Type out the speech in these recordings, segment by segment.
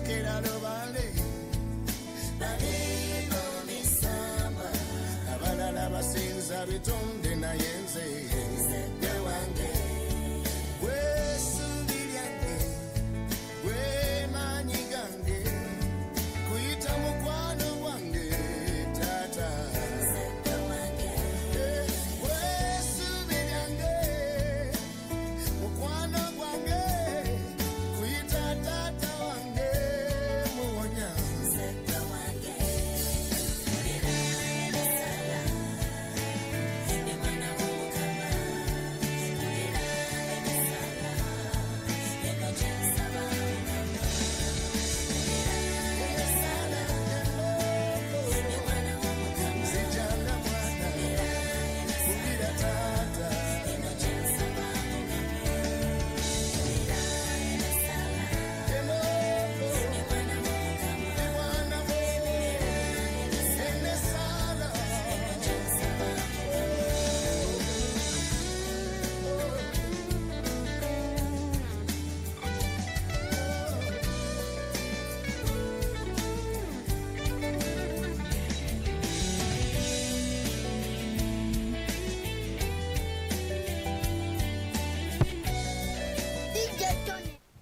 Yokera lobale Balino misamba Abalala basinza bitonde na yenze Dewange Wesubiryange Wemanyigange Kuyita mukwano wange tata Wesubiryange Mukwano wange Kuyita tata wange muwonya Zijana mwana Kugira tata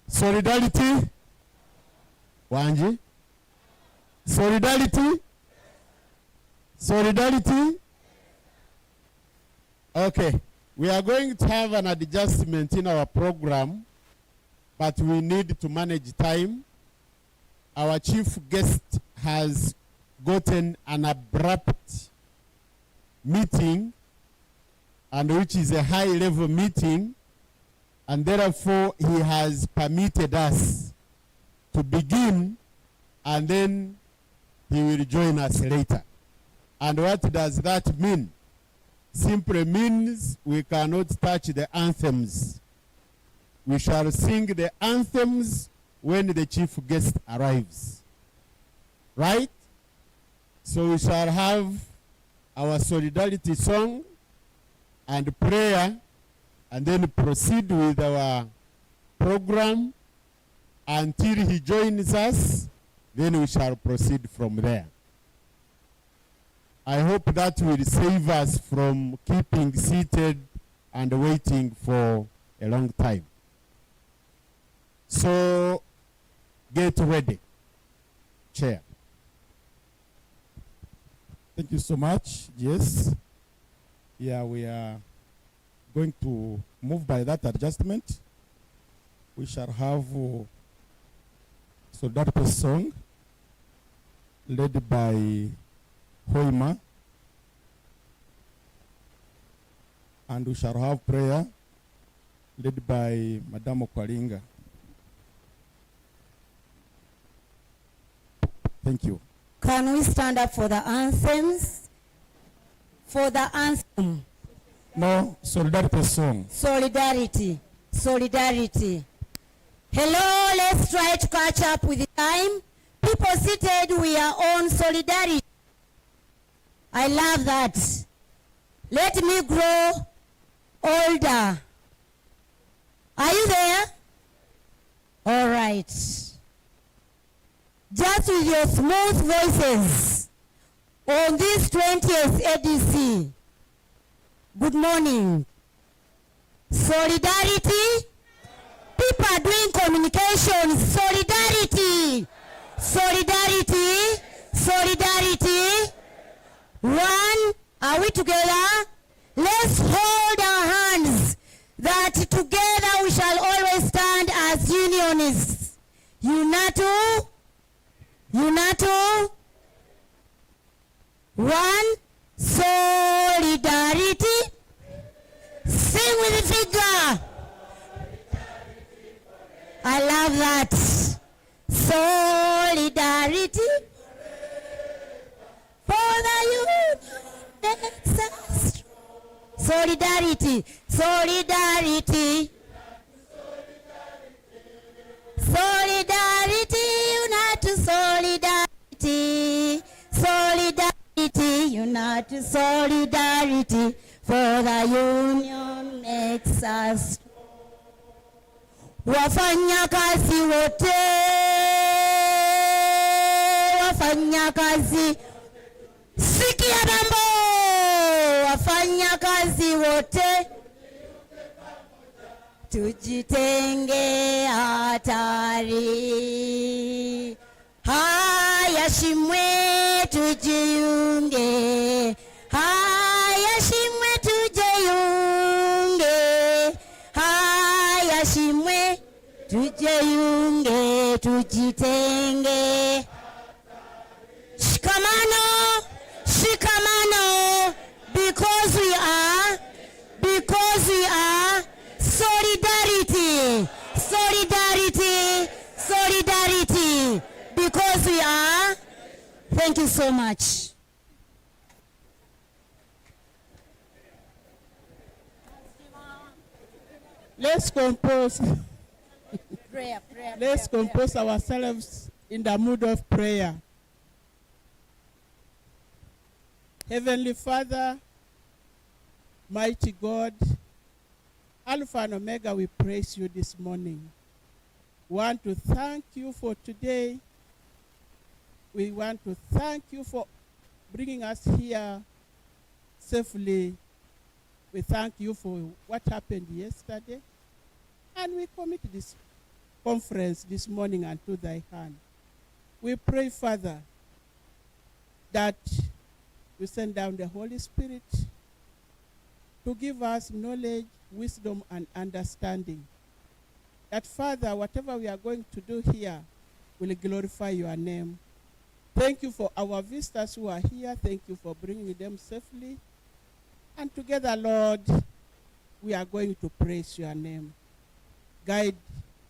Solidarity. Wanji. Solidarity. Solidarity. Okay. We are going to have an adjustment in our program, but we need to manage time. Our chief guest has gotten an abrupt meeting, and which is a high-level meeting, and therefore he has permitted us to begin, and then he will join us later. And what does that mean? Simply means we cannot touch the anthems. We shall sing the anthems when the chief guest arrives. Right? So we shall have our solidarity song and prayer, and then proceed with our program until he joins us. Then we shall proceed from there. I hope that will save us from keeping seated and waiting for a long time. So get ready, Chair. Thank you so much. Yes. Yeah, we are going to move by that adjustment. We shall have Solidarity song led by Hoima, and we shall have prayer led by Madame Okwalinga. Thank you. Can we stand up for the anthems? For the anthem. No, Solidarity song. Solidarity. Solidarity. Hello, let's try to catch up with the time. People seated, we are on solidarity. I love that. Let me grow older. Are you there? All right. Just with your smooth voices on this 20th ADC. Good morning. Solidarity. People are doing communication. Solidarity. Solidarity. Solidarity. One. Are we together? Let's hold our hands that together we shall always stand as unionists. Unato. Unato. One. Solidarity. Sing with the figure. I love that. Solidarity. For the union makes us strong. Solidarity. Solidarity. Solidarity. Unite to solidarity. Solidarity. Unite to solidarity. For the union makes us. Wafanya kazi wote wafanyakazi, sikia mambo, wafanyakazi wote tujitenge hatari. Haya Shimwe tujiunge, haya Shimwe tujiunge, haya Shimwe tujiunge, tujitenge. Shikamano, shikamano, because we are solidarity, solidarity, solidarity, because we are. Thank you so much. Let's compose. Prayer. Let's compose ourselves in the mood of prayer. Heavenly Father, mighty God, Alpha and Omega, we praise you this morning. We want to thank you for today. We want to thank you for bringing us here safely. We thank you for what happened yesterday. And we commit this conference this morning unto thy hand. We pray, Father, that you send down the Holy Spirit to give us knowledge, wisdom, and understanding. That, Father, whatever we are going to do here will glorify your name. Thank you for our visitors who are here. Thank you for bringing them safely. And together, Lord, we are going to praise your name. Guide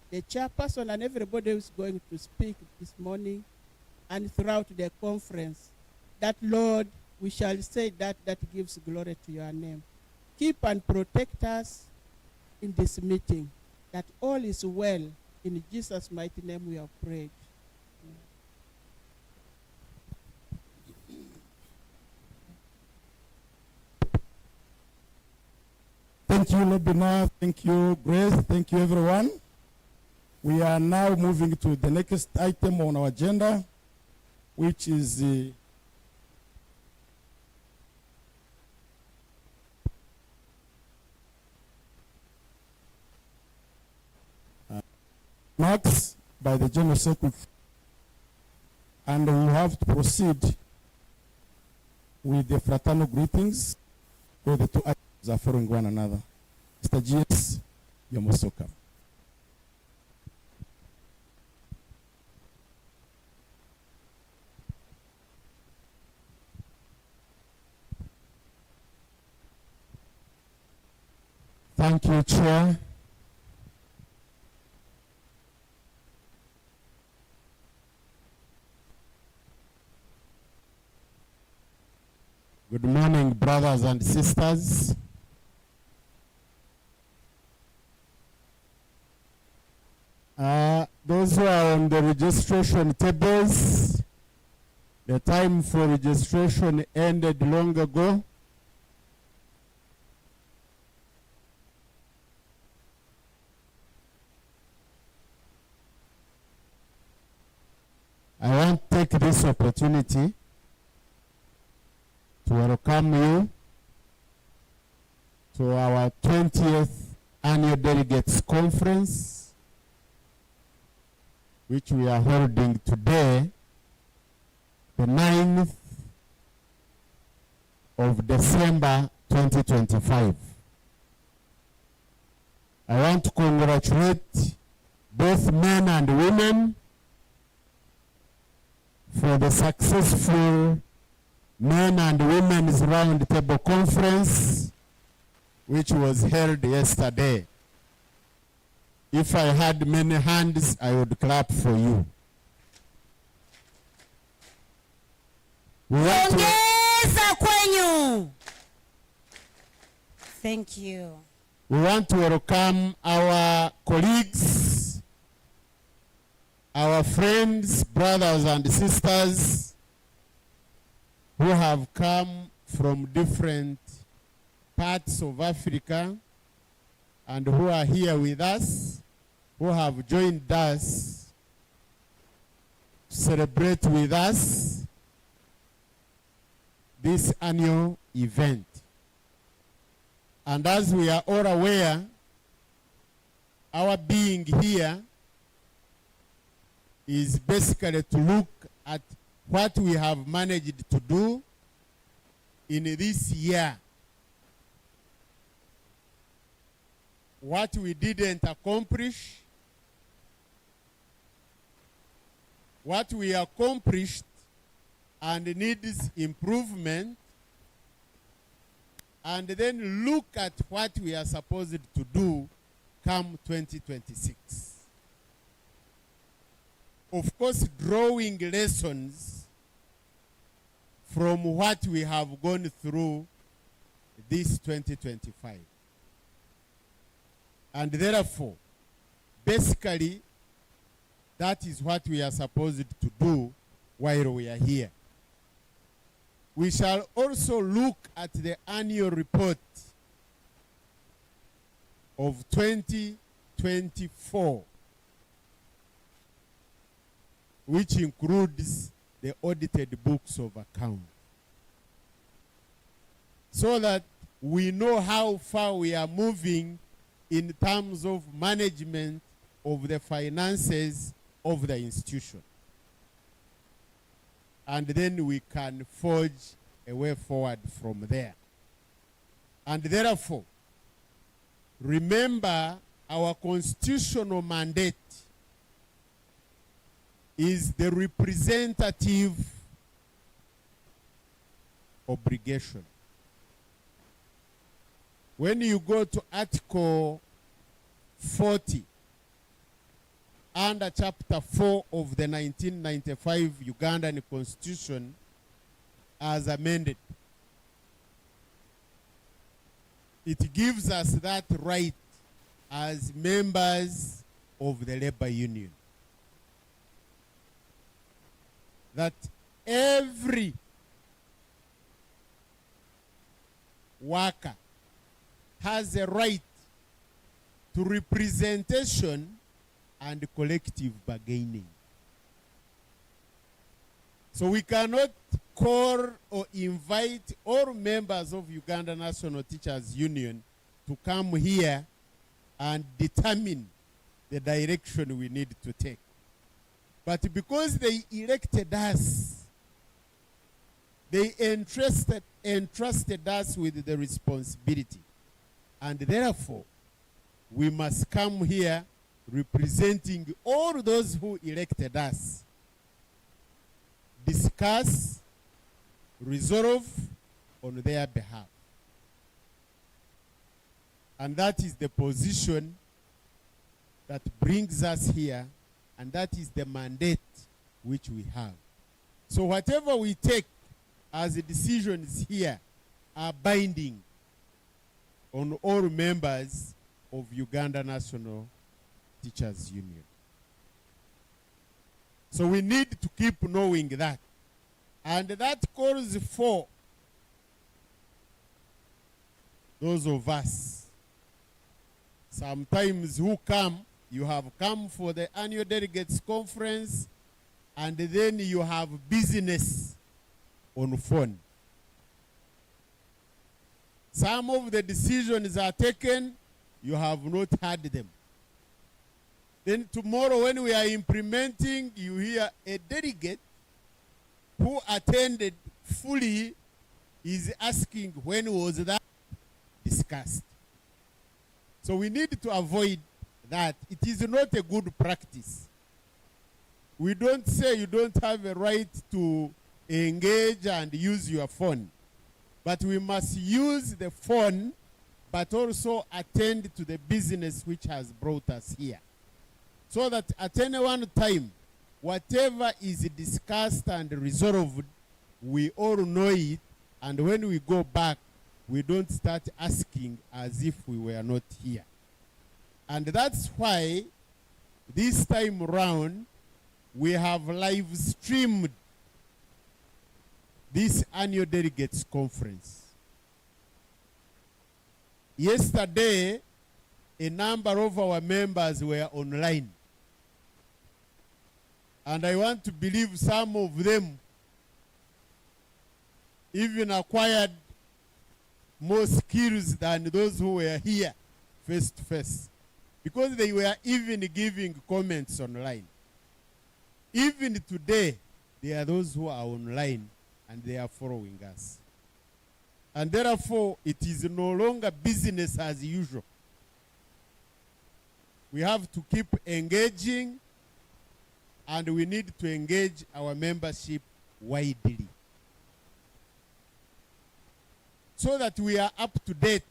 the chairperson and everybody who is going to speak this morning and throughout the conference. That, Lord, we shall say that gives glory to your name. Keep and protect us in this meeting, that all is well. In Jesus' mighty name we have prayed. Thank you, Lebina. Thank you, Grace. Thank you, everyone. We are now moving to the next item on our agenda, which is the marks by the General Secretary. And we have to proceed with the fraternal greetings, where the two items are following one another. Mr. G.S. Yamosoka. Thank you, Chair. Good morning, brothers and sisters. Those who are on the registration tables, the time for registration ended long ago. I want to take this opportunity to welcome you to our 20th Annual Delegates Conference, which we are holding today, the 9th of December 2025. I want to congratulate both men and women for the successful Men and Women's Roundtable Conference, which was held yesterday. If I had many hands, I would clap for you. Ongeza kwenyu. Thank you. We want to welcome our colleagues, our friends, brothers and sisters who have come from different parts of Africa and who are here with us, who have joined us to celebrate with us this annual event. And as we are all aware, our being here is basically to look at what we have managed to do in this year, what we didn't accomplish, what we accomplished and needs improvement, and then look at what we are supposed to do come 2026. Of course, drawing lessons from what we have gone through this 2025. And therefore, basically, that is what we are supposed to do while we are here. We shall also look at the annual report of 2024, which includes the audited books of account, so that we know how far we are moving in terms of management of the finances of the institution. And then we can forge a way forward from there. And therefore, remember our constitutional mandate is the representative obligation. When you go to Article 40, under Chapter 4 of the 1995 Ugandan Constitution as amended, it gives us that right as members of the labor union, that every worker has a right to representation and collective bargaining. So we cannot call or invite all members of Uganda National Teachers Union to come here and determine the direction we need to take. But because they elected us, they entrusted us with the responsibility. And therefore, we must come here representing all those who elected us, discuss, resolve on their behalf. And that is the position that brings us here, and that is the mandate which we have. So whatever we take as decisions here are binding on all members of Uganda National Teachers Union. So we need to keep knowing that. And that calls for those of us sometimes who come, you have come for the annual delegates conference, and then you have business on phone. Some of the decisions are taken, you have not heard them. Then tomorrow when we are implementing, you hear a delegate who attended fully is asking when was that discussed. So we need to avoid that. It is not a good practice. We don't say you don't have a right to engage and use your phone. But we must use the phone, but also attend to the business which has brought us here. So that at any one time, whatever is discussed and resolved, we all know it, and when we go back, we don't start asking as if we were not here. And that's why this time around, we have live streamed this annual delegates conference. Yesterday, a number of our members were online. And I want to believe some of them even acquired more skills than those who were here face to face, because they were even giving comments online. Even today, there are those who are online and they are following us. And therefore, it is no longer business as usual. We have to keep engaging, and we need to engage our membership widely, so that we are up to date.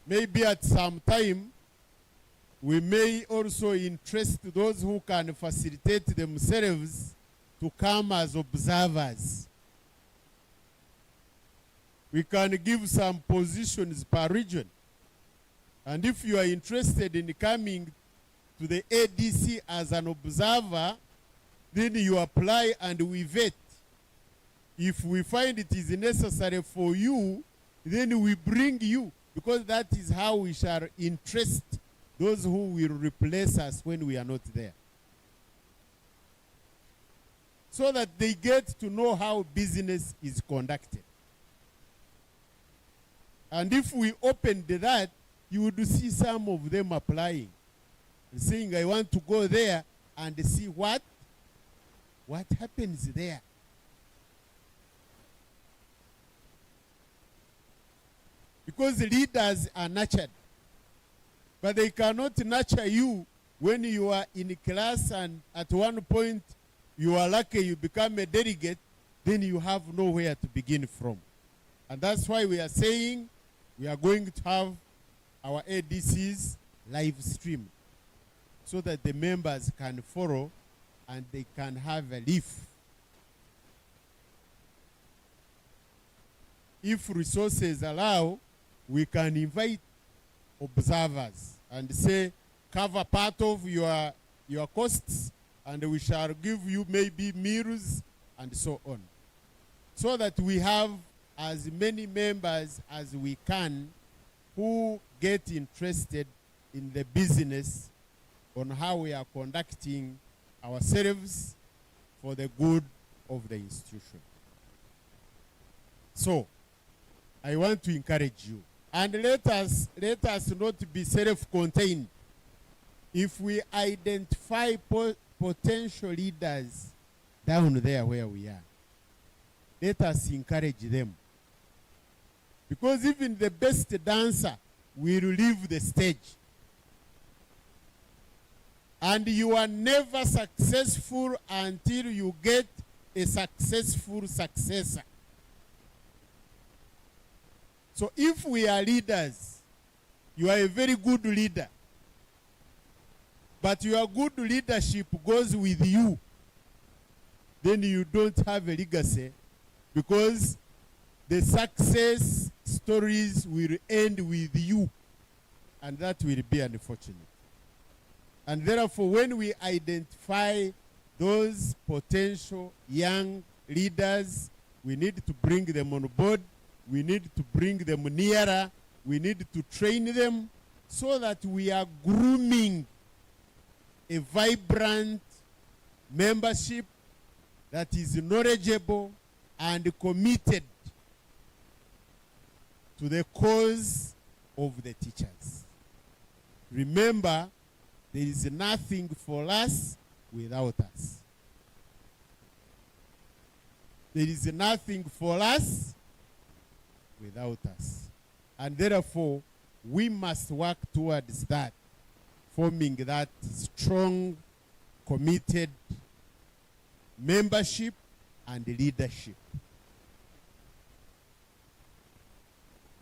Maybe at some time, we may also interest those who can facilitate themselves to come as observers. We can give some positions per region. And if you are interested in coming to the ADC as an observer, then you apply and we vet. If we find it is necessary for you, then we bring you, because that is how we shall interest those who will replace us when we are not there, so that they get to know how business is conducted. And if we opened that, you would see some of them applying, saying, I want to go there and see what happens there. Because leaders are nurtured, but they cannot nurture you when you are in class and at one point you are lucky you become a delegate, then you have nowhere to begin from. And that's why we are saying we are going to have our ADCs live stream, so that the members can follow and they can have a leaf. If resources allow, we can invite observers and say, cover part of your costs, and we shall give you maybe meals and so on, so that we have as many members as we can who get interested in the business on how we are conducting ourselves for the good of the institution. So, I want to encourage you. And let us not be self-contained. If we identify potential leaders down there where we are, let us encourage them. Because even the best dancer will leave the stage. And you are never successful until you get a successful successor. So if we are leaders, you are a very good leader, but your good leadership goes with you, then you don't have a legacy, because the success stories will end with you, and that will be unfortunate. And therefore, when we identify those potential young leaders, we need to bring them on board. We need to bring them nearer. We need to train them so that we are grooming a vibrant membership that is knowledgeable and committed to the cause of the teachers. Remember, there is nothing for us without us. There is nothing for us without us. And therefore, we must work towards that, forming that strong, committed membership and leadership.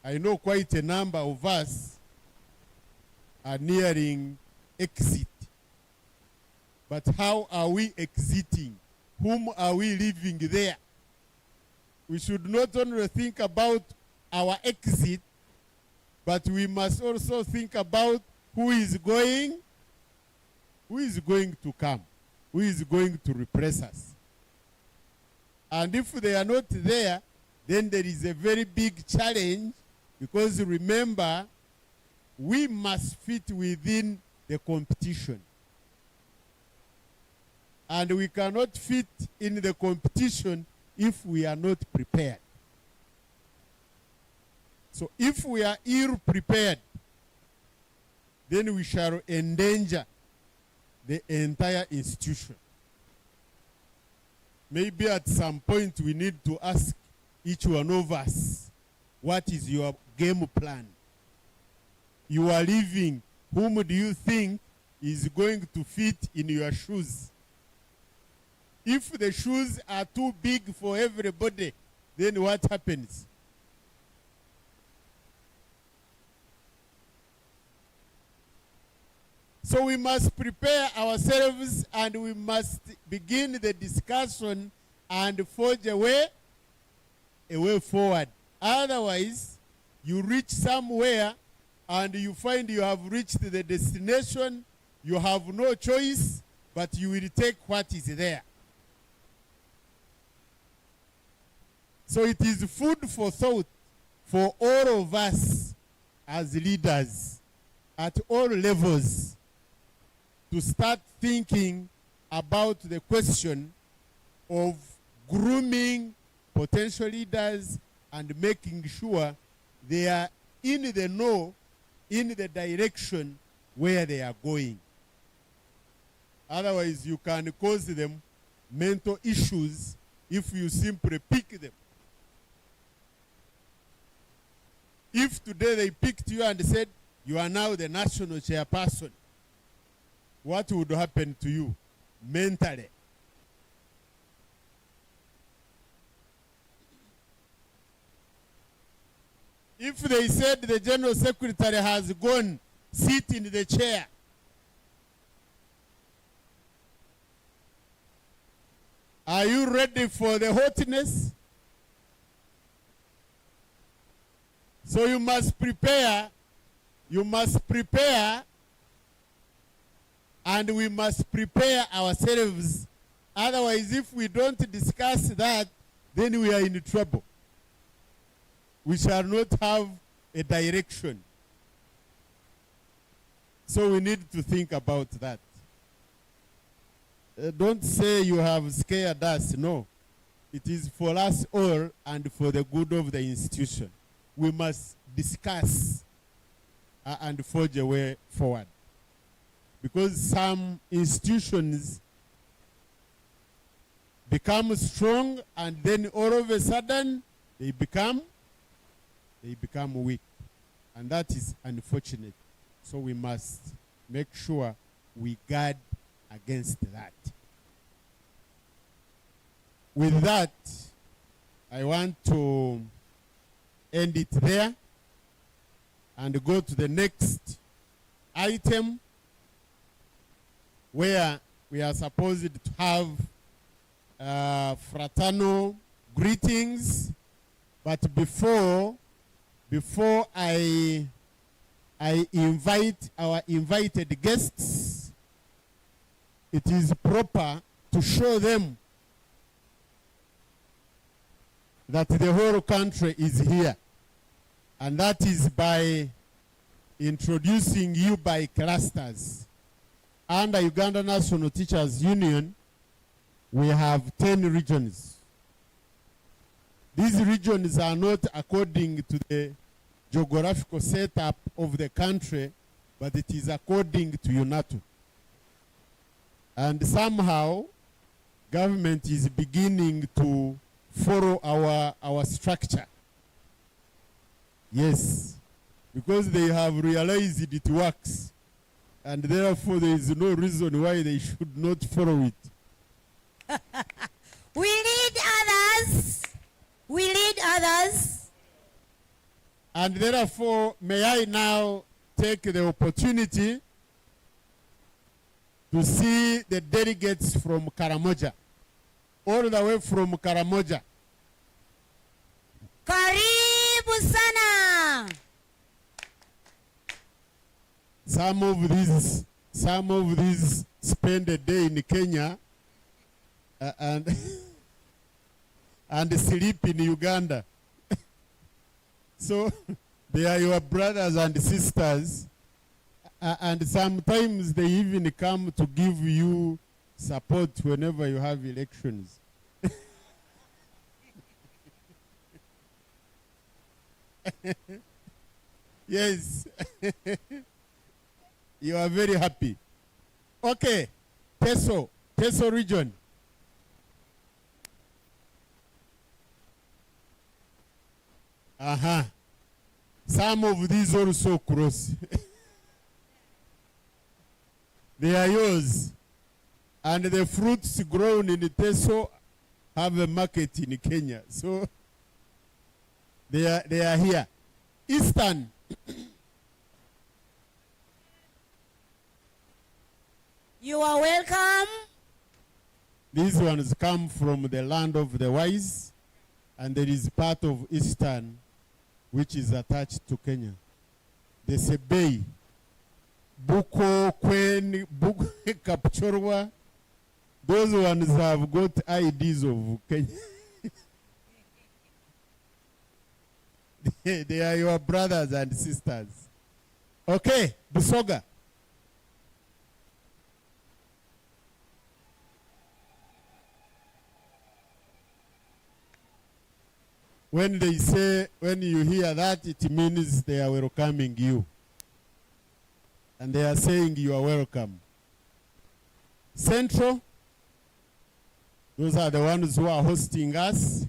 I know quite a number of us are nearing exit. But how are we exiting? Whom are we leaving there? We should not only think about our exit, but we must also think about who is going to come, who is going to replace us. And if they are not there, then there is a very big challenge, because remember, we must fit within the competition. And we cannot fit in the competition if we are not prepared. So if we are ill prepared, then we shall endanger the entire institution. Maybe at some point we need to ask each one of us, what is your game plan? You are leaving, whom do you think is going to fit in your shoes? If the shoes are too big for everybody, then what happens? So we must prepare ourselves and we must begin the discussion and forge a way forward. Otherwise, you reach somewhere and you find you have reached the destination, you have no choice, but you will take what is there. So it is food for thought for all of us as leaders at all levels to start thinking about the question of grooming potential leaders and making sure they are in the know, in the direction where they are going. Otherwise, you can cause them mental issues if you simply pick them. If today they picked you and said, you are now the national chairperson, what would happen to you mentally? If they said the general secretary has gone, sit in the chair, are you ready for the hotness? So you must prepare, and we must prepare ourselves. Otherwise, if we don't discuss that, then we are in trouble. We shall not have a direction. So we need to think about that. Don't say you have scared us. No. It is for us all and for the good of the institution. We must discuss and forge a way forward. Because some institutions become strong and then all of a sudden they become weak. And that is unfortunate. So we must make sure we guard against that. With that, I want to end it there and go to the next item where we are supposed to have fraternal greetings. But before I invite our invited guests, it is proper to show them that the whole country is here. And that is by introducing you by clusters. Under Uganda National Teachers Union, we have 10 regions. These regions are not according to the geographical setup of the country, but it is according to UNATO. And somehow, government is beginning to follow our structure. Yes, because they have realized it works. And therefore, there is no reason why they should not follow it. We lead others. We lead others. And therefore, may I now take the opportunity to see the delegates from Karamoja, all the way from Karamoja. Karibu sana. Some of these spend a day in Kenya and sleep in Uganda. So they are your brothers and sisters, and sometimes they even come to give you support whenever you have elections. Yes. You are very happy. Okay. Teso region. Some of these also cross. They are yours. And the fruits grown in Teso have a market in Kenya. So they are here. Eastern. You are welcome. These ones come from the land of the wise, and there is part of Eastern which is attached to Kenya. The Sebei, Buko, Kwen, Buko, Kapchorwa, those ones have got IDs of Kenya. They are your brothers and sisters. Okay, Busoga. When they say, when you hear that, it means they are welcoming you. And they are saying you are welcome. Central, those are the ones who are hosting us.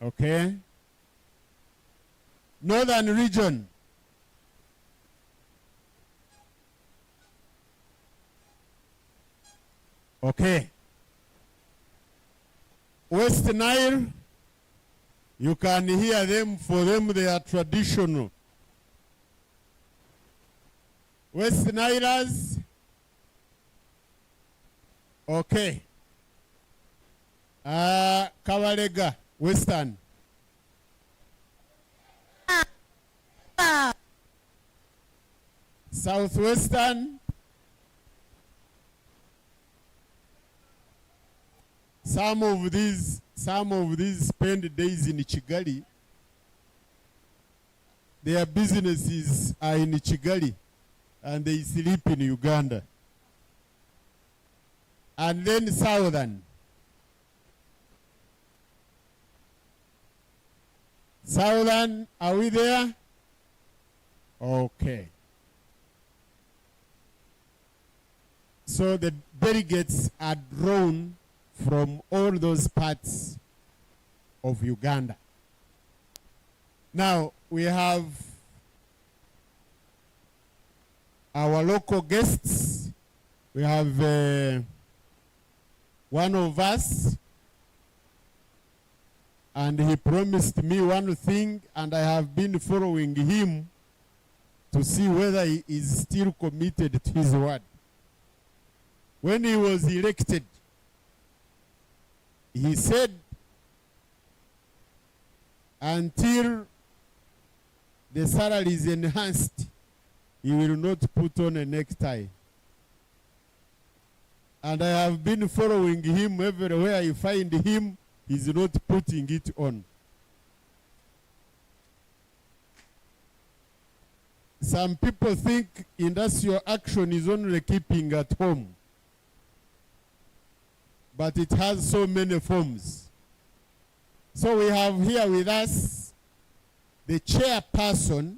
Okay. Northern region. Okay. West Nile, you can hear them. For them, they are traditional. West Nilers. Okay. Kawalega, Western. Southwestern. Some of these spend days in Kigali. Their businesses are in Kigali, and they sleep in Uganda. And then Southern. Southern, are we there? Okay. So the delegates are drawn from all those parts of Uganda. Now, we have our local guests. We have one of us, and he promised me one thing, and I have been following him to see whether he is still committed to his word. When he was elected, he said, until the salary is enhanced, he will not put on a necktie. And I have been following him everywhere I find him, he's not putting it on. Some people think industrial action is only keeping at home, but it has so many forms. So we have here with us the chairperson,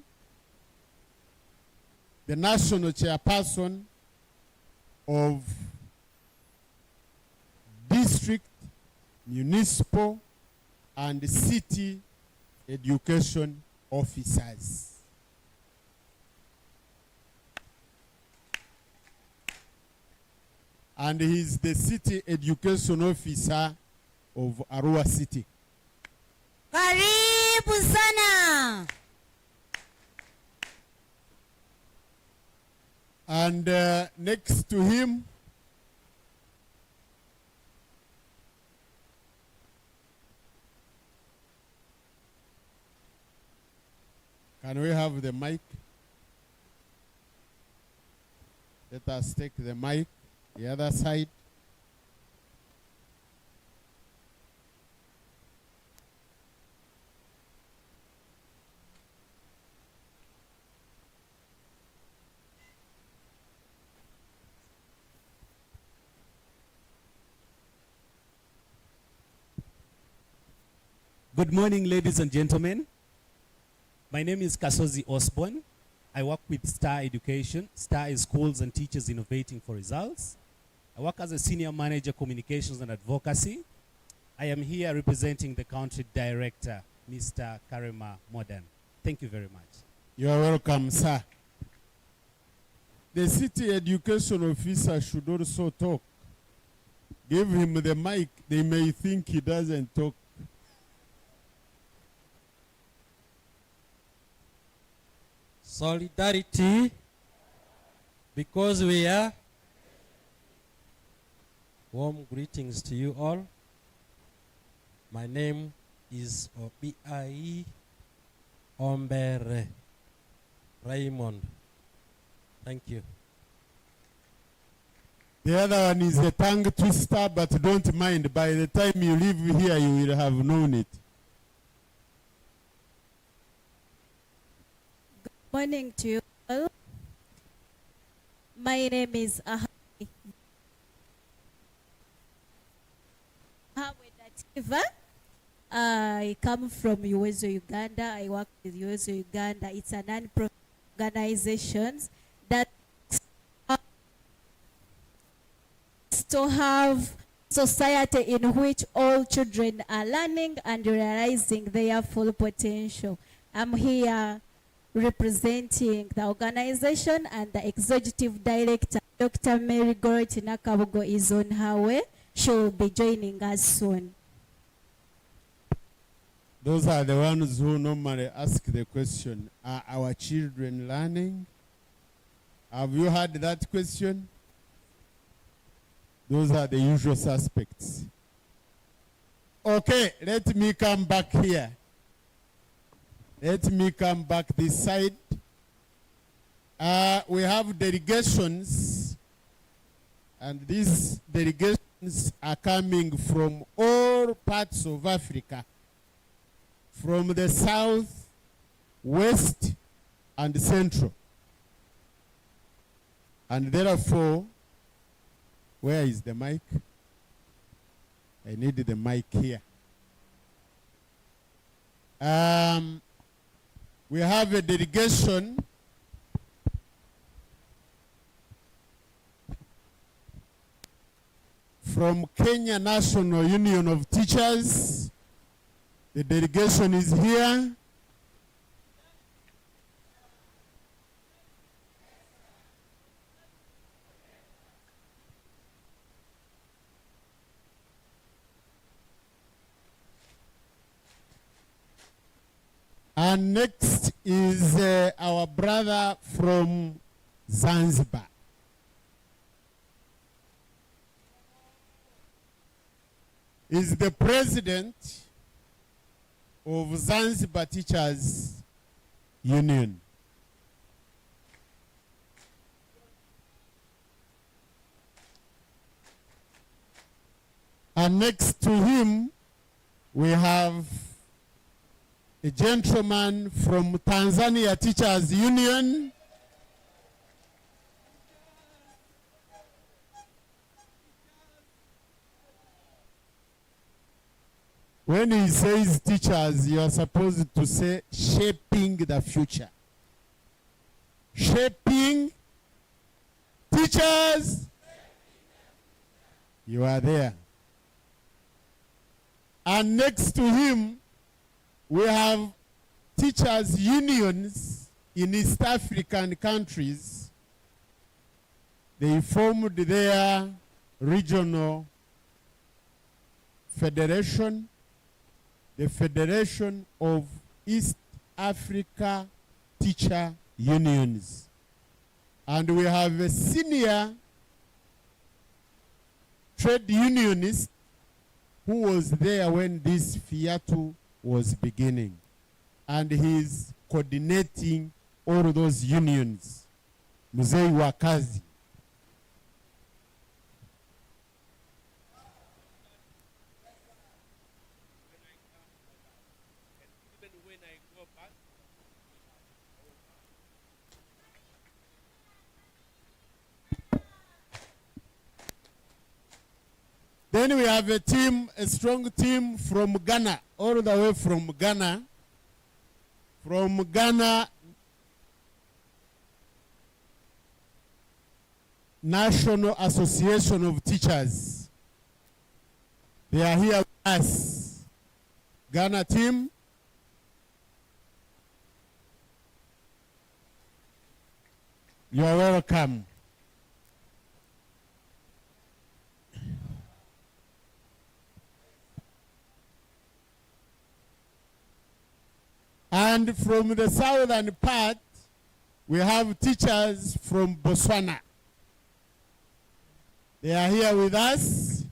the national chairperson of district, municipal, and city education officers. And he's the city education officer of Arua City. Karibu sana. And next to him, can we have the mic? Let us take the mic. The other side. Good morning, ladies and gentlemen. My name is Kasozi Osborne. I work with STAR Education. STAR is Schools and Teachers Innovating for Results. I work as a Senior Manager, Communications and Advocacy. I am here representing the Country Director, Mr. Karema Modern. Thank you very much. You are welcome, sir. The city education officer should also talk. Give him the mic. They may think he doesn't talk. Solidarity, because we are. Warm greetings to you all. My name is Obiai Ombere Raymond. Thank you. The other one is a tongue twister, but don't mind. By the time you leave here, you will have known it. Morning to you all. My name is Ahmed. I come from Uwezo, Uganda. I work with Uwezo, Uganda. It's a non-profit organization that to have society in which all children are learning and realizing their full potential. I'm here representing the organization, and the executive director, Dr. Mary Goroti Nakabugo, is on her way. She will be joining us soon. Those are the ones who normally ask the question, are our children learning? Have you heard that question? Those are the usual suspects. Okay, let me come back here. Let me come back this side. We have delegations, and these delegations are coming from all parts of Africa, from the south, west, and central. And therefore, where is the mic? I need the mic here. We have a delegation from Kenya National Union of Teachers. The delegation is here. And next is our brother from Zanzibar. Is the president of Zanzibar Teachers Union. And next to him, we have a gentleman from Tanzania Teachers Union. When he says teachers, you are supposed to say shaping the future. Shaping teachers. You are there. And next to him, we have teachers' unions in East African countries. They formed their regional federation, the Federation of East Africa Teacher Unions. And we have a senior trade unionist who was there when this fiatu was beginning. And he's coordinating all those unions. Mzee Wakazi. Then we have a team, a strong team from Ghana, all the way from Ghana. From Ghana, National Association of Teachers. They are here with us. Ghana team. You are welcome. And from the southern part, we have teachers from Botswana. They are here with us.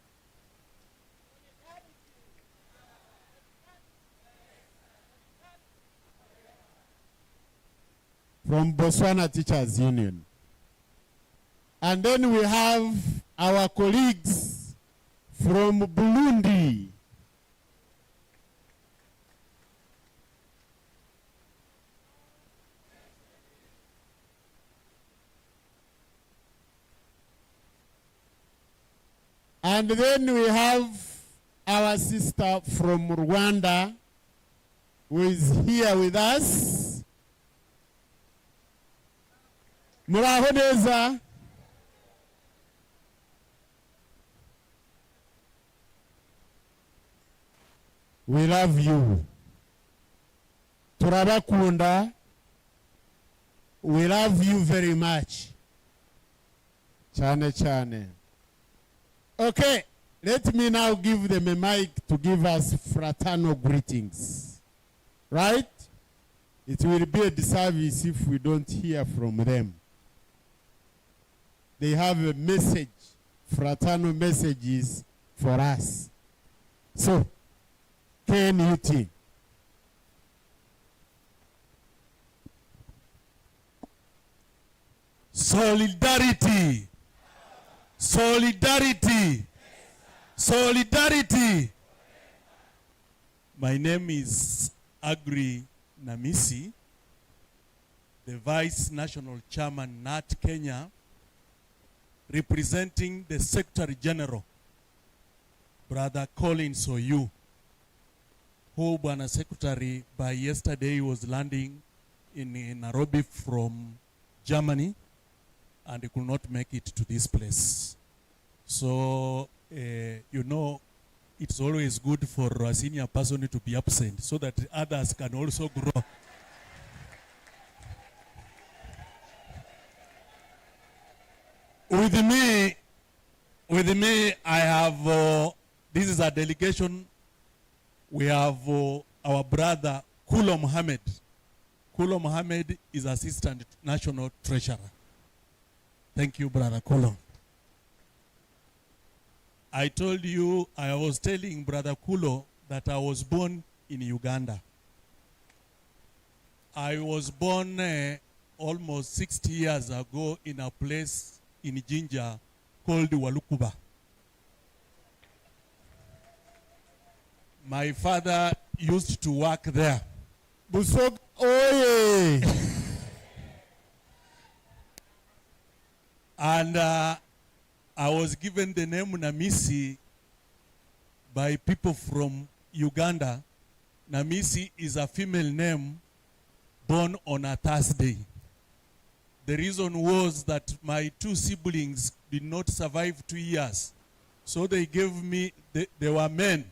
From Botswana Teachers Union. And then we have our colleagues from Burundi. And then we have our sister from Rwanda who is here with us. Muraho neza. We love you. Turabakunda. We love you very much. Chane chane. Okay, let me now give them a mic to give us fraternal greetings. Right? It will be a disservice if we don't hear from them. They have a message, fraternal messages for us. So, Keynote. Solidarity. Solidarity. Solidarity. My name is Agri Namisi, the Vice National Chairman, NAT Kenya, representing the Secretary General, Brother Collins Oyu, who, Bwana Secretary, by yesterday was landing in Nairobi from Germany, and he could not make it to this place. So, you know, it's always good for a senior person to be absent so that others can also grow. With me, I have, this is a delegation. We have our brother, Kulo Mohammed. Kulo Mohammed is Assistant National Treasurer. Thank you, Brother Kulo. I told you, I was telling Brother Kulo that I was born in Uganda. I was born almost 60 years ago in a place in Jinja called Walukuba. My father used to work there. Busog oye. And I was given the name Namisi by people from Uganda. Namisi is a female name born on a Thursday. The reason was that my two siblings did not survive 2 years. So they gave me, they were men,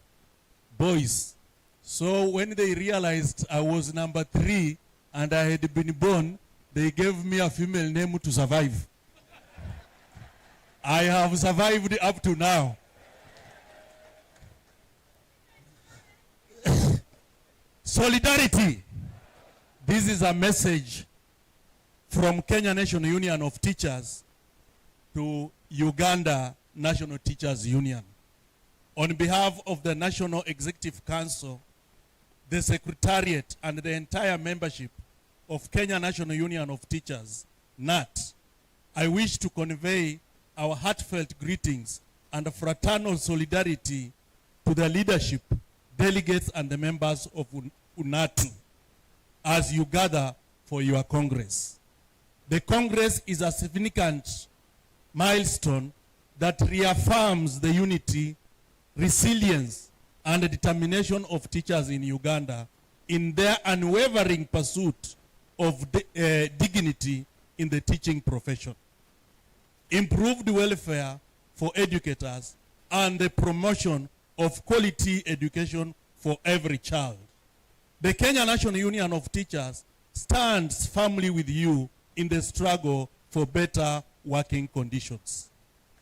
boys. So when they realized I was number 3 and I had been born, they gave me a female name to survive. I have survived up to now. Solidarity. This is a message from Kenya National Union of Teachers to Uganda National Teachers Union. On behalf of the National Executive Council, the Secretariat, and the entire membership of Kenya National Union of Teachers, NAT, I wish to convey our heartfelt greetings and fraternal solidarity to the leadership, delegates, and the members of UNATU as you gather for your Congress. The Congress is a significant milestone that reaffirms the unity resilience, and the determination of teachers in Uganda in their unwavering pursuit of dignity in the teaching profession, improved welfare for educators, and the promotion of quality education for every child. The Kenya National Union of Teachers stands firmly with you in the struggle for better working conditions,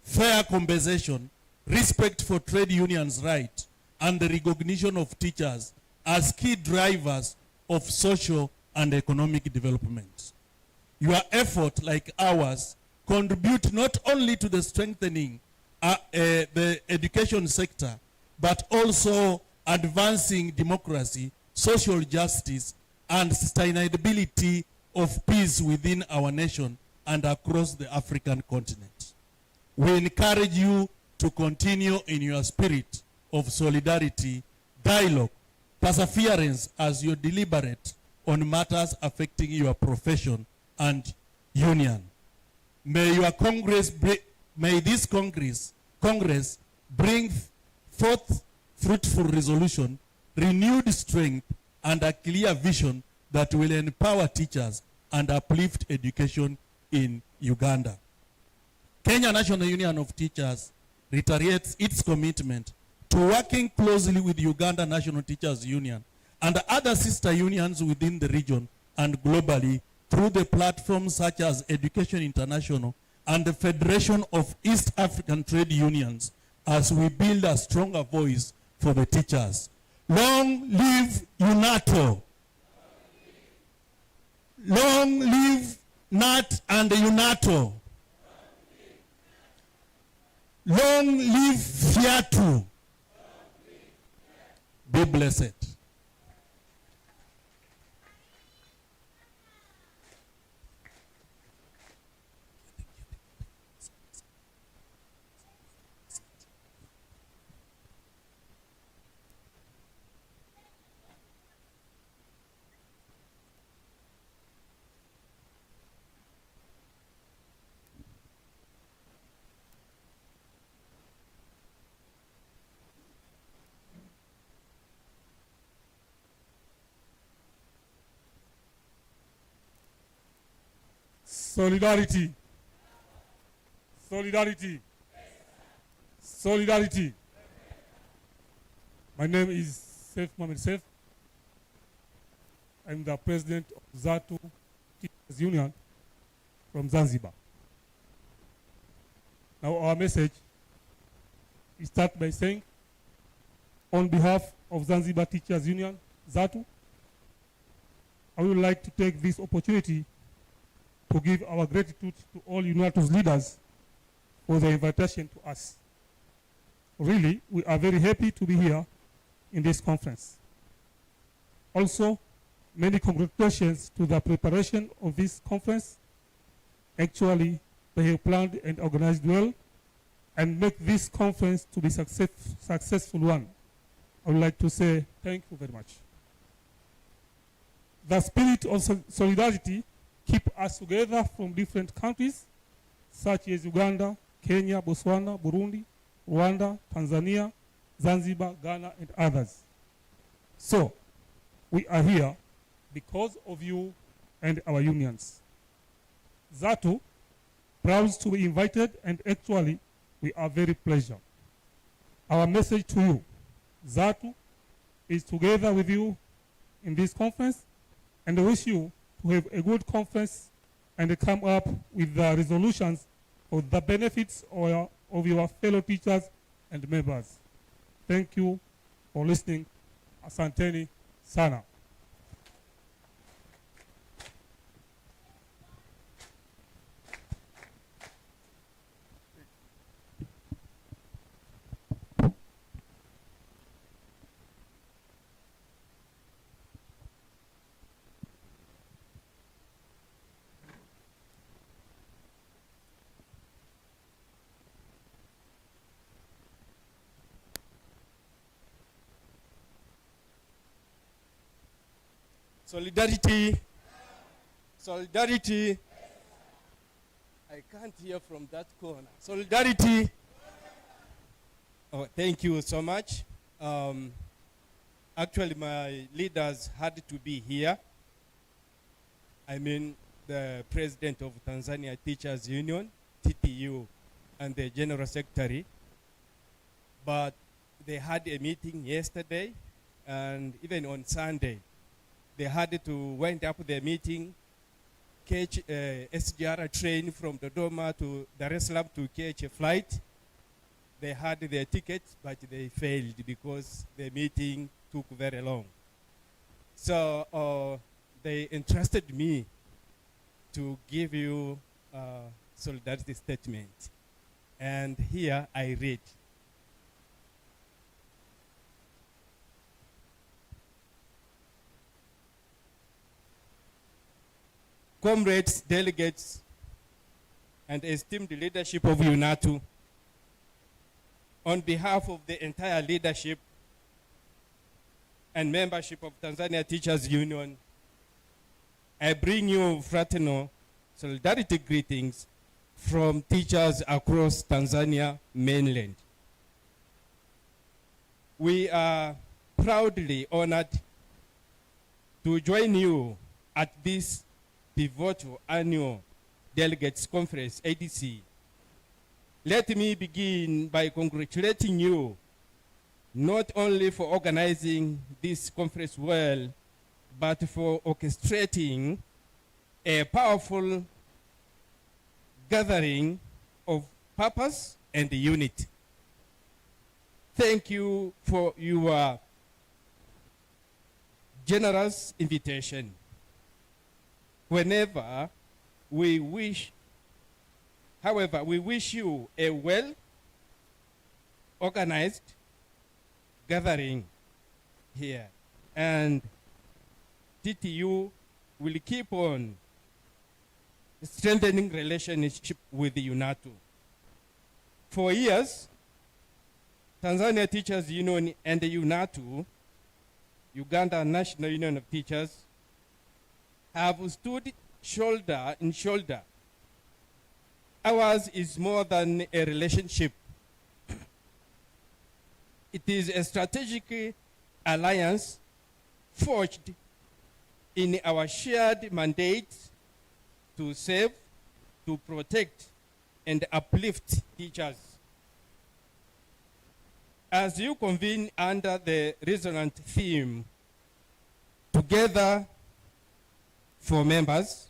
fair compensation, respect for trade unions' rights, and the recognition of teachers as key drivers of social and economic development. Your effort, like ours, contribute not only to the strengthening the education sector, but also advancing democracy, social justice, and sustainability of peace within our nation and across the African continent. We encourage you to continue in your spirit of solidarity, dialogue, perseverance as you deliberate on matters affecting your profession and union. May your this Congress bring forth fruitful resolution, renewed strength, and a clear vision that will empower teachers and uplift education in Uganda. Kenya National Union of Teachers reiterates its commitment to working closely with Uganda National Teachers Union and other sister unions within the region and globally through the platforms such as Education International and the Federation of East African Trade Unions as we build a stronger voice for the teachers. Long live UNATO. Long live NAT and UNATO. Long live FIATU. Be blessed. Solidarity. Solidarity. Solidarity. My name is Saif Mohamed Saif. I'm the president of ZATU Teachers Union from Zanzibar. Now our message is start by saying, on behalf of Zanzibar Teachers Union, ZATU, I would like to take this opportunity to give our gratitude to all UNATO's leaders for the invitation to us. Really, we are very happy to be here in this conference. Also, many congratulations to the preparation of this conference. Actually, they have planned and organized well and make this conference to be successful one. I would like to say thank you very much. The spirit of solidarity keep us together from different countries such as Uganda, Kenya, Botswana, Burundi, Rwanda, Tanzania, Zanzibar, Ghana, and others. So, we are here because of you and our unions. ZATU, proud to be invited, and actually, we are very pleased. Our message to you, ZATU, is together with you in this conference, and I wish you to have a good conference and come up with the resolutions for the benefits of your fellow teachers and members. Thank you for listening. Asanteni sana. Solidarity. Solidarity. I can't hear from that corner. Solidarity. Oh, thank you so much. Actually, my leaders had to be here. I mean, the president of Tanzania Teachers Union, TTU, and the general secretary. But they had a meeting yesterday, and even on Sunday, they had to wind up their meeting, catch a SGR train from Dodoma to Dar es Salaam to catch a flight. They had their tickets, but they failed because the meeting took very long. So they entrusted me to give you a solidarity statement. And here I read. Comrades, delegates, and esteemed leadership of UNATU, on behalf of the entire leadership and membership of Tanzania Teachers Union, I bring you fraternal solidarity greetings from teachers across Tanzania mainland. We are proudly honored to join you at this pivotal annual Delegates Conference, ADC. Let me begin by congratulating you not only for organizing this conference well, but for orchestrating a powerful gathering of purpose and unity. Thank you for your generous invitation. However, we wish you a well-organized gathering here, and TTU will keep on strengthening relationship with the UNATU. For years, Tanzania Teachers Union and the UNATU, Uganda National Union of Teachers, have stood shoulder in shoulder. Ours is more than a relationship. It is a strategic alliance forged in our shared mandate to save, to protect, and uplift teachers. As you convene under the resonant theme, Together for Members,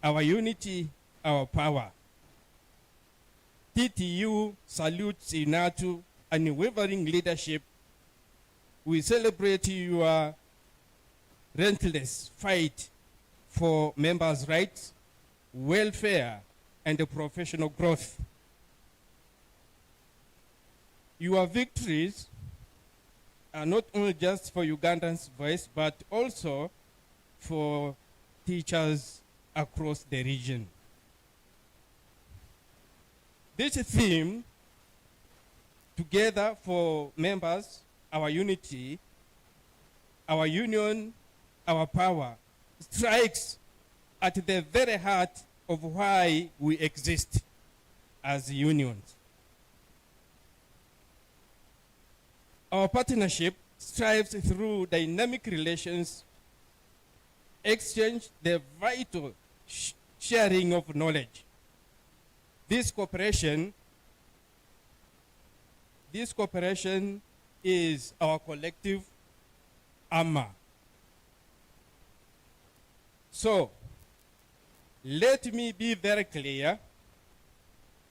Our Unity, Our Power, TTU salutes UNATU unwavering leadership. We celebrate your relentless fight for members' rights, welfare, and professional growth. Your victories are not only just for Ugandans' voice, but also for teachers across the region. This theme, Together for Members, Our Unity, Our Union, Our Power, strikes at the very heart of why we exist as unions. Our partnership strives through dynamic relations, exchange, the vital sharing of knowledge. This cooperation is our collective armor. So, let me be very clear.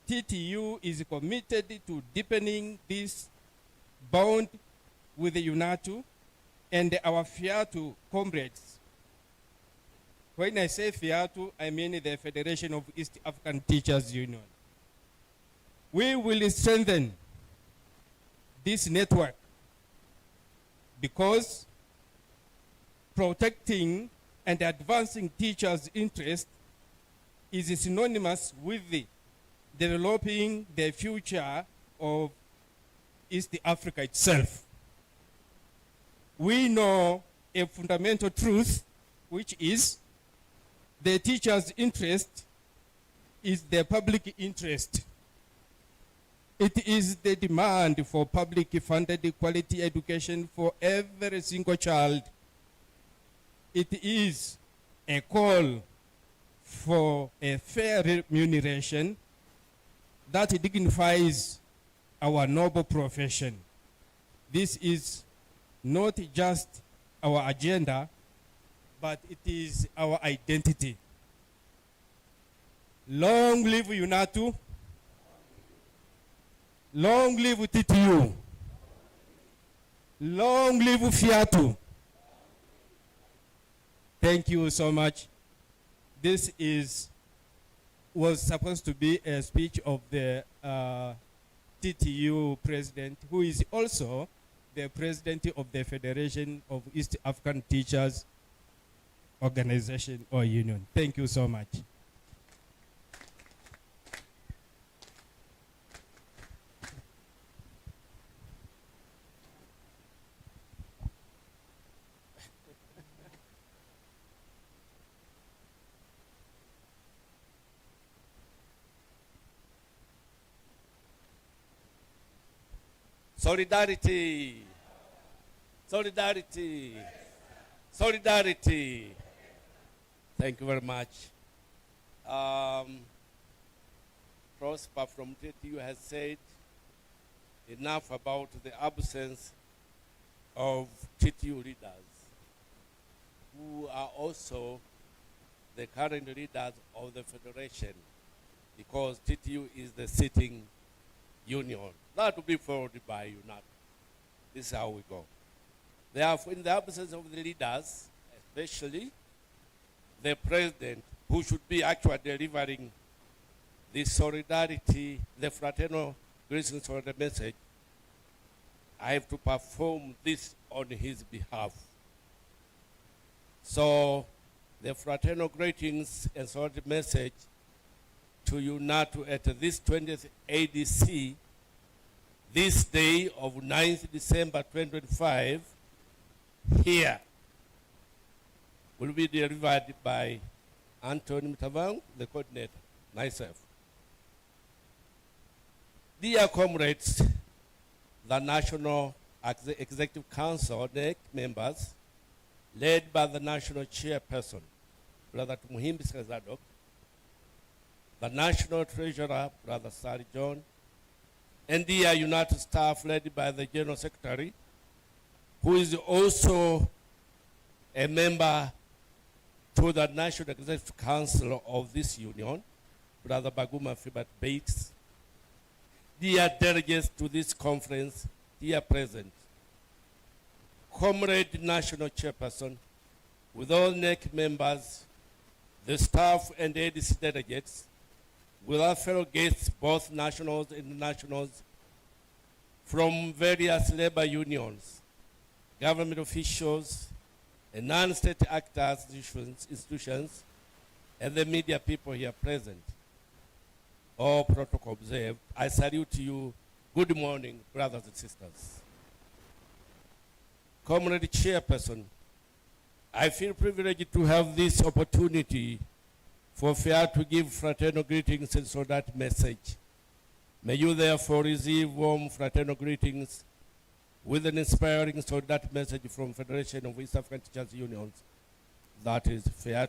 TTU is committed to deepening this bond with the UNATU and our FIATU comrades. When I say FIATU, I mean the Federation of East African Teachers Union. We will strengthen this network because protecting and advancing teachers' interest is synonymous with developing the future of East Africa itself. We know a fundamental truth, which is the teacher's interest is the public interest. It is the demand for public funded quality education for every single child. It is a call for a fair remuneration that dignifies our noble profession. This is not just our agenda, but it is our identity. Long live UNATU. Long live TTU. Long live FIATU. Thank you so much. This was supposed to be a speech of the TTU president, who is also the president of the Federation of East African Teachers Organization or Union. Thank you so much. Solidarity. Solidarity. Solidarity. Thank you very much. Prosper from TTU has said enough about the absence of TTU leaders, who are also the current leaders of the Federation, because TTU is the sitting union. That will be followed by UNAT. This is how we go. Therefore, in the absence of the leaders, especially the president, who should be actually delivering the solidarity, the fraternal greetings for the message, I have to perform this on his behalf. So, the fraternal greetings and solidarity message to UNATU at this 20th ADC, this day of 9th December 2025, here will be delivered by Anthony Mtavang, the coordinator, myself. Dear comrades, the National Executive Council, NEC members, led by the National Chairperson, Brother Muhimbi Zadok, the National Treasurer, Brother Sari John, and the United Staff led by the General Secretary, who is also a member to the National Executive Council of this union, Brother Baguma Fibat Bates. Dear delegates to this conference, dear present, Comrade National Chairperson, with all NEC members, the staff and ADC delegates, with our fellow guests, both nationals and internationals, from various labor unions, government officials, and non-state actors, institutions, and the media people here present. All protocol observed, I salute you. Good morning, brothers and sisters. Comrade Chairperson, I feel privileged to have this opportunity for FAIR to give fraternal greetings and solidarity message. May you therefore receive warm fraternal greetings with an inspiring solidarity message from Federation of East African Teachers Unions, that is FAIR.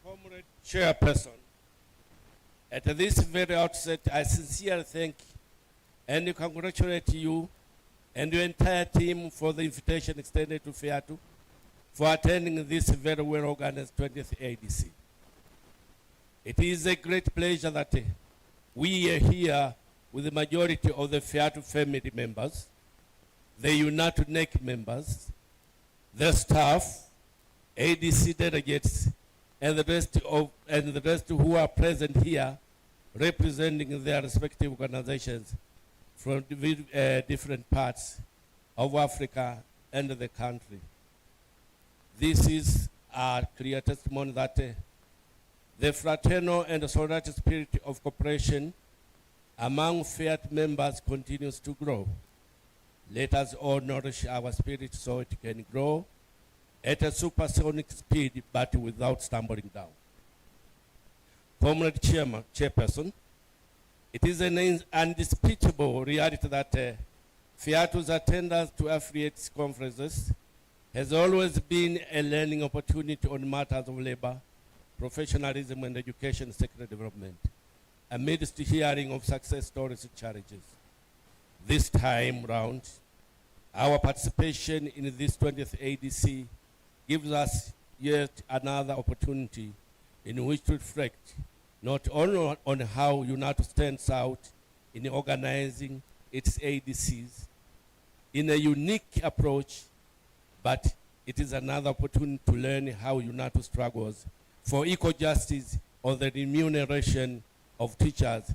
Comrade Chairperson, at this very outset, I sincerely thank and congratulate you and your entire team for the invitation extended to FAIR for attending this very well-organized 20th ADC. It is a great pleasure that we are here with the majority of the FAIR family members, the United NEC members, the staff, ADC delegates, and the rest who are present here representing their respective organizations from different parts of Africa and the country. This is a clear testimony that the fraternal and solidarity spirit of cooperation among FAIR members continues to grow. Let us all nourish our spirit so it can grow at a supersonic speed, but without stumbling down. Comrade Chairperson, It is an undisputable reality that FIATU's attendance to affiliates conferences has always been a learning opportunity on matters of labor, professionalism, and education sector development, amidst hearing of success stories and challenges. This time round, our participation in this 20th ADC gives us yet another opportunity in which to reflect not only on how UNATU stands out in organizing its ADCs in a unique approach, but it is another opportunity to learn how UNATU struggles for equal justice on the remuneration of teachers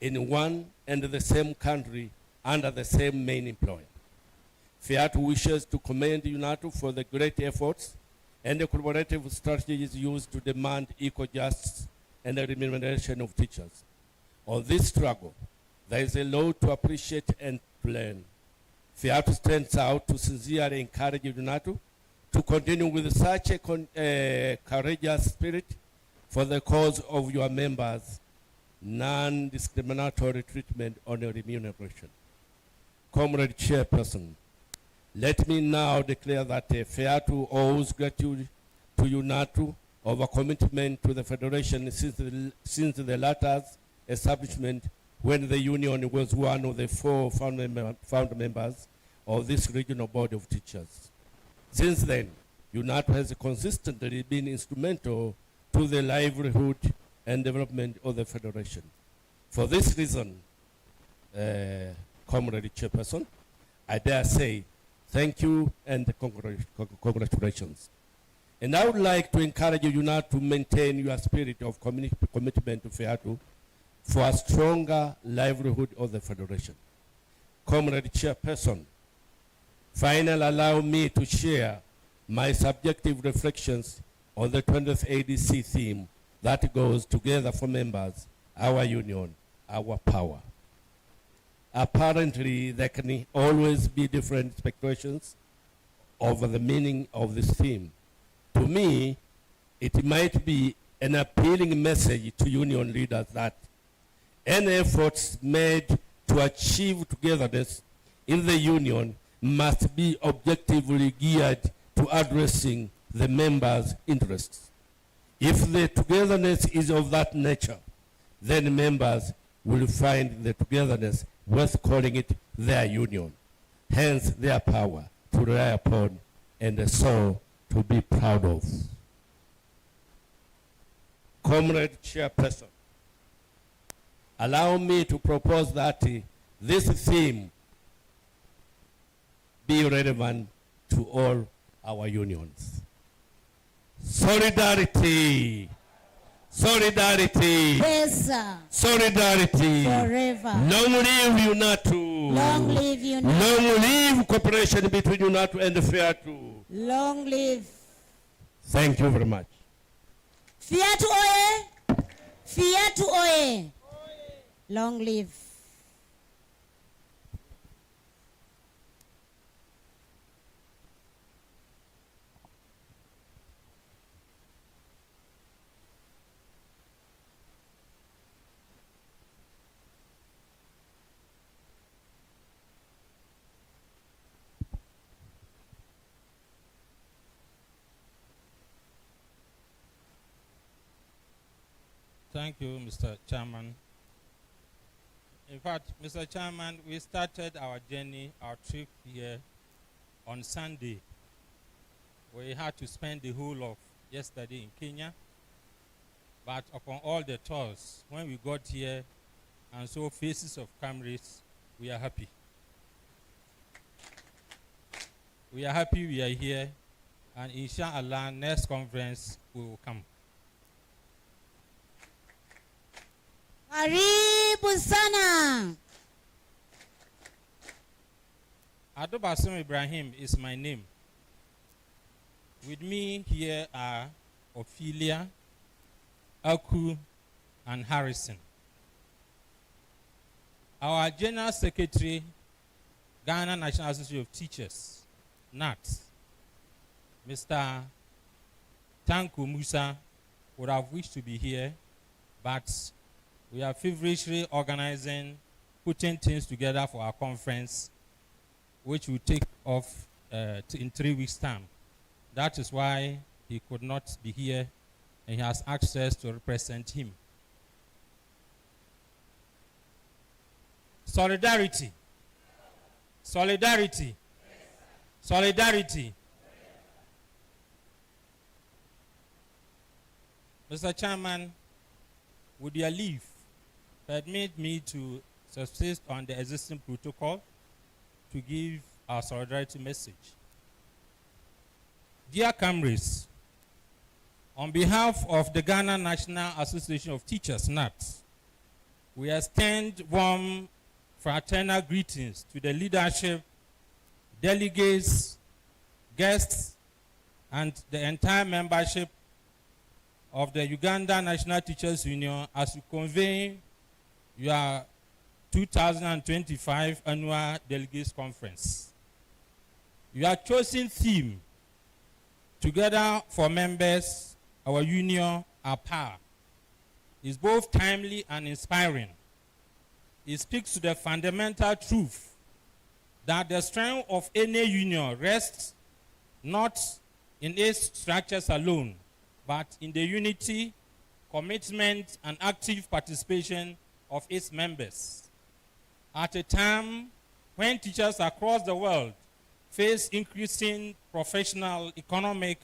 in one and the same country under the same main employer. FIATU wishes to commend UNATU for the great efforts and the collaborative strategies used to demand equal justice and the remuneration of teachers. On this struggle, there is a lot to appreciate and to learn. FIATU stands out to sincerely encourage UNATU to continue with such a courageous spirit for the cause of your members' non-discriminatory treatment on your remuneration. Comrade Chairperson, let me now declare that FIATU owes gratitude to UNATU of a commitment to the Federation since the latter's establishment, when the Union was one of the 4 found members of this regional body of teachers. Since then, UNATU has consistently been instrumental to the livelihood and development of the Federation. For this reason, Comrade Chairperson, I dare say thank you and congratulations. And I would like to encourage you now to maintain your spirit of commitment to FIATU for a stronger livelihood of the Federation. Comrade Chairperson, finally allow me to share my subjective reflections on the 20th ADC theme that goes together for members, our union, our power. Apparently, there can always be different speculations over the meaning of this theme. To me, it might be an appealing message to union leaders that any efforts made to achieve togetherness in the union must be objectively geared to addressing the members' interests. If the togetherness is of that nature, then members will find the togetherness worth calling it their union, hence their power to rely upon and so to be proud of. Comrade Chairperson, allow me to propose that this theme be relevant to all our unions. Solidarity. Solidarity. Yes, sir. Solidarity. Forever. Long live UNATU. Long live UNATU. Long live cooperation between UNATU and FIATU. Long live. Thank you very much. FIATU oye. FIATU oye. Long live. Thank you, Mr. Chairman. In fact, Mr. Chairman, we started our journey, our trip here on Sunday. We had to spend the whole of yesterday in Kenya. But upon all the tours, when we got here and saw faces of comrades, we are happy. We are happy we are here, and inshallah, next conference we will come. Karibu sana. Adobasum Ibrahim is my name. With me here are Ophelia, Aku, and Harrison. Our General Secretary, Ghana National Association of Teachers, NAT, Mr. Tanku Musa, would have wished to be here, but We are feverishly organizing, putting things together for our conference, which will take off in 3 weeks' time. That is why he could not be here, and he has asked us to represent him. Solidarity. Solidarity. Solidarity. Mr. Chairman, with your leave, permit me to subsist on the existing protocol to give our solidarity message. Dear comrades, on behalf of the Ghana National Association of Teachers, NAT, we extend warm fraternal greetings to the leadership, delegates, guests, and the entire membership of the Uganda National Teachers Union as we convene your 2025 Annual Delegates Conference. Your chosen theme, Together for Members, Our Union, Our Power, is both timely and inspiring. It speaks to the fundamental truth that the strength of any union rests not in its structures alone, but in the unity, commitment, and active participation of its members. At a time when teachers across the world face increasing professional, economic,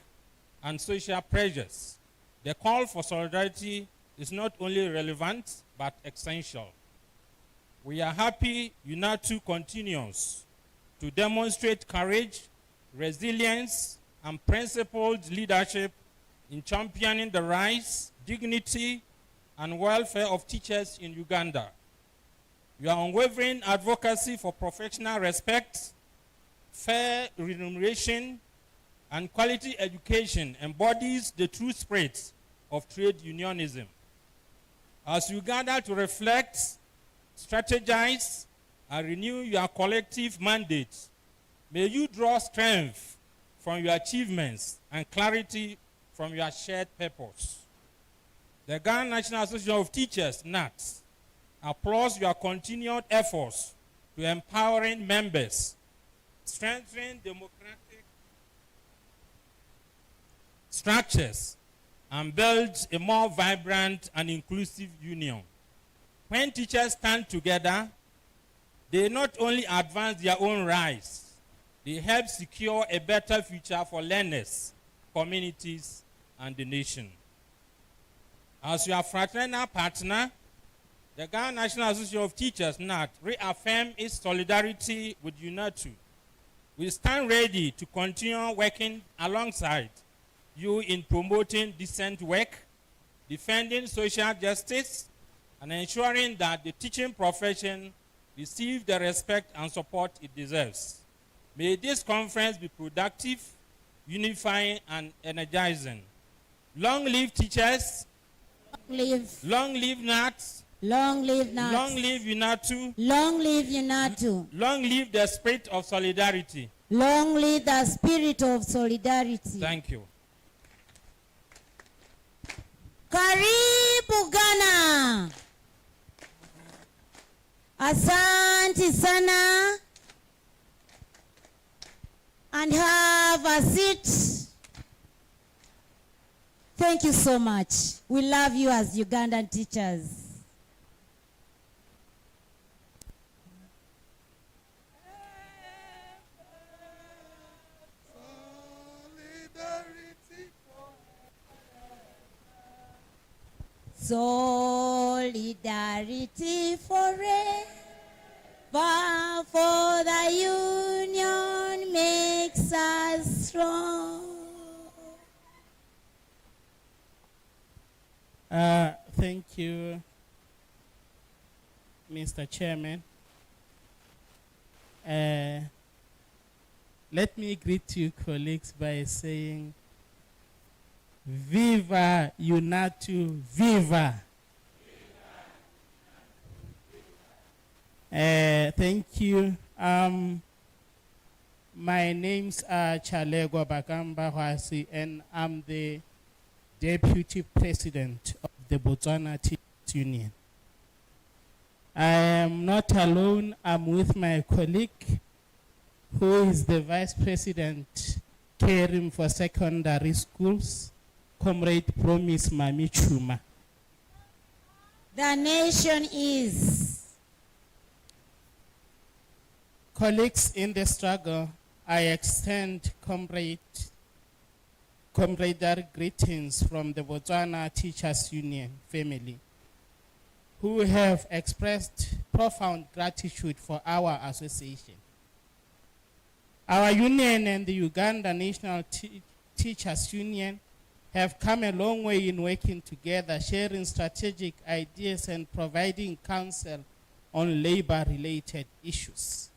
and social pressures, the call for solidarity is not only relevant, but essential. We are happy UNATU continues to demonstrate courage, resilience, and principled leadership in championing the rights, dignity, and welfare of teachers in Uganda. Your unwavering advocacy for professional respect, fair remuneration, and quality education embodies the true spirit of trade unionism. As you gather to reflect, strategize, and renew your collective mandate, may you draw strength from your achievements and clarity from your shared purpose. The Ghana National Association of Teachers, NAT, applauds your continued efforts to empowering members, strengthening democratic structures, and build a more vibrant and inclusive union. When teachers stand together, they not only advance their own rights, they help secure a better future for learners, communities, and the nation. As your fraternal partner, the Ghana National Association of Teachers, NAT, reaffirm its solidarity with UNATU. We stand ready to continue working alongside you in promoting decent work, defending social justice, and ensuring that the teaching profession receives the respect and support it deserves. May this conference be productive, unifying, and energizing. Long live teachers. Long live NAT. Long live NAT. Long live UNATU. Long live UNATU. Long live the spirit of solidarity. Long live the spirit of solidarity. Thank you. Karibu Ghana. Asante sana. And have a seat. Thank you so much. We love you as Ugandan teachers. Solidarity forever, for the union makes us strong. Thank you, Mr. Chairman. Let me greet you, colleagues, by saying, Viva UNATU, viva! Thank you. My name's Chalego Bagamba Hwasi, and I'm the Deputy President of the Botswana Teachers Union. I am not alone. I'm with my colleague, who is the Vice President caring for secondary schools, Comrade Promise Mami Chuma. The nation is. Colleagues in the struggle, I extend camaraderie greetings from the Botswana Teachers Union family, who have expressed profound gratitude for our association. Our union and the Uganda National Teachers Union have come a long way in working together, sharing strategic ideas and providing counsel on labor-related issues.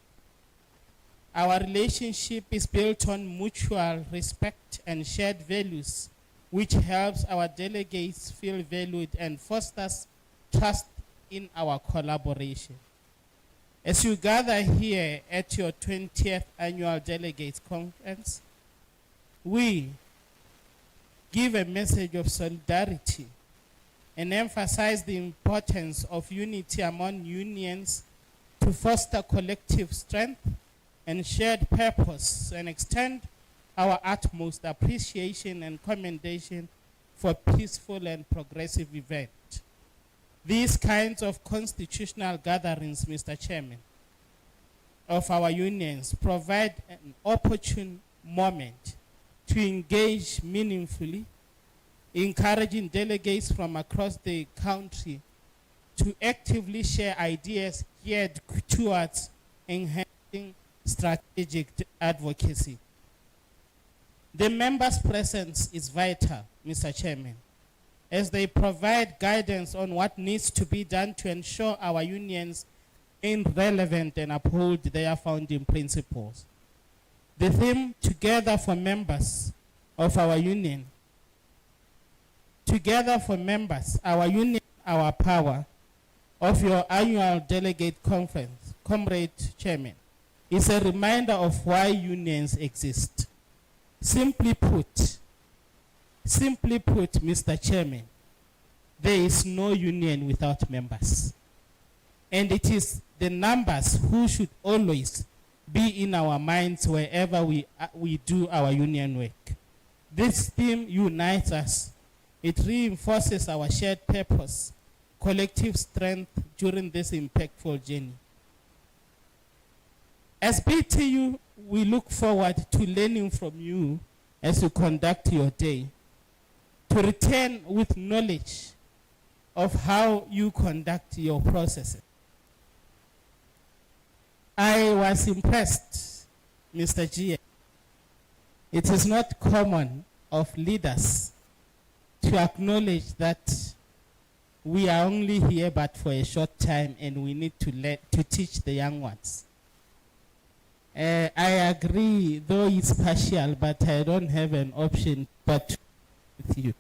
Our relationship is built on mutual respect and shared values, which helps our delegates feel valued and fosters trust in our collaboration. As you gather here at your 20th Annual Delegates Conference, we give a message of solidarity and emphasize the importance of unity among unions to foster collective strength and shared purpose, and extend our utmost appreciation and commendation for peaceful and progressive event. These kinds of constitutional gatherings, Mr. Chairman, of our unions provide an opportune moment to engage meaningfully, encouraging delegates from across the country to actively share ideas geared towards enhancing strategic advocacy. The members' presence is vital, Mr. Chairman, as they provide guidance on what needs to be done to ensure our unions remain relevant and uphold their founding principles. The theme, Together for Members of our Union, Together for Members, Our Union, Our Power, of your annual delegate conference, Comrade Chairman, is a reminder of why unions exist. Simply put, Mr. Chairman, there is no union without members. And it is the numbers who should always be in our minds wherever we do our union work. This theme unites us. It reinforces our shared purpose, collective strength during this impactful journey. As BTU, we look forward to learning from you as you conduct your day, to return with knowledge of how you conduct your processes. I was impressed, Mr. G. It is not common of leaders to acknowledge that we are only here but for a short time and we need to teach the young ones. I agree, though it's partial, but I don't have an option but with you.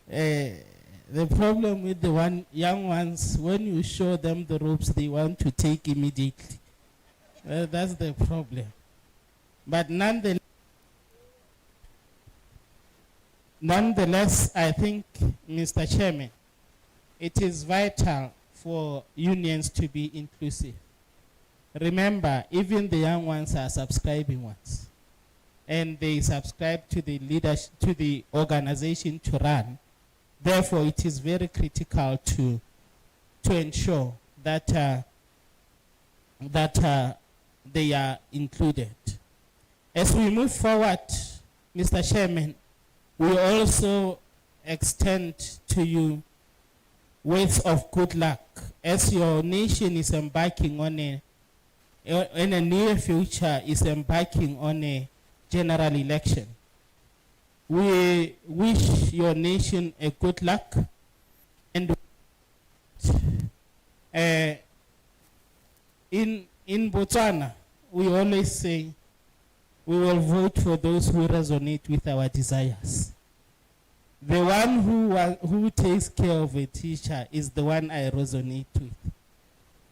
The problem with the young ones, when you show them the ropes, they want to take immediately. That's the problem. But nonetheless, I think, Mr. Chairman, it is vital for unions to be inclusive. Remember, even the young ones are subscribing ones, and they subscribe to the leadership, to the organization to run. Therefore, it is very critical to ensure that they are included. As we move forward, Mr. Chairman, we also extend to you words of good luck as your nation is embarking on in a near future is embarking on a general election. We wish your nation a good luck, and in Botswana, we always say we will vote for those who resonate with our desires. The one who takes care of a teacher is the one I resonate with.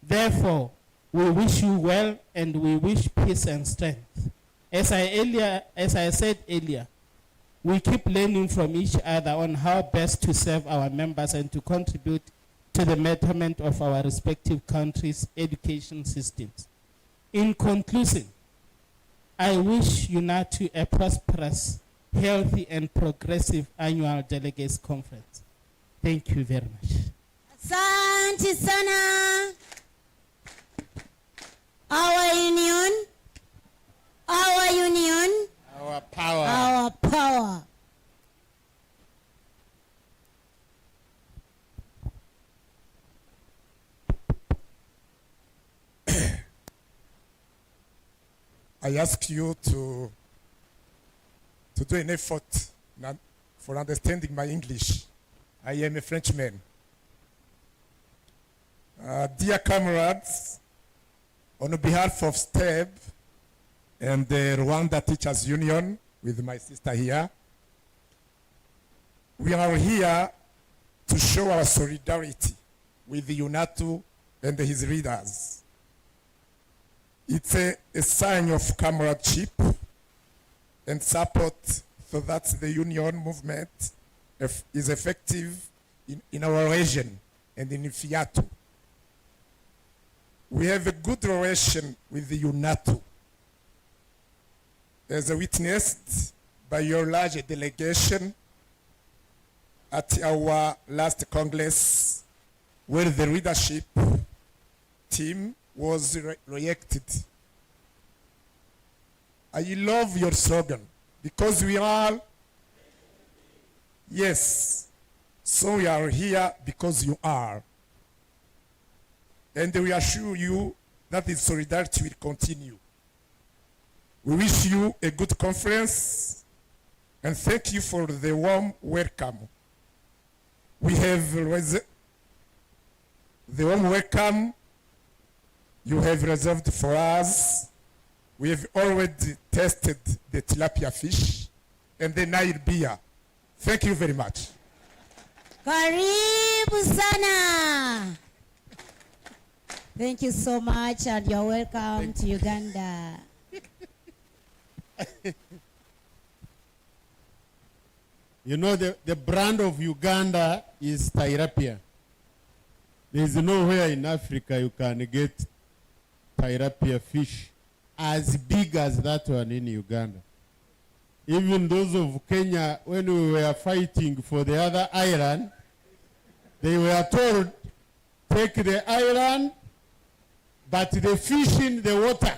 Therefore, we wish you well and we wish peace and strength. As I said earlier, we keep learning from each other on how best to serve our members and to contribute to the betterment of our respective countries' education systems. In conclusion, I wish UNATU a prosperous, healthy, and progressive annual Delegates Conference. Thank you very much. Asante sana. Our union, Our power. our power. I ask you to do an effort for understanding my English. I am a Frenchman. Dear comrades, on behalf of STEB and the Rwanda Teachers Union, with my sister here, we are here to show our solidarity with the UNATU and his leaders. It's a sign of comradeship and support so that the union movement is effective in our region and in Fiatu. We have a good relation with the UNATU, as witnessed by your large delegation at our last Congress, where the leadership team was reacted. I love your slogan, because we are, yes, so we are here because you are. And we assure you that the solidarity will continue. We wish you a good conference and thank you for the warm welcome. We have the warm welcome you have reserved for us. We have already tested the tilapia fish and the Nile beer. Thank you very much. Karibu sana. Thank you so much, and you're welcome to Uganda. You know, the brand of Uganda is tilapia. There is nowhere in Africa you can get tilapia fish as big as that one in Uganda. Even those of Kenya, when we were fighting for the other island, they were told, take the island, but the fish in the water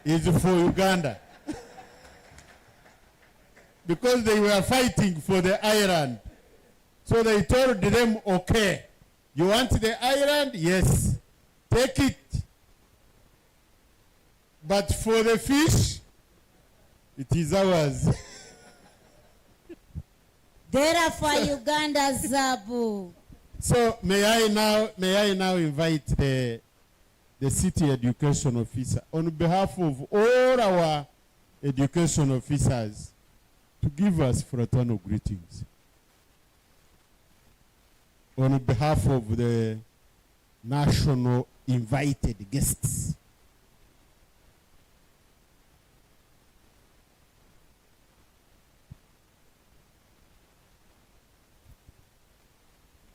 is for Uganda. Because they were fighting for the island. So they told them, okay, you want the island? Yes, take it. But for the fish, it is ours. Dera for Uganda Zabu. So may I now invite the city education officer on behalf of all our education officers to give us fraternal greetings. On behalf of the national invited guests.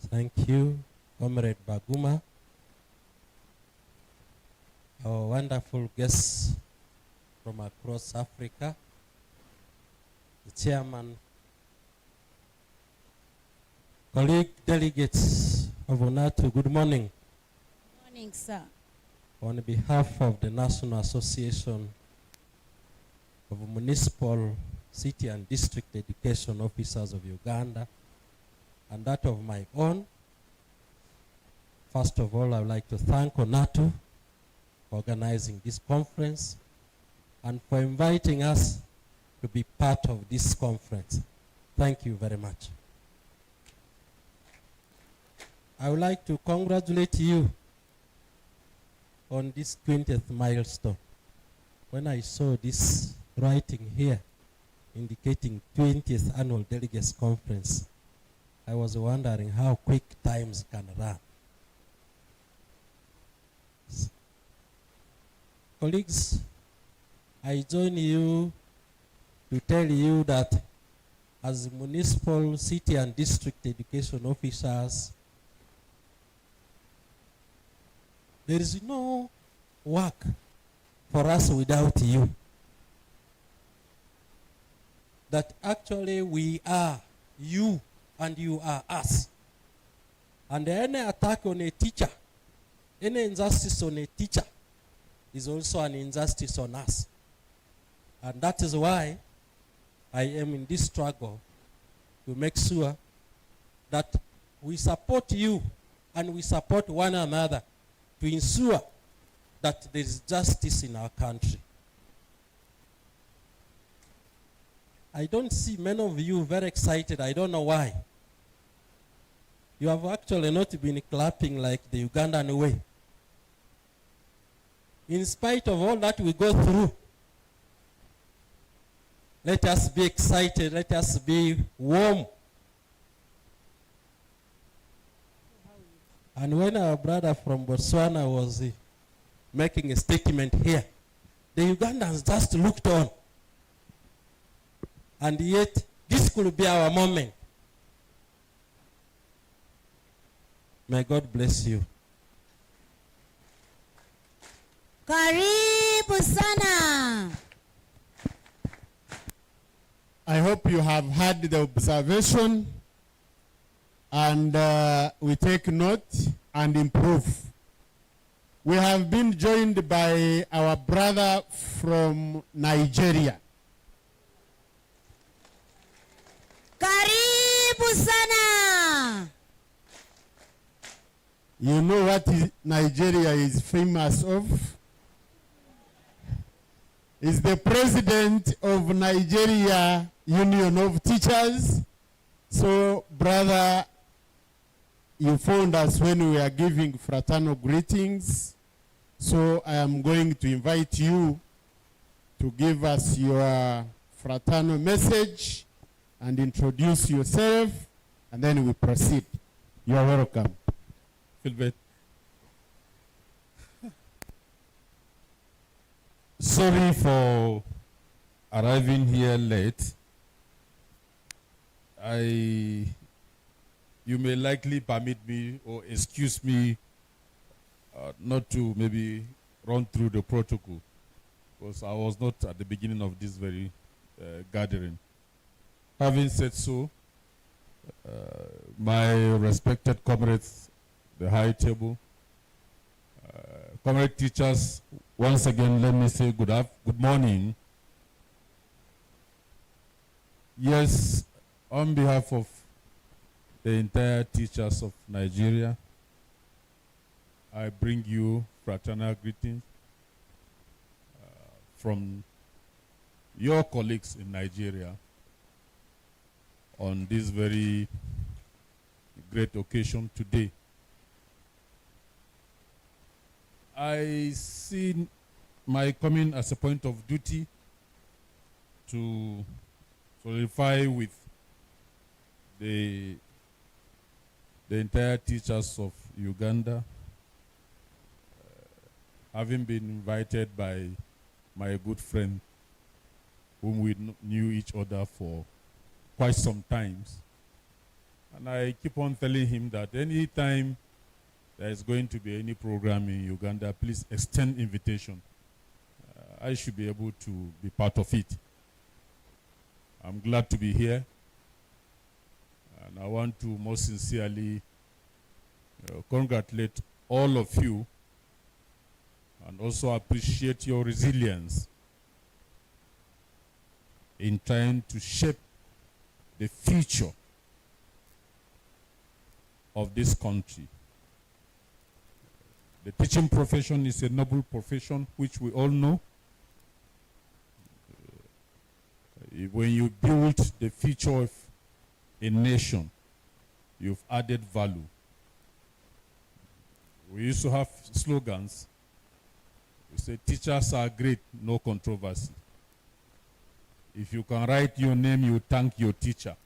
Thank you, Comrade Baguma. Our wonderful guests from across Africa, the chairman, colleague delegates of UNATU, good morning. Good morning, sir. On behalf of the National Association of Municipal, City and District Education Officers of Uganda, and that of my own, first of all, I would like to thank UNATU for organizing this conference and for inviting us to be part of this conference. Thank you very much. I would like to congratulate you on this 20th milestone. When I saw this writing here indicating 20th Annual Delegates Conference, I was wondering how quick times can run. Colleagues, I join you to tell you that as municipal, city and district education officers, There is no work for us without you. That actually we are you and you are us. And any attack on a teacher, any injustice on a teacher is also an injustice on us. And that is why I am in this struggle to make sure that we support you and we support one another to ensure that there is justice in our country. I don't see many of you very excited. I don't know why. You have actually not been clapping like the Ugandan way. In spite of all that we go through, let us be excited, let us be warm. And when our brother from Botswana was making a statement here, the Ugandans just looked on. And yet, this could be our moment. May God bless you. Karibu sana. I hope you have heard the observation and we take note and improve. We have been joined by our brother from Nigeria. Karibu sana. You know what Nigeria is famous of? Is the president of Nigeria Union of Teachers. So, brother, you found us when we are giving fraternal greetings. So I am going to invite you to give us your fraternal message and introduce yourself, and then we proceed. You are welcome. Philbert. Sorry for arriving here late. You may likely permit me or excuse me not to maybe run through the protocol, because I was not at the beginning of this very gathering. Having said so, my respected comrades, the high table, comrade teachers, once again, let me say good morning. Yes, on behalf of the entire teachers of Nigeria, I bring you fraternal greetings from your colleagues in Nigeria on this very great occasion today. I see my coming as a point of duty to solidify with the entire teachers of Uganda, having been invited by my good friend whom we knew each other for quite some times. And I keep on telling him that any time there is going to be any program in Uganda, please extend invitation. I should be able to be part of it. I'm glad to be here. And I want to most sincerely congratulate all of you and also appreciate your resilience in trying to shape the future of this country. The teaching profession is a noble profession, which we all know. When you build the future of a nation, you've added value. We used to have slogans. We say, teachers are great, no controversy. If you can write your name, you thank your teacher.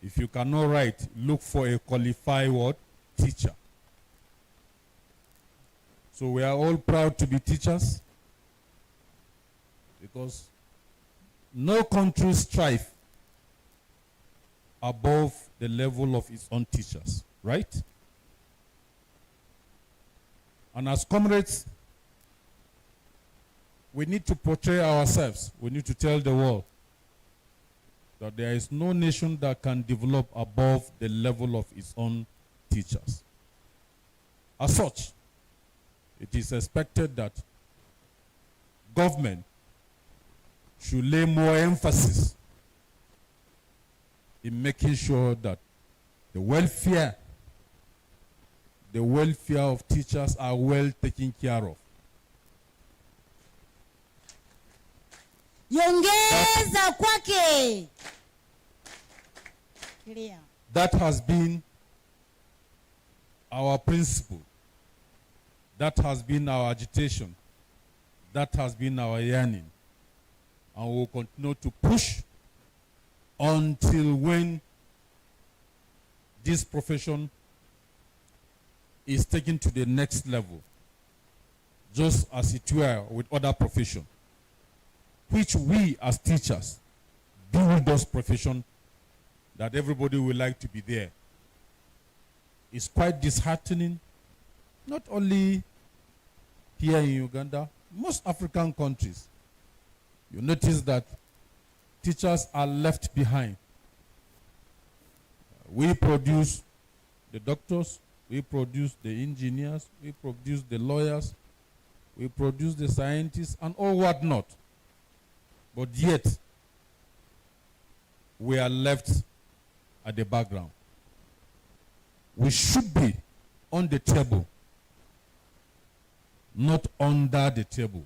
If you cannot write, look for a qualified what? Teacher. So we are all proud to be teachers, because no country strives above the level of its own teachers, right? And as comrades, we need to portray ourselves. We need to tell the world that there is no nation that can develop above the level of its own teachers. As such, it is expected that government should lay more emphasis in making sure that the welfare of teachers are well taken care of. Yongeza kwake. That has been our principle. That has been our agitation. That has been our yearning. And we will continue to push until when this profession is taken to the next level, just as it were with other professions, which we as teachers build those professions that everybody would like to be there. It's quite disheartening, not only here in Uganda, most African countries. You notice that teachers are left behind. We produce the doctors, we produce the engineers, we produce the lawyers, we produce the scientists, and all whatnot. But yet, we are left at the background. We should be on the table, not under the table.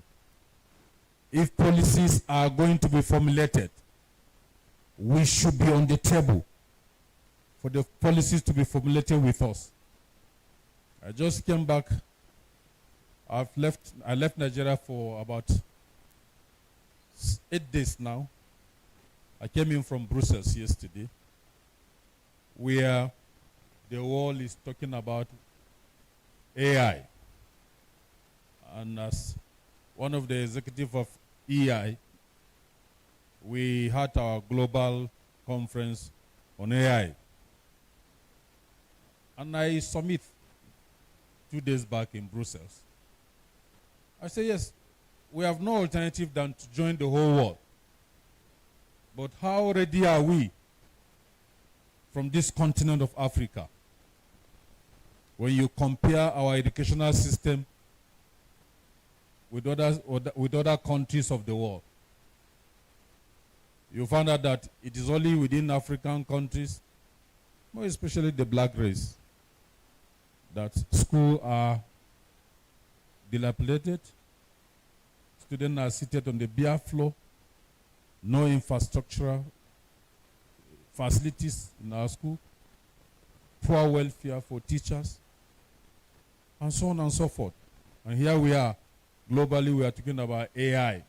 If policies are going to be formulated, we should be on the table for the policies to be formulated with us. I just came back. I left Nigeria for about 8 days now. I came in from Brussels yesterday, where the world is talking about AI. And as one of the executives of EI, we had our global conference on AI. And I submit 2 days back in Brussels. I say, yes, we have no alternative than to join the whole world. But how ready are we from this continent of Africa when you compare our educational system with other countries of the world? You find out that it is only within African countries, more especially the black race, that schools are dilapidated, students are seated on the bare floor, no infrastructural facilities in our school, poor welfare for teachers, and so on and so forth. And here we are, globally we are talking about AI.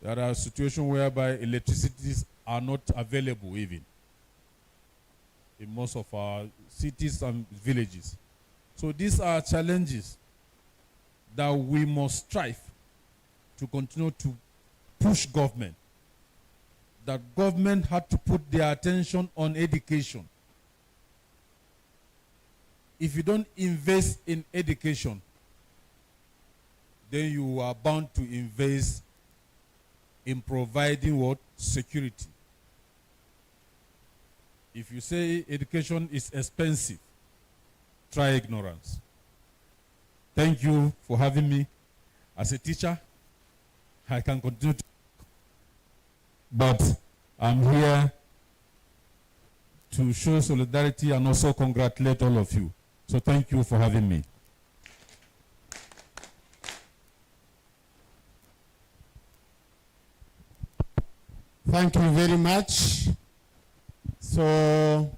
There are situations whereby electricities are not available even in most of our cities and villages. So these are challenges that we must strive to continue to push government. That government had to put their attention on education. If you don't invest in education, then you are bound to invest in providing what? Security. If you say education is expensive, try ignorance. Thank you for having me. As a teacher, I can continue to, but I'm here to show solidarity and also congratulate all of you. So thank you for having me. Thank you very much. So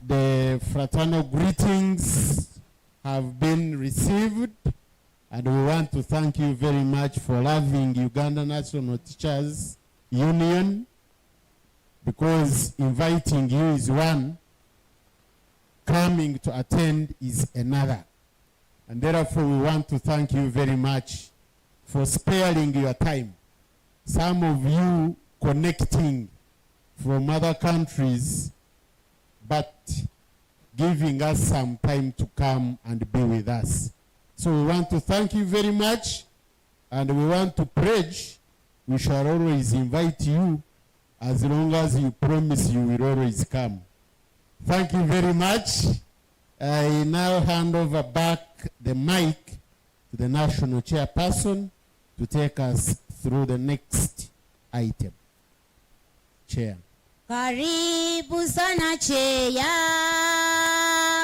the fraternal greetings have been received, and we want to thank you very much for loving Uganda National Teachers Union, because inviting you is one, coming to attend is another. And therefore we want to thank you very much for sparing your time. Some of you connecting from other countries but giving us some time to come and be with us. So we want to thank you very much, and we want to pledge we shall always invite you as long as you promise you will always come. Thank you very much. I now hand over back the mic to the national chairperson to take us through the next item. Chair. Karibu sana Cheya,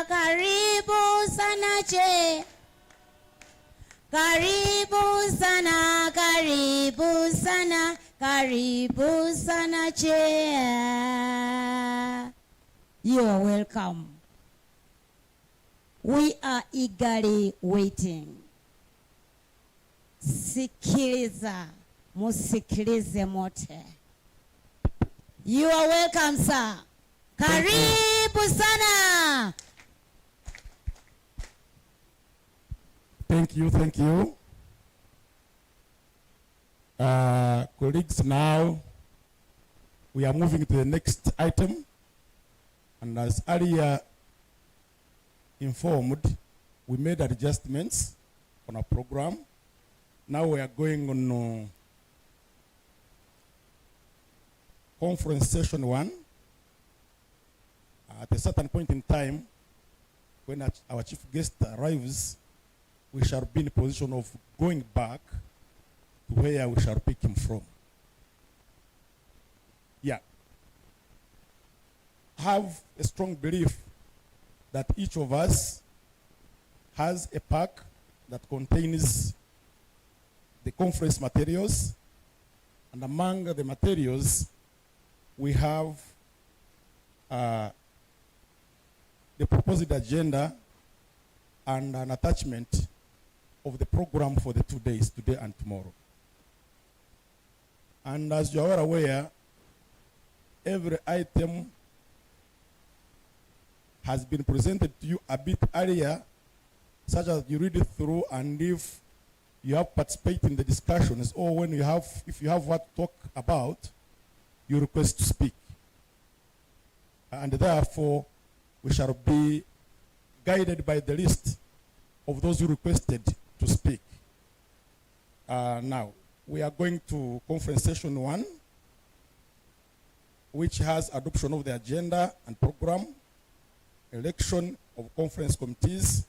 karibu sana Che, karibu sana, karibu sana, karibu sana Cheya. You are welcome. We are eagerly waiting. Sikiliza, musikilize mote. You are welcome, sir. Karibu sana. Thank you, thank you. Colleagues, now we are moving to the next item. And as earlier informed, we made adjustments on our program. Now we are going on conference session 1. At a certain point in time, when our chief guest arrives, we shall be in a position of going back to where we shall pick him from. Yeah. Have a strong belief that each of us has a pack that contains the conference materials, and among the materials we have the proposed agenda and an attachment of the program for the 2 days, today and tomorrow. And as you are aware, every item has been presented to you a bit earlier, such that you read it through, and if you have participated in the discussions, or when you have, if you have what to talk about, you request to speak. And therefore, we shall be guided by the list of those who requested to speak. Now, we are going to conference session 1, which has adoption of the agenda and program, election of conference committees,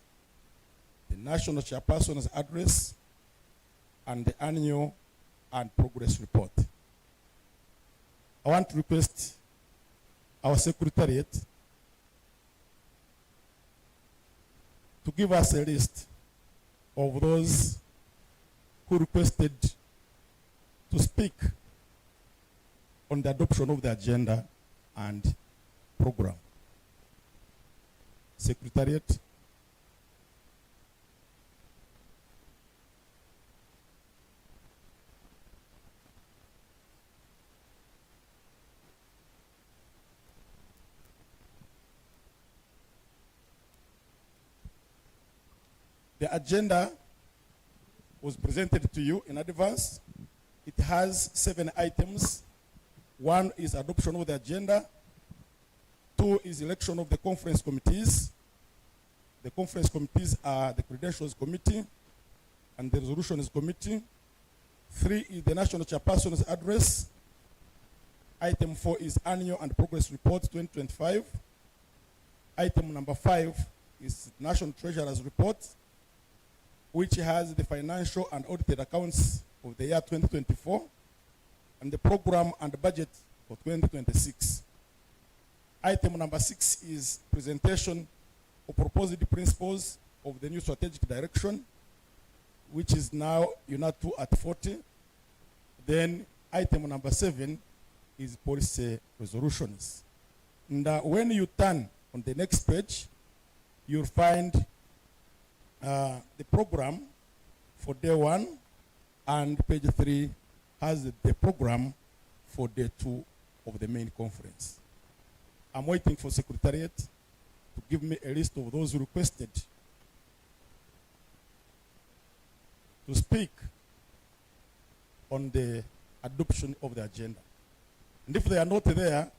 the national chairperson's address, and the annual and progress report. I want to request our secretariat to give us a list of those who requested to speak on the adoption of the agenda and program. Secretariat. The agenda was presented to you in advance. It has 7 items. 1 is adoption of the agenda. 2 is election of the conference committees. The conference committees are the Credentials Committee and the Resolutions Committee. 3 is the National Chairperson's Address. Item 4 is Annual and Progress Report 2025. Item number 5 is National Treasurer's Report, which has the financial and audited accounts of the year 2024 and the program and budget for 2026. Item number 6 is presentation of proposed principles of the new strategic direction, which is now UNATU at 40. Then item number 7 is policy resolutions. And when you turn on the next page, you'll find the program for day 1, and page 3 has the program for day 2 of the main conference. I'm waiting for Secretariat to give me a list of those who requested to speak on the adoption of the agenda. And if they are not there,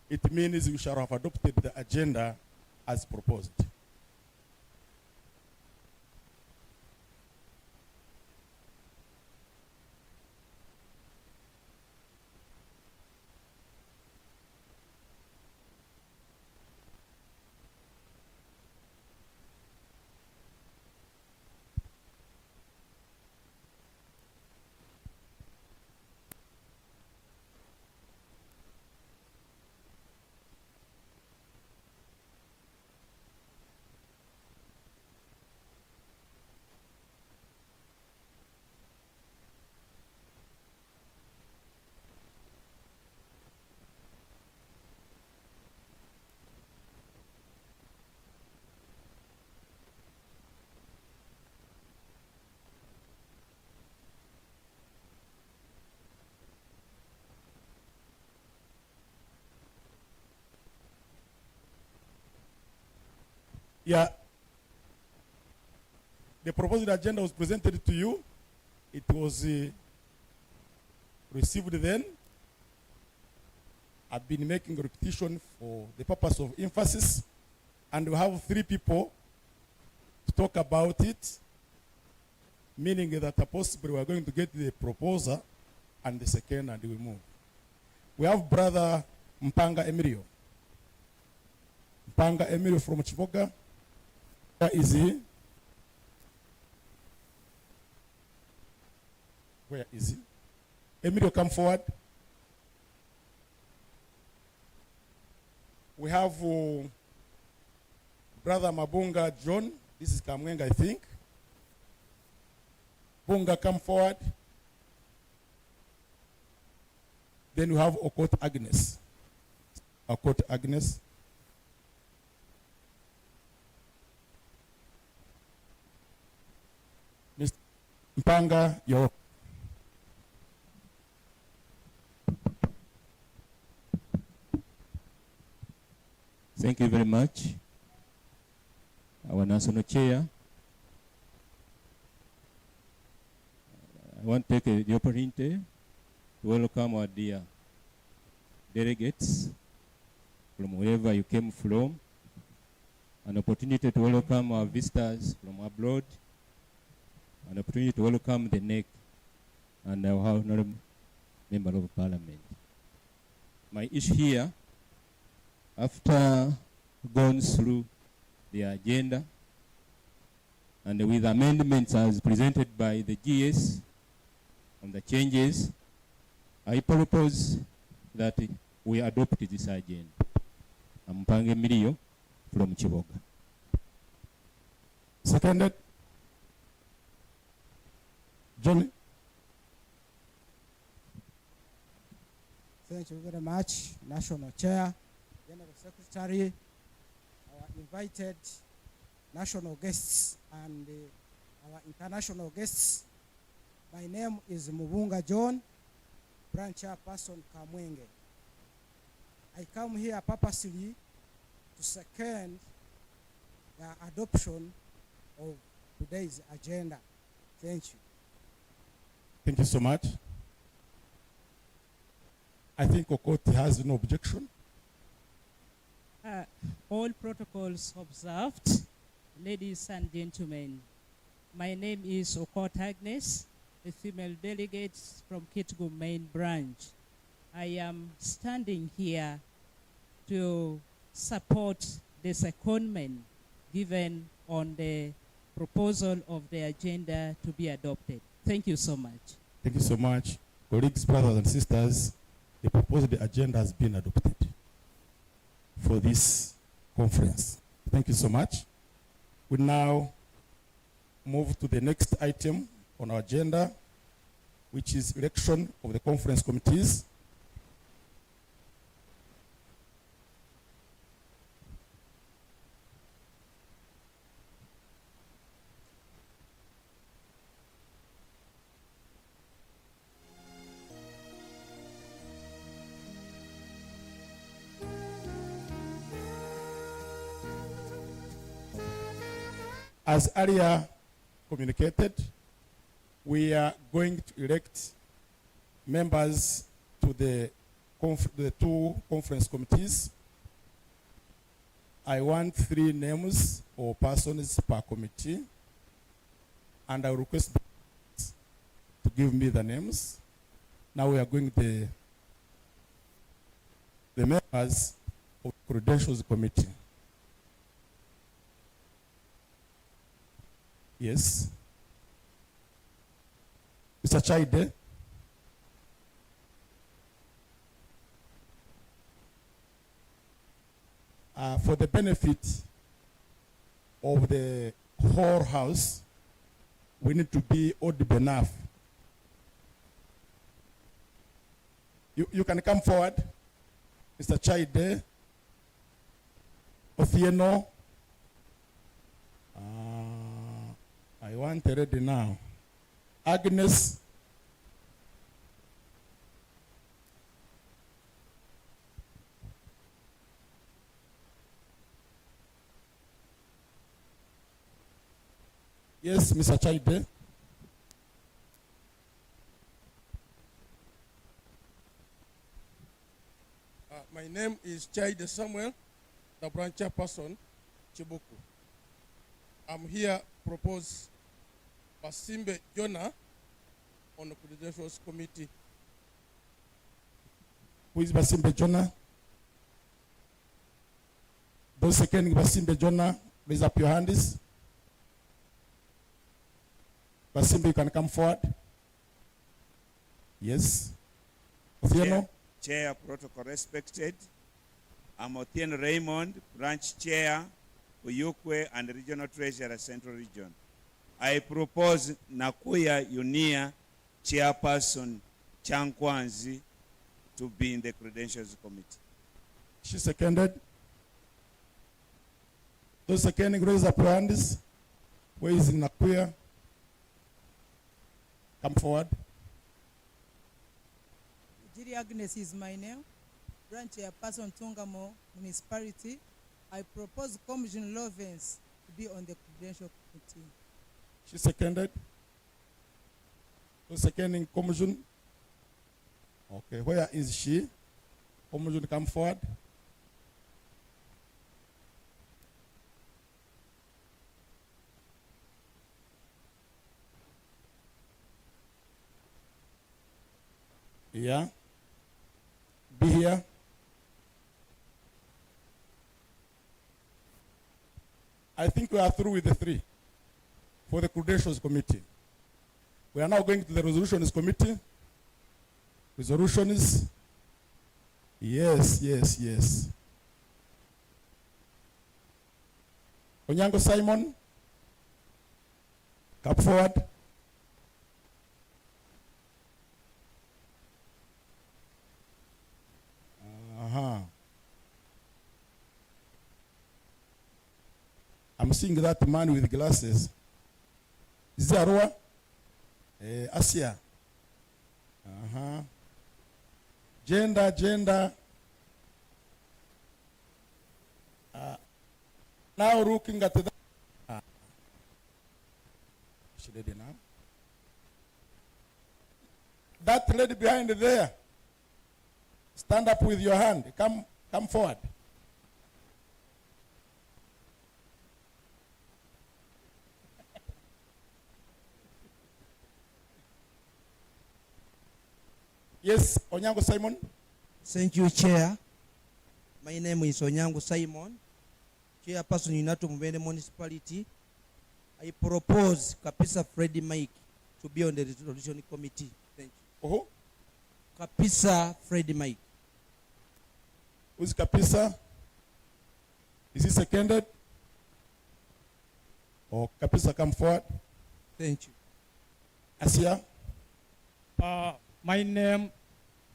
it means we shall have adopted the agenda as proposed. Yeah, the proposed agenda was presented to you. It was received then. I've been making a repetition for the purpose of emphasis, and we have 3 people to talk about it, meaning that possibly we are going to get the proposer and the second, and we move. We have Brother Mpanga Emilio. Mpanga Emilio from Chivoga. Where is he? Where is he? Emilio, come forward. We have Brother Mabunga John. This is Kamwenga, I think. Bunga, come forward. Then we have Okot Agnes. Okot Agnes. Mr. Mpanga, you're. Thank you very much. Our national chair. I want to take the opportunity to welcome our dear delegates from wherever you came from. An opportunity to welcome our visitors from abroad. An opportunity to welcome the NEC and our honorable member of parliament. My issue here, after going through the agenda and with amendments as presented by the GS on the changes, I propose that we adopt this agenda. I'm Mpanga Emilio from Chivoga. Seconded. Johnny. Thank you very much, National Chair, General Secretary, our invited national guests and our international guests. My name is Mubunga John, Branch Chairperson Kamwenge. I come here purposely to second the adoption of today's agenda. Thank you. Thank you so much. I think Okoti has no objection. All protocols observed. Ladies and gentlemen, my name is Okot Agnes, a female delegate from Kitgum Main Branch. I am standing here to support the secondment given on the proposal of the agenda to be adopted. Thank you so much. Thank you so much. Colleagues, brothers and sisters, the proposed agenda has been adopted for this conference. Thank you so much. We now move to the next item on our agenda, which is election of the conference committees. As earlier communicated, we are going to elect members to the the two conference committees. I want 3 names or persons per committee, and I will request to give me the names. Now we are going the members of the Credentials Committee. Yes. Mr. Chaide. For the benefit of the whole house, we need to be audible enough. You can come forward, Mr. Chaide, Othieno. I want ready now. Agnes. Yes, Mr. Chaide. My name is Chaide Samuel, the branch chairperson, Chibuku. I'm here to propose Basimbe Jonah on the Credentials Committee. Who is Basimbe Jonah? Those seconding Basimbe Jonah, raise up your hands. Basimbe, you can come forward. Yes. Othieno. Chair, protocol respected. I'm Othieno Raymond, branch chair, Uyukwe and regional treasurer, Central Region. I propose Nakuya Unia, chairperson Chankwanzi, to be in the Credentials Committee. She seconded. Those seconding, raise up your hands. Where is Nakuya? Come forward. Jiri Agnes is my name. Branch Chairperson Tungamo Municipality. I propose Commission Lovens to be on the Credential Committee. She seconded. Who's seconding Commission? Okay, where is she? Commission, come forward. Yeah. Be here. I think we are through with the 3 for the Credentials Committee. We are now going to the Resolutions Committee. Resolutions. Yes, yes, yes. Onyango Simon. Come forward. I'm seeing that man with glasses. Is that Arua? Asia. Gender. Now looking at that. She did it now. That lady behind there. Stand up with your hand. Come forward. Yes, Onyango Simon. Thank you, Chair. My name is Onyango Simon, Chairperson United Mubende Municipality. I propose Kapisa Freddy Mike to be on the Resolution Committee. Thank you. Kapisa Freddy Mike. Who's Kapisa? Is he seconded? Or Kapisa, come forward. Thank you. Asia. My name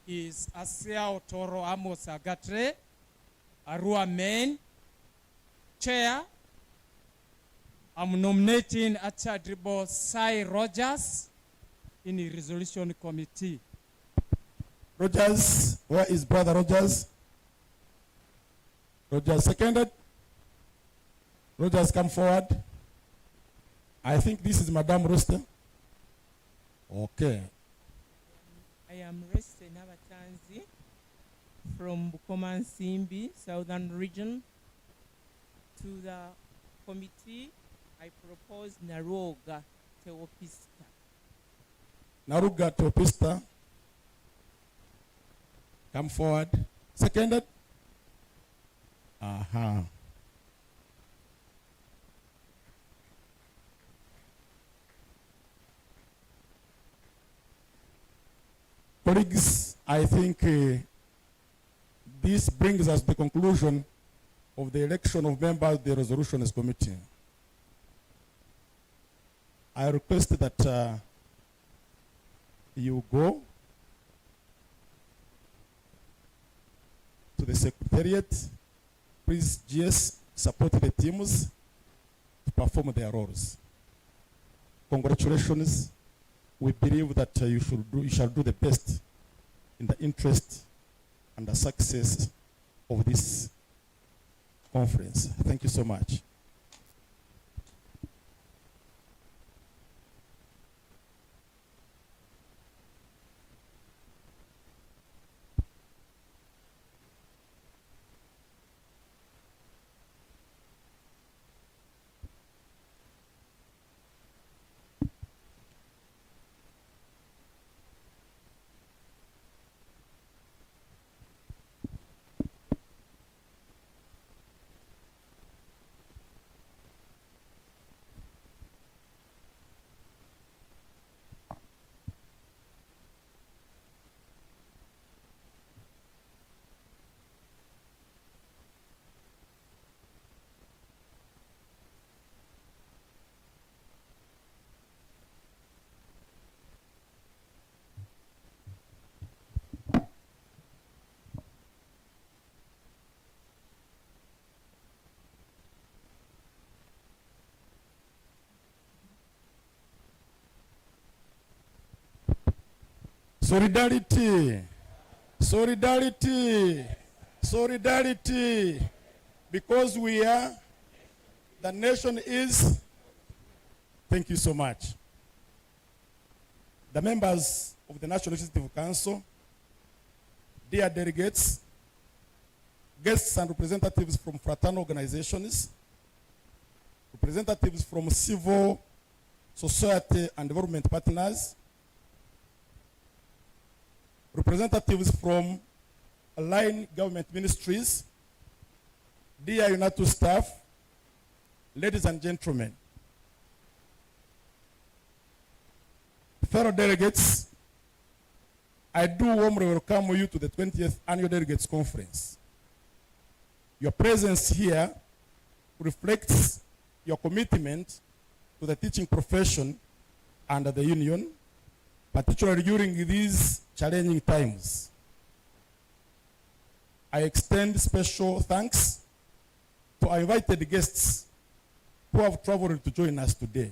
is Asia Otoro Amos Agatre, Arua Main, Chair. I'm nominating Achadribo Sai Rogers in the Resolution Committee. Rogers, where is Brother Rogers? Rogers seconded. Rogers, come forward. I think this is Madame Roster. Okay. I am Reste Navatanzi, from Bukoma Simbi, Southern Region. To the committee, I propose Naroga Teopista. Naruga Teopista. Come forward. Seconded. Aha. Colleagues, I think this brings us to the conclusion of the election of members of the Resolutions Committee. I request that you go to the Secretariat. Please, GS, support the teams to perform their roles. Congratulations. We believe that you shall do the best in the interest and the success of this conference. Thank you so much. Solidarity, solidarity, solidarity. Because we are, the nation is. Thank you so much. The members of the National Legislative Council, dear delegates, guests and representatives from fraternal organizations, representatives from civil society and development partners, representatives from aligned government ministries, dear UNATU staff, ladies and gentlemen, fellow delegates, I do warmly welcome you to the 20th Annual Delegates Conference. Your presence here reflects your commitment to the teaching profession and the union, particularly during these challenging times. I extend special thanks to our invited guests who have traveled to join us today.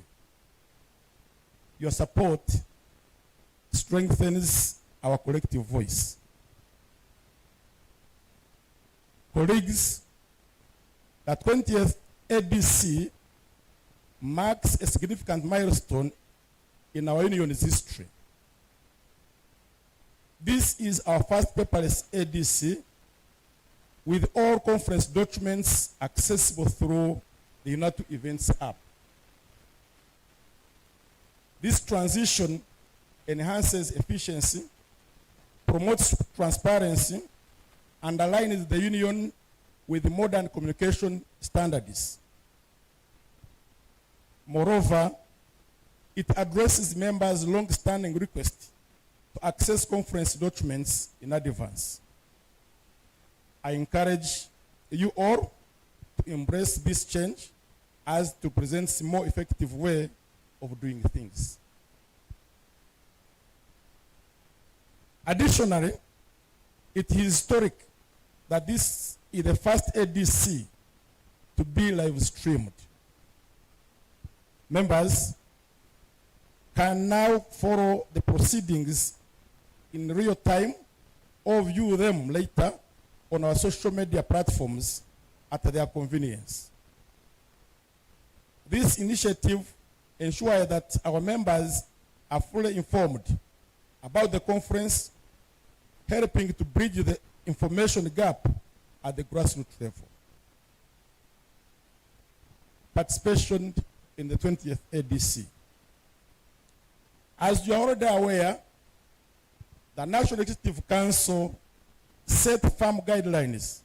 Your support strengthens our collective voice. Colleagues, the 20th ADC marks a significant milestone in our union's history. This is our first paperless ADC with all conference documents accessible through the UNATU Events app. This transition enhances efficiency, promotes transparency, and aligns the union with modern communication standards. Moreover, it addresses members' long-standing request to access conference documents in advance. I encourage you all to embrace this change as to present a more effective way of doing things. Additionally, it is historic that this is the first ADC to be live streamed. Members can now follow the proceedings in real time or view them later on our social media platforms at their convenience. This initiative ensures that our members are fully informed about the conference, helping to bridge the information gap at the grassroots level. Participation in the 20th ADC. As you are already aware, the National Executive Council set firm guidelines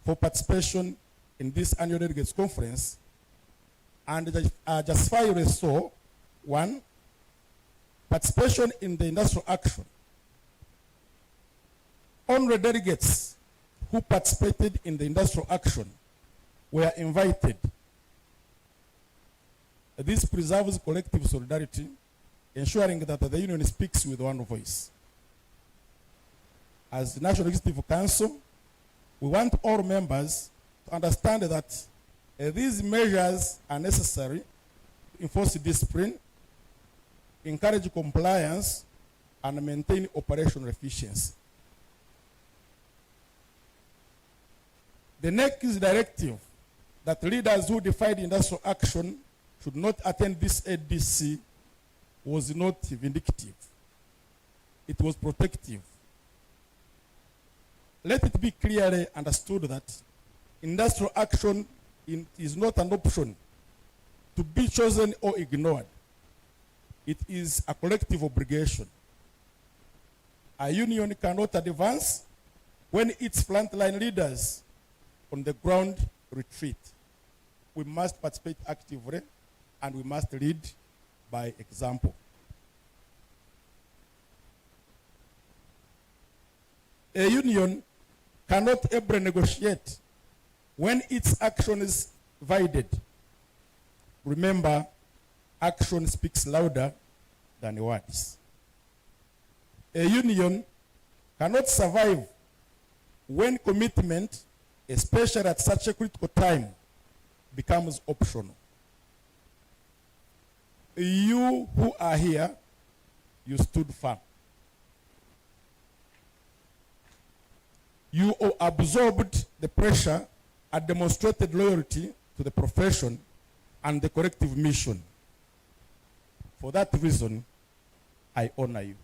for participation in this annual delegates conference, and just 5 or so. 1, participation in the industrial action. Only delegates who participated in the industrial action were invited. This preserves collective solidarity, ensuring that the union speaks with one voice. As the National Executive Council, we want all members to understand that these measures are necessary to enforce discipline, encourage compliance, and maintain operational efficiency. The next directive that leaders who defied industrial action should not attend this ADC was not vindictive. It was protective. Let it be clearly understood that industrial action is not an option to be chosen or ignored. It is a collective obligation. A union cannot advance when its frontline leaders on the ground retreat. We must participate actively, and we must lead by example. A union cannot ever negotiate when its action is divided. Remember, action speaks louder than words. A union cannot survive when commitment, especially at such a critical time, becomes optional. You who are here, you stood firm. You absorbed the pressure and demonstrated loyalty to the profession and the collective mission. For that reason, I honor you.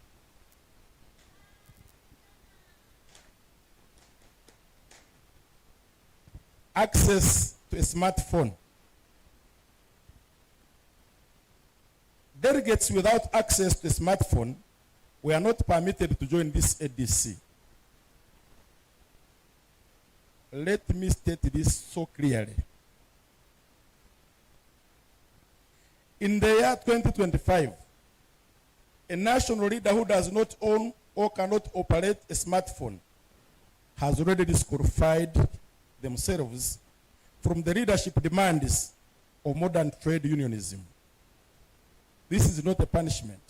Access to a smartphone. Delegates without access to a smartphone were not permitted to join this ADC. Let me state this so clearly. In the year 2025, a national leader who does not own or cannot operate a smartphone has already disqualified themselves from the leadership demands of modern trade unionism. This is not a punishment.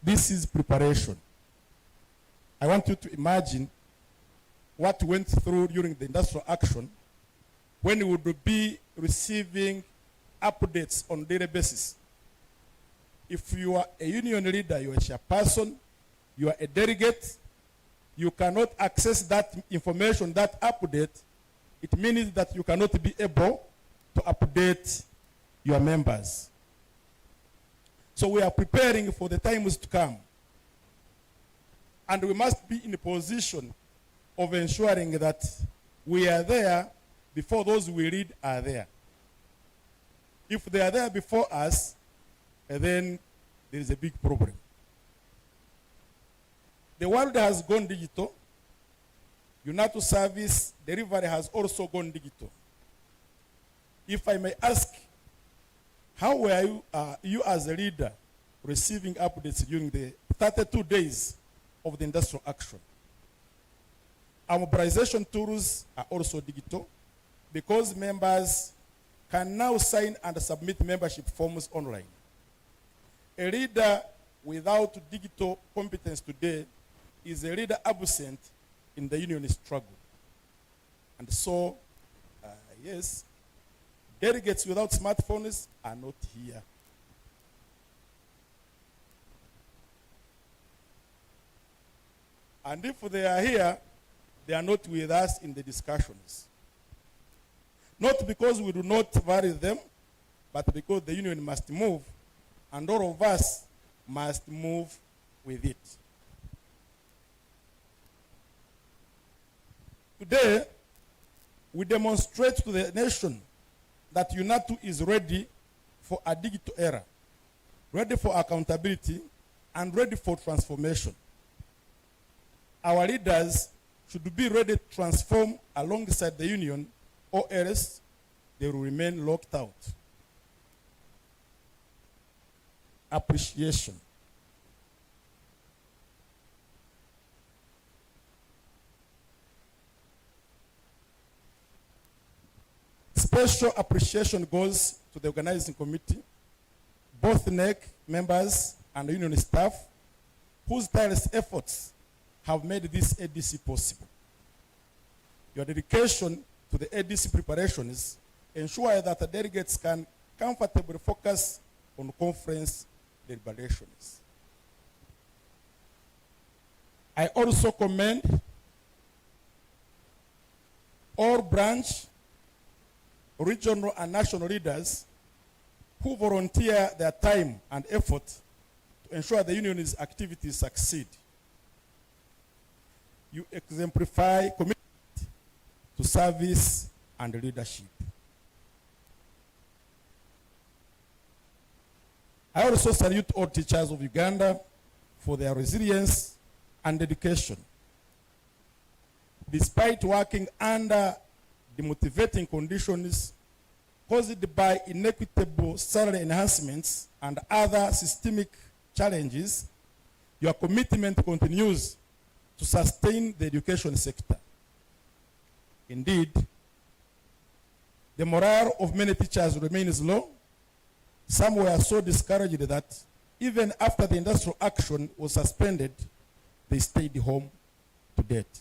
This is preparation. I want you to imagine what went through during the industrial action when we would be receiving updates on a daily basis. If you are a union leader, you are a chairperson, you are a delegate, you cannot access that information, that update, it means that you cannot be able to update your members. So we are preparing for the times to come. And we must be in a position of ensuring that we are there before those we lead are there. If they are there before us, then there is a big problem. The world has gone digital. United Service delivery has also gone digital. If I may ask, how were you as a leader receiving updates during the 32 days of the industrial action? Our mobilization tools are also digital because members can now sign and submit membership forms online. A leader without digital competence today is a leader absent in the union struggle. And so, yes, delegates without smartphones are not here. And if they are here, they are not with us in the discussions. Not because we do not value them, but because the union must move, and all of us must move with it. Today, we demonstrate to the nation that UNATU is ready for a digital era, ready for accountability, and ready for transformation. Our leaders should be ready to transform alongside the union, or else they will remain locked out. Appreciation. Special appreciation goes to the organizing committee, both NEC members and union staff, whose tireless efforts have made this ADC possible. Your dedication to the ADC preparations ensure that the delegates can comfortably focus on conference deliberations. I also commend all branch, regional and national leaders who volunteer their time and effort to ensure the union's activities succeed. You exemplify commitment to service and leadership. I also salute all teachers of Uganda for their resilience and dedication. Despite working under demotivating conditions caused by inequitable salary enhancements and other systemic challenges, your commitment continues to sustain the education sector. Indeed, the morale of many teachers remains low. Some were so discouraged that even after the industrial action was suspended, they stayed home to date.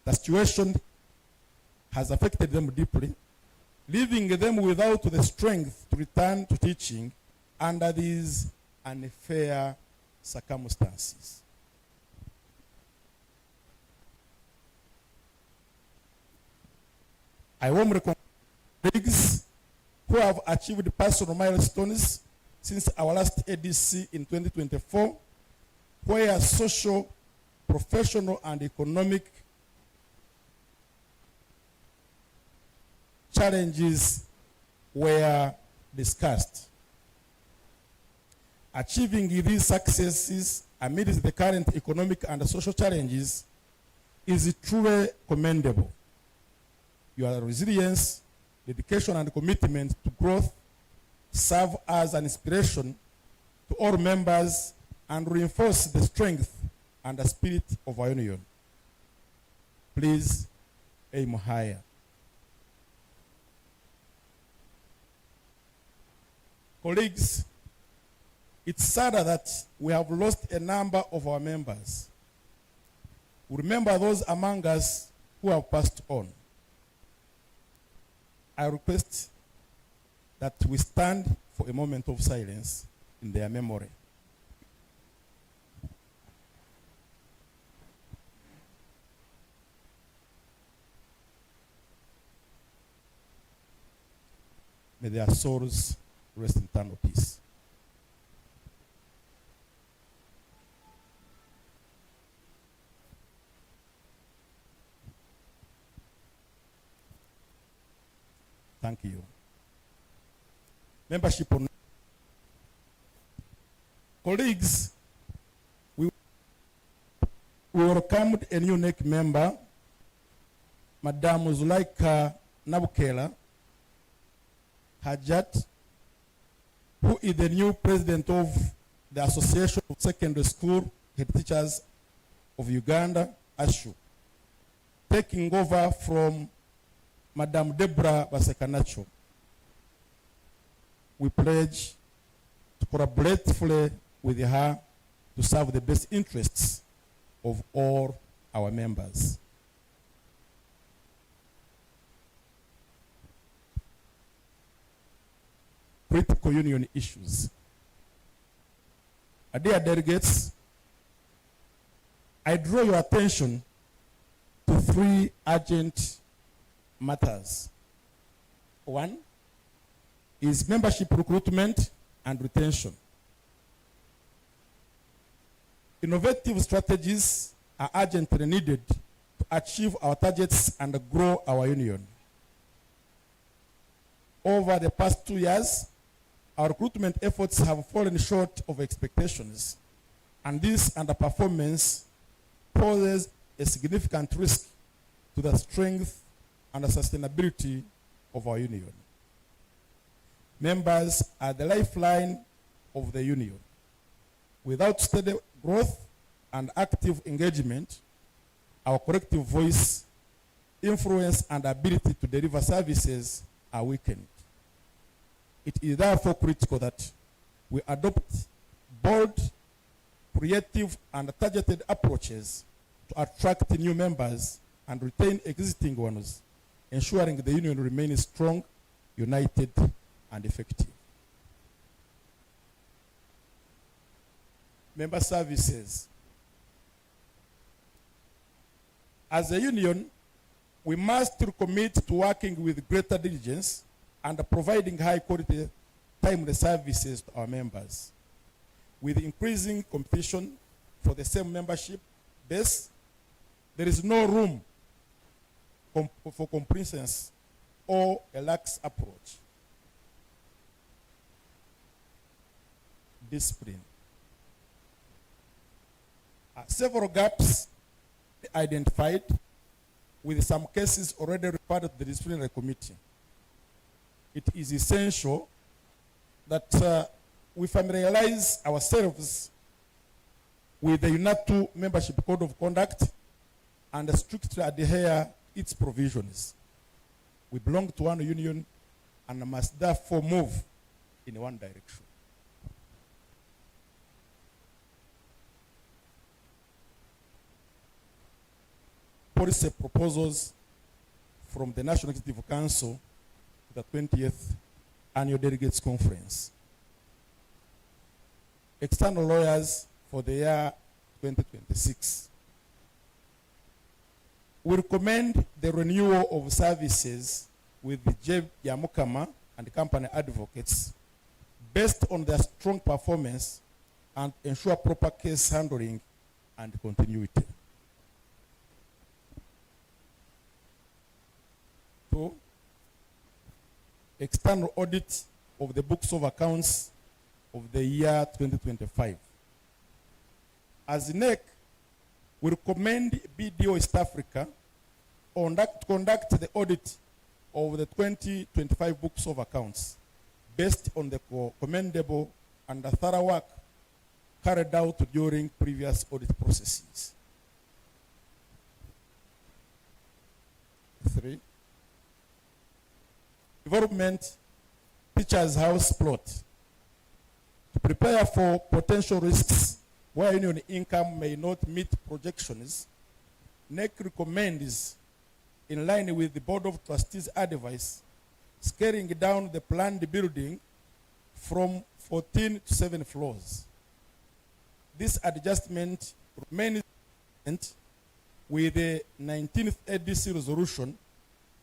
The situation has affected them deeply, leaving them without the strength to return to teaching under these unfair circumstances. I warmly congratulate colleagues who have achieved personal milestones since our last ADC in 2024, where social, professional, and economic challenges were discussed. Achieving these successes amidst the current economic and social challenges is truly commendable. Your resilience, dedication, and commitment to growth serve as an inspiration to all members and reinforce the strength and the spirit of our union. Please aim higher. Colleagues, it's sad that we have lost a number of our members. We remember those among us who have passed on. I request that we stand for a moment of silence in their memory. May their souls rest in eternal peace. Thank you. Membership on colleagues, we welcomed a new NEC member, Madam Zulaika Nabukela Hajat, who is the new president of the Association of Secondary School Head Teachers of Uganda, ASHU, taking over from Madam Deborah Basekanacho. We pledge to collaborate fully with her to serve the best interests of all our members. Critical union issues. Dear delegates, I draw your attention to 3 urgent matters. 1 is membership recruitment and retention. Innovative strategies are urgently needed to achieve our targets and grow our union. Over the past 2 years, our recruitment efforts have fallen short of expectations, and this underperformance poses a significant risk to the strength and the sustainability of our union. Members are the lifeline of the union. Without steady growth and active engagement, our collective voice, influence, and ability to deliver services are weakened. It is therefore critical that we adopt bold, creative, and targeted approaches to attract new members and retain existing ones, ensuring the union remains strong, united, and effective. Member services. As a union, we must recommit to working with greater diligence and providing high-quality, timely services to our members. With increasing competition for the same membership base, there is no room for complacency or a lax approach. Discipline. Several gaps identified, with some cases already referred to the disciplinary committee. It is essential that we familiarize ourselves with the UNATU membership code of conduct and strictly adhere its provisions. We belong to one union and must therefore move in one direction. Policy proposals from the National Executive Council to the 20th Annual Delegates Conference. External lawyers for the year 2026. We recommend the renewal of services with the J. Yamukama and company advocates based on their strong performance and ensure proper case handling and continuity. 2, external audit of the books of accounts of the year 2025. As NEC, we recommend BDO East Africa conduct the audit of the 2025 books of accounts based on the commendable and thorough work carried out during previous audit processes. 3, development Teachers' House plot. To prepare for potential risks where union income may not meet projections, NEC recommends, in line with the Board of Trustees' advice, scaling down the planned building from 14 to 7 floors. This adjustment remains with the 19th ADC resolution,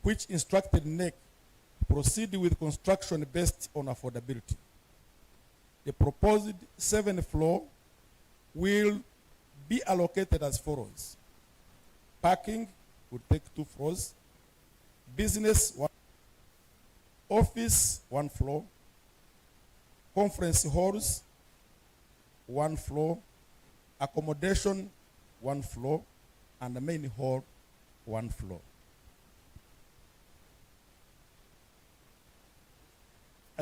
which instructed NEC to proceed with construction based on affordability. The proposed 7th floor will be allocated as follows. Parking will take 2 floors. Business, 1. Office, 1 floor. Conference halls, 1 floor. Accommodation, 1 floor. And the main hall, 1 floor.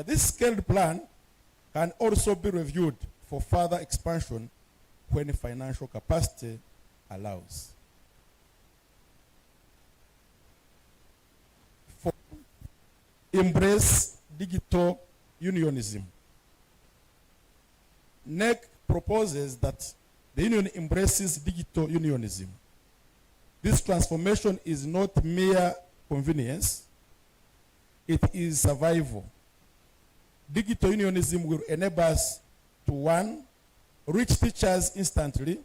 This scaled plan can also be reviewed for further expansion when financial capacity allows. 4, embrace digital unionism. NEC proposes that the union embraces digital unionism. This transformation is not mere convenience, it is survival. Digital unionism will enable us to 1, reach teachers instantly,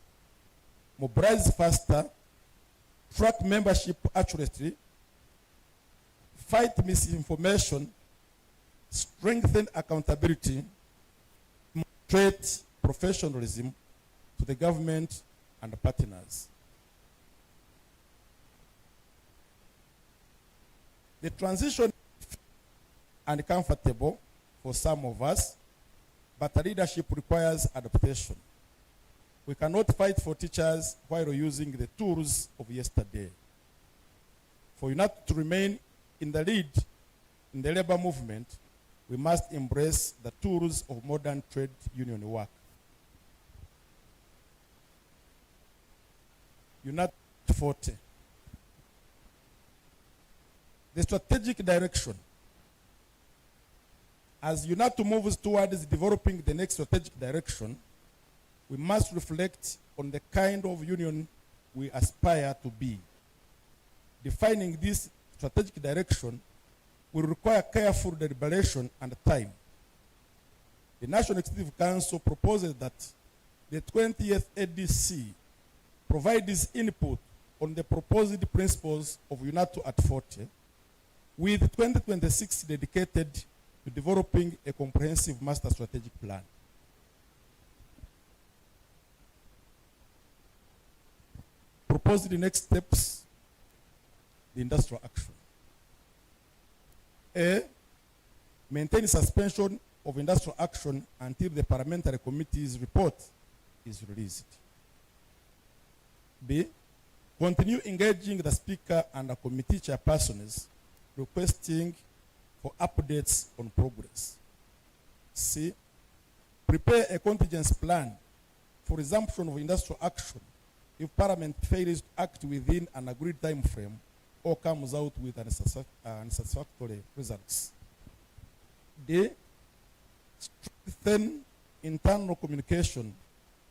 mobilize faster, track membership accurately, fight misinformation, strengthen accountability, demonstrate professionalism to the government and the partners. The transition is and comfortable for some of us, but leadership requires adaptation. We cannot fight for teachers while using the tools of yesterday. For UNAT to remain in the lead in the labor movement, we must embrace the tools of modern trade union work. UNAT 40. The strategic direction. As UNAT moves towards developing the next strategic direction, we must reflect on the kind of union we aspire to be. Defining this strategic direction will require careful deliberation and time. The National Executive Council proposes that the 20th ADC provides input on the proposed principles of UNATO at 40, with 2026 dedicated to developing a comprehensive master strategic plan. Proposed next steps, the industrial action. A, maintain suspension of industrial action until the parliamentary committee's report is released. B, continue engaging the speaker and the committee chairpersons requesting for updates on progress. C, prepare a contingency plan for resumption of industrial action if Parliament fails to act within an agreed time frame or comes out with unsatisfactory results. D, strengthen internal communication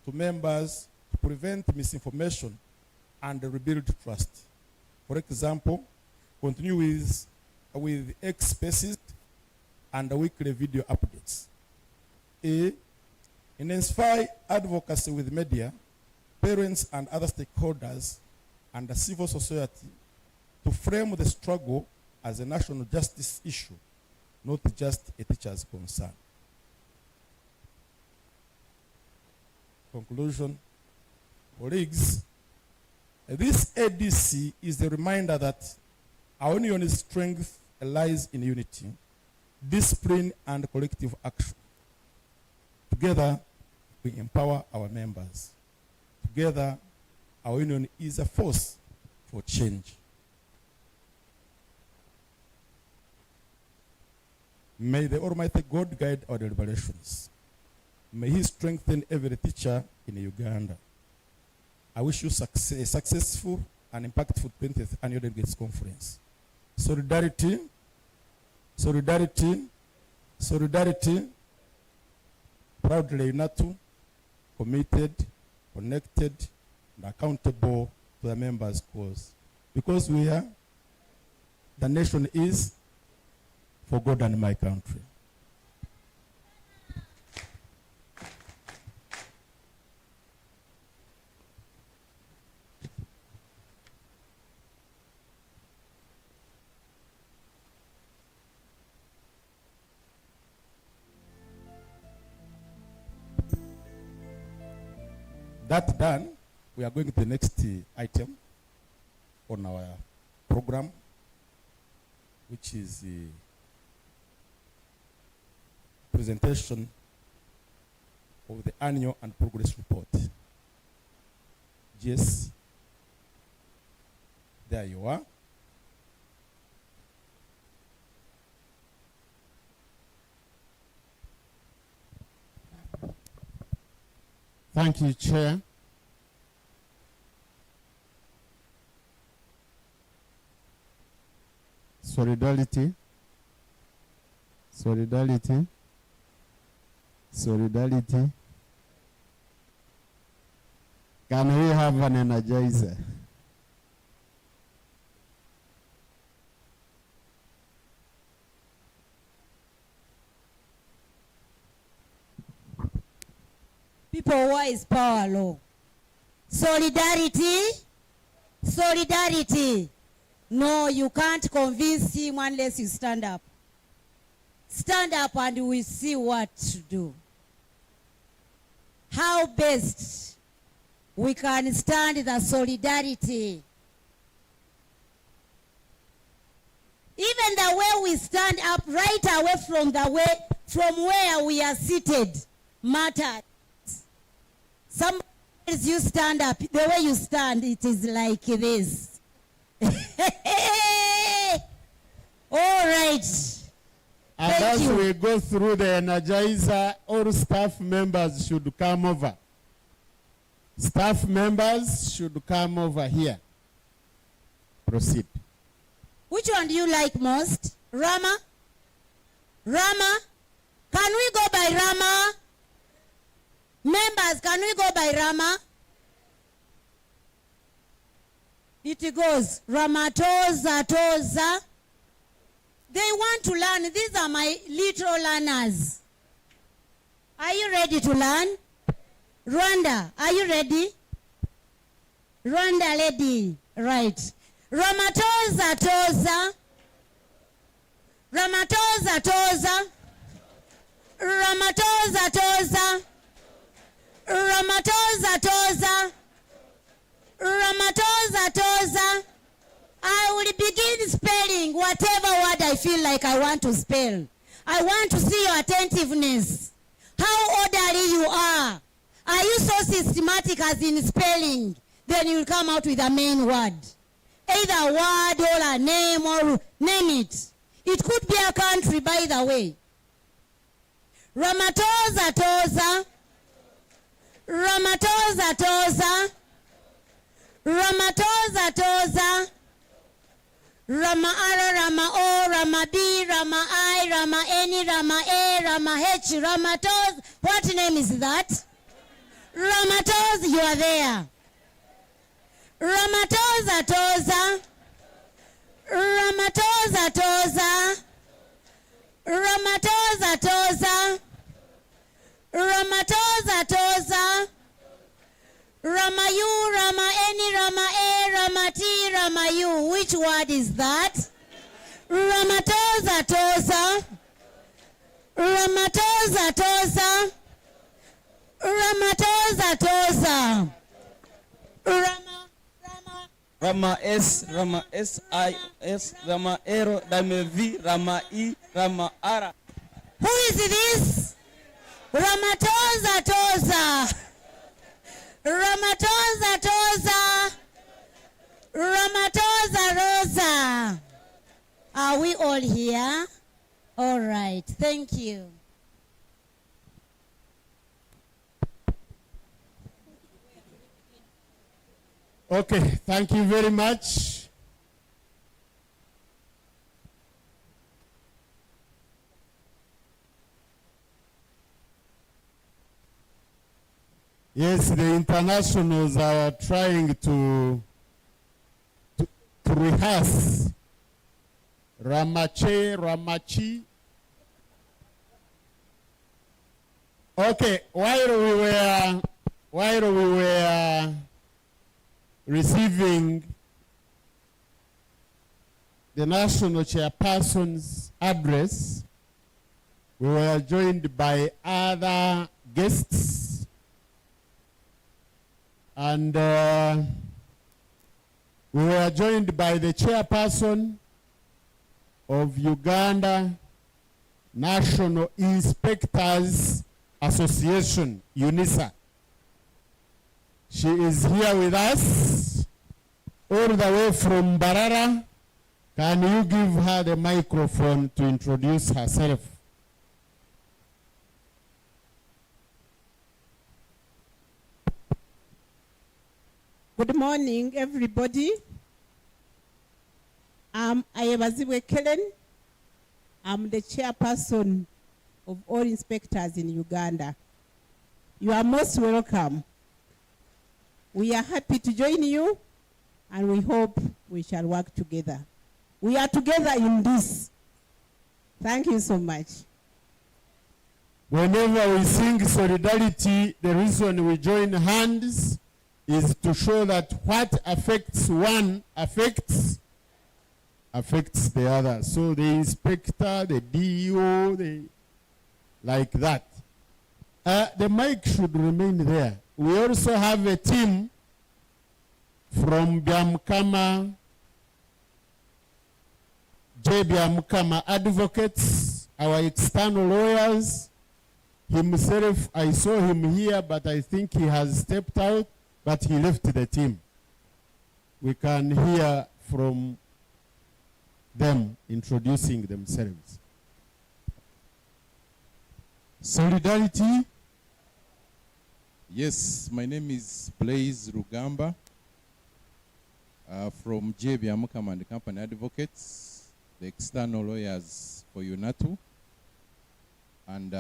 to members to prevent misinformation and rebuild trust. For example, continue with X Spaces and weekly video updates. A, intensify advocacy with media, parents and other stakeholders, and the civil society to frame the struggle as a national justice issue, not just a teacher's concern. Conclusion. Colleagues, this ADC is a reminder that our union's strength lies in unity, discipline, and collective action. Together, we empower our members. Together, our union is a force for change. May the Almighty God guide our deliberations. May He strengthen every teacher in Uganda. I wish you a successful and impactful 20th Annual Delegates Conference. Solidarity, solidarity, solidarity. Proudly UNATO, committed, connected, and accountable to the members' cause. Because we are, the nation is for God and my country. That done, we are going to the next item on our program, which is the presentation of the annual and progress report. Yes, there you are. Thank you, Chair. Solidarity, solidarity, solidarity. Can we have an energizer? People, what is power law? Solidarity, solidarity. No, you can't convince him unless you stand up. Stand up and we see what to do. How best we can stand the solidarity. Even the way we stand up right away from where we are seated matters. Sometimes you stand up, the way you stand, it is like this. All right. And as we go through the Energizer, all staff members should come over. Staff members should come over here. Proceed. Which one do you like most? Rama? Rama? Can we go by Rama? Members, can we go by Rama? It goes Ramatoza Toza. They want to learn. These are my little learners. Are you ready to learn? Rwanda, are you ready? Rwanda lady, right. Ramatoza Toza. Ramatoza Toza. Ramatoza Toza. Ramatoza Toza. Ramatoza Toza. I will begin spelling whatever word I feel like I want to spell. I want to see your attentiveness. How orderly you are. Are you so systematic as in spelling? Then you will come out with a main word. Either a word or a name or name it. It could be a country, by the way. Ramatoza Toza. Ramatoza Toza. Ramatoza Toza. Rama Ara, Rama O, Rama B, Rama I, Rama N, Rama A, Rama H, Ramatoz. What name is that? Ramatoz, you are there. Ramatoza Toza. Ramatoza Toza. Ramatoza Toza. Ramatoza Toza. Rama U, Rama N, Rama A, Rama T, Rama U. Which word is that? Ramatoza Toza. Ramatoza Toza. Ramatoza Toza. Rama S, Rama S I S, Rama Ero, Rama V, Rama E, Rama Ara. Who is this? Ramatoza Toza. Ramatoza Toza. Ramatoza Rosa. Are we all here? All right. Thank you. Okay, thank you very much. Yes, the internationals are trying to rehearse Ramache, Ramachi. Okay, while we were receiving the national chairperson's address, we were joined by other guests, and we were joined by the chairperson of Uganda National Inspectors Association, UNISA. She is here with us, all the way from Barara. Can you give her the microphone to introduce herself? Good morning, everybody. I am Azibwe Kellen. I'm the chairperson of all inspectors in Uganda. You are most welcome. We are happy to join you, and we hope we shall work together. We are together in this. Thank you so much. Whenever we sing solidarity, the reason we join hands is to show that what affects one affects the other. So the inspector, the DO, like that. The mic should remain there. We also have a team from Byamkama JB Mukama advocates, our external lawyers, himself, I saw him here, but I think he has stepped out, but he left the team. We can hear from them introducing themselves. Solidarity. Yes, my name is Blaise Rugamba from JB Amukam and Company Advocates, the external lawyers for UNATU. And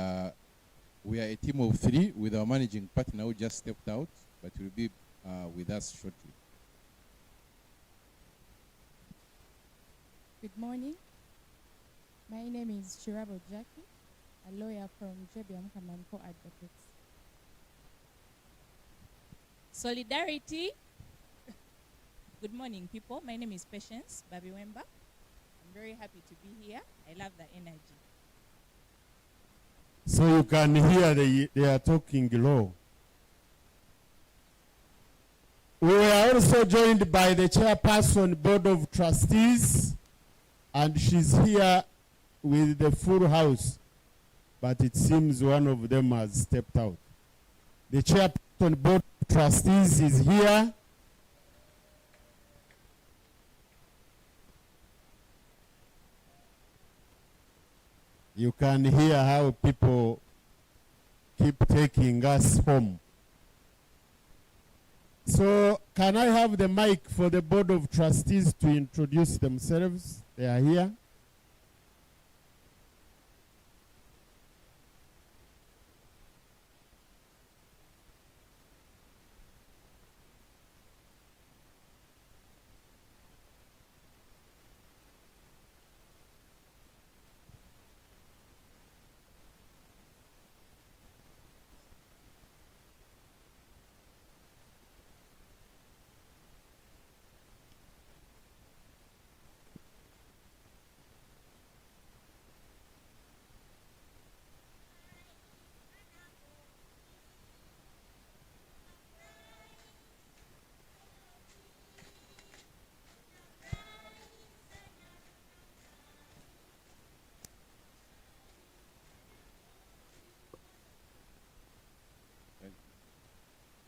we are a team of 3 with our managing partner who just stepped out, but will be with us shortly. Good morning. My name is Shirabo Jackie, a lawyer from JB Amukam and Co Advocates. Solidarity. Good morning, people. My name is Patience Babiwemba. I'm very happy to be here. I love the energy. So you can hear they are talking low. We are also joined by the Chairperson, Board of Trustees, and she's here with the full house, but it seems one of them has stepped out. The Chairperson, Board of Trustees is here. You can hear how people keep taking us home. So can I have the mic for the Board of Trustees to introduce themselves? They are here.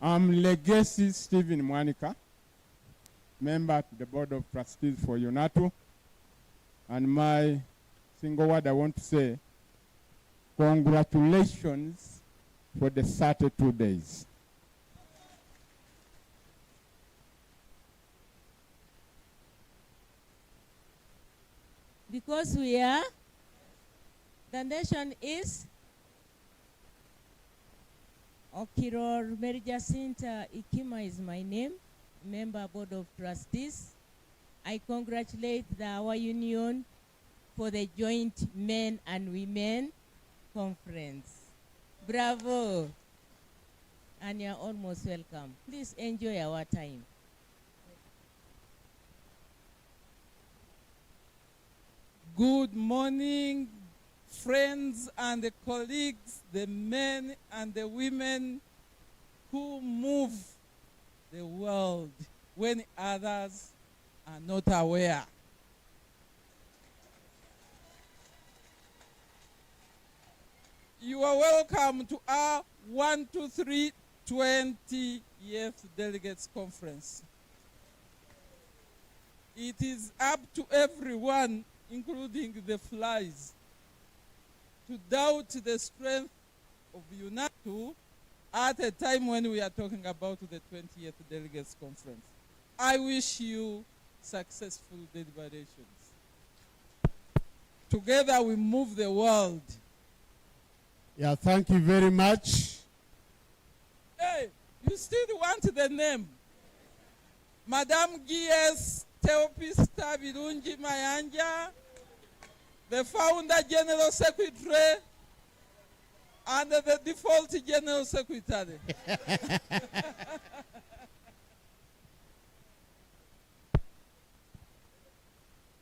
I'm Legacy Stephen Mwanika, member to the Board of Trustees for UNATU. And my single word I want to say, congratulations for the 32 days. Because we are, the nation is Okiror Mary Jacinta Ikima is my name, member Board of Trustees. I congratulate our union for the joint men and women conference. Bravo. And you're almost welcome. Please enjoy our time. Good morning, friends and the colleagues, the men and the women who move the world when others are not aware. You are welcome to our 20th Delegates Conference. It is up to everyone, including the flies, to doubt the strength of UNATU at a time when we are talking about the 20th Delegates Conference. I wish you successful deliberations. Together we move the world. Yeah, thank you very much. Hey, you still want the name? Madame G.S. Theopista Birungi Mayanja, the founder general secretary and the default general secretary.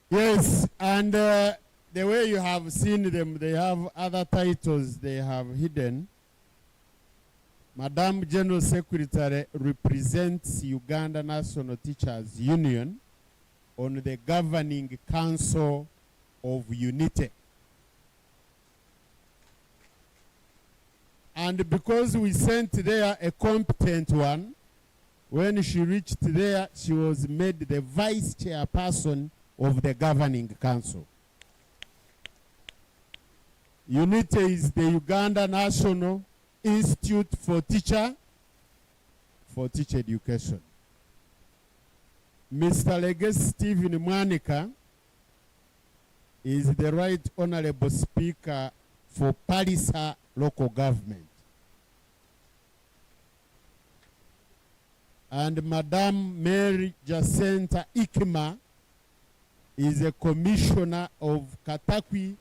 Yes, and the way you have seen them, they have other titles they have hidden. Madam General Secretary represents Uganda National Teachers Union on the governing council of unity. And because we sent there a competent one, when she reached there, she was made the vice chairperson of the governing council. UNITE is the Uganda National Institute for Teacher Education. Mr. Legacy Stephen Mwanika is the Right Honorable Speaker for Palisa local government. And Madame Mary Jacinta Ikima is a commissioner of Katakwi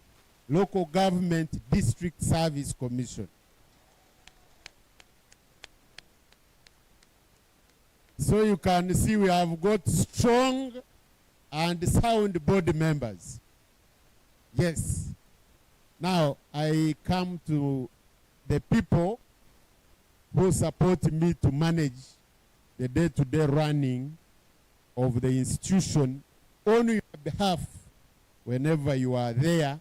Local Government District Service Commission. So you can see we have got strong and sound board members. Yes. Now I come to the people who support me to manage the day-to-day running of the institution on your behalf whenever you are there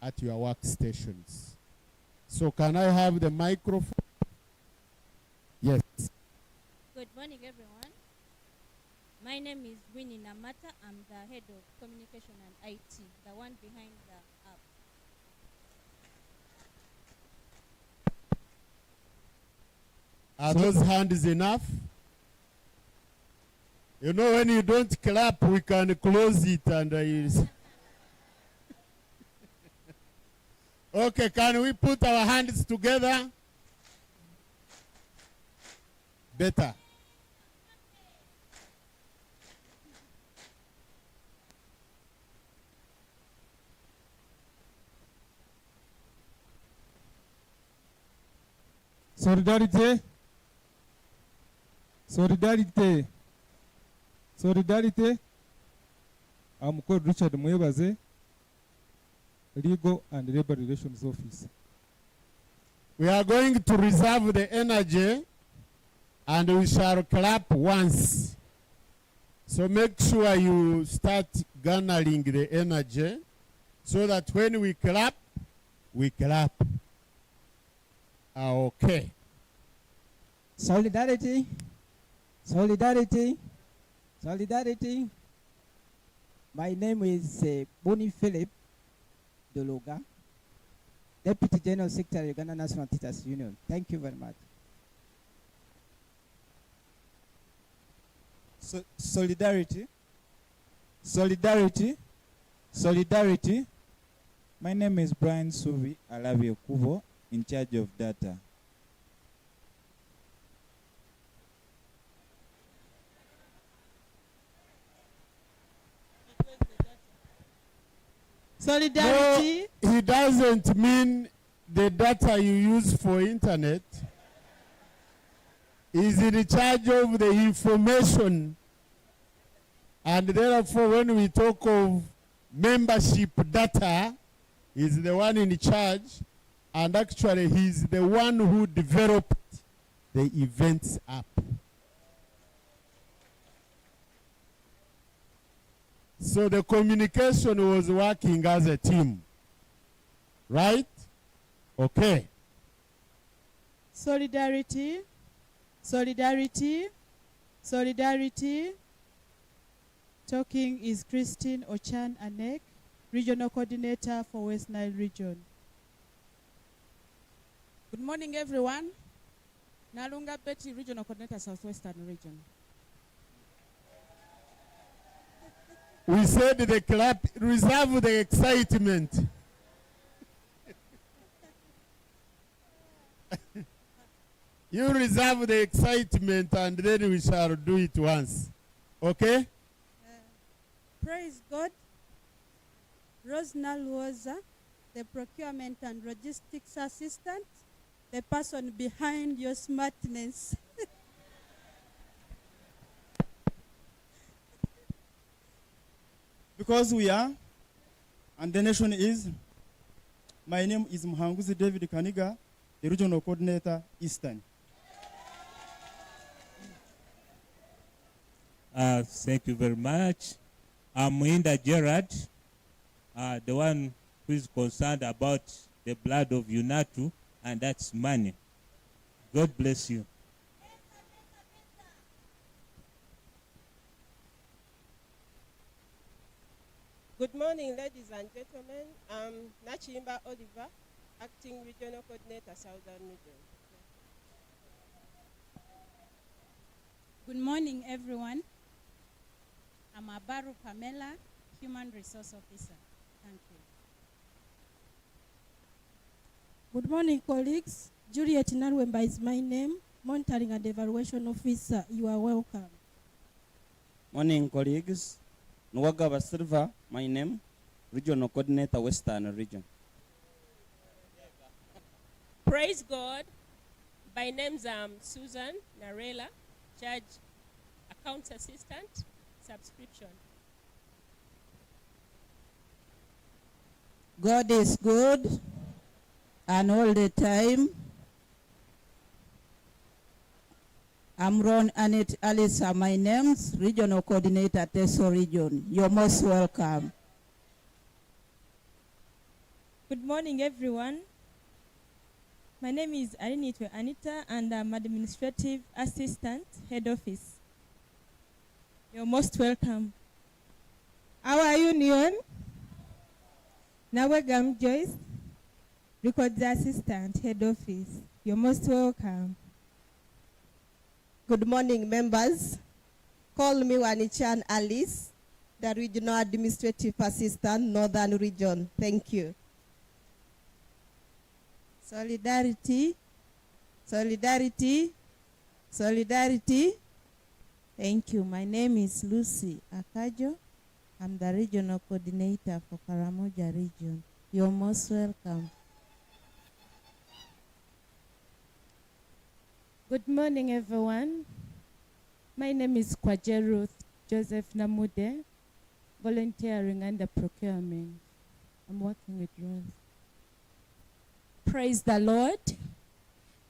at your workstations. So can I have the microphone? Yes. Good morning, everyone. My name is Winnie Namata. I'm the head of communication and IT, the one behind the app. Are those hands enough? You know, when you don't clap, we can close it and okay, can we put our hands together? Better. Solidarity. Solidarity. Solidarity. I'm called Richard Mwebaze, Legal and Labor Relations Office. We are going to reserve the energy and we shall clap once. So make sure you start garnering the energy so that when we clap, we clap. Okay. Solidarity. Solidarity. Solidarity. My name is Boni Philip Dologa, Deputy General Secretary, Uganda National Teachers Union. Thank you very much. Solidarity. Solidarity. Solidarity. My name is Brian Suvi Alabi Okubo, in charge of data. Solidarity. No, he doesn't mean the data you use for internet. He's in charge of the information. And therefore, when we talk of membership data, he's the one in charge. And actually, he's the one who developed the events app. So the communication was working as a team, right? Okay. Solidarity. Solidarity. Solidarity. Talking is Christine Ochan Anek, Regional Coordinator for West Nile Region. Good morning, everyone. Nalunga Betty, Regional Coordinator, Southwestern Region. We said the clap, reserve the excitement. You reserve the excitement and then we shall do it once. Okay? Praise God. Rosna Luoza, the procurement and logistics assistant, the person behind your smartness. Because we are, and the nation is, my name is Mhanguzi David Kaniga, the Regional Coordinator, Eastern. Thank you very much. I'm Inda Gerard, the one who is concerned about the blood of UNATU, and that's money. God bless you. Good morning, ladies and gentlemen. I'm Nachimba Oliver, Acting Regional Coordinator, Southern Region. Good morning, everyone. I'm Abaru Pamela, Human Resource Officer. Thank you. Good morning, colleagues. Juliet Narwemba is my name, Monitoring and Evaluation Officer. You are welcome. Morning, colleagues. Nwagaba Silva, my name, Regional Coordinator, Western Region. Praise God. My name's Susan Narela, Judge, Accounts Assistant, Subscription. God is good, and all the time. I'm Ron Annette Alisa, my name's Regional Coordinator, Teso Region. You're most welcome. Good morning, everyone. My name is Arinitwe Anita, and I'm Administrative Assistant, Head Office. You're most welcome. Our union, Nawegam Joyce, Records Assistant, Head Office. You're most welcome. Good morning, members. Call me Wanichan Alice, the Regional Administrative Assistant, Northern Region. Thank you. Solidarity, solidarity, solidarity. Thank you. My name is Lucy Akajo. I'm the Regional Coordinator for Karamoja Region. You're most welcome. Good morning, everyone. My name is Kwaje Ruth Joseph Namude, volunteering under procurement. I'm working with Ruth. Praise the Lord.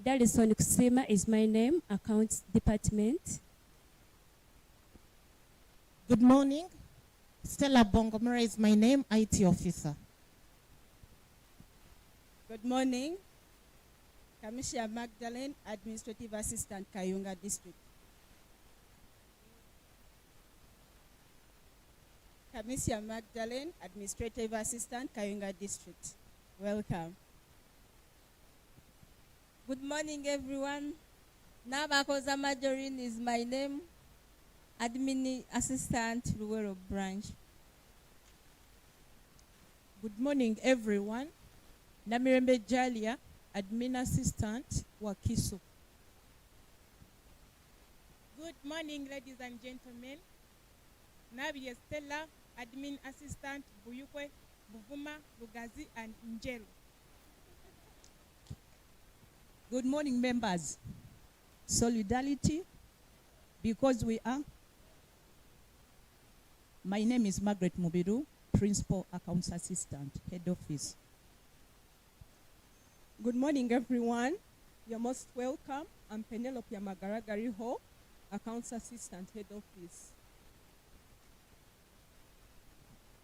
Dalison Kusima is my name, Accounts Department. Good morning. Stella Bongomera is my name, IT Officer. Good morning. Kamisha Magdalene, Administrative Assistant, Kayunga District. Kamisha Magdalene, Administrative Assistant, Kayunga District. Welcome. Good morning, everyone. Nabakoza Majorin is my name, Admin Assistant, Ruwero Branch. Good morning, everyone. Namirembe Jalia, Admin Assistant, Wakiso. Good morning, ladies and gentlemen. Nabi Stella, Admin Assistant, Buyukwe, Buvuma, Bugazi, and Njelu. Good morning, members. Solidarity, because we are. My name is Margaret Mubiru, Principal Accounts Assistant, Head Office. Good morning, everyone. You're most welcome. I'm Penelope Magaragariho, Accounts Assistant, Head Office.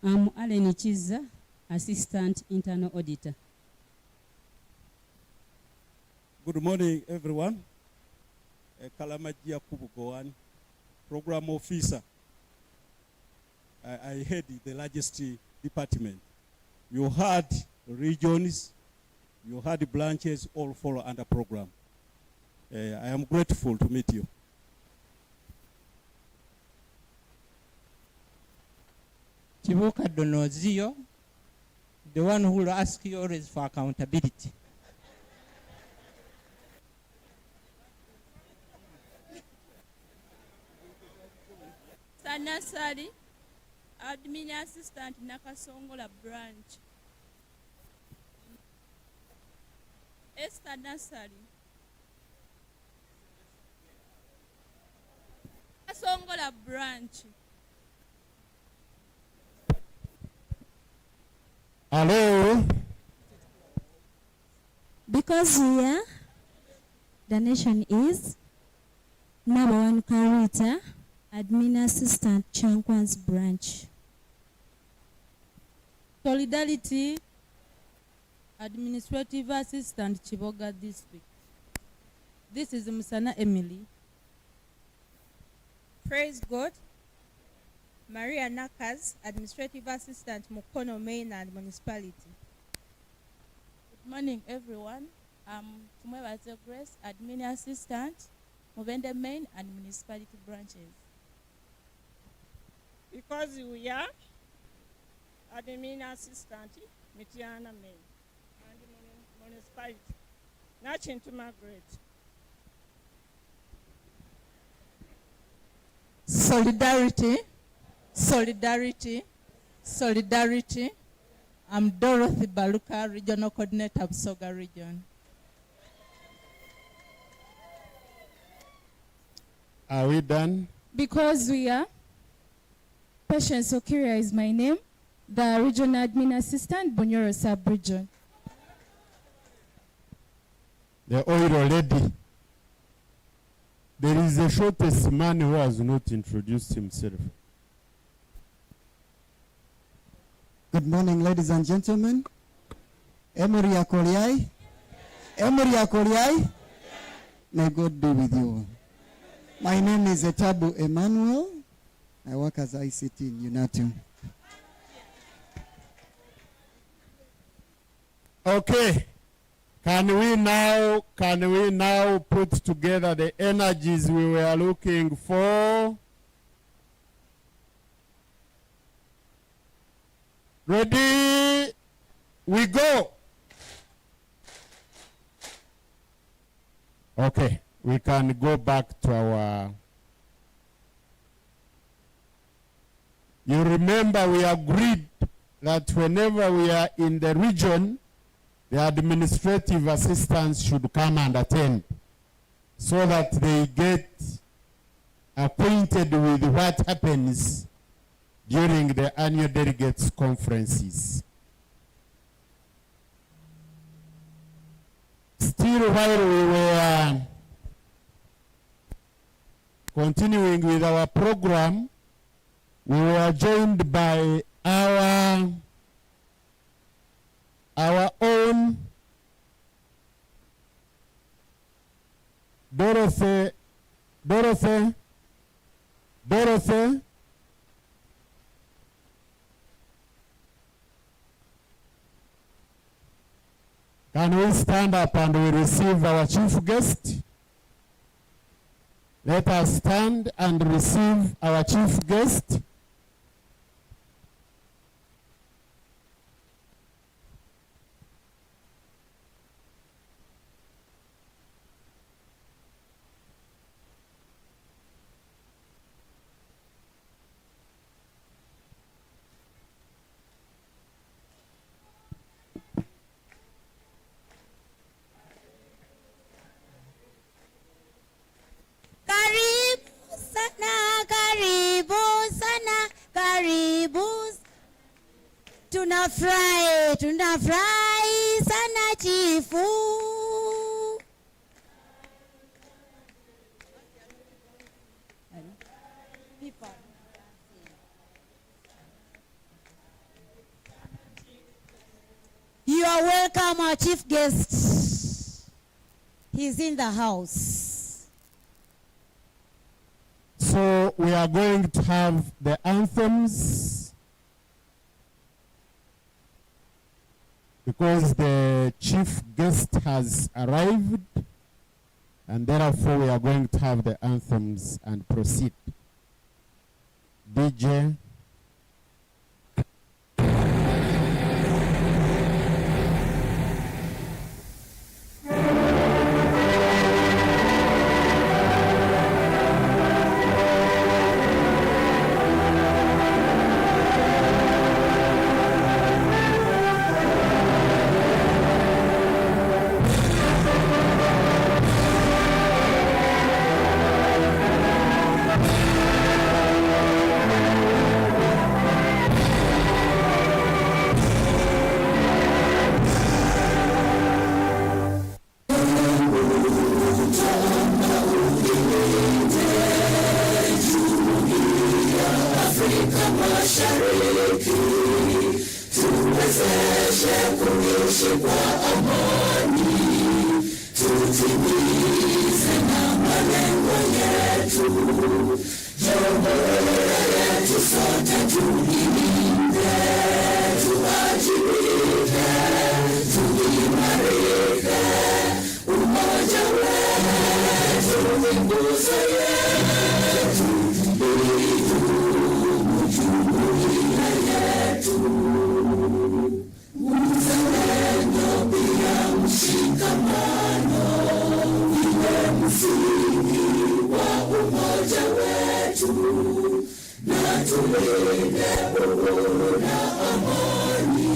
I'm Aleni Chiza, Assistant Internal Auditor. Good morning, everyone. Kalamajia Kubugoan, Program Officer. I head the largest department. You had regions, you had branches, all follow under program. I am grateful to meet you. Chibuka Donozio, the one who will ask you always for accountability. Sanasari, Admin Assistant, Nakasongola Branch. Esther Nasari. Nakasongola Branch. Hello. Because we are, the nation is, number one Karita, Admin Assistant, Chankwan's Branch. Solidarity Administrative Assistant, Chiboga District. This is Musana Emily. Praise God. Maria Nakas, Administrative Assistant, Mukono Mainland Municipality. Good morning, everyone. I'm Tumwebaze Grace, Admin Assistant, Movende Main and Municipality branches. Because we are Admin Assistant, Mitiana Main and Municipality. Nachintu Margaret. Solidarity, solidarity, solidarity. I'm Dorothy Baluka, Regional Coordinator of Soga Region. Are we done? Because we are, Patience Okiria is my name, the Regional Admin Assistant, Bunyoro Sub-Region. The oil lady. There is a shortest man who has not introduced himself. Good morning, ladies and gentlemen. Emery Akoliai. Emery Akoliai. May God be with you. My name is Etabu Emmanuel. I work as ICT in Unitum. Okay. Can we now put together the energies we were looking for? Ready? We go. Okay, we can go back to our... You remember we agreed that whenever we are in the region, the administrative assistants should come and attend so that they get acquainted with what happens during the annual delegates conferences. Still, while we were continuing with our program, we were joined by our own Dorothy. Can we stand up and we receive our chief guest? Let us stand and receive our chief guest. Tunafurahi sana chifu. You are welcome, our chief guest. He's in the house. So we are going to have the anthems, because the chief guest has arrived, and therefore we are going to have the anthems and proceed. DJ. tuwezeshe kuishi kwa amani, tutimize na malengo yetu, jumuiya yetu sote tulilinde, tuwajibike, tuimarike, umoja wetu ni nguzo yetu, idumu jumuiya yetu. Uzalendo pia mshikamano iwe msingi wa umoja wetu, na tulinde uhuru na amani,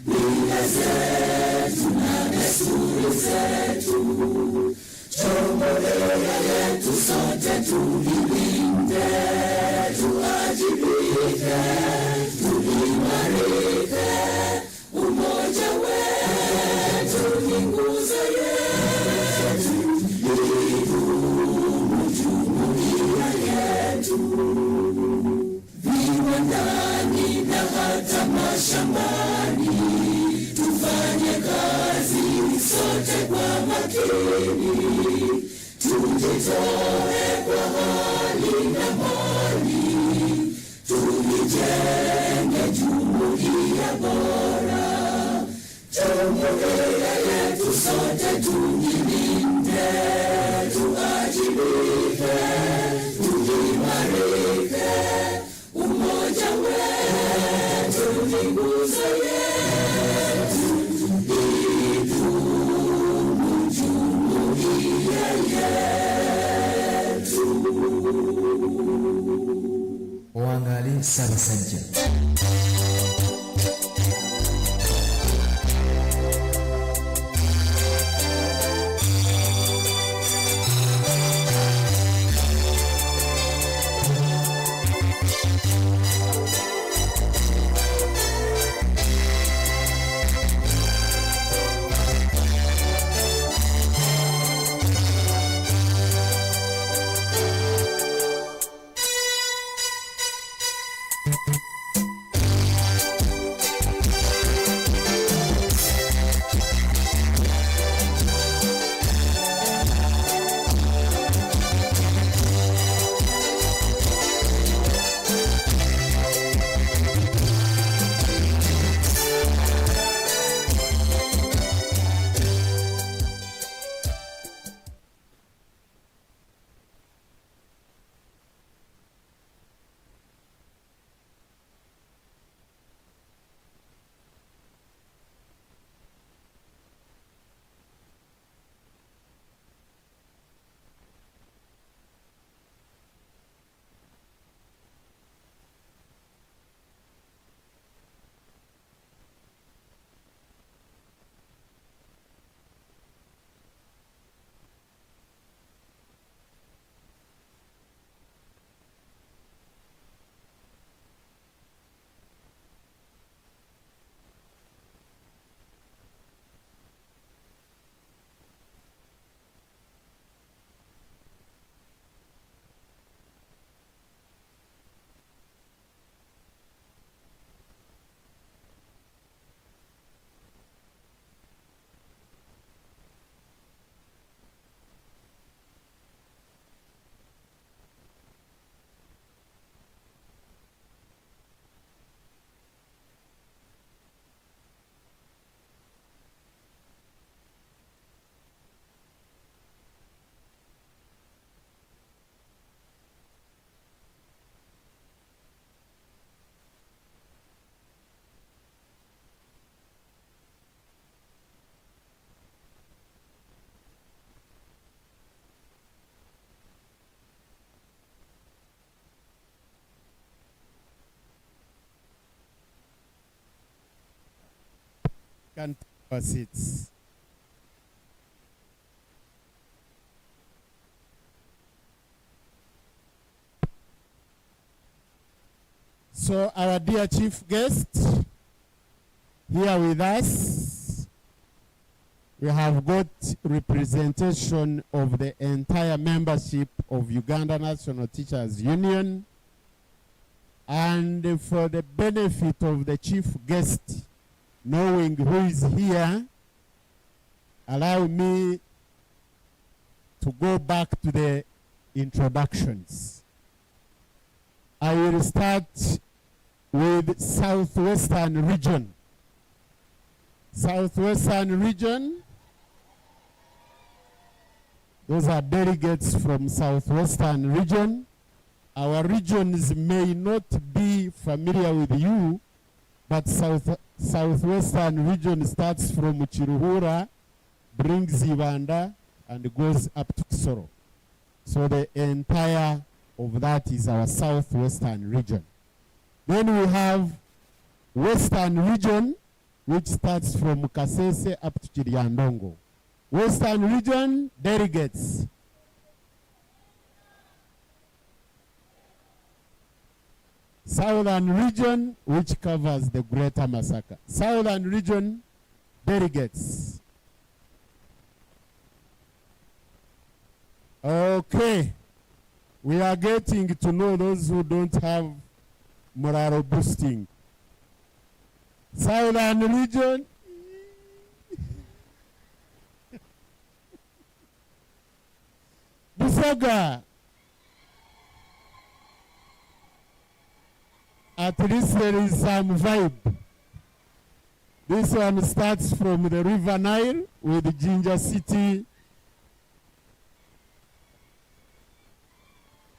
mila zetu na desturi zetu, jumuiya yetu sote tulilinde, tuwajibike, tuimarike, umoja wetu ni nguzo yetu, idumu jumuiya yetu. Viwandani na hata mashambani, tufanye kazi sote kwa makini, tujitoe kwa hali na mali, tuijenge jumuiya bora, jumuiya yetu sote tujilinde, tuajibike, tuimarike, umoja wetu ni nguzo yetu, idumu jumuiya yetu. Wangali Sarasanja. Can take our seats. So our dear chief guest here with us, we have got representation of the entire membership of Uganda National Teachers Union, And for the benefit of the chief guest, knowing who is here, allow me to go back to the introductions. I will start with Southwestern region. Southwestern region, those are delegates from Southwestern region. Our regions may not be familiar with you, but Southwestern region starts from Chiruhura, brings Rwanda, and goes up to Kisoro. So the entire of that is our Southwestern region. Then we have Western region, which starts from Kasese up to Chiriandongo. Western region, delegates. Southern region, which covers the Greater Masaka. Southern region, delegates. Okay. We are getting to know those who don't have morale boosting. Southern region. Busoga. At least there is some vibe. This one starts from the River Nile with Ginger City,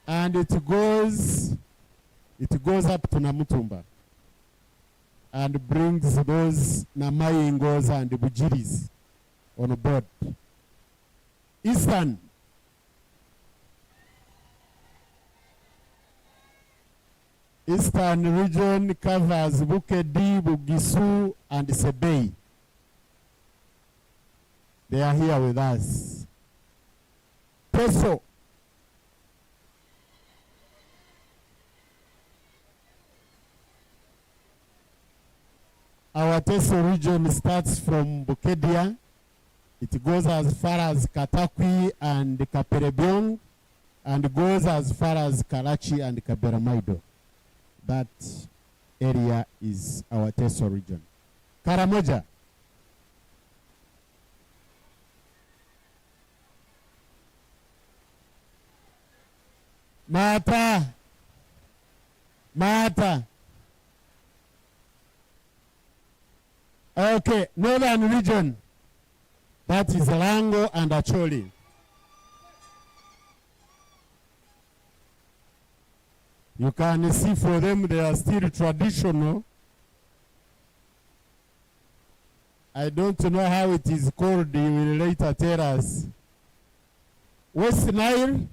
and it goes up to Namutumba and brings those Namayingos and Bujiris on board. Eastern. Eastern region covers Bukedi, Bugisu, and Sebei. They are here with us. Teso. Our Teso region starts from Bukedia. It goes as far as Katakwi and Kaperebyong, and goes as far as Karachi and Kaberamaido. That area is our Teso region. Karamoja. Mata. Okay, northern region. That is Lango and Acholi. You can see for them they are still traditional. I don't know how it is called, you will later tell us. West Nile.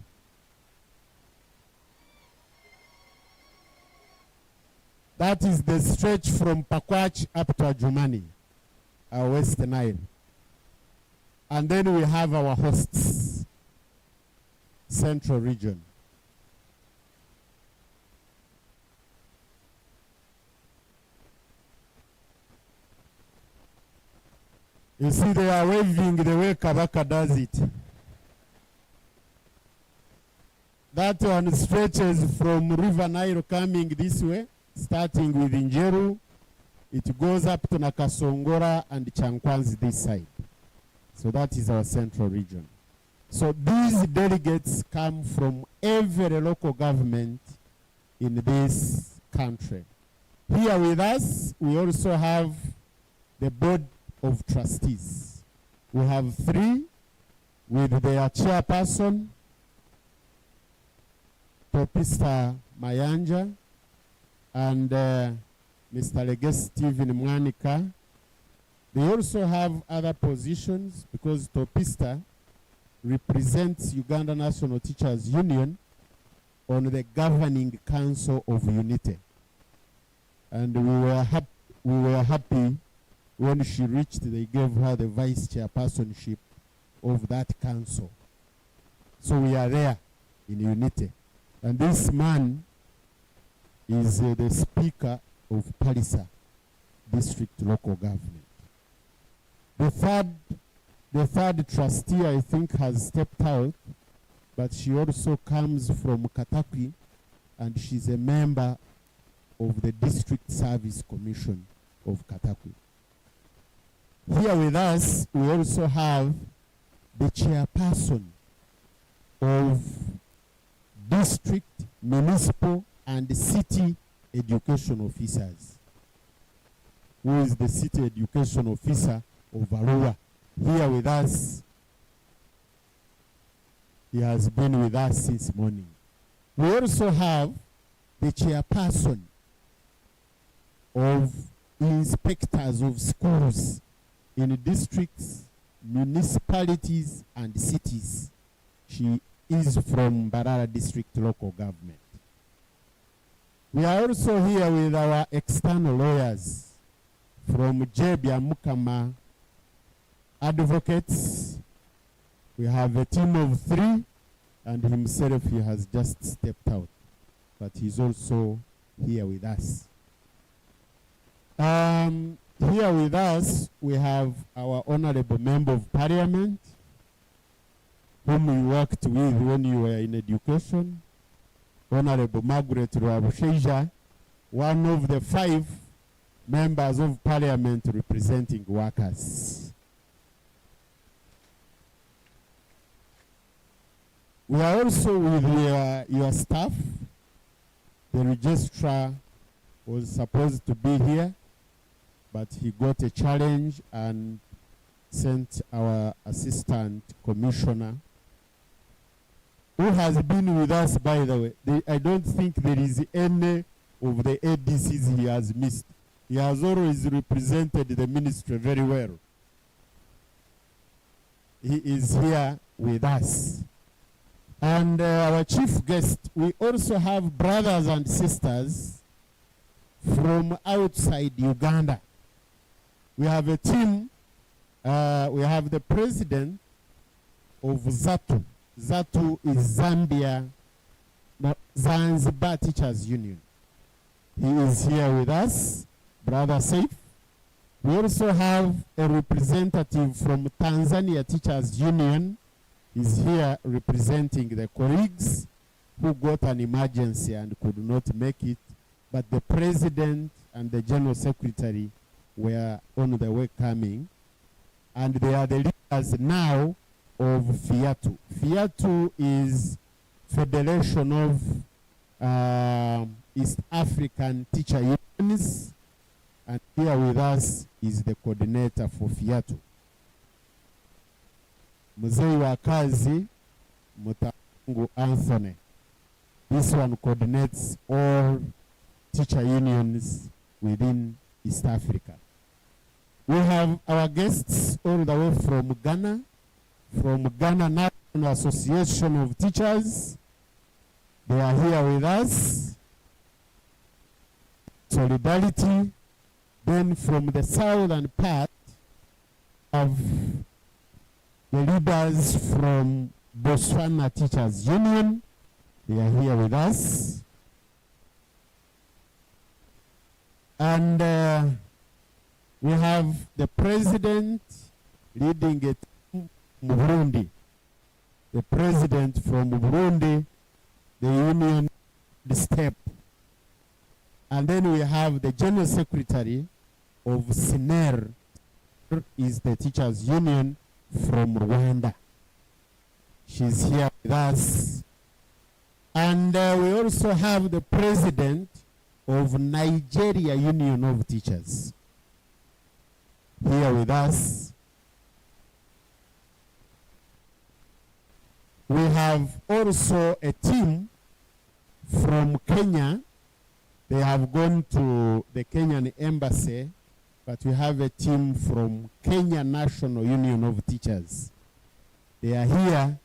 That is the stretch from Pakwach up to Adjumani, our West Nile. And then we have our hosts, Central region. You see, they are waving the way Kabaka does it. That one stretches from River Nile coming this way, starting with Injeru. It goes up to Nakasongora and Chankwanzi this side. So that is our central region. So these delegates come from every local government in this country. Here with us, we also have the board of trustees. We have 3 with their chairperson, Topista Mayanja, and Mr. Leges Stephen Mwanika. They also have other positions because Topista represents Uganda National Teachers Union on the governing council of UNITE. And we were happy when she reached, they gave her the vice chairpersonship of that council. So we are there in UNITE. And this man is the speaker of Palisa District Local Government. The third trustee, I think, has stepped out, but she also comes from Katakwi, and she's a member of the District Service Commission of Katakwi. Here with us, we also have the chairperson of district, municipal, and city education officers, who is the city education officer of Arua. Here with us, he has been with us since morning. We also have the chairperson of inspectors of schools in districts, municipalities, and cities. She is from Barara District Local Government. We are also here with our external lawyers from Jebia Mukama Advocates. We have a team of 3, and himself, he has just stepped out, but he's also here with us. Here with us, we have our Honorable Member of Parliament, whom you worked with when you were in education, Honorable Margaret Rwabusheja, one of the 5 members of Parliament representing workers. We are also with your staff. The registrar was supposed to be here, but he got a challenge and sent our assistant commissioner, who has been with us, by the way. I don't think there is any of the ADCs he has missed. He has always represented the ministry very well. He is here with us. And our chief guest, we also have brothers and sisters from outside Uganda. We have a team. We have the president of ZATU. ZATU is Zanzibar Teachers Union. He is here with us, Brother Saif. We also have a representative from Tanzania Teachers Union. He's here representing the colleagues who got an emergency and could not make it, but the president and the general secretary were on the way coming, and they are the leaders now of FIATU. FIATU is Federation of East African Teacher Unions, and here with us is the coordinator for FIATU. Mzee wa kazi Mutangu Anthony. This one coordinates all teacher unions within East Africa. We have our guests all the way from Ghana National Association of Teachers. They are here with us. Solidarity. Then from the southern part of the leaders from Botswana Teachers Union. They are here with us. And we have the president leading it, Burundi. The president from Burundi, the union, the step. And then we have the general secretary of SINER, is the teachers union from Rwanda. She's here with us. And we also have the president of Nigeria Union of Teachers here with us. We have also a team from Kenya. They have gone to the Kenyan embassy, but we have a team from Kenya National Union of Teachers. They are here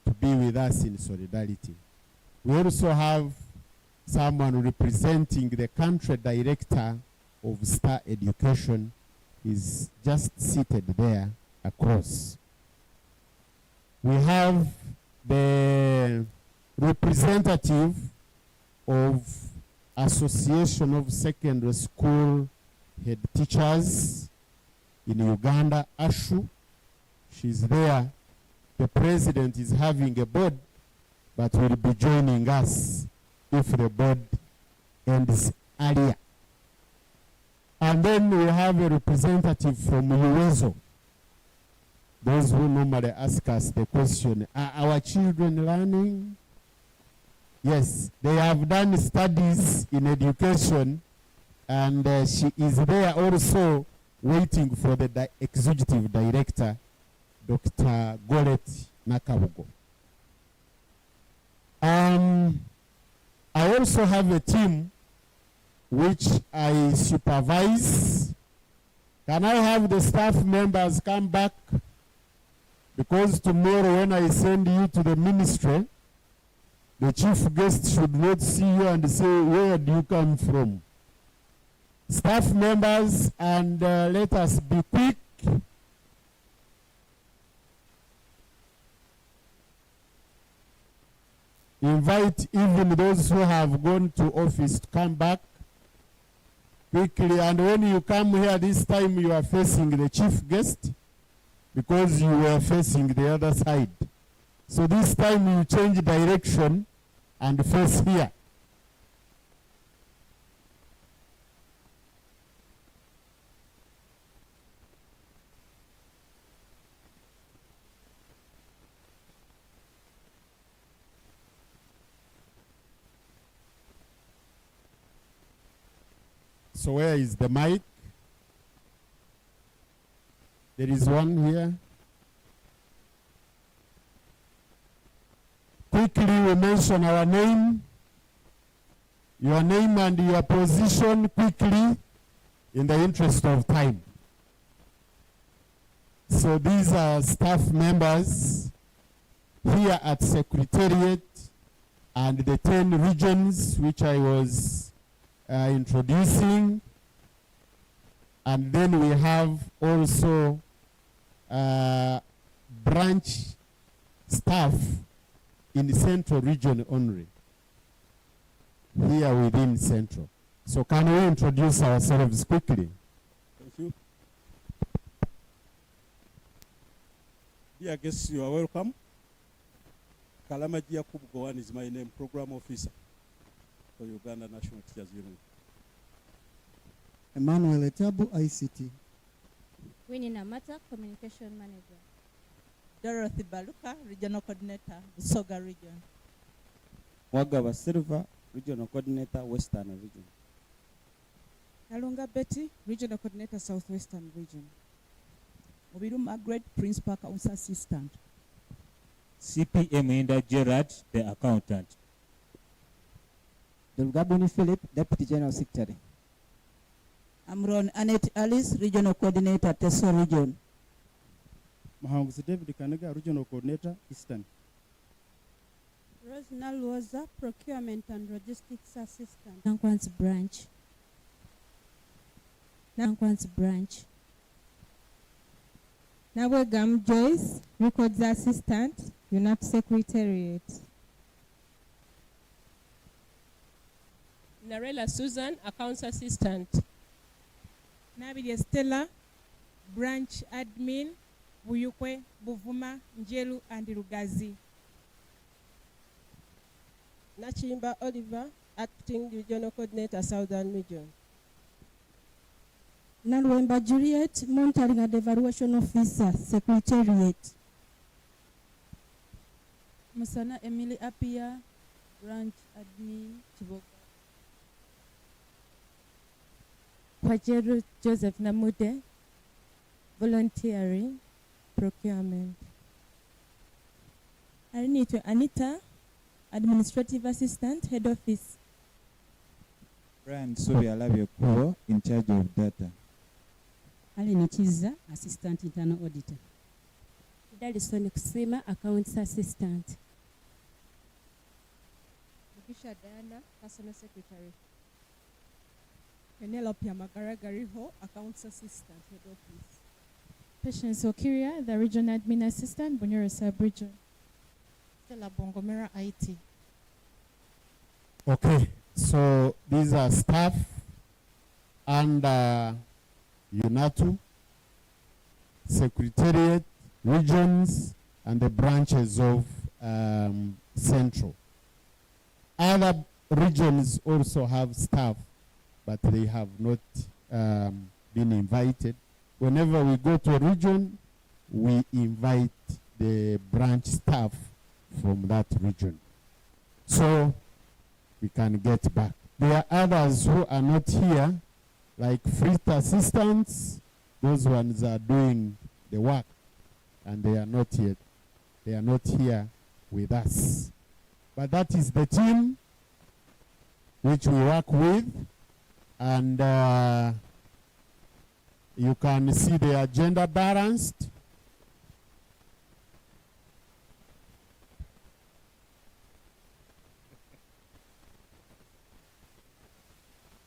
to be with us in solidarity. We also have someone representing the country director of Star Education. Is just seated there across. We have the representative of Association of Secondary School Head Teachers in Uganda, ASHU. She's there. The president is having a board but will be joining us if the board ends earlier. And then we have a representative from UWEZO. Those who normally ask us the question, are our children learning? Yes, they have done studies in education, and she is there also waiting for the executive director, Dr. Goret Nakabugo. I also have a team which I supervise. Can I have the staff members come back? Because tomorrow when I send you to the ministry, the chief guest should not see you and say, where do you come from? Staff members, and let us be quick. Invite even those who have gone to office to come back quickly. And when you come here this time, you are facing the chief guest because you were facing the other side. So this time you change direction and face here. So where is the mic? There is one here. Quickly we mention our name, your name and your position quickly in the interest of time. So these are staff members here at Secretariat and the 10 regions which I was introducing. And then we have also branch staff in the Central region only, here within Central. So can we introduce ourselves quickly? Thank you. Dear guests, you are welcome. Kalama Jakub Gowan is my name, Program Officer for Uganda National Teachers Union. Emmanuel Etabu, ICT. Winnie Namata, Communication Manager. Dorothy Baluka, Regional Coordinator, Busoga Region. Wagaba Silva, Regional Coordinator, Western Region. Nalunga Betty, Regional Coordinator, Southwestern Region. Obiru Margaret, Principal Council Assistant. CPM Inda Gerard, the accountant. Dulgabuni Philip, Deputy General Secretary. Amron Annette Alice, Regional Coordinator, Teso Region. Mahanguzi David Kanaga, Regional Coordinator, Eastern. Rose Nalwoza, Procurement and Logistics Assistant. Nankwan's Branch. Nankwan's Branch. Nawegam Joyce, Records Assistant, UNAP Secretariat. Narella Susan, Accounts Assistant. Nabidia Stella, Branch Admin, Buyukwe, Buvuma, Njelu, and Rugazi. Nachimba Oliver, Acting Regional Coordinator, Southern Region. Nalwemba Juliet, Monitoring and Evaluation Officer, Secretariat. Musana Emily Apia, Branch Admin, Chiboga. Kwajeru Joseph Namude, Volunteering, Procurement. Arinitwe Anita, Administrative Assistant, Head Office. Brian Sobi Alabio Kuo, in charge of data. Aleni Chiza, Assistant Internal Auditor. Dalison Kusima, Accounts Assistant. Bukisha Diana, Personal Secretary. Penelope Magaragariho, Accounts Assistant, Head Office. Patience Okiria, the Regional Admin Assistant, Bunyoro Sub-Region. Stella Bongomera, IT. Okay, so these are staff under UNATU, Secretariat, regions, and the branches of Central. Other regions also have staff, but they have not been invited. Whenever we go to a region, we invite the branch staff from that region, so we can get back. There are others who are not here, like fleet assistants. Those ones are doing the work, and they are not yet. They are not here with us. But that is the team which we work with, and you can see the agenda balanced.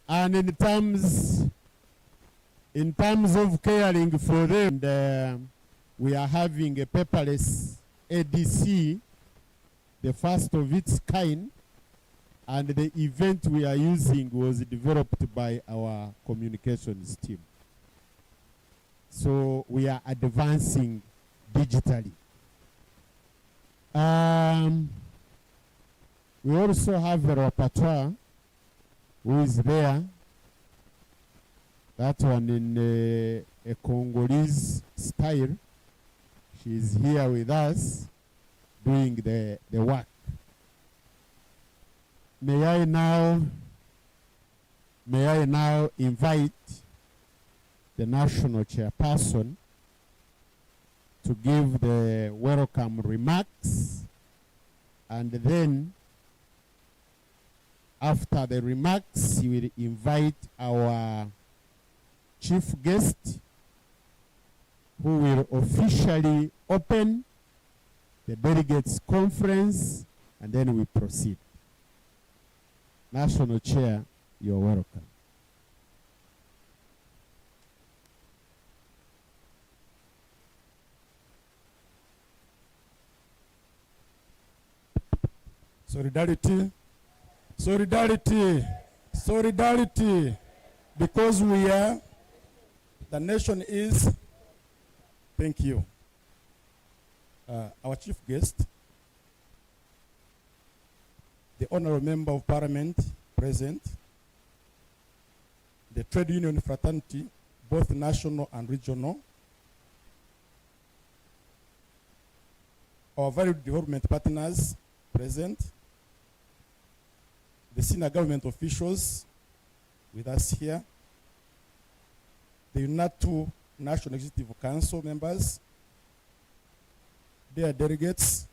And in terms of caring for them, we are having a paperless ADC, the first of its kind, and the event we are using was developed by our communications team. So we are advancing digitally. We also have a rapporteur who is there. That one in a Congolese style. She is here with us doing the work. May I now invite the national chairperson to give the welcome remarks, and then after the remarks, he will invite our chief guest, who will officially open the delegates conference, and then we proceed. National Chair, you're welcome. Solidarity, solidarity, solidarity. Because we are, the nation is. Thank you. Our chief guest, the Honorable Member of Parliament present, the trade union fraternity, both national and regional, our valued development partners present, the senior government officials with us here, the UNATU National Executive Council members, their delegates,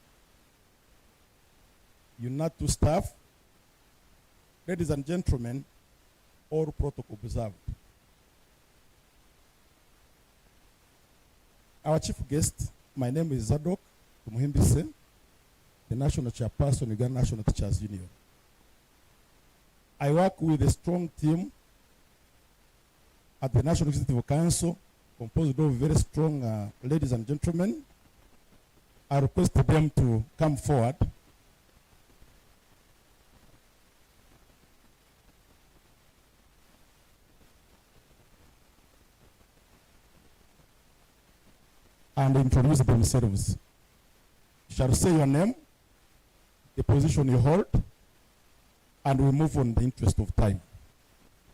UNATU staff, ladies and gentlemen, all protocol observed. Our chief guest, my name is Zadok Muhimbise, the National Chairperson, Uganda National Teachers Union. I work with a strong team at the National Executive Council, composed of very strong ladies and gentlemen. I request them to come forward. And introduce themselves. Shall say your name, the position you hold, and we move on in the interest of time.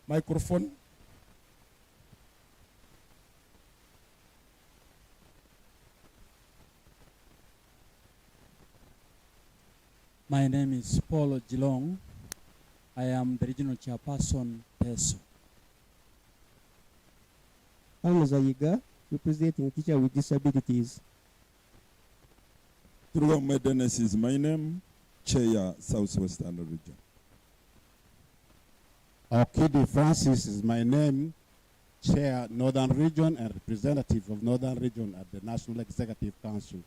Microphone. My name is Paul Jilong. I am the regional chairperson, PESO. I'm Zayiga, representing teachers with disabilities. Turwame Dennis is my name, Chair, Southwestern Region. Okidi Francis is my name, Chair, Northern Region, and representative of Northern Region at the National Executive Council.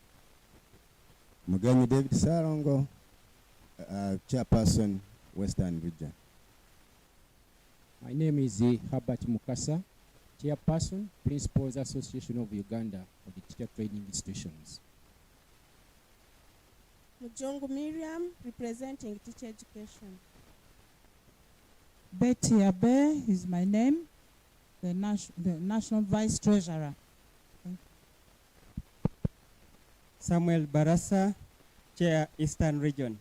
Muganyi David Sarongo, Chairperson, Western Region. My name is Herbert Mukasa, Chairperson, Principals Association of Uganda of the Teacher Training Institutions. Mujongo Miriam, representing Teacher Education. Betty Abe is my name, the National Vice Treasurer. Samuel Barasa, Chair, Eastern Region.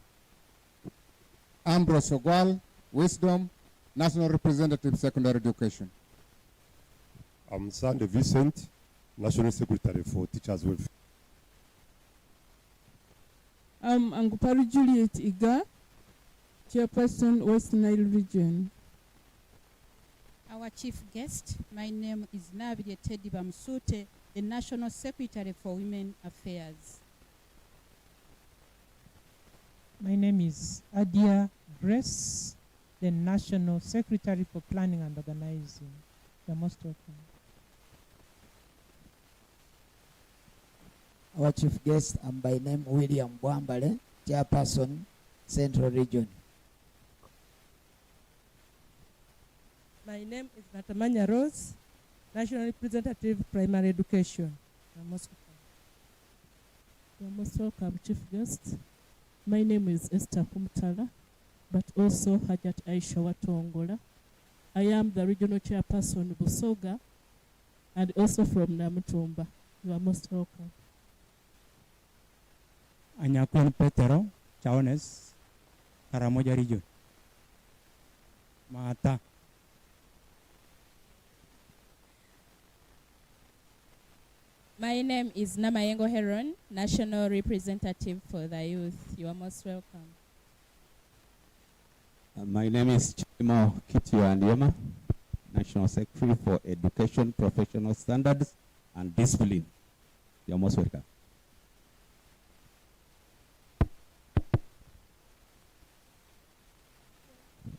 Ambrose Ogwal, Wisdom, National Representative, Secondary Education. I'm Sande Vincent, National Secretary for Teachers Welfare. I'm Anguparu Juliet Iga, Chairperson, West Nile Region. Our chief guest, my name is Nabide Teddy Bamsute, the National Secretary for Women Affairs. My name is Adia Grace, the National Secretary for Planning and Organizing. You're most welcome. Our chief guest, and by name William Bwambale, Chairperson, Central Region. My name is Natamanya Rose, National Representative, Primary Education. You're most welcome, Chief Guest. My name is Esther Kumtala, but also Hajat Aisha Watongola. I am the Regional Chairperson Busoga, and also from Namutumba. You are most welcome. Anyakon Petero, Chaones, Karamoja Region. Mata. My name is Namayengo Heron, National Representative for the Youth. You are most welcome. My name is Chimo Kitio Andiema, National Secretary for Education, Professional Standards, and Discipline. You are most welcome.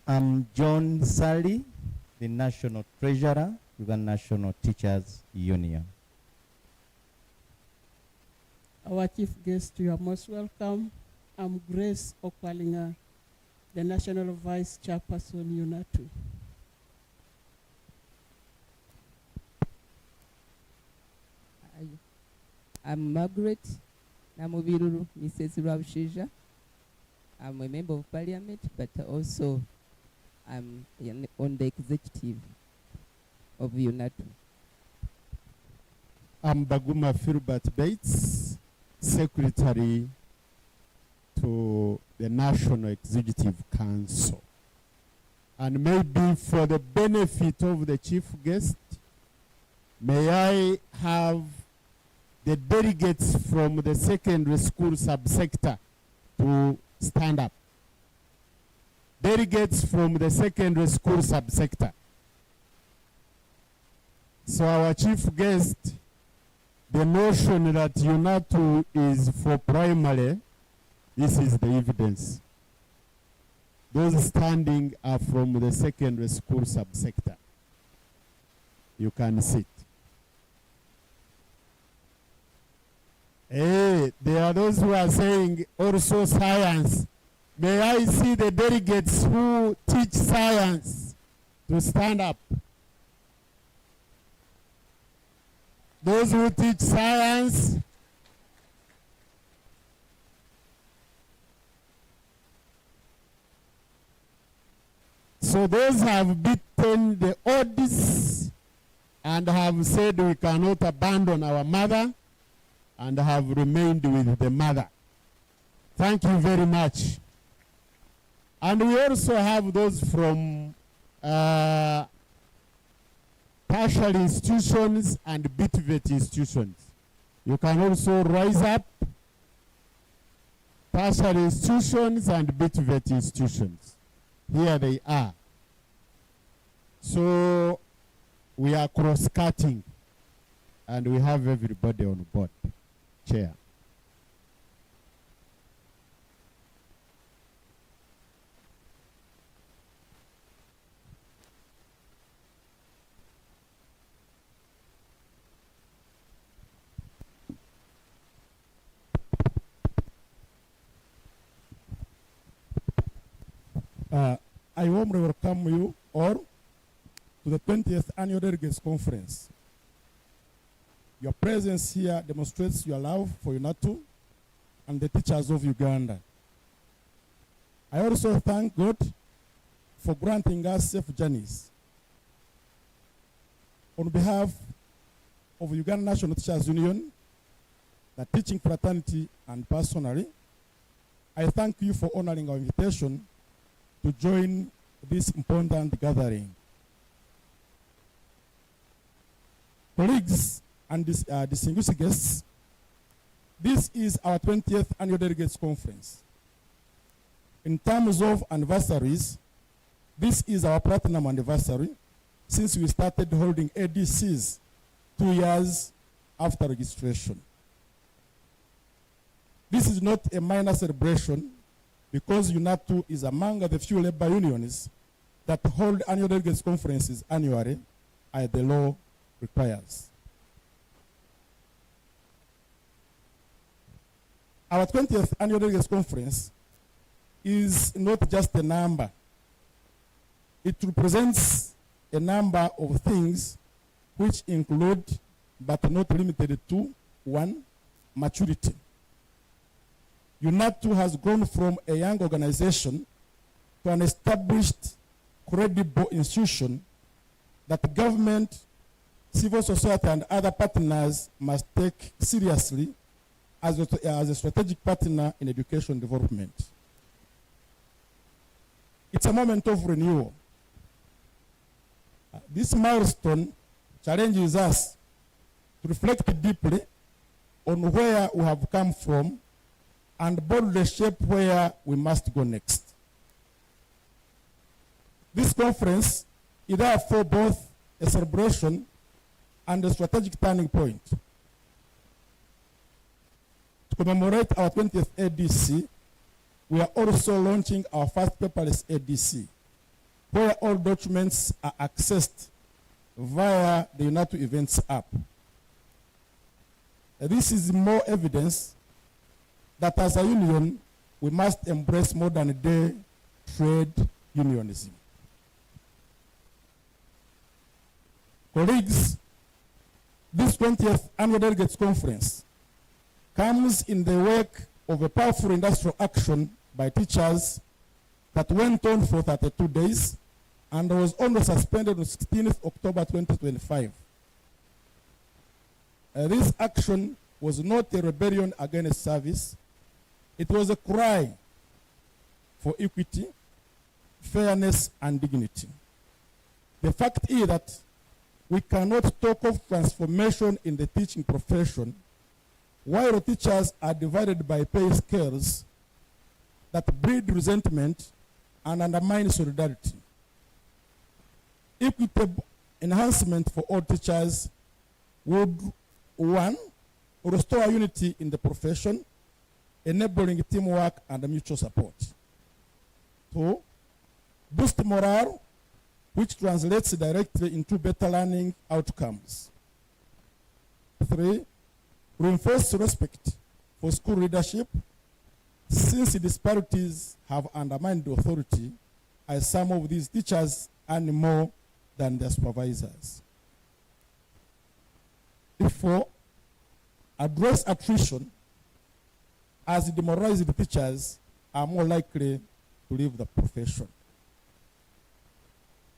I'm John Sally, the National Treasurer, Uganda National Teachers Union. Our chief guest, you are most welcome. I'm Grace Okwalinga, the National Vice Chairperson, UNATU. I'm Margaret Namubiruru, Mrs. Rabshija. I'm a member of parliament, but also I'm on the executive of UNATU. I'm Baguma Filbert Bates, Secretary to the National Executive Council. And maybe for the benefit of the chief guest, may I have the delegates from the secondary school subsector to stand up. Delegates from the secondary school subsector. So our chief guest, the notion that UNATU is for primary, this is the evidence. Those standing are from the secondary school subsector. You can sit. Hey, there are those who are saying also science. May I see the delegates who teach science to stand up? Those who teach science. So those have beaten the odds and have said we cannot abandon our mother and have remained with the mother. Thank you very much. And we also have those from tertiary institutions and BTVET institutions. You can also rise up. Tertiary institutions and BTVET institutions. Here they are. So we are cross-cutting and we have everybody on board. Chair. I warmly welcome you all to the 20th Annual Delegates Conference. Your presence here demonstrates your love for UNATU and the teachers of Uganda. I also thank God for granting us safe journeys. On behalf of Uganda National Teachers Union, the teaching fraternity, and personally, I thank you for honoring our invitation to join this important gathering. Colleagues and distinguished guests, this is our 20th Annual Delegates Conference. In terms of anniversaries, this is our platinum anniversary since we started holding ADCs 2 years after registration. This is not a minor celebration because UNATU is among the few labor unions that hold annual delegates conferences annually as the law requires. Our 20th Annual Delegates Conference is not just a number. It represents a number of things which include, but not limited to, 1, maturity. UNATU has grown from a young organization to an established, credible institution that the government, civil society, and other partners must take seriously as a strategic partner in education development. It's a moment of renewal. This milestone challenges us to reflect deeply on where we have come from and boldly shape where we must go next. This conference is therefore both a celebration and a strategic turning point. To commemorate our 20th ADC, we are also launching our first paperless ADC, where all documents are accessed via the UNATU Events app. This is more evidence that as a union, we must embrace modern day trade unionism. Colleagues, this 20th Annual Delegates Conference comes in the wake of a powerful industrial action by teachers that went on for 32 days and was only suspended on 16th October 2025. This action was not a rebellion against service. It was a cry for equity, fairness, and dignity. The fact is that we cannot talk of transformation in the teaching profession while teachers are divided by pay scales that breed resentment and undermine solidarity. Equitable enhancement for all teachers would, 1, restore unity in the profession, enabling teamwork and mutual support. 2, boost morale, which translates directly into better learning outcomes. 3, reinforce respect for school leadership, since disparities have undermined the authority, as some of these teachers earn more than their supervisors. 4, address attrition, as demoralized teachers are more likely to leave the profession.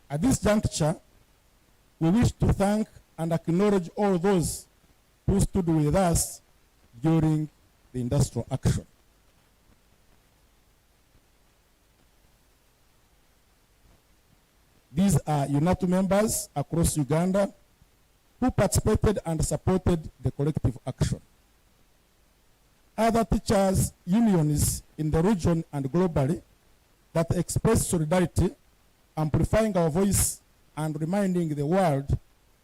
At this juncture, we wish to thank and acknowledge all those who stood with us during the industrial action. These are UNATU members across Uganda who participated and supported the collective action. Other teachers' unions in the region and globally that express solidarity, amplifying our voice and reminding the world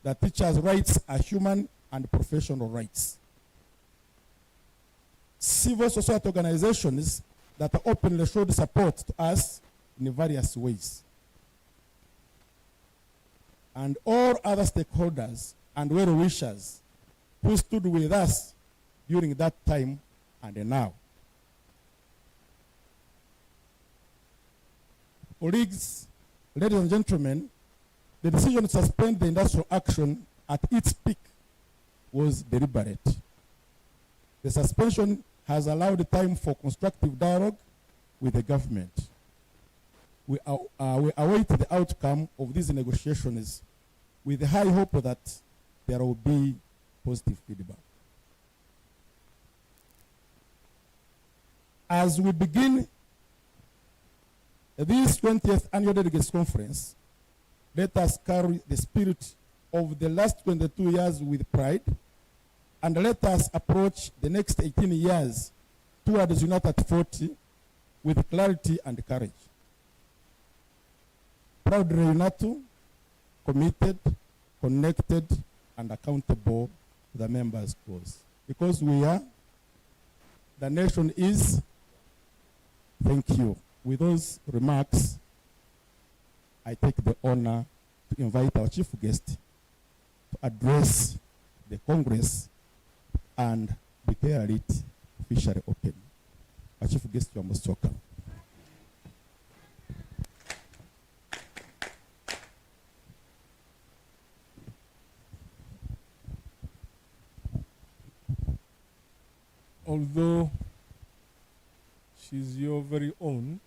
that teachers' rights are human and professional rights. Civil society organizations that openly showed support to us in various ways. And all other stakeholders and well-wishers who stood with us during that time and now. Colleagues, ladies and gentlemen, the decision to suspend the industrial action at its peak was deliberate. The suspension has allowed time for constructive dialogue with the government. We await the outcome of these negotiations with the high hope that there will be positive feedback. As we begin this 20th Annual Delegates Conference, let us carry the spirit of the last 22 years with pride, and let us approach the next 18 years towards Unite at 40 with clarity and courage. Proudly UNATU, committed, connected, and accountable to the members' cause. Because we are, the nation is. Thank you. With those remarks, I take the honor to invite our chief guest to address the Congress and declare it officially open. Our chief guest, you are most welcome. Although she's your very own,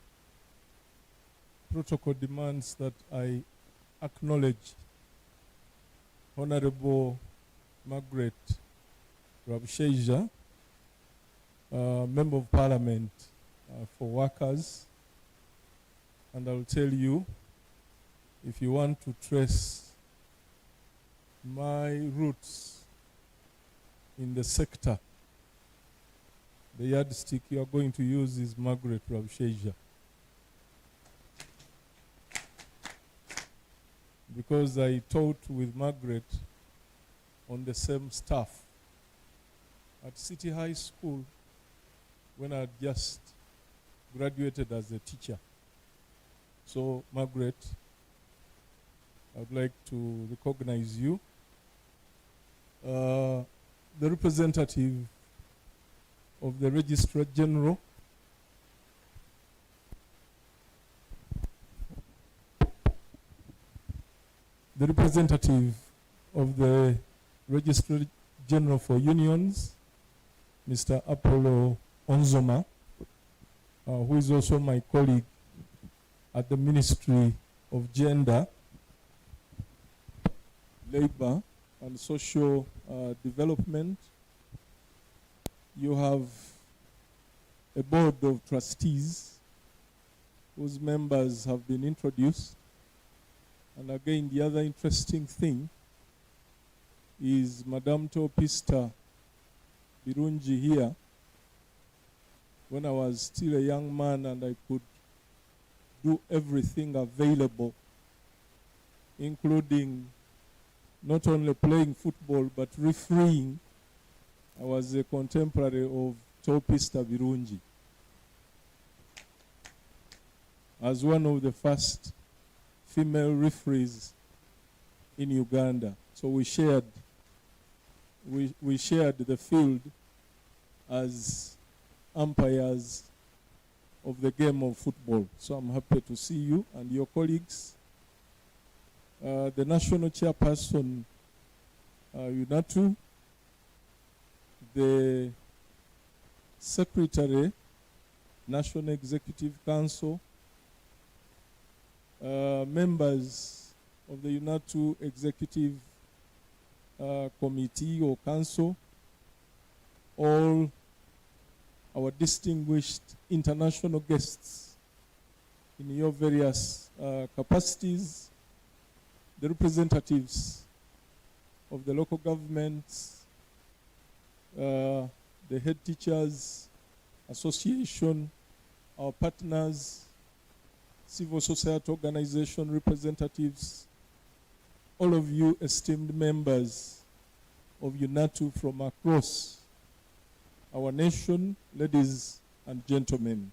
protocol demands that I acknowledge Honorable Margaret Rabsheja, Member of Parliament for Workers. And I'll tell you, if you want to trace my roots in the sector, the yardstick you are going to use is Margaret Rabsheja. Because I taught with Margaret on the same staff at City High School when I had just graduated as a teacher. So, Margaret, I would like to recognize you. The representative of the Registrar General, the representative of the Registrar General for Unions, Mr. Apollo Onzoma, who is also my colleague at the Ministry of Gender, Labor and Social Development. You have a board of trustees whose members have been introduced. And again, the other interesting thing is Madame Teopista Birunji here. When I was still a young man and I could do everything available, including not only playing football but refereeing, I was a contemporary of Teopista Birunji. As one of the first female referees in Uganda. So we shared the field as umpires of the game of football. So I'm happy to see you and your colleagues. The national chairperson, UNATU, the secretary, National Executive Council, members of the UNATU Executive Committee or Council, all our distinguished international guests in your various capacities, the representatives of the local governments, the head teachers association, our partners, civil society organization representatives, all of you esteemed members of UNATU from across our nation, ladies and gentlemen.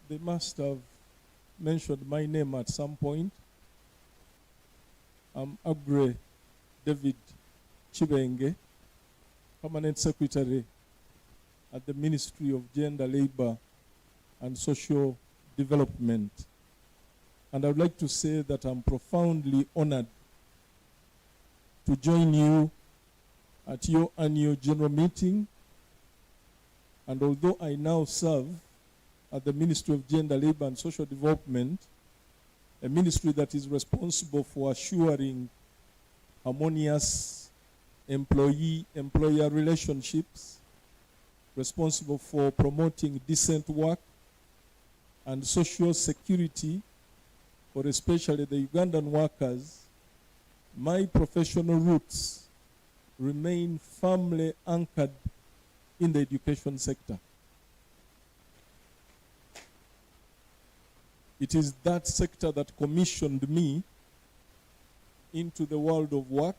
They must have mentioned my name at some point. I'm Agre David Chibenge, Permanent Secretary at the Ministry of Gender, Labor and Social Development. And I would like to say that I'm profoundly honored to join you at your annual general meeting. And although I now serve at the Ministry of Gender, Labor and Social Development, a ministry that is responsible for assuring harmonious employee-employer relationships responsible for promoting decent work and social security for especially the Ugandan workers, my professional roots remain firmly anchored in the education sector. It is that sector that commissioned me into the world of work,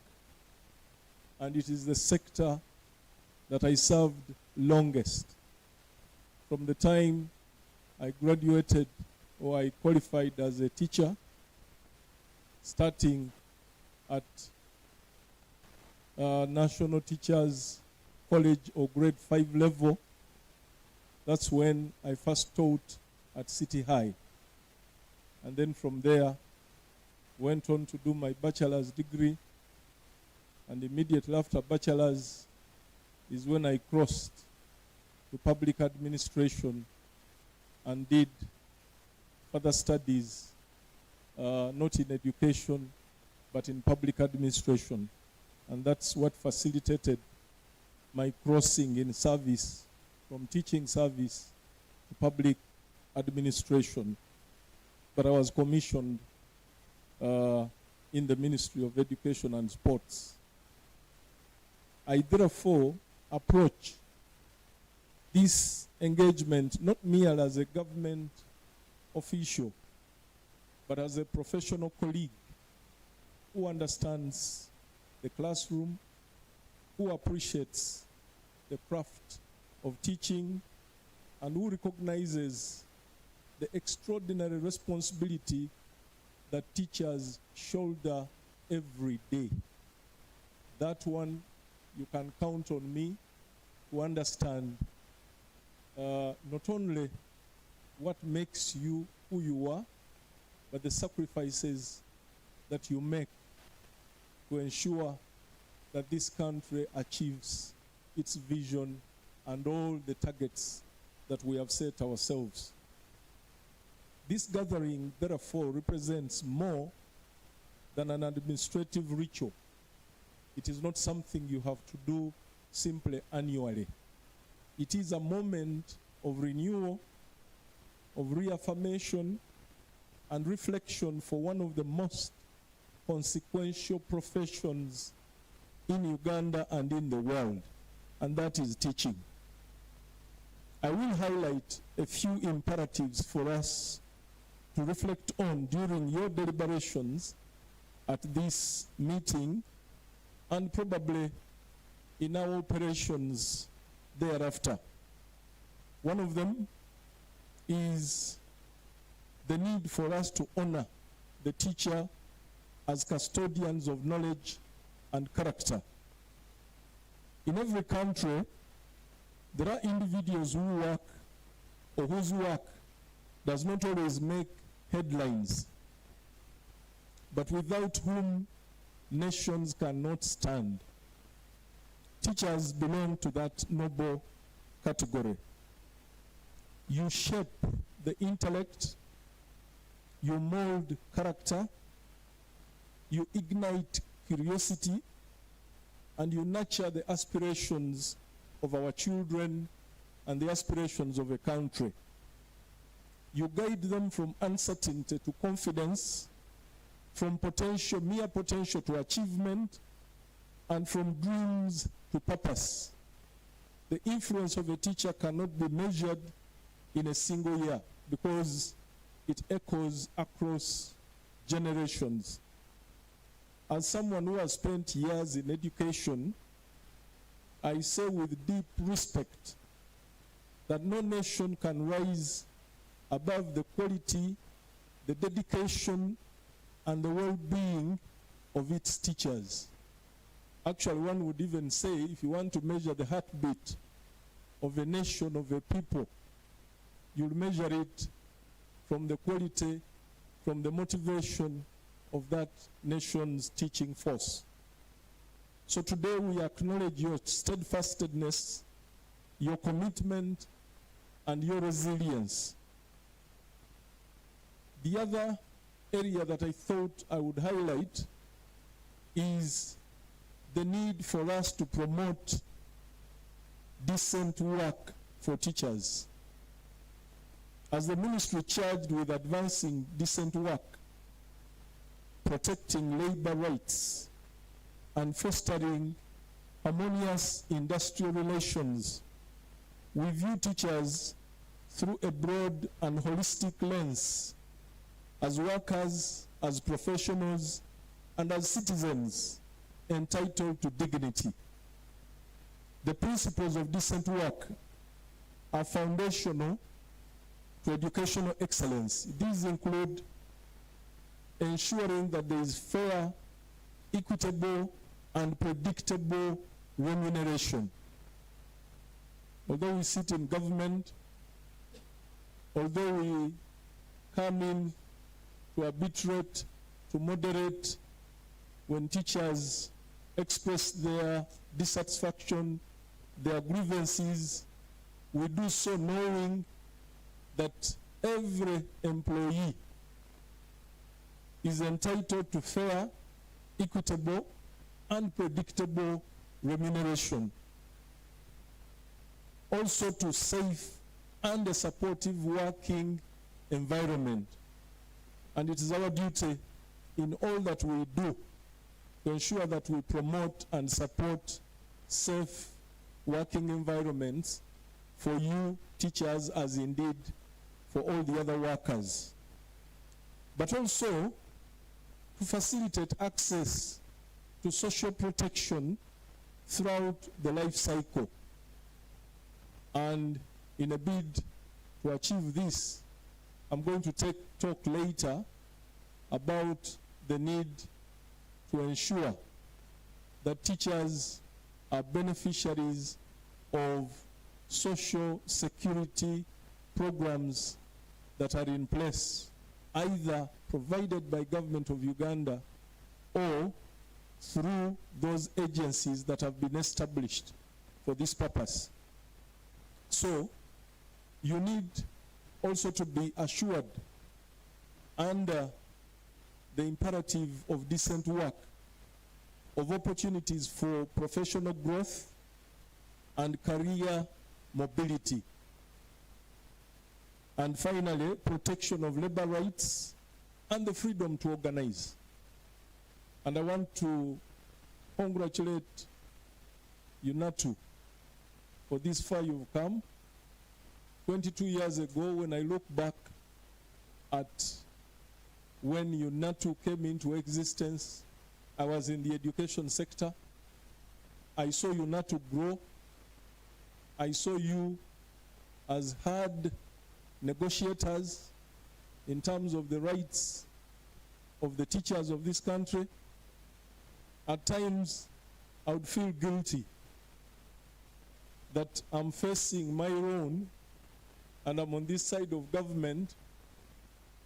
and it is the sector that I served longest. From the time I graduated or I qualified as a teacher, starting at National Teachers College or grade 5 level, that's when I first taught at City High. And then from there, went on to do my bachelor's degree, and immediately after bachelor's is when I crossed to public administration and did further studies, not in education, but in public administration. And that's what facilitated my crossing in service from teaching service to public administration. But I was commissioned in the Ministry of Education and Sports. I therefore approach this engagement not merely as a government official, but as a professional colleague who understands the classroom, who appreciates the craft of teaching, and who recognizes the extraordinary responsibility that teachers shoulder every day. That one, you can count on me to understand not only what makes you who you are, but the sacrifices that you make to ensure that this country achieves its vision and all the targets that we have set ourselves. This gathering, therefore, represents more than an administrative ritual. It is not something you have to do simply annually. It is a moment of renewal, of reaffirmation, and reflection for one of the most consequential professions in Uganda and in the world, and that is teaching. I will highlight a few imperatives for us to reflect on during your deliberations at this meeting and probably in our operations thereafter. One of them is the need for us to honor the teacher as custodians of knowledge and character. In every country, there are individuals who work or whose work does not always make headlines, but without whom nations cannot stand. Teachers belong to that noble category. You shape the intellect, you mold character, you ignite curiosity, and you nurture the aspirations of our children and the aspirations of a country. You guide them from uncertainty to confidence, from potential, mere potential to achievement, and from dreams to purpose. The influence of a teacher cannot be measured in a single year because it echoes across generations. As someone who has spent years in education, I say with deep respect that no nation can rise above the quality, the dedication, and the well-being of its teachers. Actually, one would even say, if you want to measure the heartbeat of a nation, of a people, you'll measure it from the quality, from the motivation of that nation's teaching force. So today we acknowledge your steadfastness, your commitment, and your resilience. The other area that I thought I would highlight is the need for us to promote decent work for teachers. As the ministry charged with advancing decent work, protecting labor rights, and fostering harmonious industrial relations, we view teachers through a broad and holistic lens as workers, as professionals, and as citizens entitled to dignity. The principles of decent work are foundational to educational excellence. These include ensuring that there is fair, equitable, and predictable remuneration. Although we sit in government, although we come in to arbitrate, to moderate when teachers express their dissatisfaction, their grievances, we do so knowing that every employee is entitled to fair, equitable, and predictable remuneration. Also to safe and a supportive working environment. And it is our duty in all that we do to ensure that we promote and support safe working environments for you teachers, as indeed for all the other workers. But also to facilitate access to social protection throughout the life cycle. And in a bid to achieve this, I'm going to talk later about the need to ensure that teachers are beneficiaries of social security programs that are in place, either provided by government of Uganda or through those agencies that have been established for this purpose. So you need also to be assured under the imperative of decent work of opportunities for professional growth and career mobility. And finally, protection of labor rights and the freedom to organize. And I want to congratulate UNATU for this far you've come. 22 years ago, when I look back at when UNATU came into existence, I was in the education sector. I saw UNATU grow. I saw you as hard negotiators in terms of the rights of the teachers of this country. At times, I would feel guilty that I'm facing my own and I'm on this side of government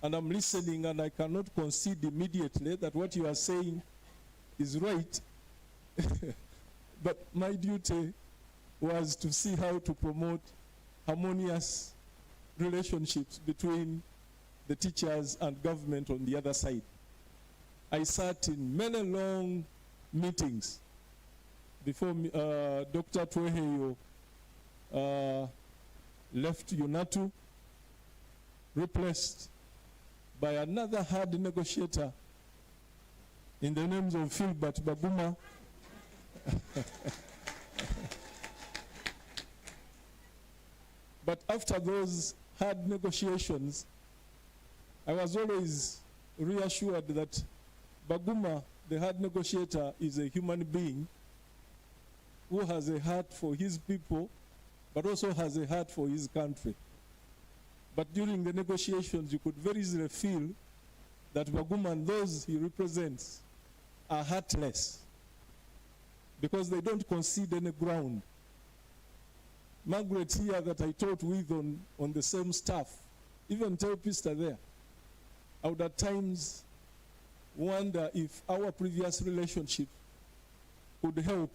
and I'm listening and I cannot concede immediately that what you are saying is right. But my duty was to see how to promote harmonious relationships between the teachers and government on the other side. I sat in many long meetings before Dr. Tweheyo left UNATU, replaced by another hard negotiator in the names of Philbert Baguma. But after those hard negotiations, I was always reassured that Baguma, the hard negotiator, is a human being who has a heart for his people, but also has a heart for his country. But during the negotiations, you could very easily feel that Baguma and those he represents are heartless because they don't concede any ground. Margaret here that I taught with on the same staff, even Chairperson there, I would at times wonder if our previous relationship could help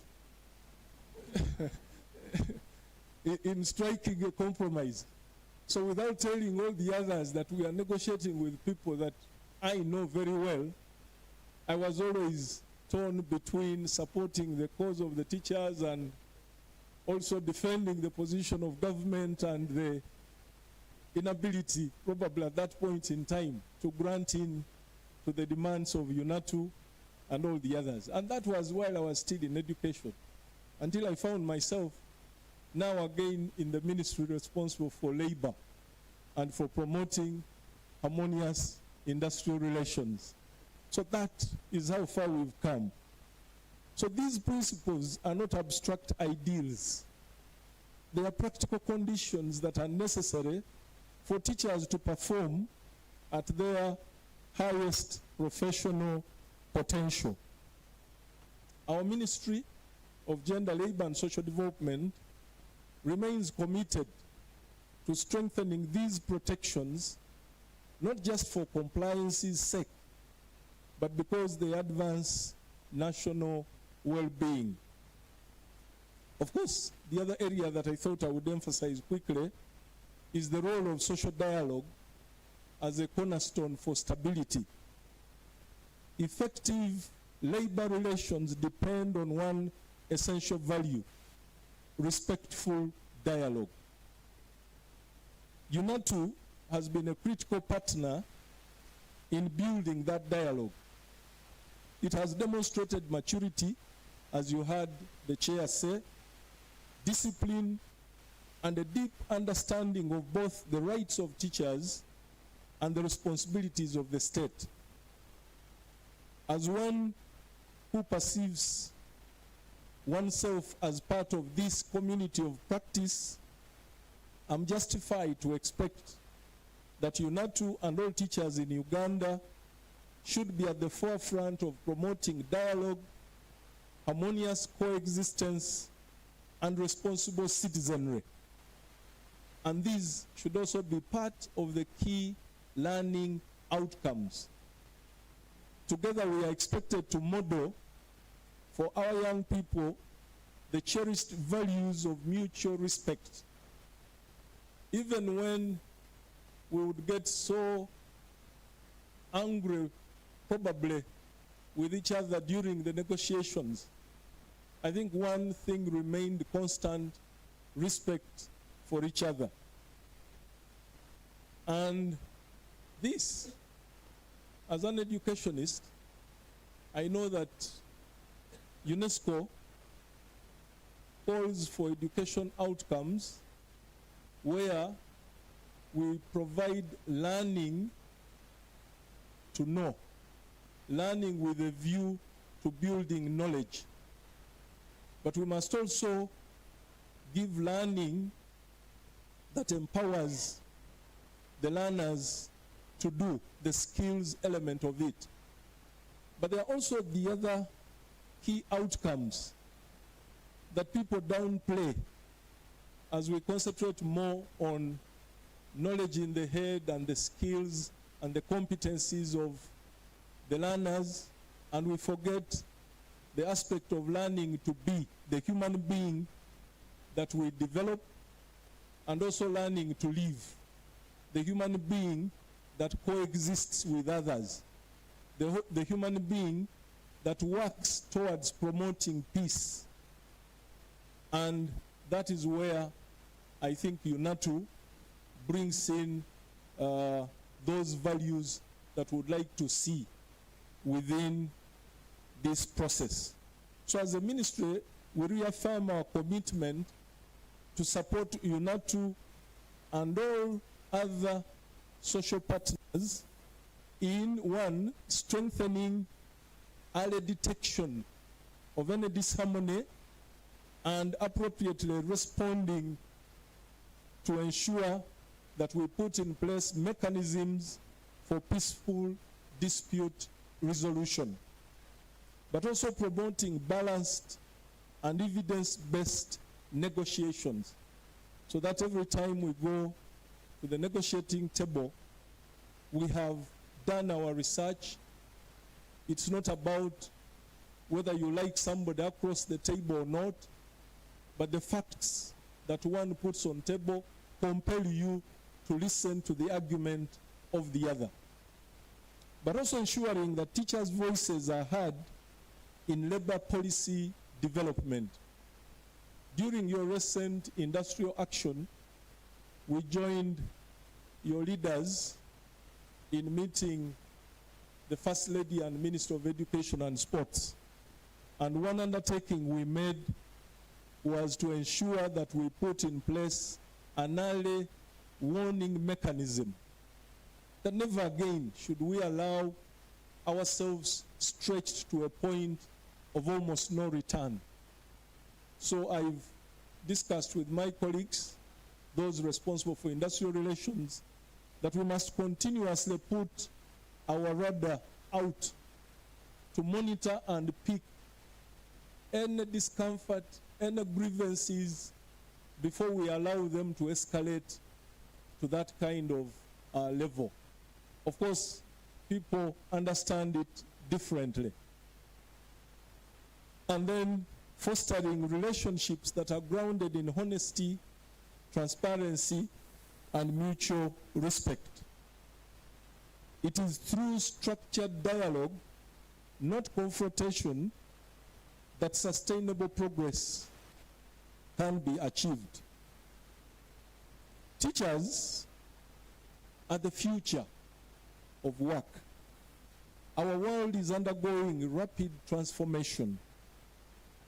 in striking a compromise. So without telling all the others that we are negotiating with people that I know very well, I was always torn between supporting the cause of the teachers and also defending the position of government and the inability, probably at that point in time, to grant in to the demands of UNATU and all the others. And that was while I was still in education, until I found myself now again in the ministry responsible for labor and for promoting harmonious industrial relations. So that is how far we've come. So these principles are not abstract ideals. They are practical conditions that are necessary for teachers to perform at their highest professional potential. Our Ministry of Gender, Labor and Social Development remains committed to strengthening these protections, not just for compliance's sake, but because they advance national well-being. Of course, the other area that I thought I would emphasize quickly is the role of social dialogue as a cornerstone for stability. Effective labor relations depend on one essential value: respectful dialogue. UNATU has been a critical partner in building that dialogue. It has demonstrated maturity, as you heard the chair say, discipline, and a deep understanding of both the rights of teachers and the responsibilities of the state. As one who perceives oneself as part of this community of practice, I'm justified to expect that UNATU and all teachers in Uganda should be at the forefront of promoting dialogue, harmonious coexistence, and responsible citizenry. And these should also be part of the key learning outcomes. Together we are expected to model for our young people the cherished values of mutual respect. Even when we would get so angry, probably, with each other during the negotiations, I think one thing remained constant: respect for each other. And this, as an educationist, I know that UNESCO calls for education outcomes where we provide learning to know, learning with a view to building knowledge. But we must also give learning that empowers the learners to do the skills element of it. But there are also the other key outcomes that people downplay as we concentrate more on knowledge in the head and the skills and the competencies of the learners, and we forget the aspect of learning to be the human being that we develop, and also learning to live, the human being that coexists with others, the human being that works towards promoting peace. And that is where I think UNATU brings in those values that we would like to see within this process. So as a ministry, we reaffirm our commitment to support UNATU and all other social partners in, one, strengthening early detection of any disharmony and appropriately responding to ensure that we put in place mechanisms for peaceful dispute resolution, but also promoting balanced and evidence-based negotiations, so that every time we go to the negotiating table, we have done our research. It's not about whether you like somebody across the table or not, but the facts that one puts on table compel you to listen to the argument of the other. But also ensuring that teachers' voices are heard in labor policy development. During your recent industrial action, we joined your leaders in meeting the First Lady and Minister of Education and Sports. And one undertaking we made was to ensure that we put in place an early warning mechanism that never again should we allow ourselves stretched to a point of almost no return. So I've discussed with my colleagues, those responsible for industrial relations, that we must continuously put our radar out to monitor and pick any discomfort, any grievances before we allow them to escalate to that kind of level. Of course, people understand it differently. And then fostering relationships that are grounded in honesty, transparency, and mutual respect. It is through structured dialogue, not confrontation, that sustainable progress can be achieved. Teachers are the future of work. Our world is undergoing rapid transformation.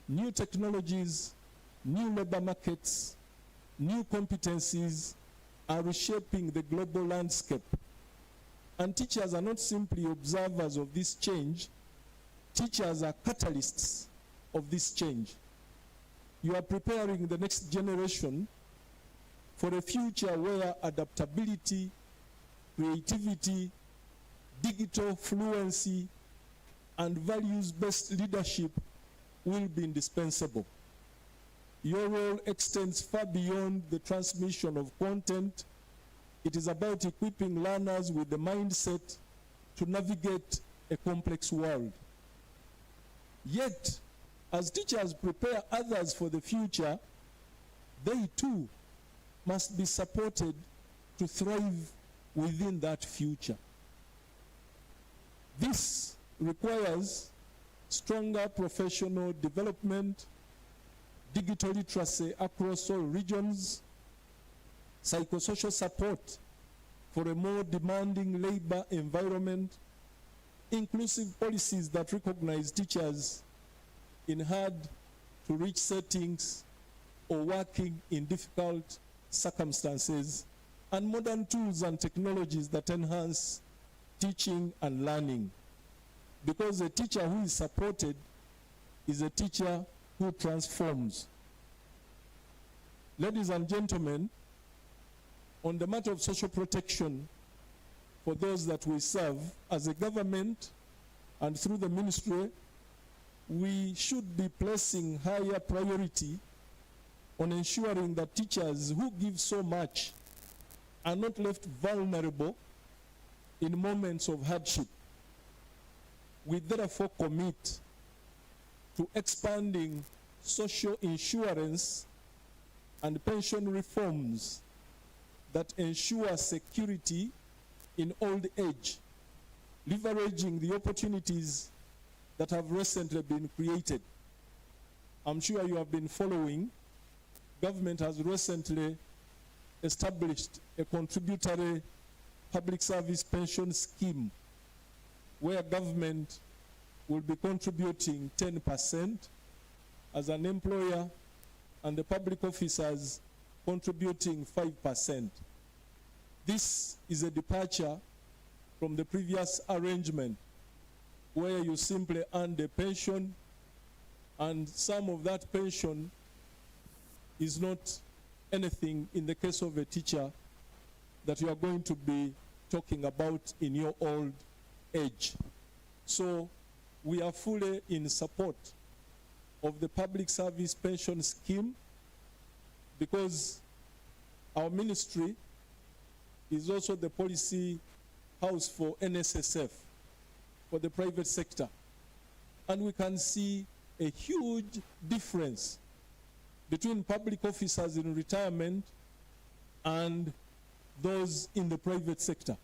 New technologies, new labor markets, new competencies are reshaping the global landscape. And teachers are not simply observers of this change. Teachers are catalysts of this change. You are preparing the next generation for a future where adaptability, creativity, digital fluency, and values-based leadership will be indispensable. Your role extends far beyond the transmission of content. It is about equipping learners with the mindset to navigate a complex world. Yet, as teachers prepare others for the future, they too must be supported to thrive within that future. This requires stronger professional development, digital literacy across all regions, psychosocial support for a more demanding labor environment, inclusive policies that recognize teachers in hard-to-reach settings or working in difficult circumstances, and modern tools and technologies that enhance teaching and learning. Because a teacher who is supported is a teacher who transforms. Ladies and gentlemen, on the matter of social protection for those that we serve, as a government and through the ministry, we should be placing higher priority on ensuring that teachers who give so much are not left vulnerable in moments of hardship. We therefore commit to expanding social insurance and pension reforms that ensure security in old age, leveraging the opportunities that have recently been created. I'm sure you have been following. Government has recently established a contributory public service pension scheme where government will be contributing 10% as an employer and the public officers contributing 5%. This is a departure from the previous arrangement where you simply earn a pension and some of that pension is not anything in the case of a teacher that you are going to be talking about in your old age. So we are fully in support of the public service pension scheme because our ministry is also the policy house for NSSF, for the private sector. And we can see a huge difference between public officers in retirement and those in the private sector.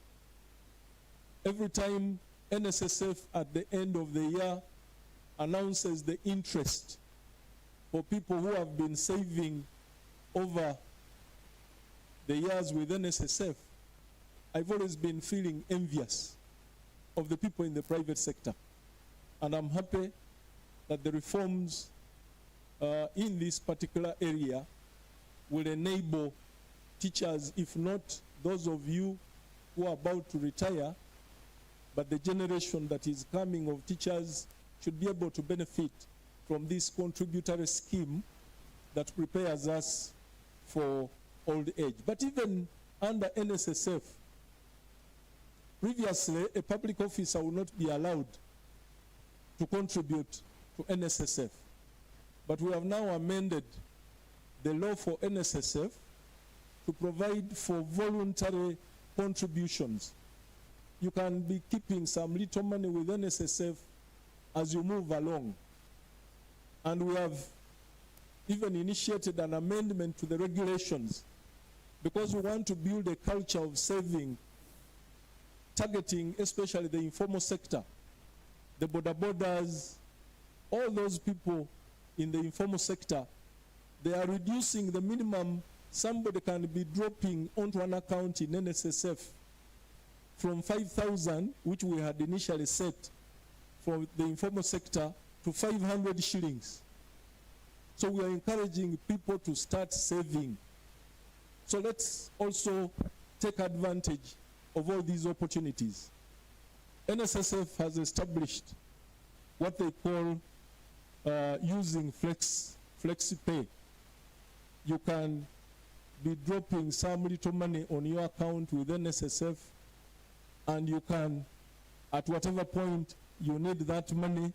Every time NSSF at the end of the year announces the interest for people who have been saving over the years with NSSF, I've always been feeling envious of the people in the private sector. And I'm happy that the reforms in this particular area will enable teachers, if not those of you who are about to retire, but the generation that is coming of teachers should be able to benefit from this contributory scheme that prepares us for old age. But even under NSSF, previously a public officer would not be allowed to contribute to NSSF. But we have now amended the law for NSSF to provide for voluntary contributions. You can be keeping some little money with NSSF as you move along. And we have even initiated an amendment to the regulations because we want to build a culture of saving, targeting especially the informal sector, the border borders, all those people in the informal sector. They are reducing the minimum somebody can be dropping onto an account in NSSF from 5,000, which we had initially set for the informal sector, to 500 shillings. So we are encouraging people to start saving. So let's also take advantage of all these opportunities. NSSF has established what they call using flexi pay. You can be dropping some little money on your account with NSSF, and you can, at whatever point you need that money,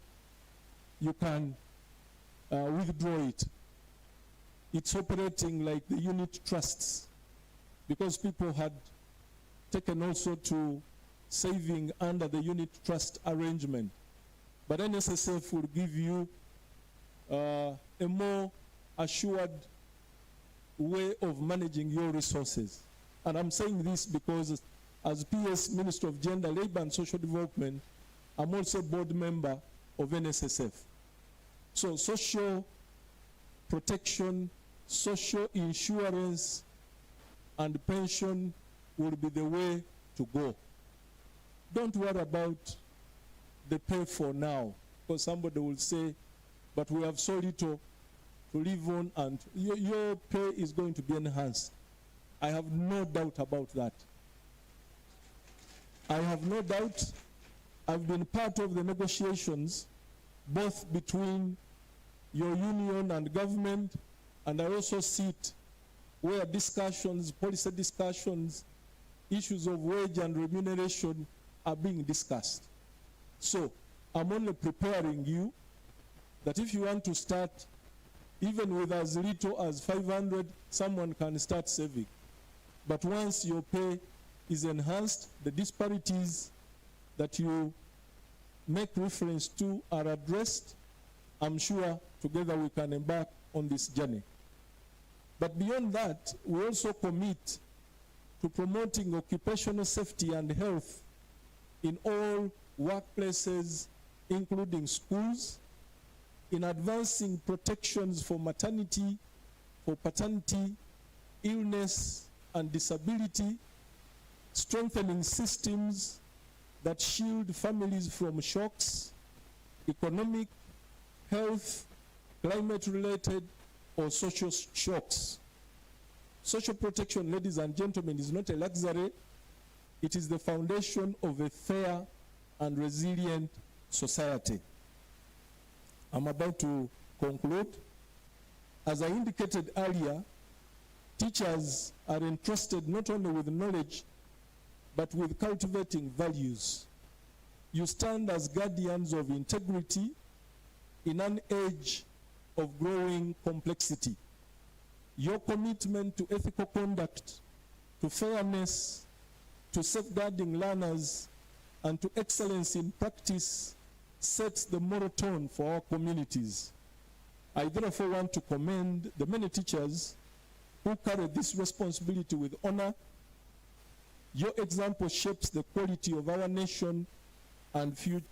you can withdraw it. It's operating like the unit trusts, because people had taken also to saving under the unit trust arrangement. But NSSF will give you a more assured way of managing your resources. And I'm saying this because as PS Minister of Gender, Labor and Social Development, I'm also board member of NSSF. So social protection, social insurance, and pension will be the way to go. Don't worry about the pay for now, because somebody will say, but we have so little to live on, and your pay is going to be enhanced. I have no doubt about that. I have no doubt. I've been part of the negotiations, both between your union and government, and I also sit where discussions, policy discussions, issues of wage and remuneration are being discussed. So I'm only preparing you that if you want to start, even with as little as 500, someone can start saving. But once your pay is enhanced, the disparities that you make reference to are addressed. I'm sure together we can embark on this journey. But beyond that, we also commit to promoting occupational safety and health in all workplaces, including schools, in advancing protections for maternity, for paternity, illness, and disability, strengthening systems that shield families from shocks, economic, health, climate-related, or social shocks. Social protection, ladies and gentlemen, is not a luxury. It is the foundation of a fair and resilient society. I'm about to conclude. As I indicated earlier, teachers are entrusted not only with knowledge, but with cultivating values. You stand as guardians of integrity in an age of growing complexity. Your commitment to ethical conduct, to fairness, to safeguarding learners, and to excellence in practice sets the moral tone for our communities. I therefore want to commend the many teachers who carry this responsibility with honor. Your example shapes the quality of our nation and future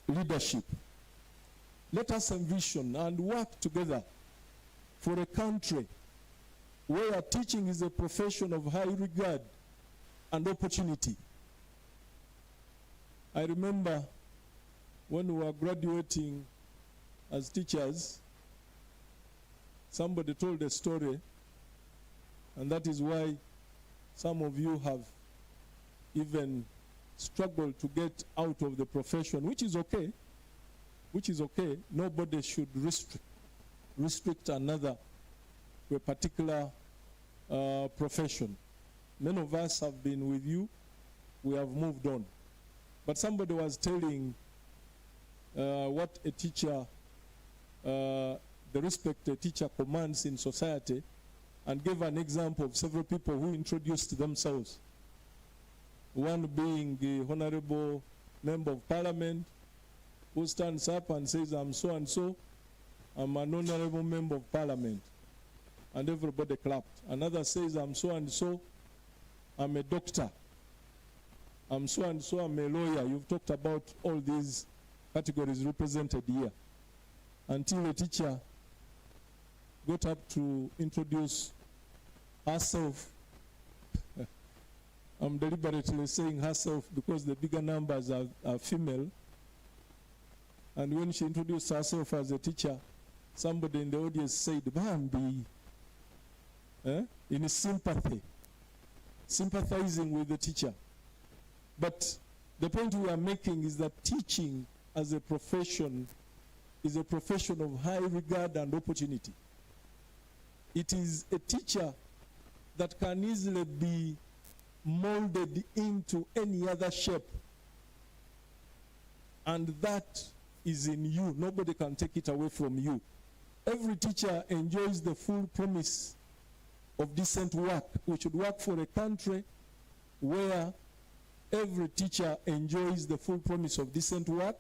leadership. Let us envision and work together for a country where teaching is a profession of high regard and opportunity. I remember when we were graduating as teachers, somebody told a story, and that is why some of you have even struggled to get out of the profession, which is okay. Which is okay. Nobody should restrict another to a particular profession. Many of us have been with you. We have moved on. But somebody was telling what a teacher, the respect a teacher commands in society, and gave an example of several people who introduced themselves. One being the Honorable Member of Parliament, who stands up and says, I'm so and so, I'm an Honorable Member of Parliament. And everybody clapped. Another says, I'm so and so, I'm a doctor. I'm so and so, I'm a lawyer. You've talked about all these categories represented here. Until a teacher got up to introduce herself. I'm deliberately saying herself because the bigger numbers are female. And when she introduced herself as a teacher, somebody in the audience said, Bambi, in sympathy, sympathizing with the teacher. But the point we are making is that teaching as a profession is a profession of high regard and opportunity. It is a teacher that can easily be molded into any other shape. And that is in you. Nobody can take it away from you. Every teacher enjoys the full promise of decent work. We should work for a country where every teacher enjoys the full promise of decent work.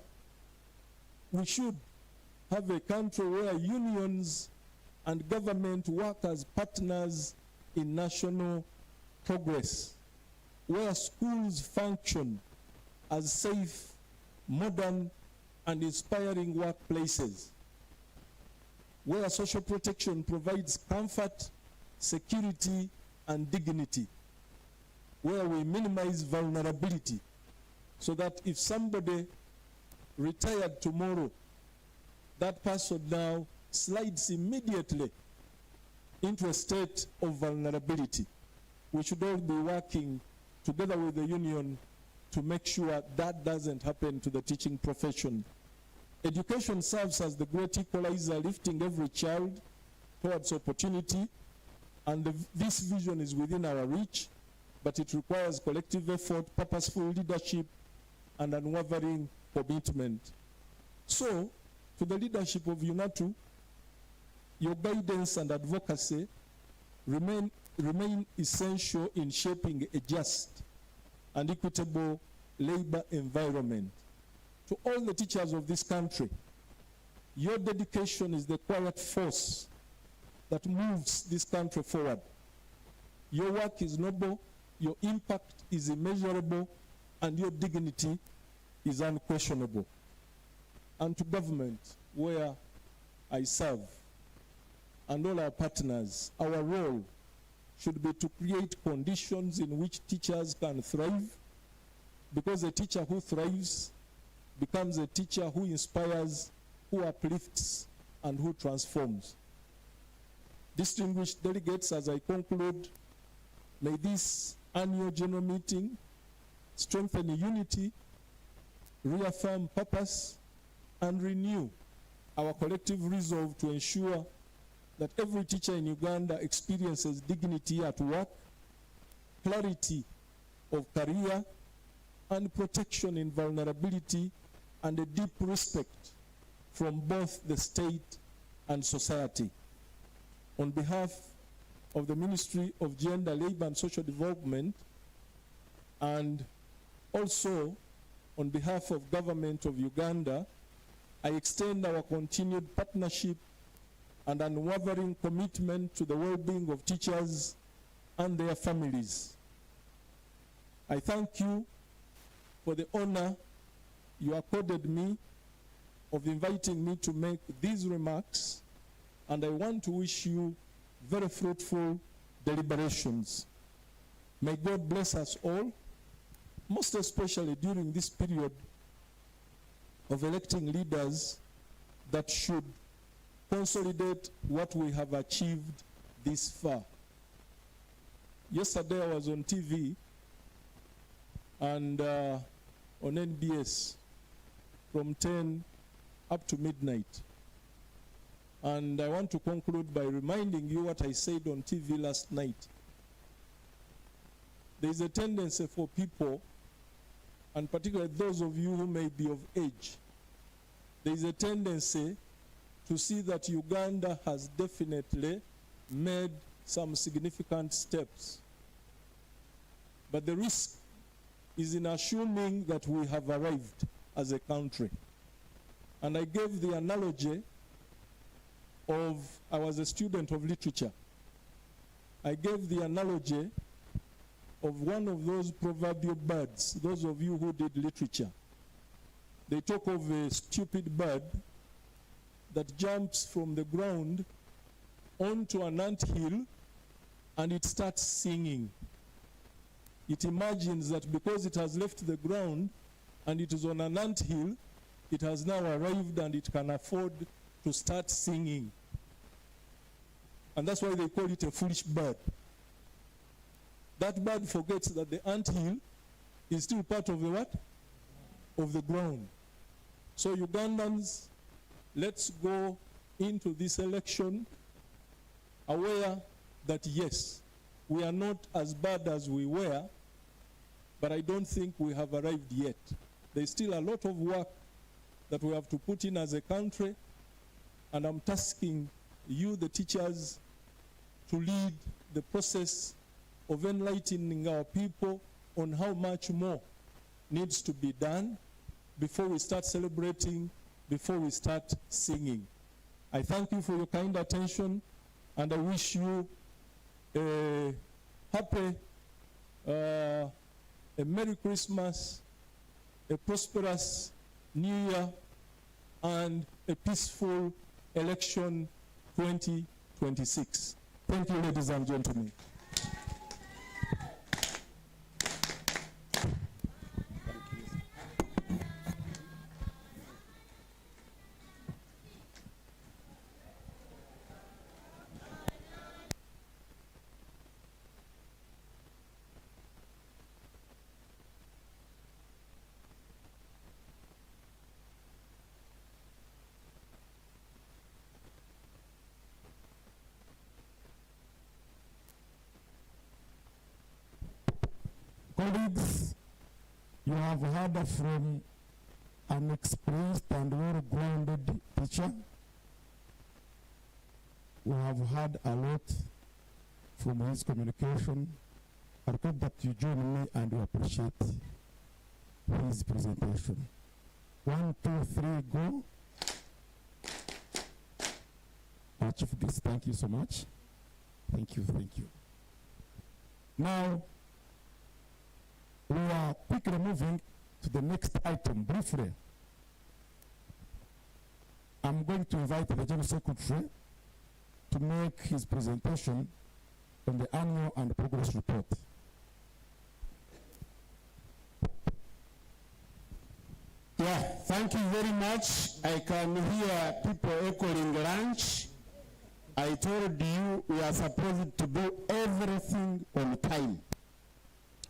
We should have a country where unions and government work as partners in national progress, where schools function as safe, modern, and inspiring workplaces, where social protection provides comfort, security, and dignity, where we minimize vulnerability so that if somebody retired tomorrow, that person now slides immediately into a state of vulnerability. We should all be working together with the union to make sure that doesn't happen to the teaching profession. Education serves as the great equalizer, lifting every child towards opportunity, and this vision is within our reach, but it requires collective effort, purposeful leadership, and unwavering commitment. So, to the leadership of UNATU, your guidance and advocacy remain essential in shaping a just and equitable labor environment. To all the teachers of this country, your dedication is the quiet force that moves this country forward. Your work is noble, your impact is immeasurable, and your dignity is unquestionable. And to government, where I serve, and all our partners, our role should be to create conditions in which teachers can thrive, because a teacher who thrives becomes a teacher who inspires, who uplifts, and who transforms. Distinguished delegates, as I conclude, may this annual general meeting strengthen unity, reaffirm purpose, and renew our collective resolve to ensure that every teacher in Uganda experiences dignity at work, clarity of career, and protection in vulnerability, and a deep respect from both the state and society. On behalf of the Ministry of Gender, Labor, and Social Development, and also on behalf of Government of Uganda, I extend our continued partnership and unwavering commitment to the well-being of teachers and their families. I thank you for the honor you accorded me of inviting me to make these remarks and I want to wish you very fruitful deliberations. May God bless us all, most especially during this period of electing leaders that should consolidate what we have achieved this far. Yesterday I was on TV and on NBS from 10 up to midnight. And I want to conclude by reminding you what I said on TV last night. There is a tendency for people, and particularly those of you who may be of age, there is a tendency to see that Uganda has definitely made some significant steps. But the risk is in assuming that we have arrived as a country. And I gave the analogy of, I was a student of literature. I gave the analogy of one of those proverbial birds, those of you who did literature. They talk of a stupid bird that jumps from the ground onto an anthill and it starts singing. It imagines that because it has left the ground and it is on an anthill, it has now arrived and it can afford to start singing. And that's why they call it a foolish bird. That bird forgets that the anthill is still part of the what? Of the ground. So Ugandans, let's go into this election aware that yes, we are not as bad as we were, but I don't think we have arrived yet. There's still a lot of work that we have to put in as a country, and I'm tasking you, the teachers, to lead the process of enlightening our people on how much more needs to be done before we start celebrating, before we start singing. I thank you for your kind attention, and I wish you a happy, a Merry Christmas, a prosperous New Year, and a peaceful election 2026. Thank you, ladies and gentlemen. Colleagues, you have heard from an experienced and well-grounded teacher. We have heard a lot from his communication. I hope that you join me and you appreciate his presentation. 1, 2, 3, go. Our chief guest, thank you so much. Thank you, thank you. Now, we are quickly moving to the next item briefly. I'm going to invite the General Secretary to make his presentation on the annual and progress report. Yeah, thank you very much. I can hear people echoing lunch. I told you we are supposed to do everything on time,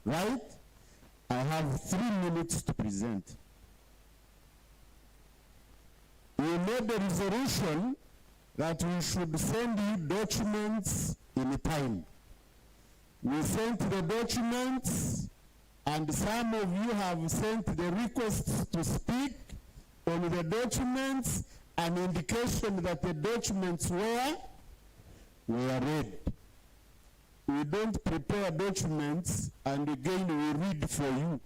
right? I have 3 minutes to present. We made a resolution that we should send you documents in time. We sent the documents, and some of you have sent the requests to speak on the documents, an indication that the documents were read. We don't prepare documents and again we read for you,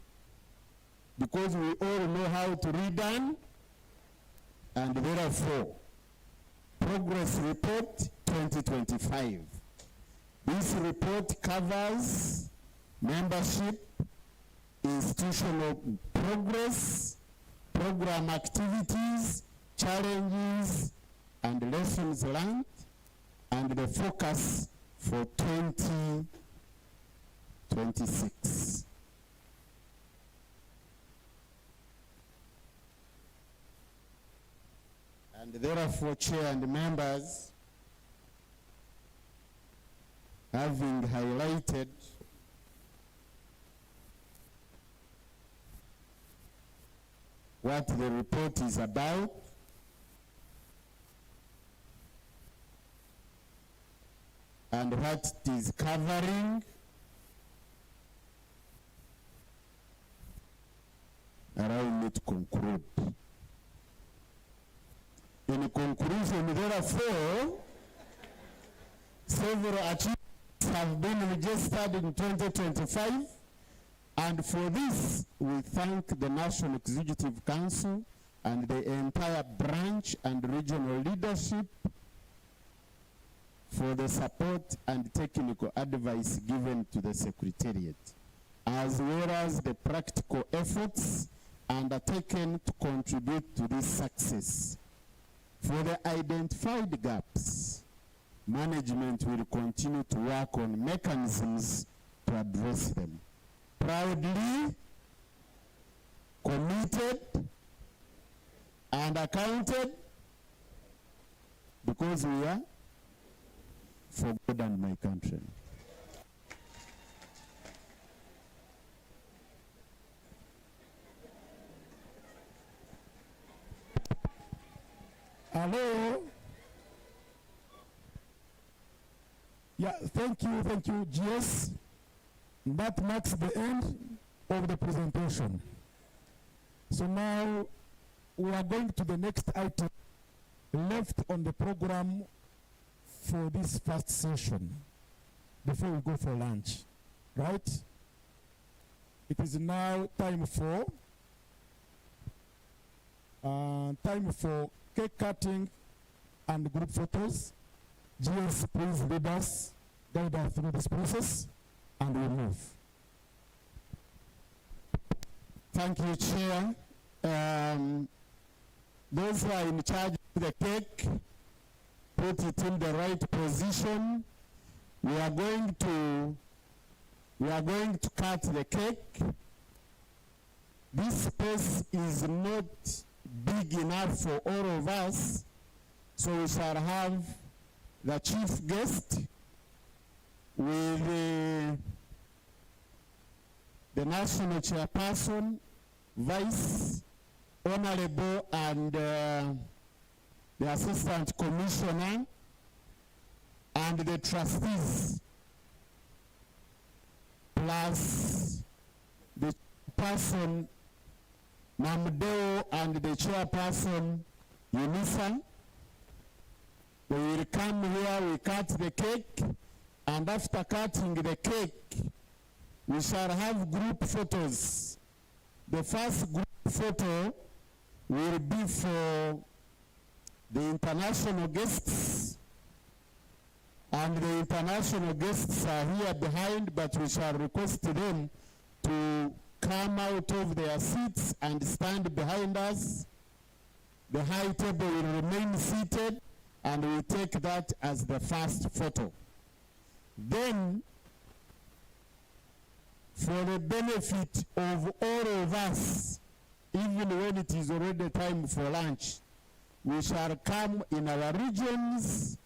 because we all know how to read them, and therefore, Progress Report 2025. This report covers membership, institutional progress, program activities, challenges, and lessons learned, and the focus for 2026. And therefore, Chair and members, having highlighted what the report is about, and what it is covering, allow me to conclude. In conclusion, therefore, several achievements have been registered in 2025, and for this, we thank the National Executive Council and the entire branch and regional leadership for the support and technical advice given to the Secretariat, as well as the practical efforts undertaken to contribute to this success. For the identified gaps, management will continue to work on mechanisms to address them. Proudly committed and accounted, because we are for God and my country. Hello. Yeah, thank you, GS. That marks the end of the presentation. So now we are going to the next item left on the program for this first session before we go for lunch, right? It is now time for cake cutting and group photos. GS, please lead us, guide us through this process, and we move. Thank you, Chair. Those who are in charge of the cake, put it in the right position. We are going to cut the cake. This space is not big enough for all of us, so we shall have the chief guest with the national chairperson, vice, honorable, and the assistant commissioner, and the trustees, plus the person Namdeo and the chairperson Unisa. They will come here, we cut the cake, and after cutting the cake, we shall have group photos. The first group photo will be for the international guests, and the international guests are here behind, but we shall request them to come out of their seats and stand behind us. The high table will remain seated, and we take that as the first photo. Then, for the benefit of all of us, even when it is already time for lunch, we shall come in our regions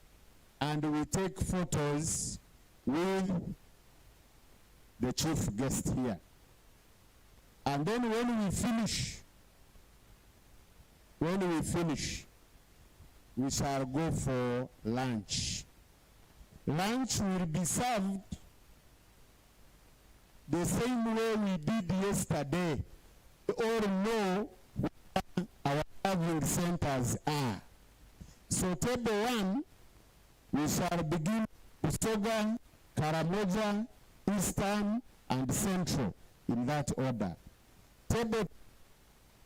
and we take photos with the chief guest here. And then when we finish, we shall go for lunch. Lunch will be served the same way we did yesterday. We all know where our serving centers are. So table 1, we shall begin with Busoga, Karamoja, Eastern, and Central, in that order. Table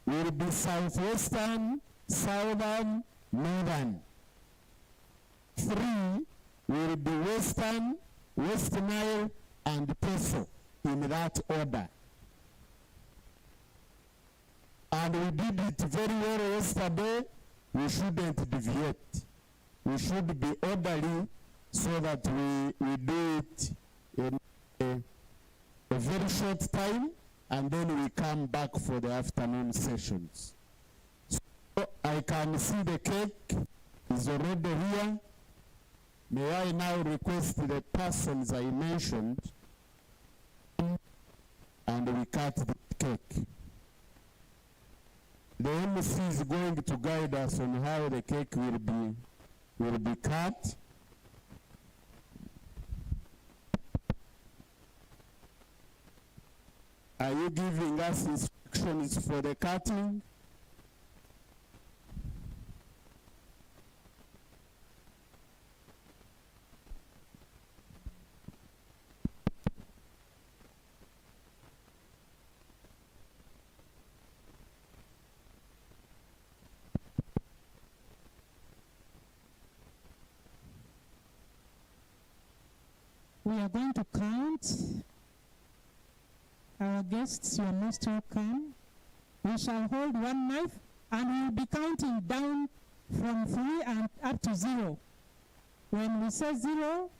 will be Southwestern, Southern, Northern. 3 will be Western, West Nile, and Peso, in that order. And we did it very well yesterday. We shouldn't deviate. We should be orderly so that we do it in a very short time, and then we come back for the afternoon sessions. So I can see the cake is already here. May I now request the persons I mentioned, and we cut the cake. The MC is going to guide us on how the cake will be cut. Are you giving us instructions for the cutting? We are going to count. Our guests, you are most welcome. We shall hold one knife and we will be counting down from 3 and up to 0. When we say 0,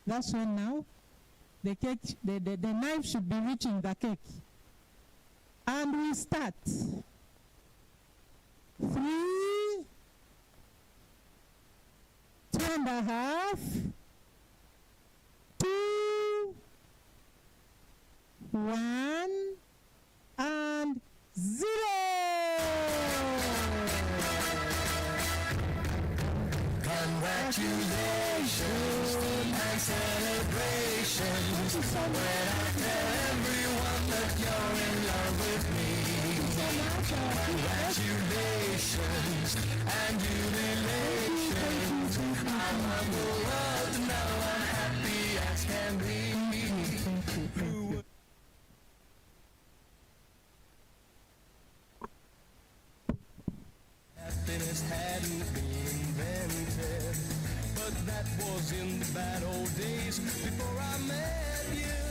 that's when now the cake, the knife should be reaching the cake. And we start. 3, 2.5, 2, 1, and 0. Congratulations and celebrations when I tell everyone that you're in love with me. Congratulations and jubilations. I want the world to know I'm happy as can be. Happiness hadn't been invented, but that was in the bad old days before I met you.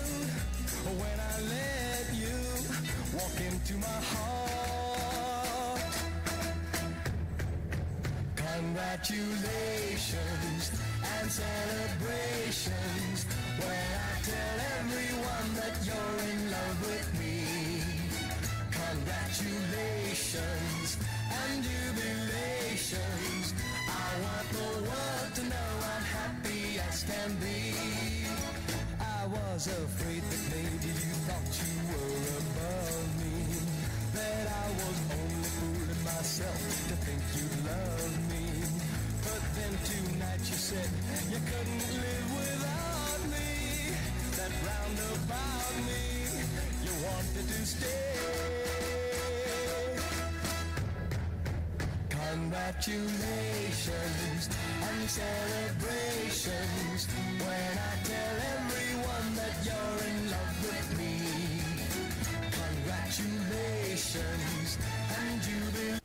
When I let you walk into my heart. Congratulations and celebrations when I tell everyone that you're in love with me. Congratulations and jubilations. I want the world to know I'm happy as can be. I was afraid that maybe you thought you were above me, that I was only fooling myself to think you loved me. But then tonight you said you couldn't live without me, that round about me you wanted to stay. Congratulations and celebrations when I tell everyone that you're in love with me. Congratulations and jubilations.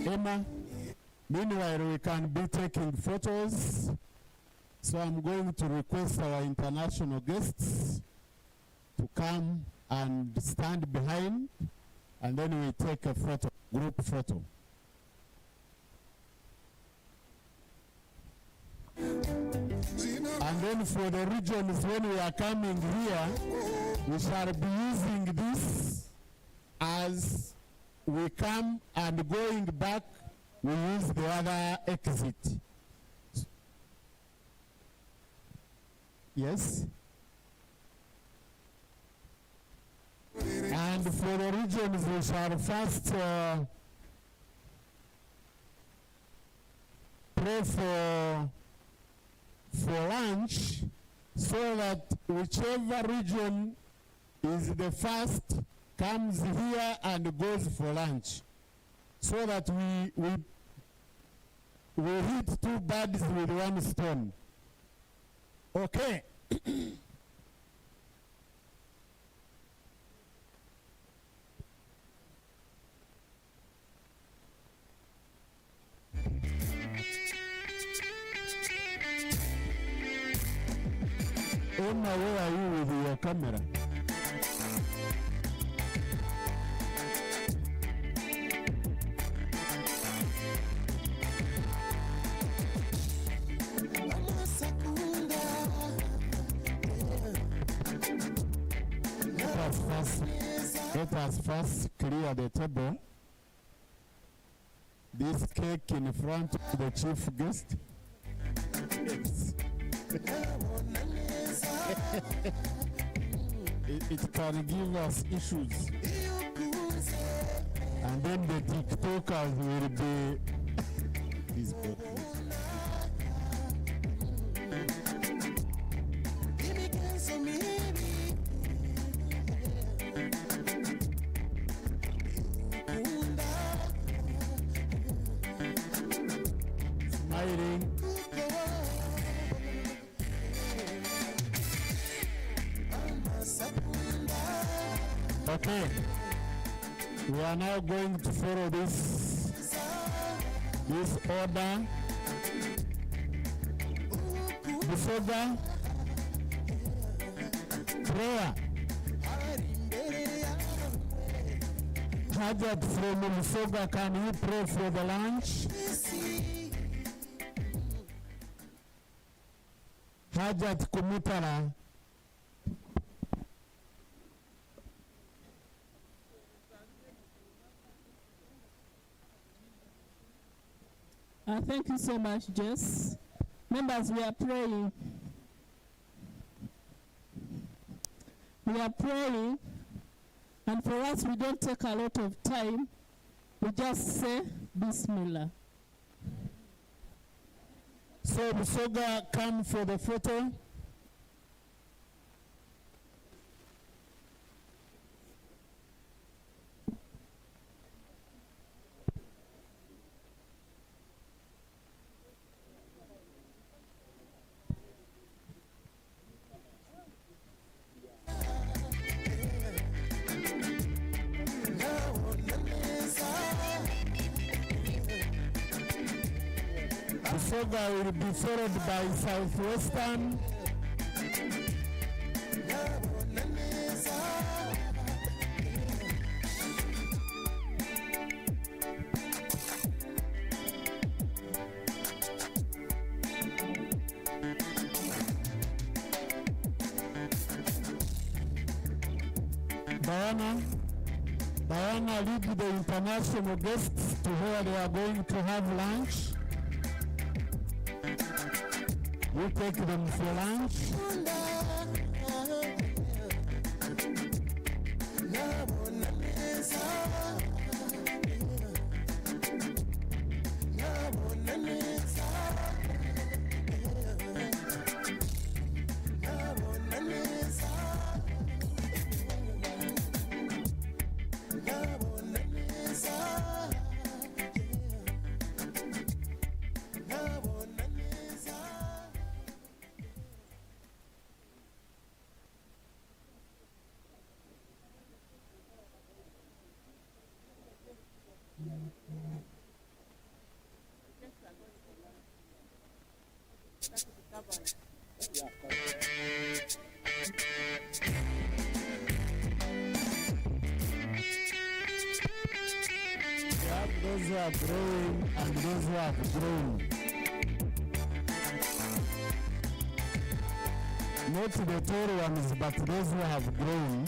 Emma. Meanwhile, we can be taking photos. So I'm going to request our international guests to come and stand behind, and then we take a photo, group photo. And then for the regions, when we are coming here, we shall be using this as we come, and going back, we use the other exit. Yes? And for the regions, we shall first pray for lunch, so that whichever region is the first comes here and goes for lunch, so that we hit two birds with one stone. Okay. Emma, where are you with your camera? Let us first clear the table. This cake in front of the chief guest. Yes. it can give us issues. And then the TikTokers will be these bottles. Smiling. Okay, we are now going to follow this order. Busoga, prayer. Hajat from Busoga, can you pray for the lunch? Hajat Kumutara. Thank you so much, Jess. Members, we are praying. We are praying, and for us, we don't take a lot of time. We just say, Bismillah. So, Busoga, come for the photo. Busoga will be followed by Southwestern. Diana, lead the international guests to where they are going to have lunch. You take them for lunch. We have those who are growing and those who have grown. Not the tall ones, but those who have grown.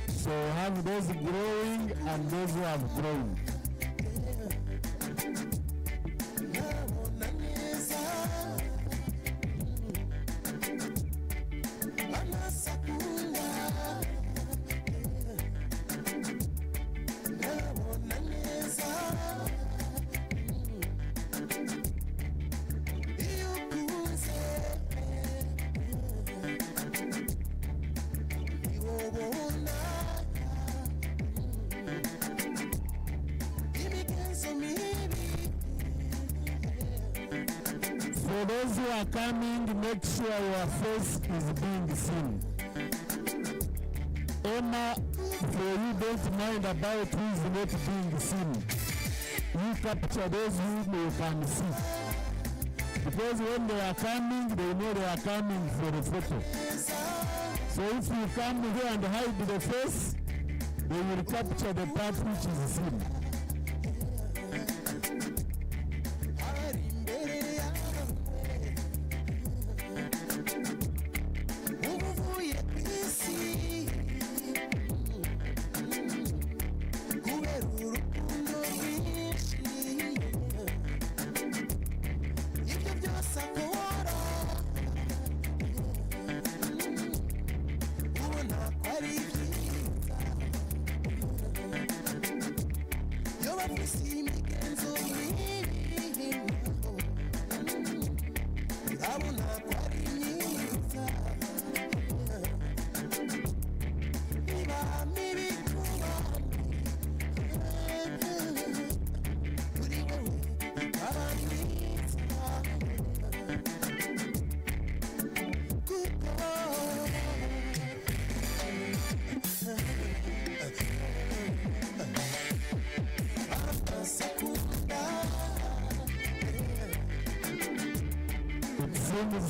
So we have those growing and those who have grown. For those who are coming, make sure your face is being seen. Emma, for you don't mind about who is not being seen. You capture those whom you can see. Because when they are coming, they know they are coming for the photo. So if you come here and hide the face, they will capture the part which is seen.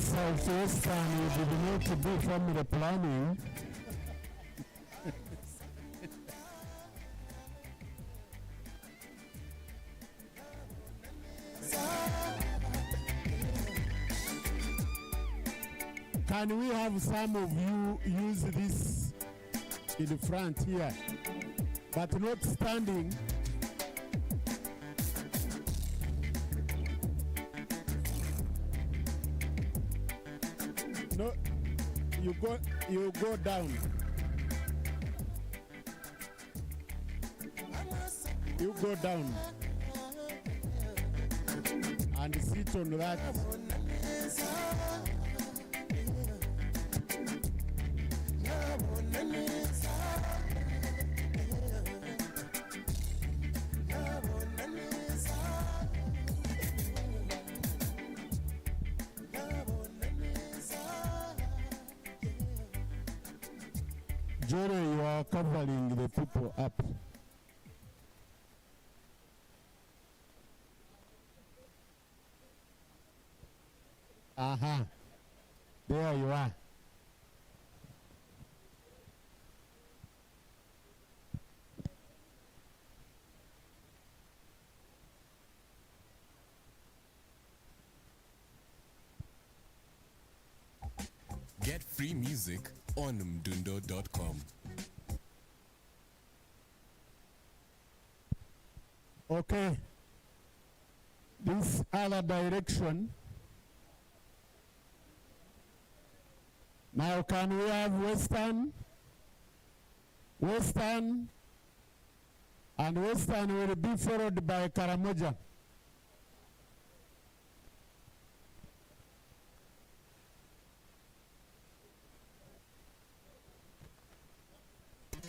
Southwestern, we did not do family planning. Can we have some of you use this in the front here, but not standing? No, you go down. You go down and sit on that. Jerry, you are covering the people up. Aha. There you are. Get free music on mdundo.com. Okay. This other direction. Now can we have Western? Western. And Western will be followed by Karamoja.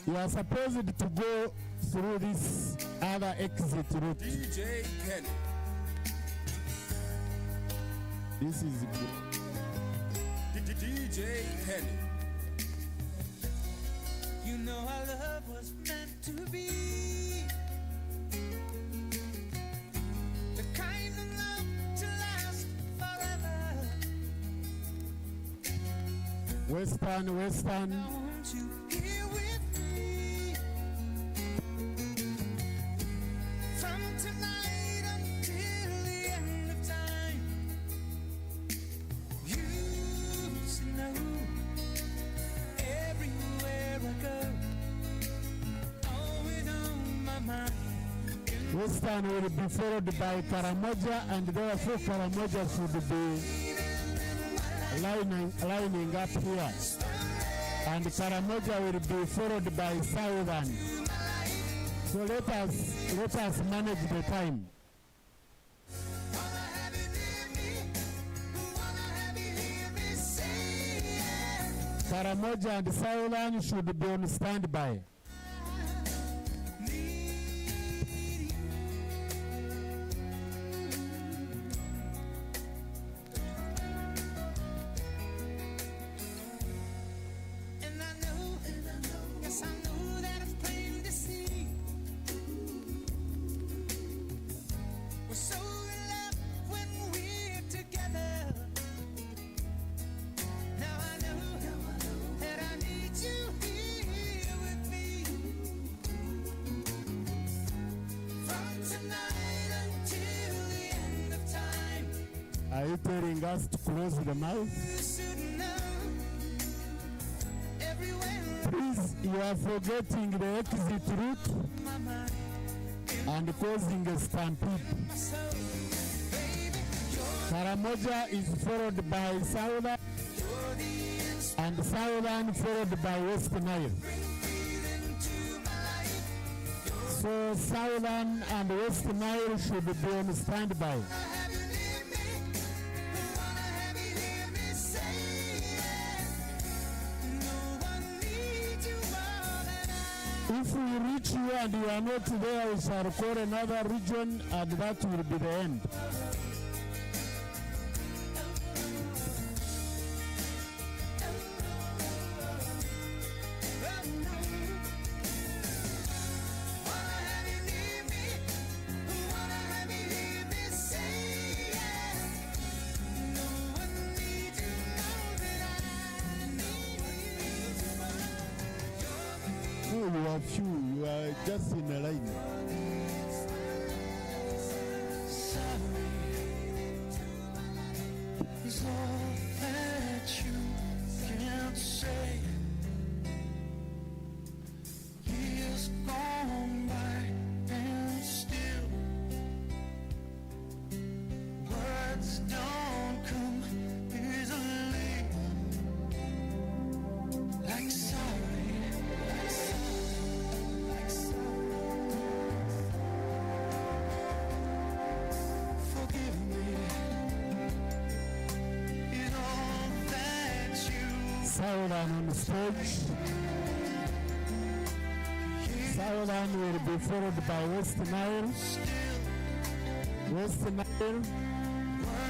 You are supposed to go through this other exit route. DJ Kenny. This is good. DJ Kenny. You know our love was meant to be the kind of love to last Western. I want you here with me from tonight until the end of time. You should know everywhere I go, always on my mind. Western will be followed by Karamoja, and therefore Karamoja should be lining up here. And Karamoja will be followed by Southern. So let us manage the time. Karamoja and Southern should be on standby. Are you telling us to close the mouth? Please, you are forgetting the exit route and causing a stampede. Karamoja is followed by Southern, and Southern followed by West Nile. So Southern and West Nile should be on standby. If we reach you and you are not there, we shall call another region, and that will be the end. No, you are few. You are just in a line. Is all that you can say. Years gone by and still words don't come easily. Like sorry, like sorry. Forgive me. Is all that you Southern on the stage. Southern will be followed by West Nile. West Nile.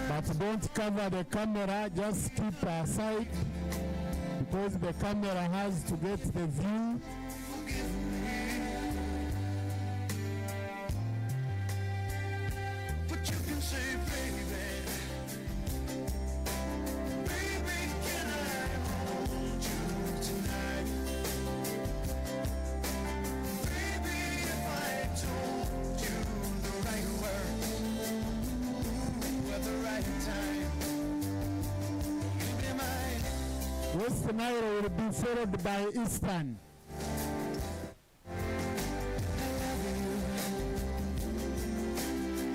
But don't cover the camera, just keep aside because the camera has to get the view. But you can say, baby, baby, can I hold you tonight? Baby, if I told you the right words at the right time, you'd be mine. West Nile will be followed by Eastern.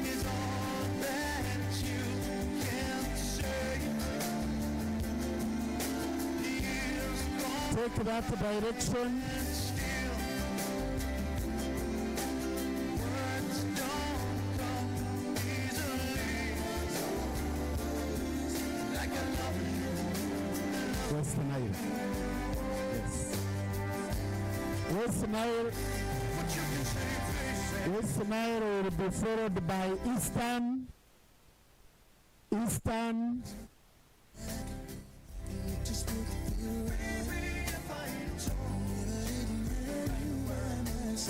Is all that you can say. Years gone Take that direction. and still words don't come easily. Like I love you. West Nile. Yes. West Nile. What you can say, baby. West Nile will be followed by Eastern. Eastern. Just would feel baby, if I told you the right words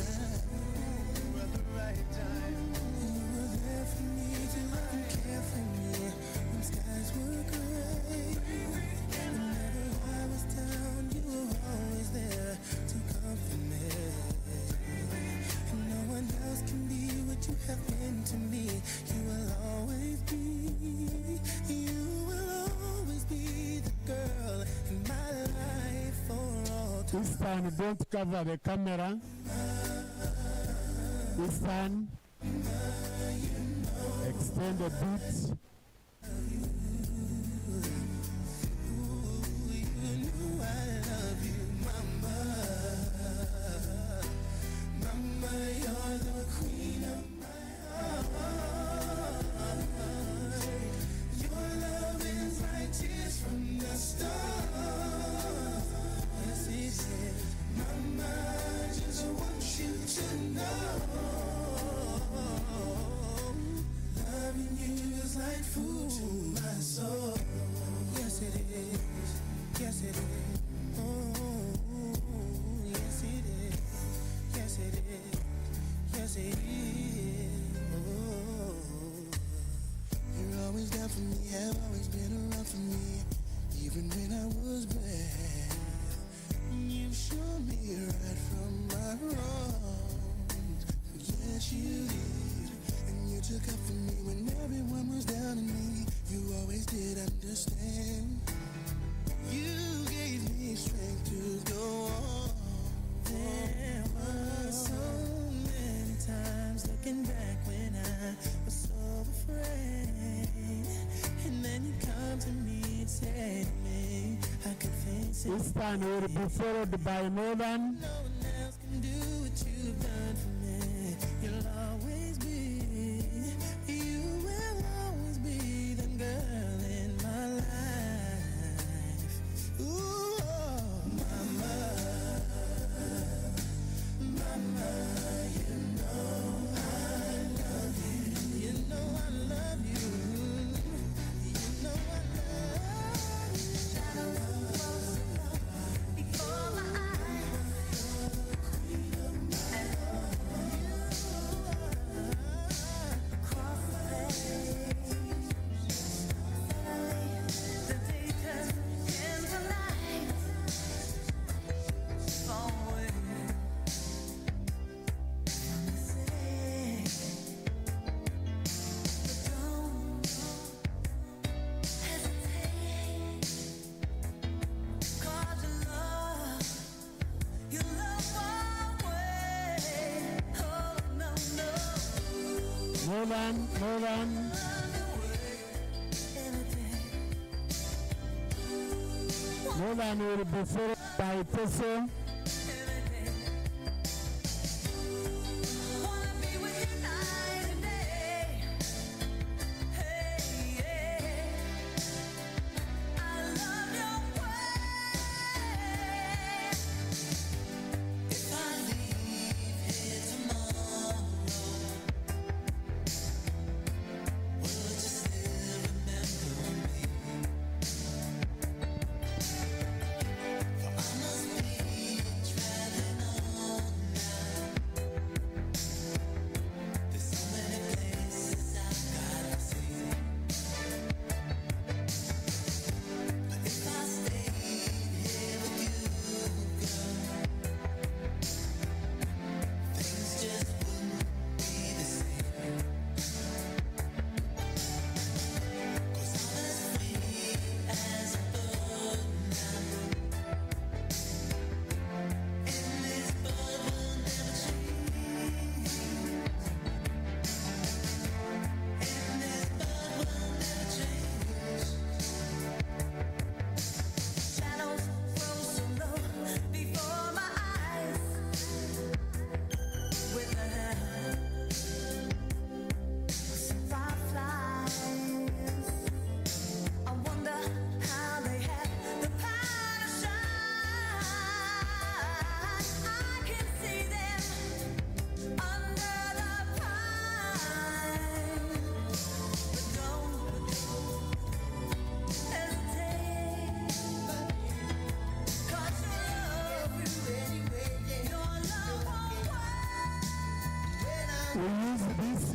at the right time. You were there for me till I could care for you when skies were gray. Whenever I was This time, don't cover the camera. This time, extend a bit. Like food to my soul. Yes, it is. Yes, it is. Oh, yes, it is. Yes, it is. Yes, it is. Oh, you're always down for me. Have always been around for me, even when I was bad. You've shown me right from my wrongs. Yes, you did. You took up for me when everyone was down on me. You always did understand. You gave me strength to go on. There were so many times looking back when I was so afraid. And then you come to me and say to me, I could face it. This time will be followed by more than. No one else can do what you've done for me. You'll always be. More than. More than will be followed by person.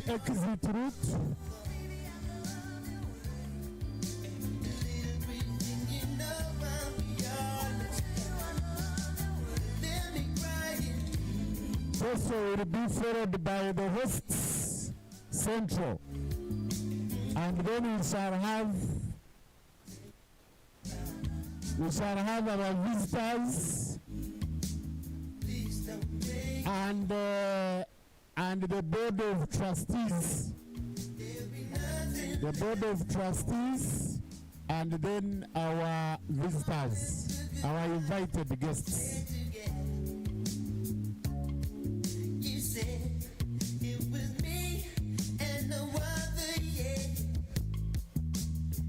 Exit route. Also will be followed by the hosts central, and then we shall have our visitors and the board of trustees. The board of trustees, and then our visitors, our invited guests. You said it was me and no other, yeah.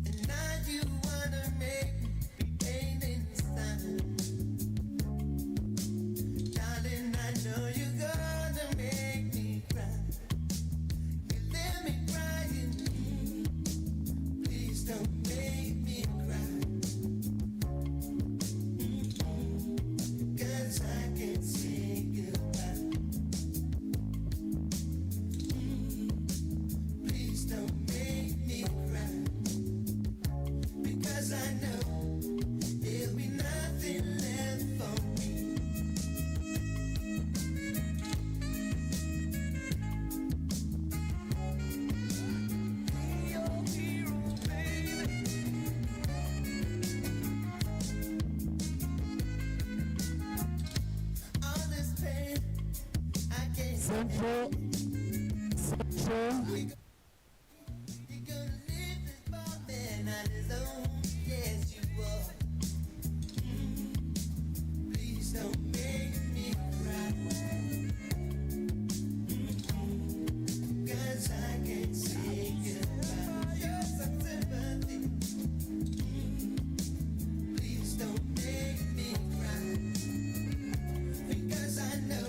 And now you wanna make me pain inside. Darling, I know you're gonna make me cry. You let me crying. Please don't make me cry. 'Cause I can't say goodbye. Please don't make me cry. Because I know there'll be nothing left for me. Be your hero, baby. All this pain I can't Central. You're gonna leave this ball man on his own. Yes, you are. Please don't make me cry. 'Cause I can't say goodbye. You're some sympathy. Please don't make me cry. Because I know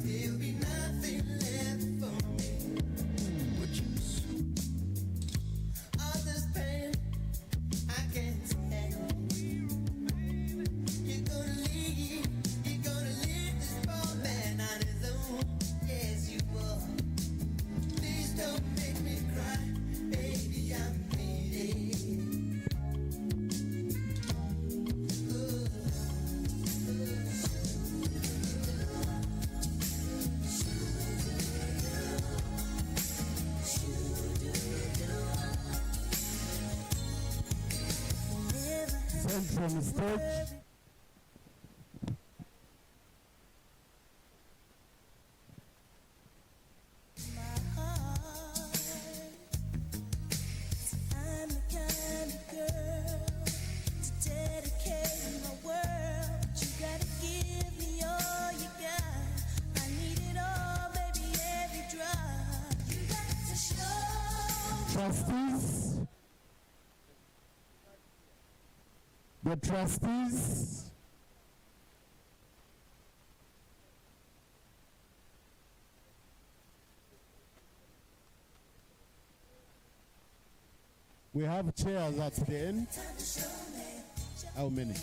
there'll be nothing left for me. Would you all this pain I can't stand. You're gonna leave this poor man on his own. Yes, you are. Please don't make me cry, baby, I'm bleeding. Central stage. I'm the kind of girl to dedicate my world. But you gotta give me all you got. I need it all, baby, every drop. You got to show. Trustees. The trustees. We have chairs at the end. How many?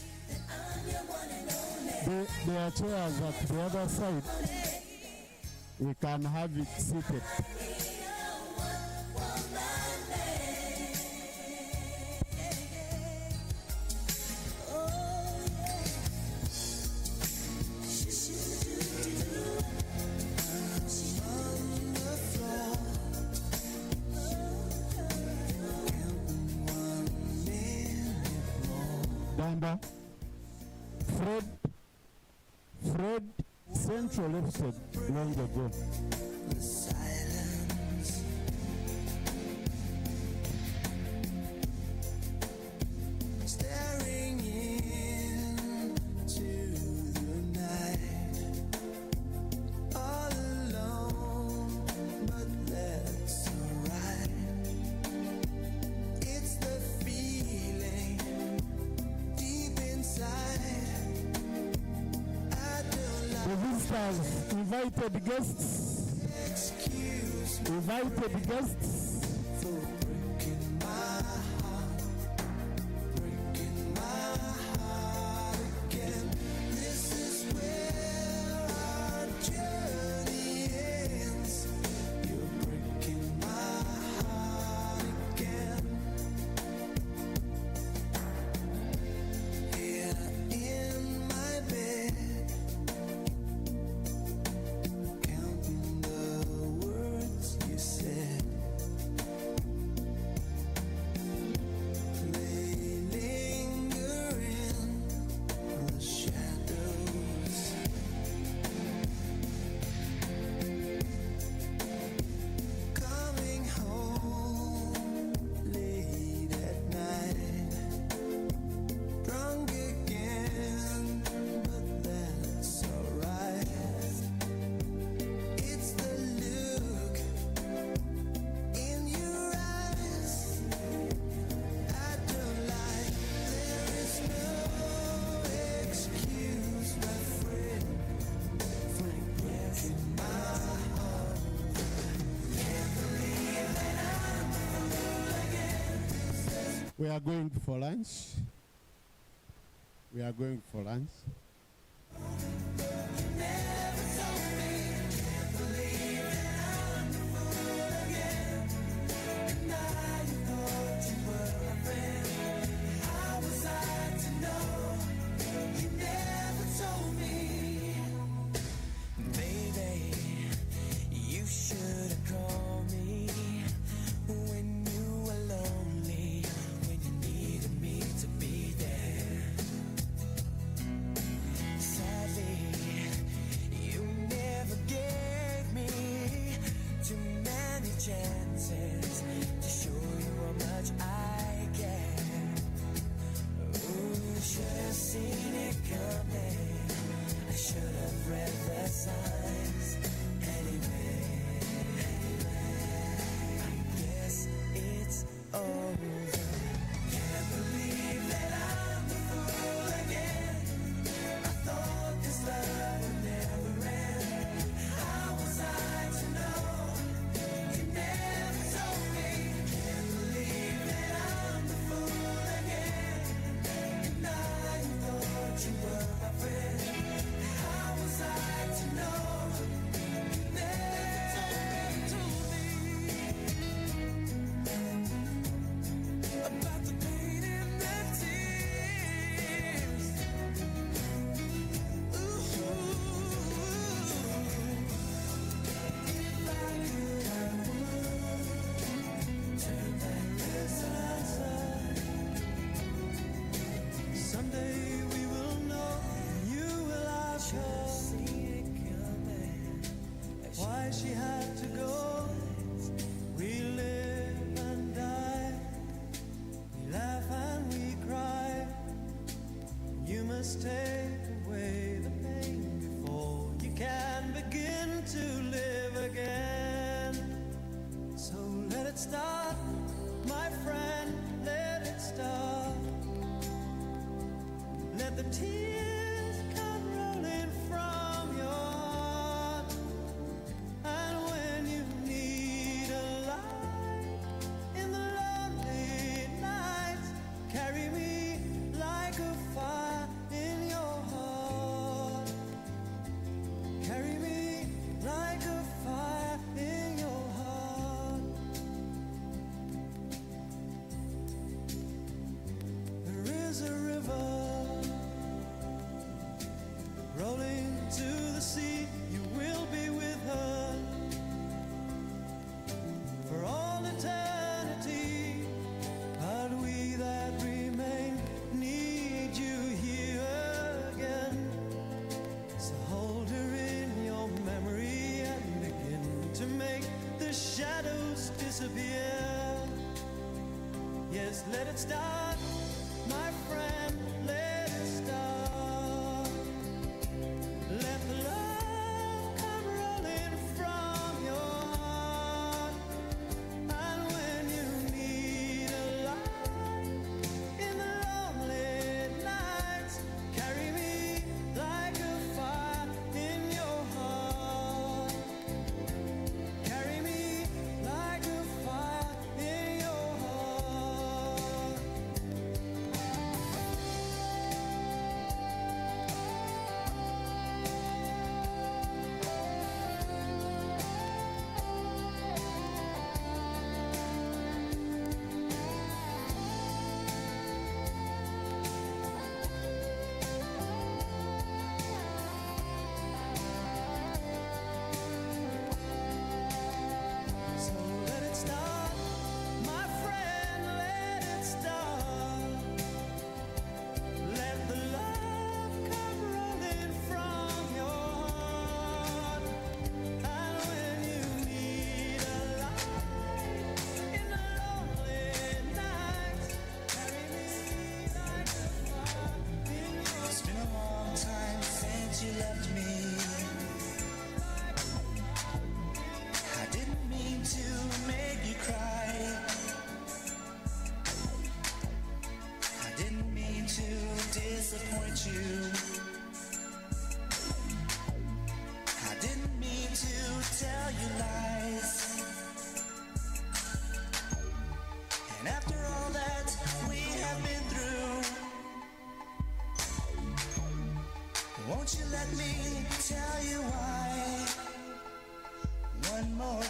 There are chairs at the other side. We can have it seated. Bamba, Fred, Central lifted long ago. Staring into the night, all alone, but that's alright. It's the feeling deep inside. I don't like The visitors, invited guests, invited guests. for breaking my heart again. This is where our journey ends. You're breaking my heart again. Here in my bed, counting the words you said. We are going for lunch. We are going for lunch. Should have called me when you were lonely, when you needed me to be there. Sadly, you never gave me too many chances to show you how much I care. Ooh, should have seen it coming. I should have read the signs anyway. It's over. Can't believe that I'm the fool again. I thought this love would never end. How was I to know? You never told me. Can't believe that I'm the fool again. And I thought you were my friend. How was I to know? You never told me. About the pain and the tears. Ooh, if I could, I would turn back this answer. Someday we will know, you will ask her why she had to go. We live and die. We laugh and we cry. You must take away the pain before you can begin to live again. So let it start, my friend, let it start. Let the tears come rolling from your heart. And when you need a light in the lonely nights, carry me like a fire in your heart. Carry me like a fire in your heart. There is a river rolling to the sea. You will be with her for all eternity. But we that remain need you here again. So hold her in your memory and begin to make the shadows disappear. Yes, let it start, my friend, let it start. Let the love come rolling from your heart. And when you need a light in the lonely nights, carry me like a fire in your heart. Carry me like a fire in your heart.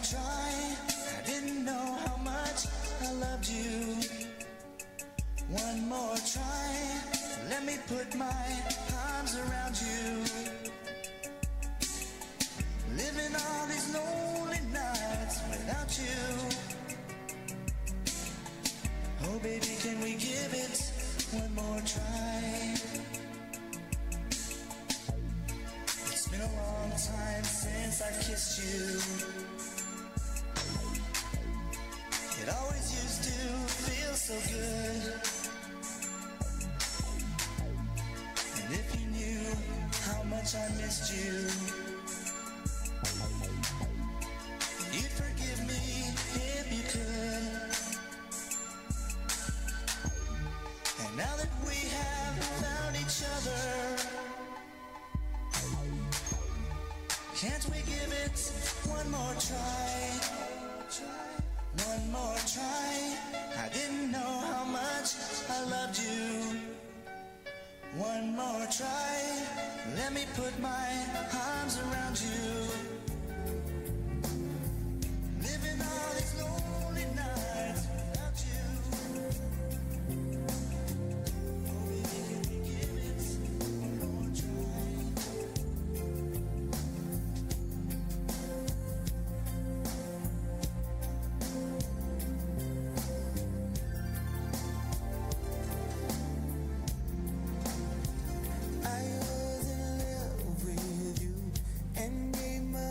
try. I didn't know how much I loved you. One more try. Let me put my arms around you. Living all these lonely nights without you. Oh baby, can we give it one more try? It's been a long time since I kissed you. It always used to feel so good. And if you knew how much I missed you, you'd forgive me if you could. And now that we have found each other, can't we give it one more try? One more try. I didn't know how much I loved you. One more try. Let me put my arms around you. Living all these lonely nights without you. Oh baby, can we give it one more try? I was in love with you and gave my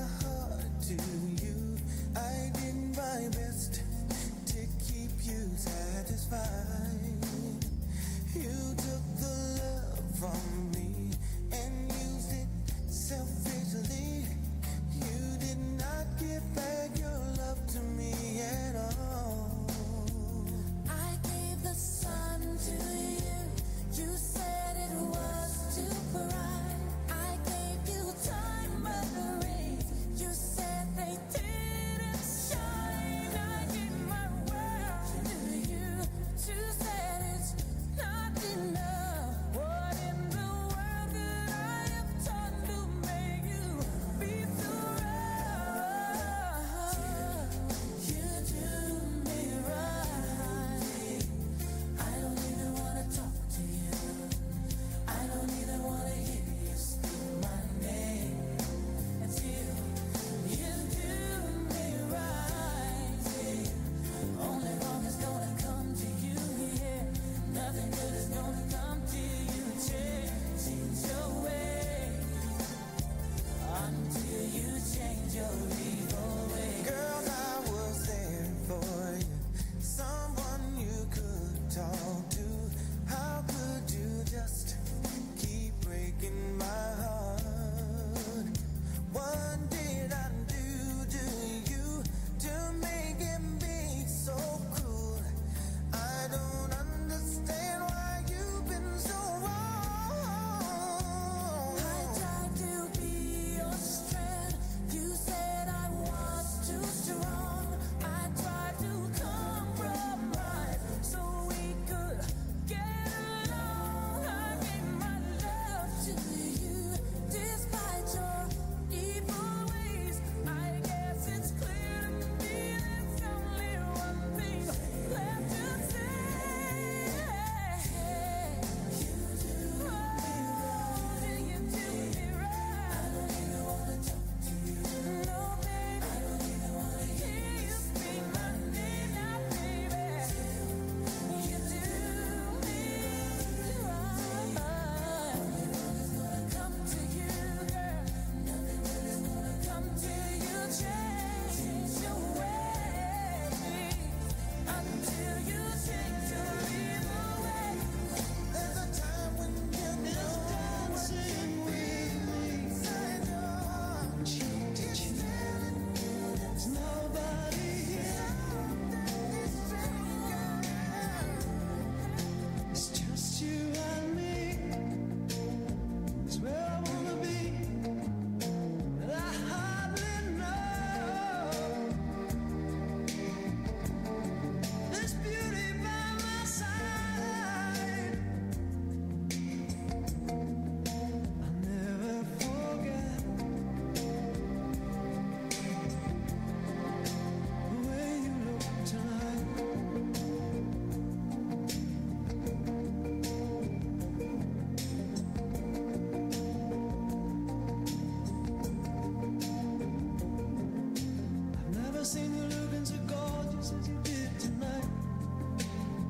never seen you looking so gorgeous as you did tonight.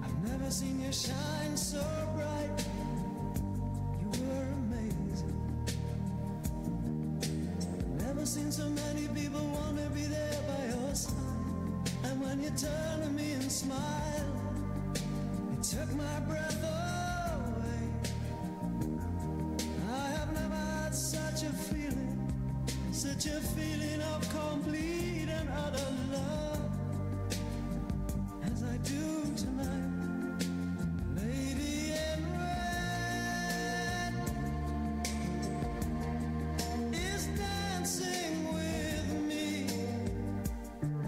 I've never seen you shine so bright. You were amazing. Never seen so many people want to be there by your side. And when you turn to me and smile, it took my breath away. I have never had such a feeling of complete and utter love as I do tonight. Lady in red is dancing with me,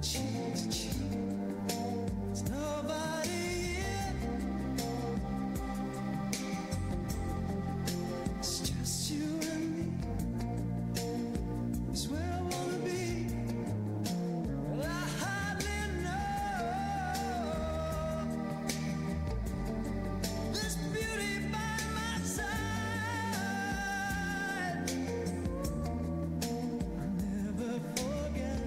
cheek to cheek. There's nobody here. It's just you and me. It's where I wanna be. Well, I hardly know this beauty by my side. I'll never forget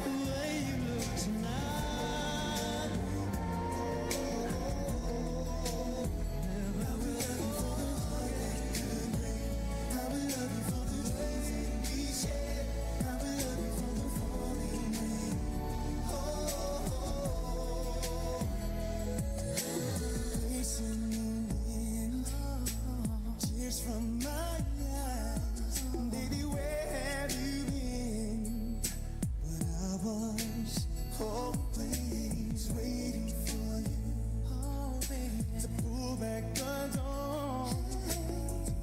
the way you look tonight. Never will forget. I will love you for the ways we shared. I will love you for the falling rain. Oh, racing the wind, tears from my eyes. Baby, where have you been? But I was always waiting for you, to pull back the dawn.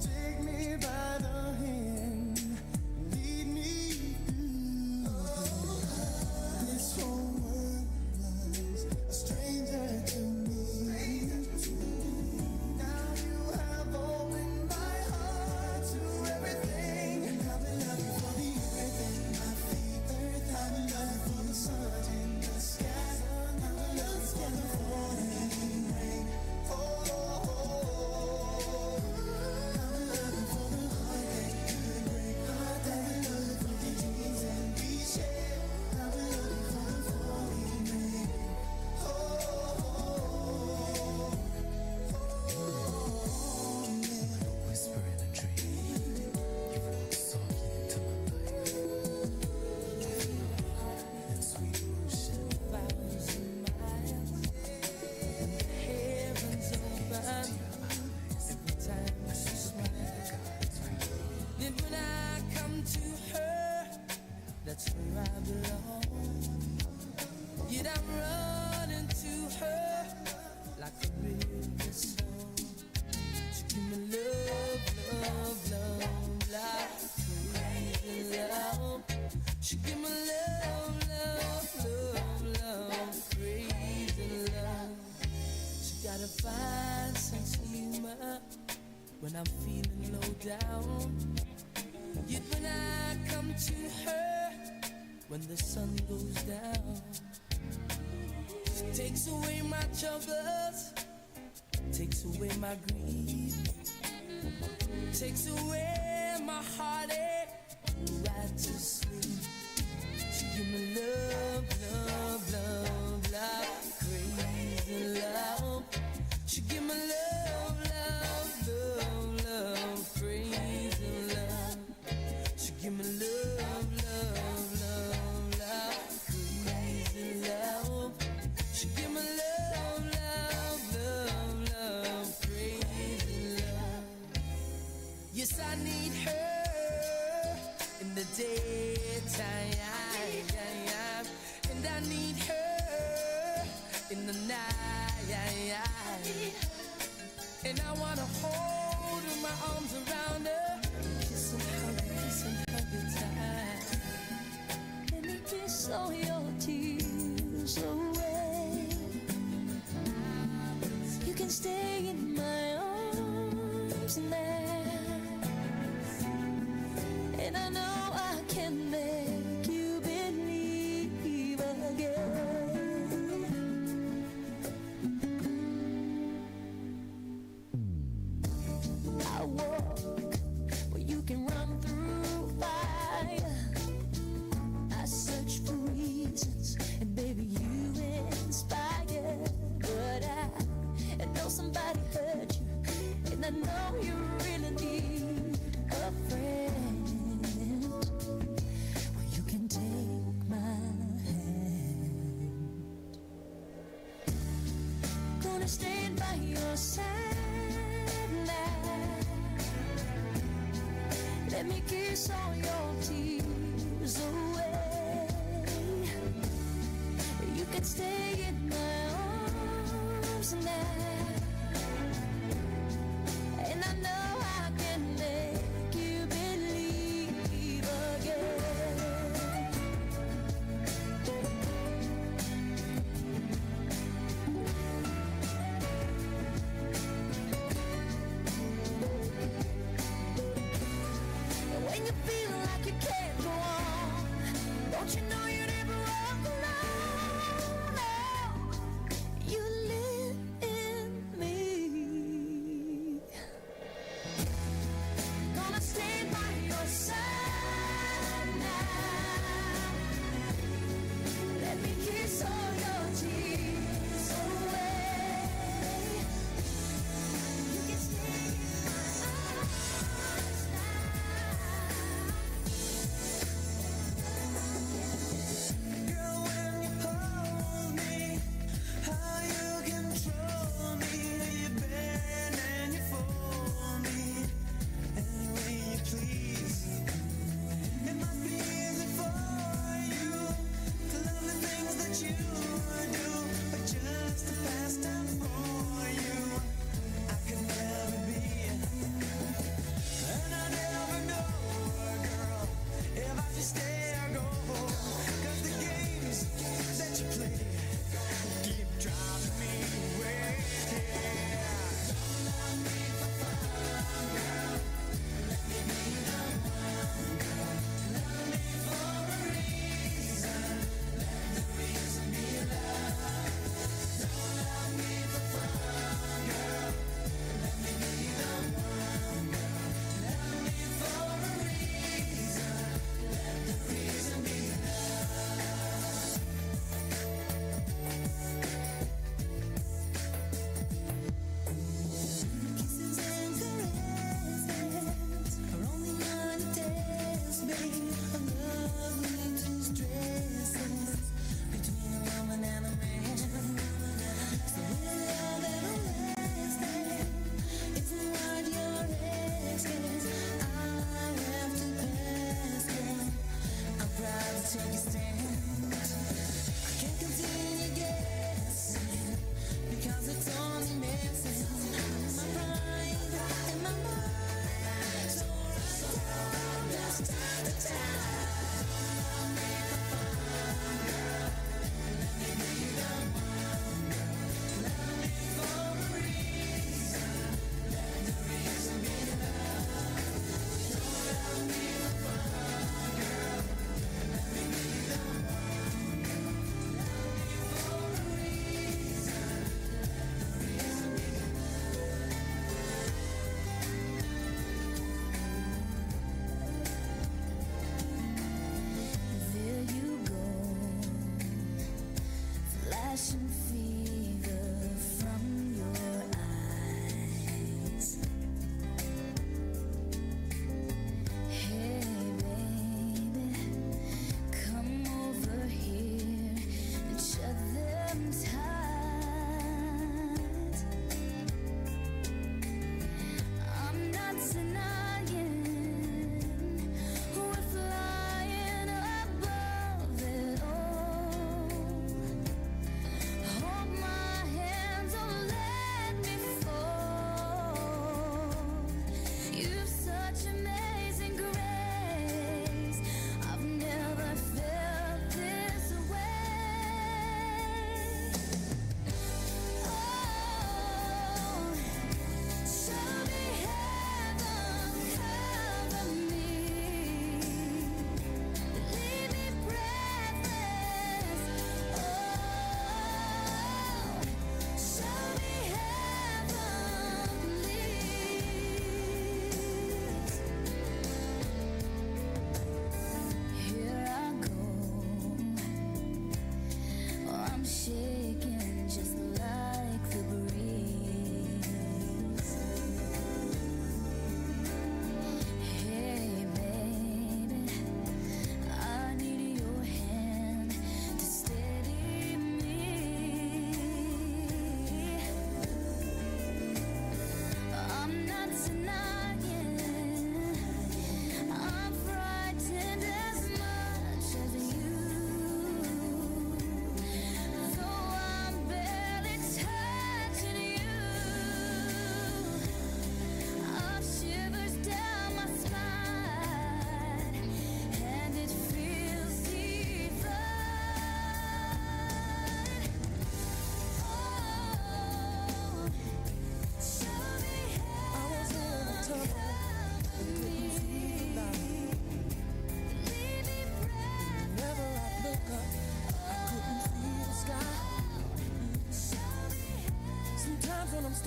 Take me by the hand, lead me through. This whole world was a stranger to me. Now you have opened my heart to everything. And I will love you for the earth and my feet. Earth, I will love you for the sun in the sky. I will love you for the falling rain. Oh, I will love you for the heart that could break. Heart that will love you for the dreams that we share. I will love you for the falling rain. Whisper in a dream, you walk softly into my life. In sweet emotion, Heavens open every time she smiles. Then when I come to her, that's where I belong. Yet I'm running to her like a river song. She give me love, love, love, love, crazy love. She give me love, love, love, love, crazy love. She got a fine sense of humor when I'm feeling low down. Yet when I come to her, when the sun goes down, she takes away my troubles, takes away my grief, takes away my heartache, right to sleep. She give me love, love, love, love, crazy love. She give me love, love, love, love, crazy love. She give me love, love, love, love, crazy love. She give me love, love, love, love, crazy love. Yes, I need her in the daytime, and I need her in the night. And I wanna hold her, my arms around her, kiss and hug her tight. Let me kiss all your tears away. You can stay in my arms now, and I know I can make you believe again. I walk where you can run through fire. sad now. Let me kiss all your tears away. You can stay in my arms now, and I know I can make you believe again. When you feel like you can't go on, don't you know you never walk alone? No, you live in me. Gonna stand by your side now. Let me kiss all your tears away. You can stay in my arms now. Girl, when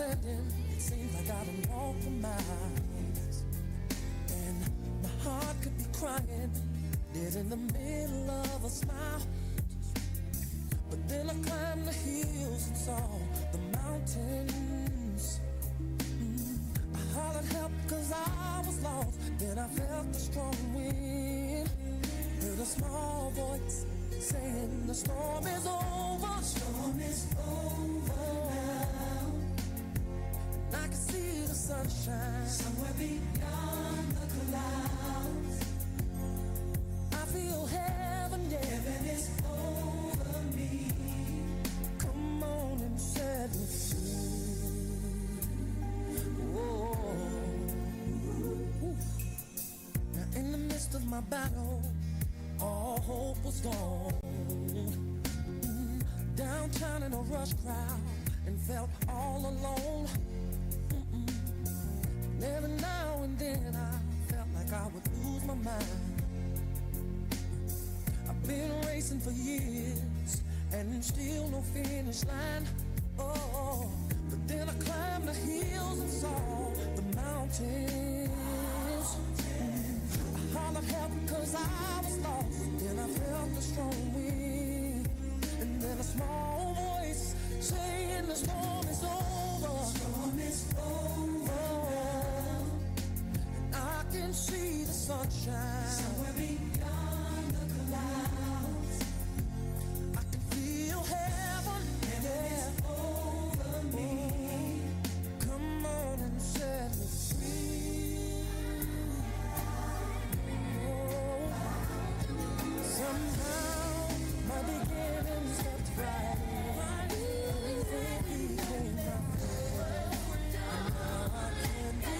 standing, it seems like I done walked for miles. And my heart could be crying, dead in the middle of a smile. But then I climbed the hills and saw the mountains. I hollered help cause I was lost. Then I felt a strong wind. Heard a small voice saying the storm is over. The storm is over now. And I can see the sunshine somewhere beyond the clouds. I feel heaven, yeah. Heaven is over me. Come on and set me free. Whoa. Now in the midst of my battle, all hope was gone. Downtown in a rush crowd and felt all alone. And every now and then I felt like I would lose my mind. I've been racing for years and still no finish line. Oh, but then I climbed the hills and saw the mountains. I hollered help cause I was lost. Then I felt a strong wind. And then a small voice saying the storm is over. The storm is over. And I can see the sunshine somewhere beyond the clouds. I can feel heaven, yeah, over me. Come on and set me free. Oh, somehow my beginnings kept right. Everything became my favorite. And now I can't be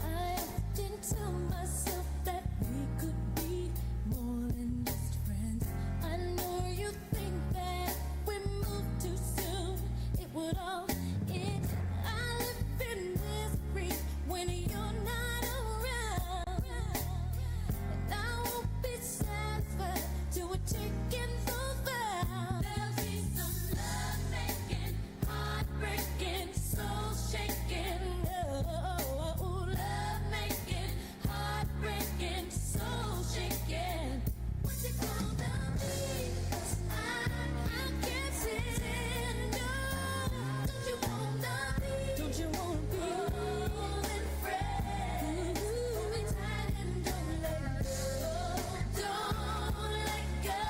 I often tell myself that we could be more than just friends. I know you think that we moved too soon, it would all end. I live in misery when you're not around, and I won't be satisfied till we're taking those vows. There'll be some love making, heartbreaking, soul shaking. Oh, love making, heartbreaking, soul shaking. What's it gonna be? 'Cause I can't pretend. No, don't you wanna be? Don't you wanna be more than friends? Hold me tight and don't let go. Don't let go.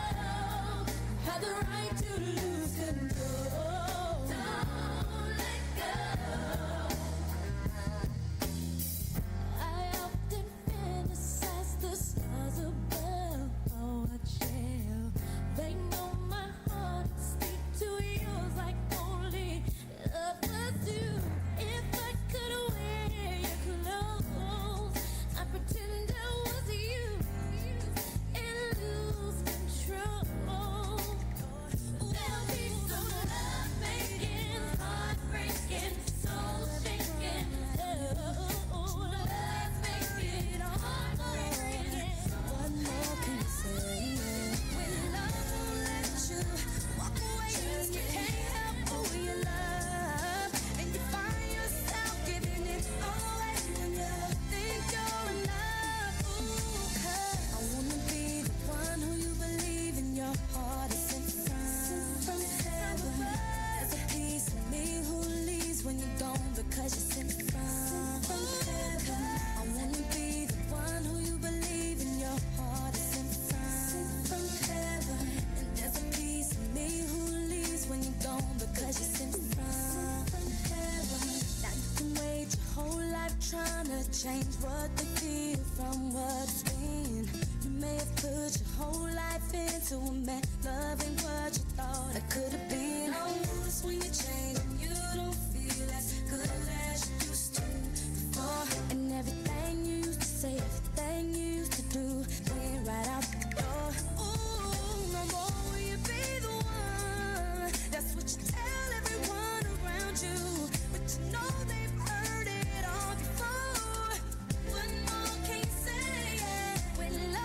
Have the right to lose control. Don't let go. I often fantasize the stars above. Oh, I chill. They know my heart speak to yours like only lovers do. If I could wear your clothes, I pretend I was you and lose control. There'll be some love making, heartbreaking, soul shaking. Oh, love making, heartbreaking. What more can you say? When love won't let you walk away, you can't help who you love, and you find yourself giving it away when you think you're enough. Ooh, 'cause I wanna be the one who you believe in your heart is sent from heaven. There's a piece of me who leaves when you're gone because you're sent from heaven. I wanna be the one who you believe in your heart is sent from heaven. And there's a piece of me who leaves when you're gone because you're sent from heaven. Now you can wait your whole life trying to change what they feel from what's been. You may have put your whole life into a man, loving what you thought it could have been. I notice when you change and you don't feel as good as you used to before. And everything you used to say, everything you used to do, went right out the door. Ooh, no more will you be the one. That's what you tell everyone around you, but you know they've heard it all before. What more can you say? When love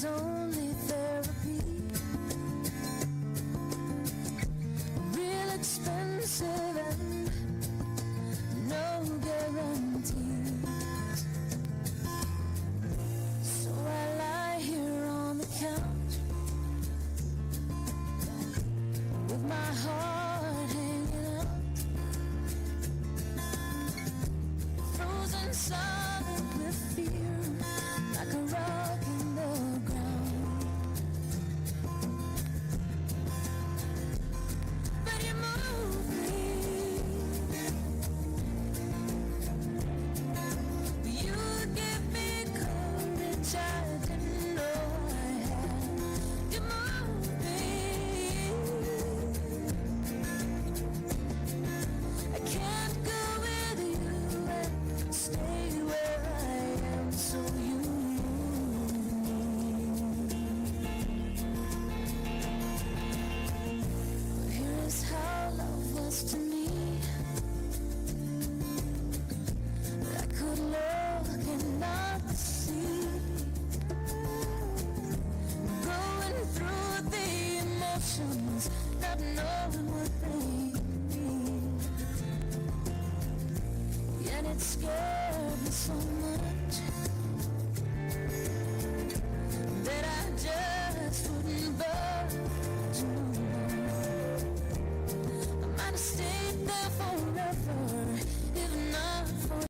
is only therapy. Real expensive and no guarantees. So I lie here on the couch with my heart hanging out, frozen solid with fear, like a rock in the ground. But you move me, you give me courage I didn't know I had. You move me, I can't go with you and stay where I am, so you move me. Here is how love was to me. I could look and not see, going through the emotions, not knowing what they mean. And it scared me so much that I just wouldn't budge no more. I might have stayed there forever if not for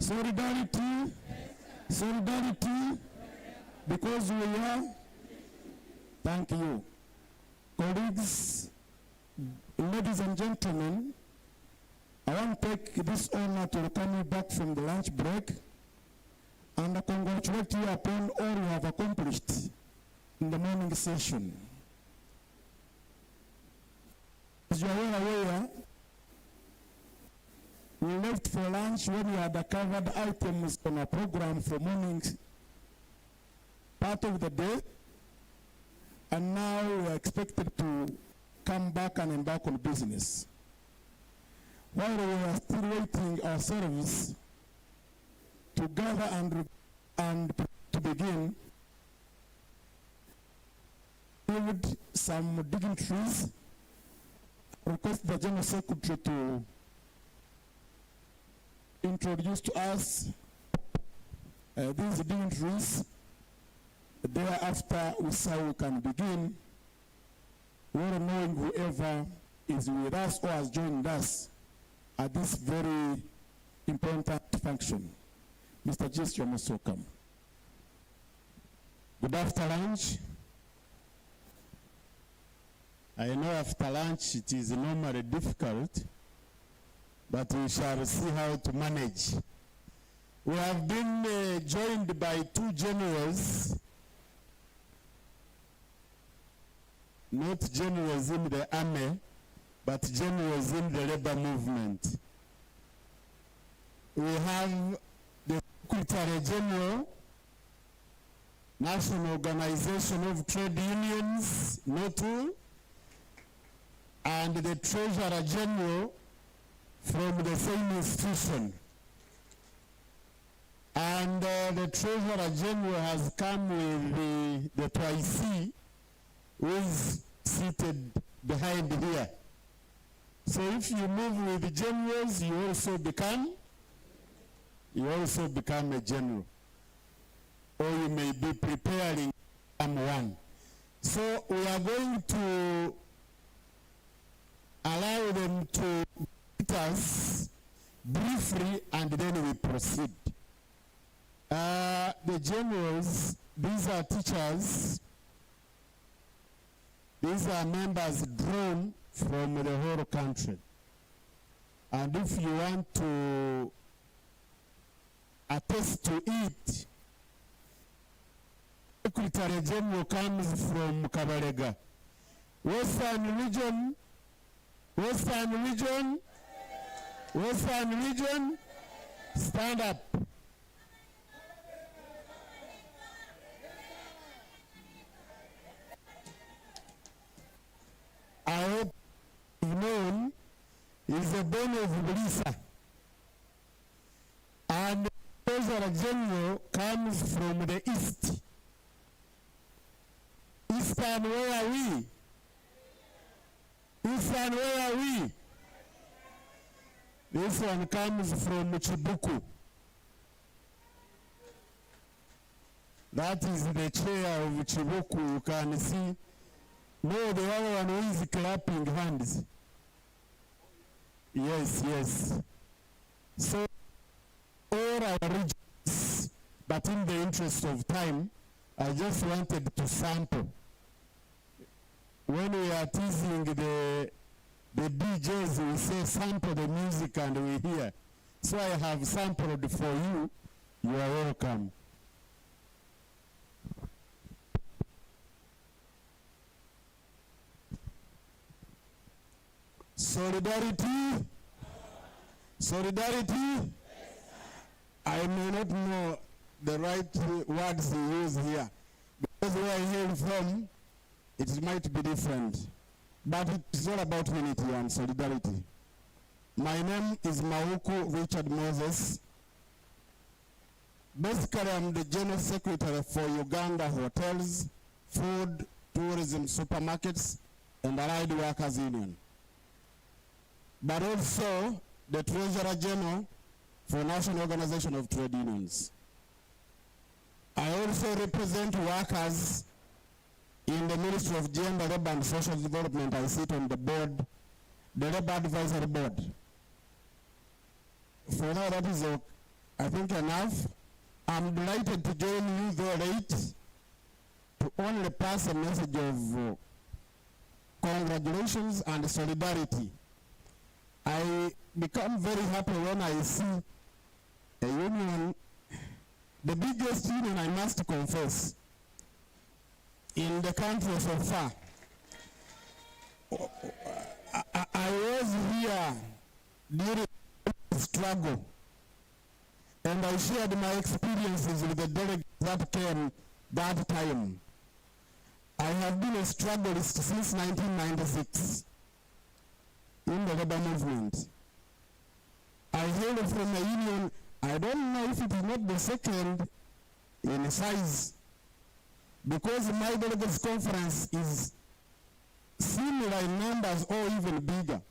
Solidarity. Solidarity. Because we are. Thank you. Colleagues, ladies and gentlemen, I want to take this honor to welcome you back from the lunch break and I congratulate you upon all you have accomplished in the morning session. As you are well aware, we left for lunch when we had covered items on our program for morning part of the day, and now we are expected to come back and embark on business. While we are still waiting ourselves to gather and to begin, build some dignitaries, request the General Secretary to introduce to us these dignitaries. Thereafter, we say we can begin, well knowing whoever is with us or has joined us at this very important function. Mr. Jess, you're most welcome. Good after lunch. I know after lunch it is normally difficult, but we shall see how to manage. We have been joined by two generals, not generals in the army, but generals in the labor movement. We have the Secretary General, National Organization of Trade Unions, NOTU, and the Treasurer General from the same institution. And the Treasurer General has come with the trustee who is seated behind here. So if you move with the generals, you also become a general. Or you may be preparing someone. So we are going to allow them to greet us briefly and then we proceed. The generals, these are teachers. These are members drawn from the whole country. And if you want to attest to it, Secretary General comes from Kabalega. Western region, stand up. I hope you've known is a born of Bulisa. And the Treasurer General comes from the east. Eastern, where are we? Eastern, where are we? This one comes from Chibuku. That is the chair of Chibuku. You can see. No, the other one who is clapping hands. Yes, yes. So, all our regions, but in the interest of time, I just wanted to sample. When we are teasing the DJs, we say sample the music and we hear. So I have sampled for you. You are welcome. Solidarity. Solidarity. I may not know the right words to use here. Because where I hail from, it might be different. But it's all about unity and solidarity. My name is Mauku Richard Moses. Basically, I'm the General Secretary for Uganda Hotels, Food, Tourism, Supermarkets, and Allied Workers Union. But also the Treasurer General for National Organization of Trade Unions. I also represent workers in the Ministry of Gender, Labor and Social Development. I sit on the board, the Labor Advisory Board. For now, that is I think enough. I'm delighted to join you though late to only pass a message of congratulations and solidarity. I become very happy when I see a union, the biggest union, I must confess, in the country so far. I was here during the struggle, and I shared my experiences with the delegates that came that time. I have been a strugglist since 1996 in the labor movement. I hail from a union, I don't know if it is not the second in size, because my delegates conference is similar in numbers or even bigger,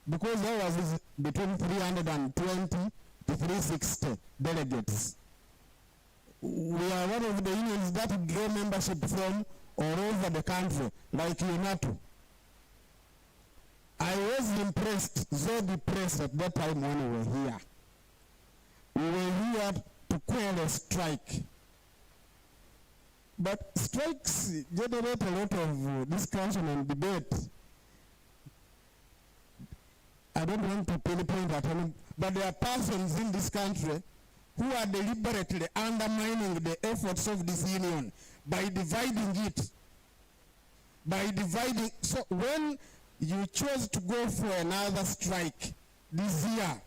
because ours is between 320 to 360 delegates. We are one of the unions that draw membership from all over the country, like Keynote. I was impressed, so depressed at that time when we were here. We were here to quell a strike. But strikes generate a lot of discussion and debate. I don't want to pinpoint at any, but there are persons in this country who are deliberately undermining the efforts of this union by dividing it. So when you chose to go for another strike this year,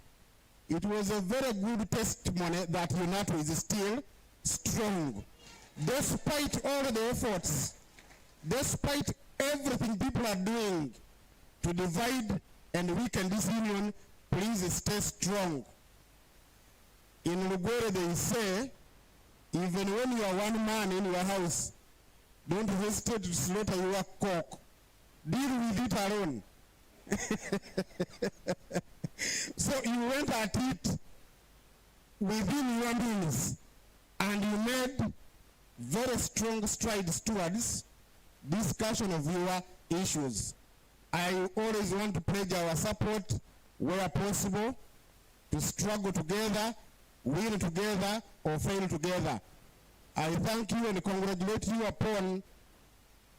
it was a very good testimony that UNATO is still strong. Despite all the efforts, despite everything people are doing to divide and weaken this union, please stay strong. In Rwanda they say, even when you are one man in your house, don't hesitate to slaughter your cock. Deal with it alone. So you went at it within your means, and you made very strong strides towards discussion of your issues. I always want to pledge our support where possible to struggle together, win together, or fail together. I thank you and congratulate you upon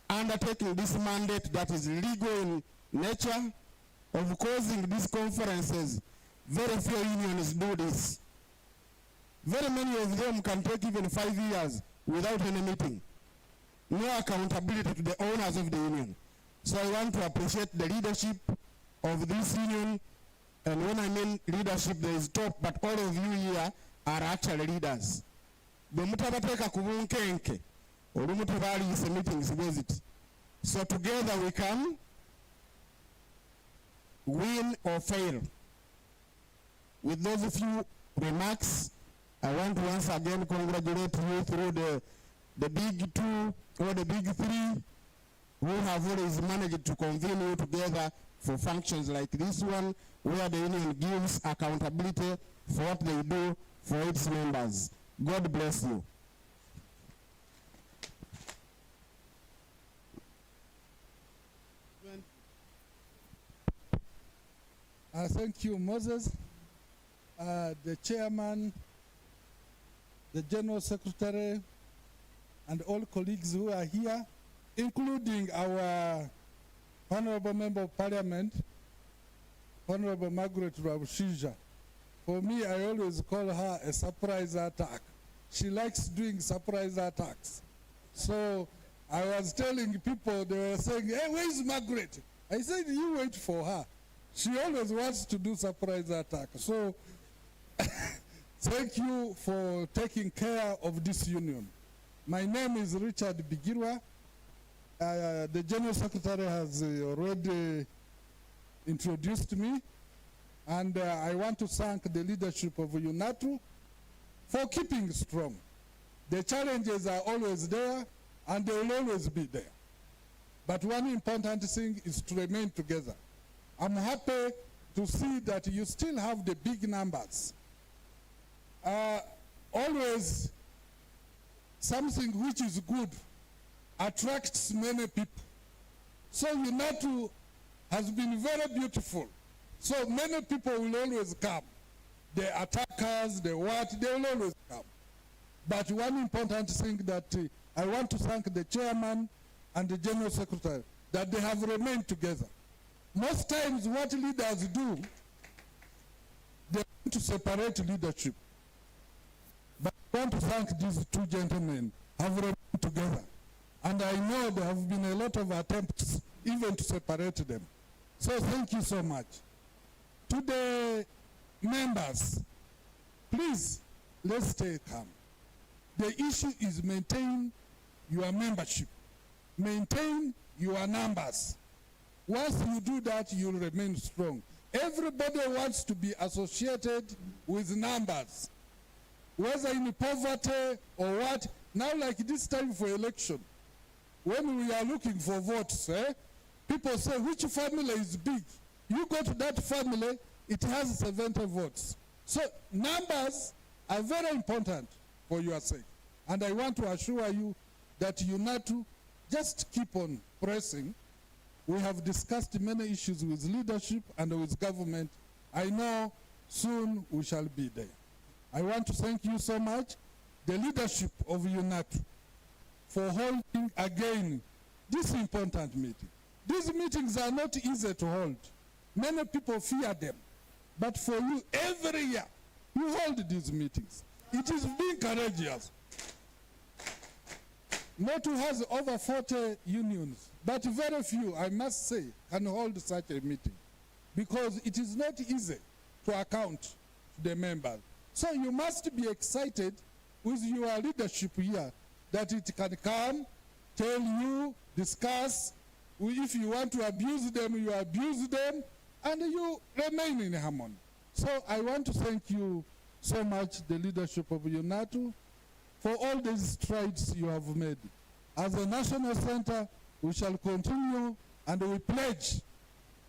undertaking this mandate that is legal in nature of causing these conferences. Very few unions do this. Very many of them can take even 5 years without any meeting. No accountability to the owners of the union. So I want to appreciate the leadership of this union, and when I mean leadership, there is top, but all of you here are actually leaders. Bemutabateka kubunkenke, olumutabali is a meeting visit. So together we can win or fail. With those few remarks, I want to once again congratulate you through the big two or the big three who have always managed to convene you together for functions like this one, where the union gives accountability for what they do for its members. God bless you. Thank you, Moses. The chairman, the general secretary, and all colleagues who are here, including our Honorable Member of Parliament, Honorable Margaret Rwanda. For me, I always call her a surprise attack. She likes doing surprise attacks. So I was telling people, they were saying, hey, where is Margaret? I said, you wait for her. She always wants to do surprise attack. So thank you for taking care of this union. My name is Richard Bigirwa. The General Secretary has already introduced me, and I want to thank the leadership of UNATO for keeping strong. The challenges are always there, and they will always be there. But one important thing is to remain together. I'm happy to see that you still have the big numbers. Always something which is good attracts many people. So UNATO has been very beautiful. So many people will always come. the attackers, the what, they will always come. But one important thing that I want to thank the chairman and the general secretary, that they have remained together. Most times what leaders do, they want to separate leadership. But I want to thank these two gentlemen have remained together. And I know there have been a lot of attempts even to separate them. So thank you so much. To the members, please, let's stay calm. The issue is maintain your membership. Maintain your numbers. Once you do that, you'll remain strong. Everybody wants to be associated with numbers, whether in poverty or what. Now, like this time for election, when we are looking for votes, people say, which family is big? You go to that family, it has 70 votes. So numbers are very important for your sake. And I want to assure you that UNATU just keep on pressing. We have discussed many issues with leadership and with government. I know soon we shall be there. I want to thank you so much, the leadership of UNATU, for holding again this important meeting. These meetings are not easy to hold. Many people fear them. But for you, every year, you hold these meetings. It is being courageous. NOTU has over 40 unions, but very few, I must say, can hold such a meeting, because it is not easy to account to the members. So you must be excited with your leadership here, that it can come, tell you, discuss. If you want to abuse them, you abuse them, and you remain in harmony. So I want to thank you so much, the leadership of UNATU, for all these strides you have made. As a national center, we shall continue, and we pledge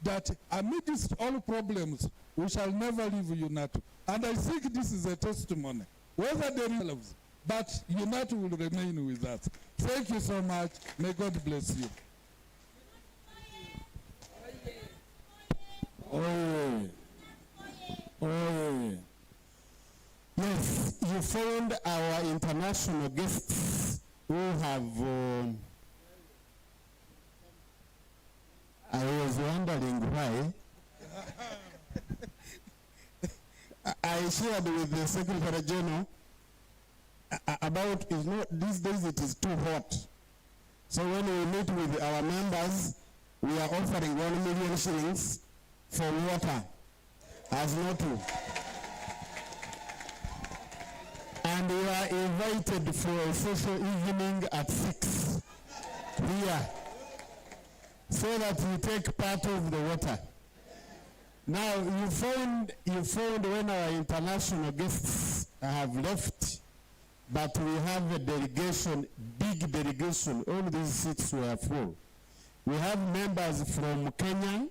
that amidst all problems, we shall never leave UNATU. And I think this is a testimony, whether they themselves, but UNATU will remain with us. Thank you so much. May God bless you. Yes, you found our international guests who have, I was wondering why. I shared with the Secretary General about, these days it is too hot. So when we meet with our members, we are offering 1 million shillings for water as NOTU. And we are invited for a social evening at 6 here, so that we take part of the water. Now, you found when our international guests have left, but we have a delegation, big delegation. All these seats were full. We have members from Kenya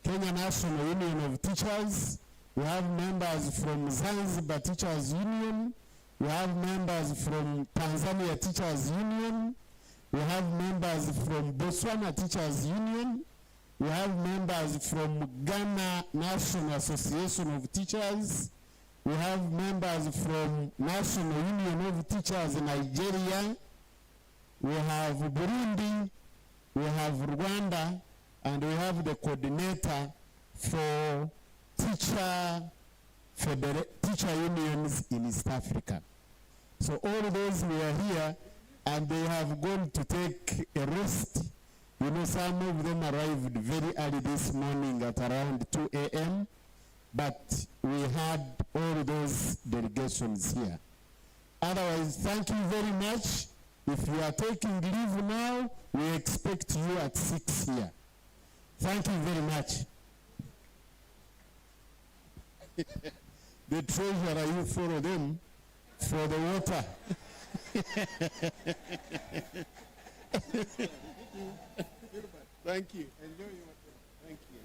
National Union of Teachers. We have members from Zanzibar Teachers Union. We have members from Tanzania Teachers Union. We have members from Botswana Teachers Union. We have members from Ghana National Association of Teachers. We have members from National Union of Teachers in Nigeria. We have Burundi. We have Rwanda. And we have the coordinator for teacher unions in East Africa. So all those were here, and they have gone to take a rest. You know, some of them arrived very early this morning at around 2 a.m., but we had all those delegations here. Otherwise, thank you very much. If you are taking leave now, we expect you at 6 here. Thank you very much. The treasurer, you follow them for the water. Thank you. Enjoy your water. Thank you.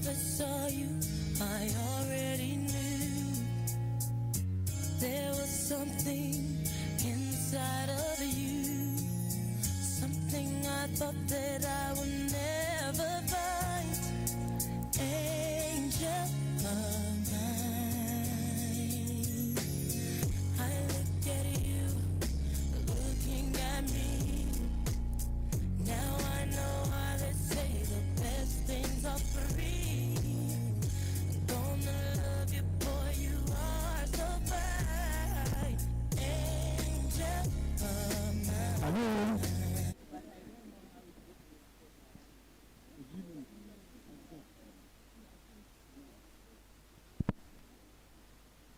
never saw you, I already knew there was something inside of you, something I thought that I would never find. Angel of mine, I look at you, looking at me. Now I know why they say the best things are free. Gonna love you, boy, you are so fine. Angel of mine.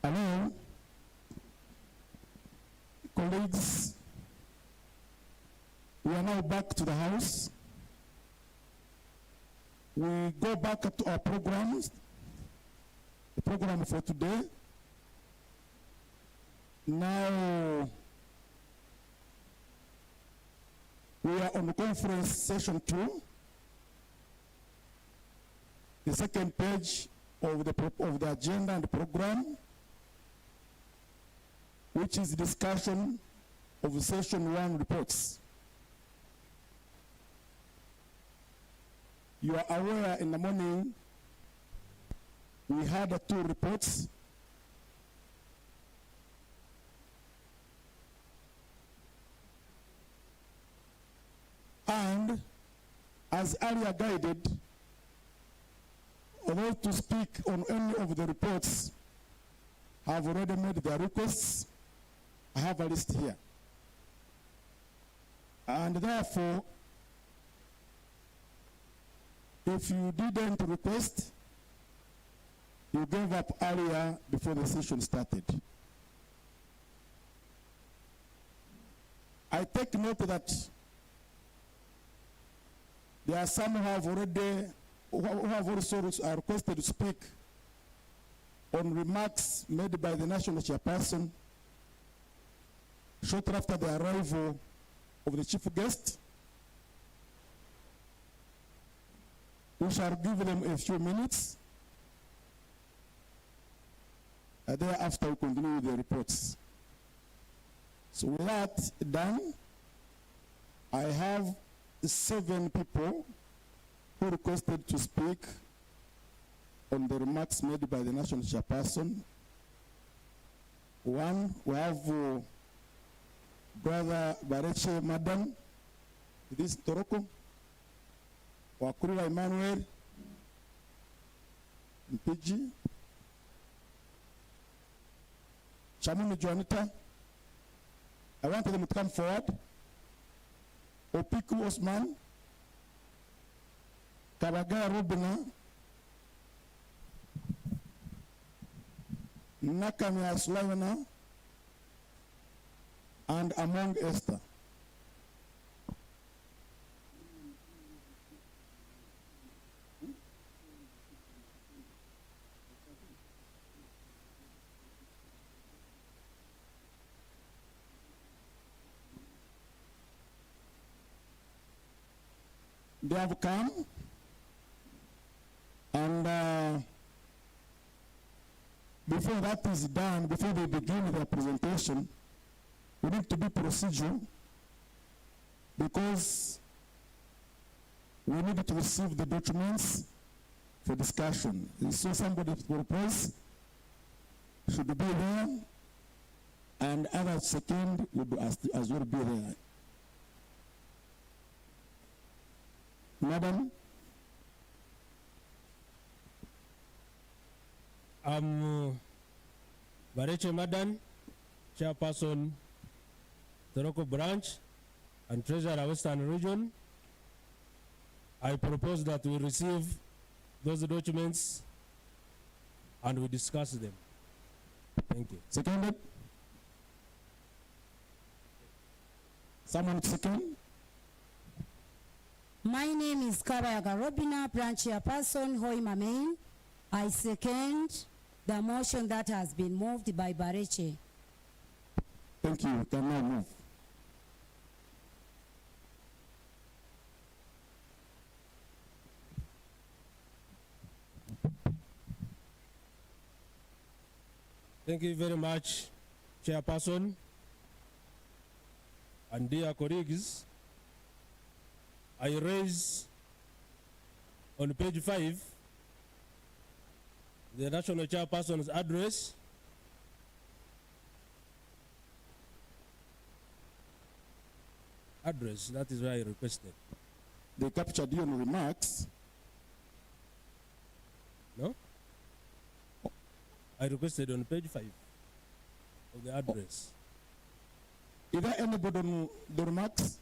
Hello, colleagues. We are now back to the house. We go back to our programs. The program for today. Now we are on the conference session 2. The second page of the agenda and the program, which is discussion of session 1 reports. You are aware in the morning we had 2 reports. And as earlier guided, although to speak on any of the reports have already made their requests, I have a list here. And therefore, if you didn't request, you gave up earlier before the session started. I take note that there are some who have also requested to speak on remarks made by the national chairperson shortly after the arrival of the chief guest. We shall give them a few minutes. And thereafter we continue with the reports. So with that done, I have 7 people who requested to speak on the remarks made by the national chairperson. 1, we have Brother Bareche Madam, this Toroko, Wakurula Emmanuel, Mpiji, Chamuni Juanita. I want them to come forward. Opiku Osman, Kabagaya Rubina, Nakamia Slavina, and Among Esther. They have come, and before that is done, before they begin their presentation, we need to be procedural because we need to receive the documents for discussion. So somebody propose should be there, and other second would as well be there. Madam? I'm Bareche Madan, Chairperson, Toroko Branch, and Treasurer Western Region. I propose that we receive those documents and we discuss them. Thank you. Seconded? Someone second? My name is Kabayaga Robina, Branch Chairperson, Hoima Main. I second the motion that has been moved by Bareche. Thank you. You can now move. Thank you very much, Chairperson. And dear colleagues, I raise on page 5 the National Chairperson's address. That is why I requested. They captured your remarks. No? I requested on page 5 of the address. Is there anybody on the remarks?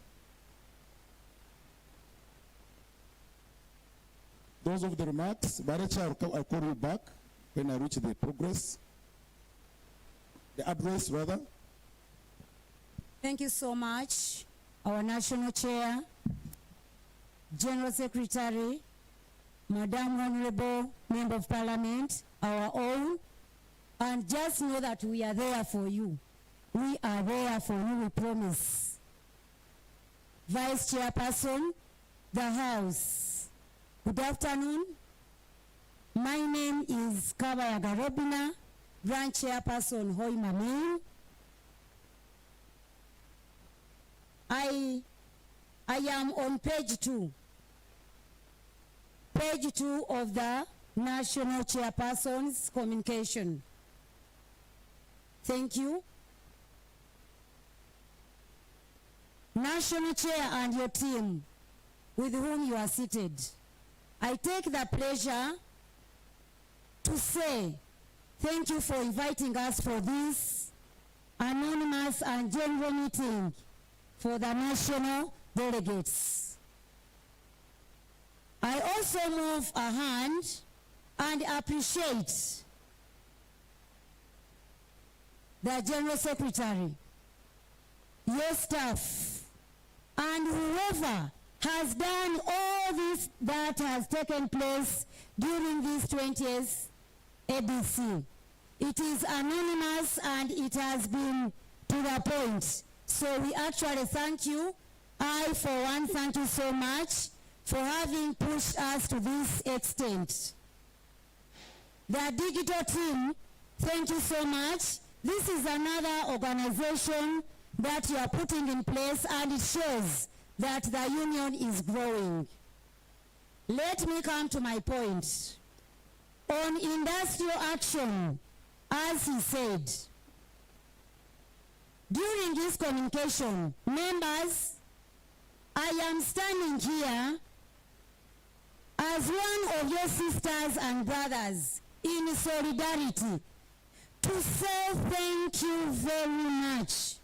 Those of the remarks, Baracha, I'll call you back when I reach the progress. The address, rather. Thank you so much, our National Chair, General Secretary, Madam Honorable Member of Parliament, our own, and just know that we are there for you. We are there for you, we promise. Vice Chairperson, the House. Good afternoon. My name is Kabayaga Robina, Branch Chairperson Hoima Main. I am on page 2. Page 2 of the National Chairperson's communication. Thank you. National Chair and your team with whom you are seated, I take the pleasure to say thank you for inviting us for this anonymous and general meeting for the national delegates. I also move a hand and appreciate the General Secretary, your staff, and whoever has done all this that has taken place during this 20th ABC. It is anonymous and it has been to the point. So we actually thank you. I, for one, thank you so much for having pushed us to this extent. The digital team, thank you so much. This is another organization that you are putting in place, and it shows that the union is growing. Let me come to my point. On industrial action, as he said, during this communication, members, I am standing here as one of your sisters and brothers in solidarity to say thank you very much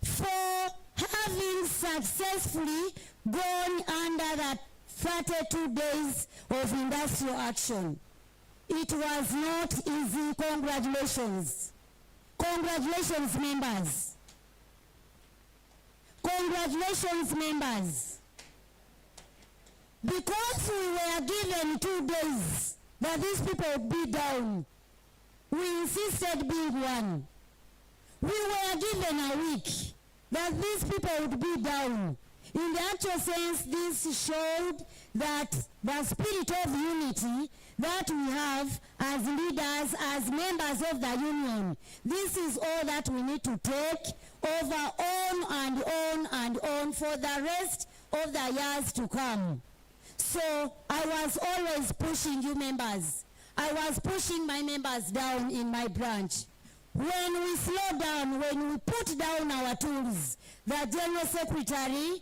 for having successfully gone under the 32 days of industrial action. It was not easy. Congratulations. Congratulations, members. Congratulations, members. Because we were given 2 days that these people would be down, we insisted being one. We were given a week that these people would be down. In the actual sense, this showed that the spirit of unity that we have as leaders, as members of the union, this is all that we need to take over on and on and on for the rest of the years to come. So I was always pushing you members. I was pushing my members down in my branch. When we slow down, when we put down our tools, the General Secretary,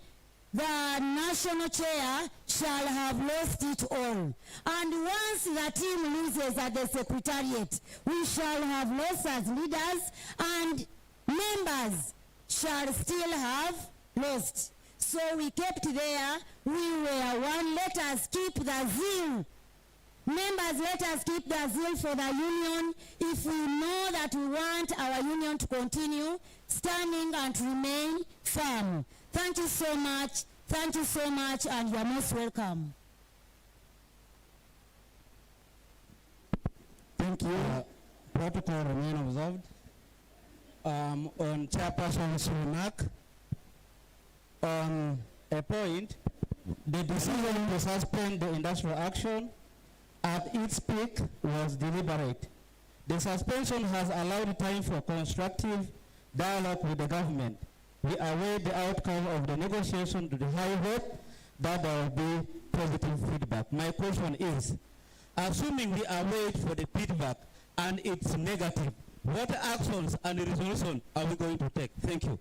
the National Chair shall have lost it all. And once the team loses at the Secretariat, we shall have lost as leaders, and members shall still have lost. So we kept there, we were one. Let us keep the zeal. Members, let us keep the zeal for the union if we know that we want our union to continue standing and remain firm. Thank you so much. Thank you so much, and you are most welcome. Thank you. Protocol remain observed. On Chairperson's remark, on a point, the decision to suspend the industrial action at its peak was deliberate. The suspension has allowed time for constructive dialogue with the government. We await the outcome of the negotiation to the high hope that there will be positive feedback. My question is, assuming we await for the feedback and it's negative, what actions and resolution are we going to take? Thank you.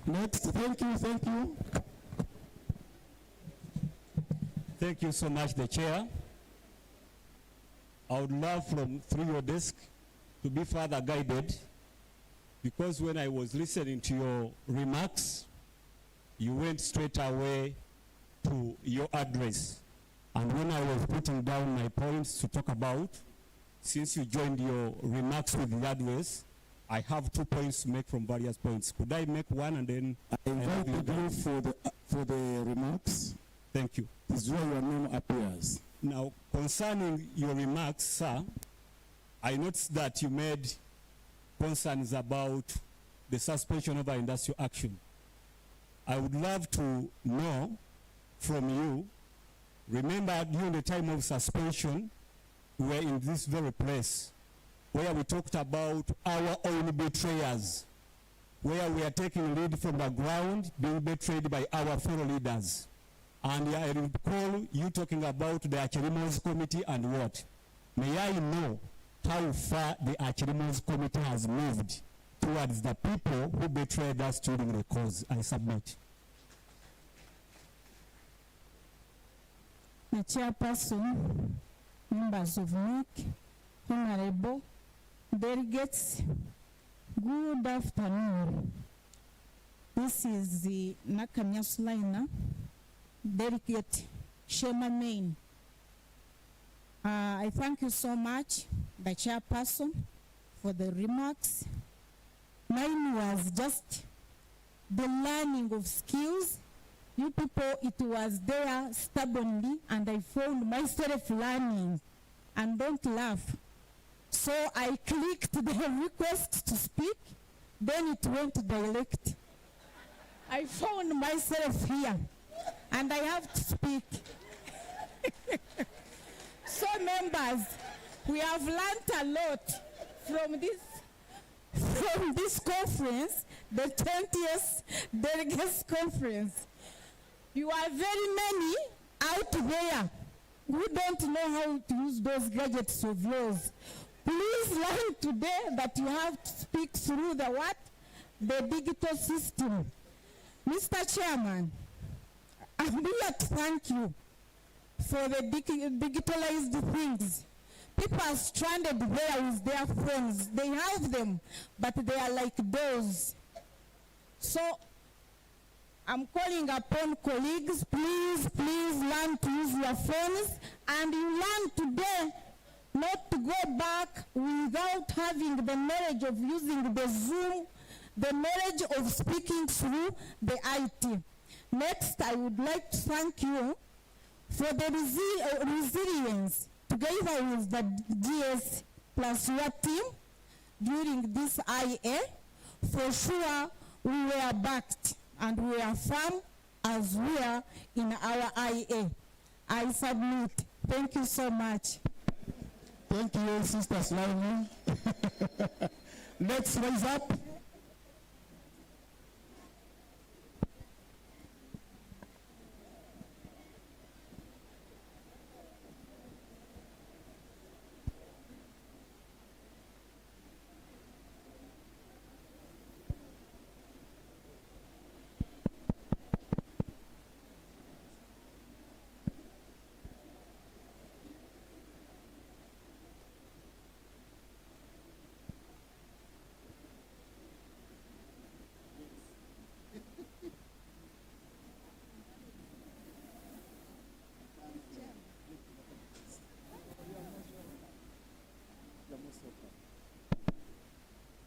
Next, thank you. Thank you so much, the chair. I would love from through your desk to be further guided, because when I was listening to your remarks, you went straight away to your address. And when I was putting down my points to talk about, since you joined your remarks with the address, I have 2 points to make from various points. Could I make one and then I invited you for the remarks. Thank you. This is where your name appears. Now, concerning your remarks, sir, I noticed that you made concerns about the suspension of our industrial action. I would love to know from you, remember during the time of suspension, we were in this very place where we talked about our own betrayers, where we are taking lead from the ground, being betrayed by our fellow leaders. And I recall you talking about the Achirimals Committee and what? May I know how far the Achirimals Committee has moved towards the people who betrayed us during the cause? I submit. The chairperson, members of NEC, honorable delegates, good afternoon. This is the Nakamia Sulaina, delegate Shema Main. I thank you so much, the chairperson, for the remarks. Mine was just the learning of skills. You people, it was there stubbornly, and I found myself learning. And don't laugh. So I clicked the request to speak, then it went direct. I found myself here, and I have to speak. So members, we have learned a lot from this conference, the 20th Delegates Conference. You are very many out there who don't know how to use those gadgets of yours. Please learn today that you have to speak through the what? The digital system. Mr. Chairman, I'm here to thank you for the digitalized things. People are stranded there with their phones. They have them, but they are like those. So I'm calling upon colleagues, please learn to use your phones, and you learn today not to go back without having the knowledge of using the Zoom, the knowledge of speaking through the IT. Next, I would like to thank you for the resilience together with the GS plus your team during this IA. For sure, we were backed and we are firm as we are in our IA. I submit. Thank you so much. Thank you, Sister Slavi. Next, rise up.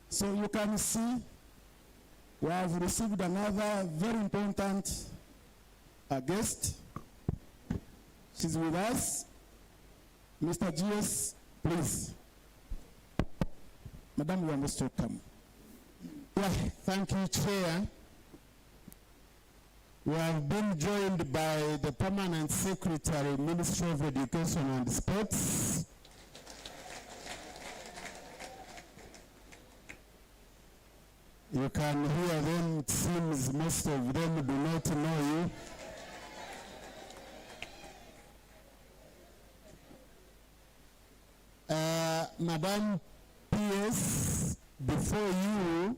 So you can see we have received another very important guest. She's with us. Mr. GS, please. Madam, you are most welcome. Yeah, thank you, Chair. We have been joined by the Permanent Secretary, Ministry of Education and Sports. You can hear them, it seems most of them do not know you. Madam PS, before you,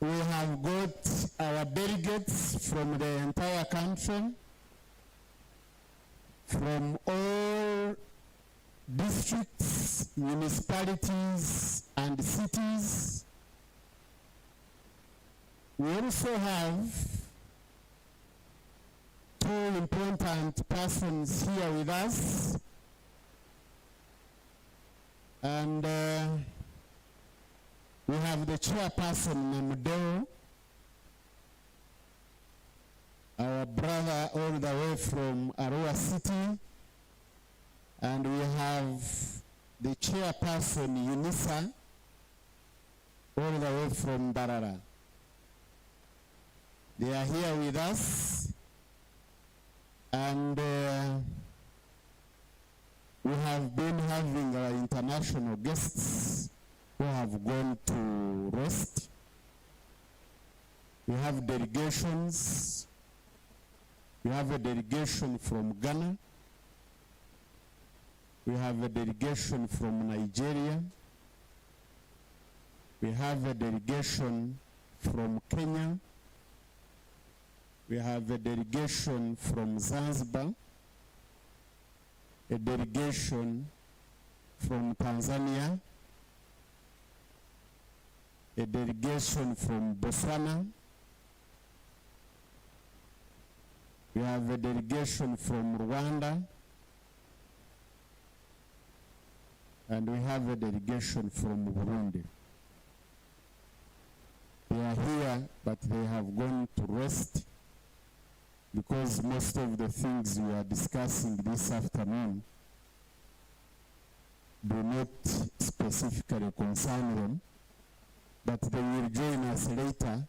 we have got our delegates from the entire country, from all districts, municipalities, and cities. We also have two important persons here with us, and we have the chairperson, Namudeo, our brother all the way from Arua City, and we have the chairperson, Unisa, all the way from Barara. They are here with us, and we have been having our international guests who have gone to rest. We have delegations. We have a delegation from Ghana. We have a delegation from Nigeria. We have a delegation from Kenya. We have a delegation from Zanzibar, a delegation from Tanzania, a delegation from Botswana. We have a delegation from Rwanda, and we have a delegation from Burundi. They are here, but they have gone to rest, because most of the things we are discussing this afternoon do not specifically concern them, but they will join us later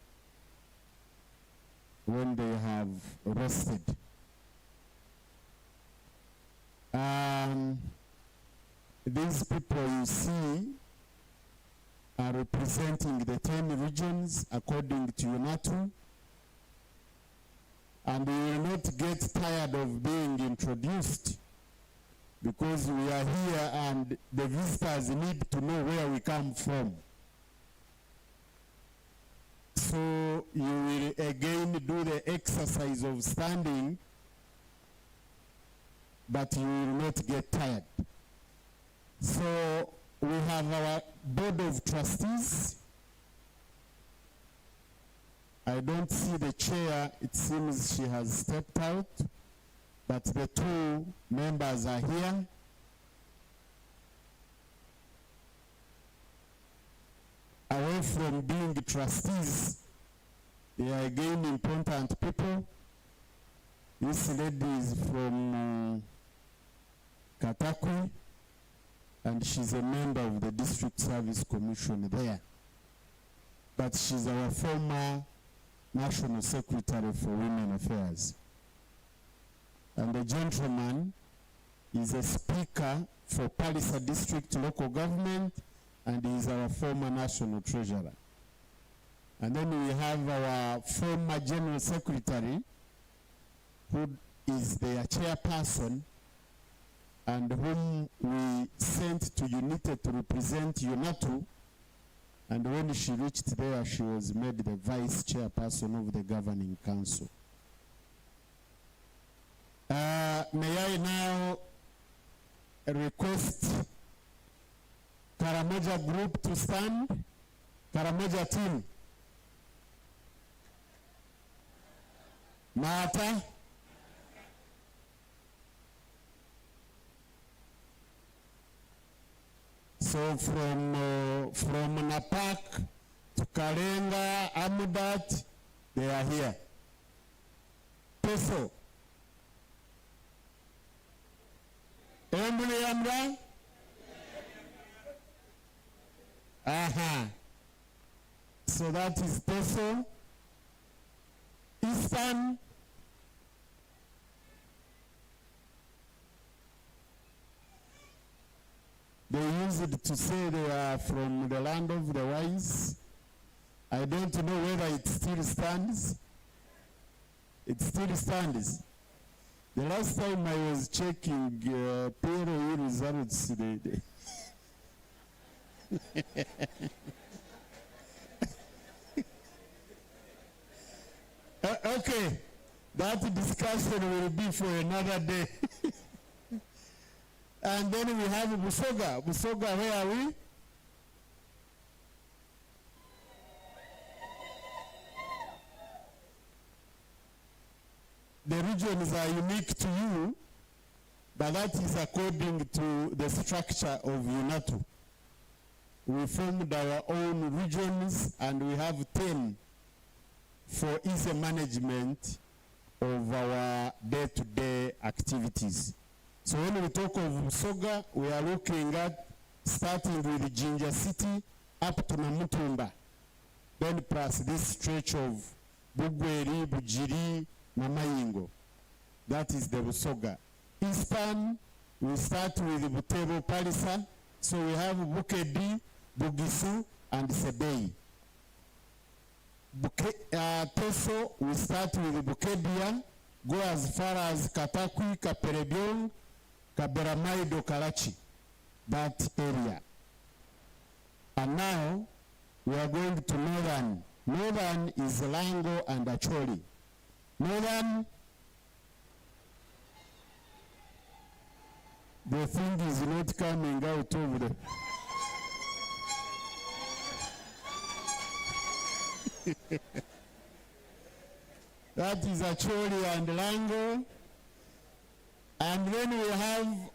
when they have rested. These people you see are representing the 10 regions according to UNATU. And we will not get tired of being introduced, because we are here and the visitors need to know where we come from. So you will again do the exercise of standing, but you will not get tired. So we have our board of trustees. I don't see the chair, it seems she has stepped out, but the two members are here. Away from being trustees, they are again important people. This lady is from Katakwi, and she's a member of the District Service Commission there. But she's our former National Secretary for Women Affairs. And the gentleman is a speaker for Palisa District Local Government, and he is our former National Treasurer. And then we have our former General Secretary, who is their chairperson, and whom we sent to UNITE to represent UNATU. And when she reached there, she was made the vice chairperson of the governing council. May I now request Karamoja group to stand? Karamoja team. Mata. So from Napak to Kalenga, Amudat, they are here. Peso. Emily Amra? So that is Teso. Eastern. They use it to say they are from the land of the wise. I don't know whether it still stands. It still stands. The last time I was checking payroll results, okay, that discussion will be for another day. And then we have Busoga. Busoga, where are we? The regions are unique to you, but that is according to the structure of UNATU. We formed our own regions and we have 10 for easy management of our day-to-day activities. So when we talk of Busoga, we are looking at starting with Jinja City up to Namutumba, then plus this stretch of Bugweri, Bujiri, Namayingo. That is the Busoga. Eastern, we start with Butebo Palisa, so we have Bukedi, Bugisu, and Sebei. Teso, we start with Bukedia, go as far as Katakwi, Kaperebiong, Kaberamaido, Karachi, that area. And now, we are going to Northern. Northern is Lango and Acholi. Northern, the thing is not coming out of the... That is Acholi and Lango. And then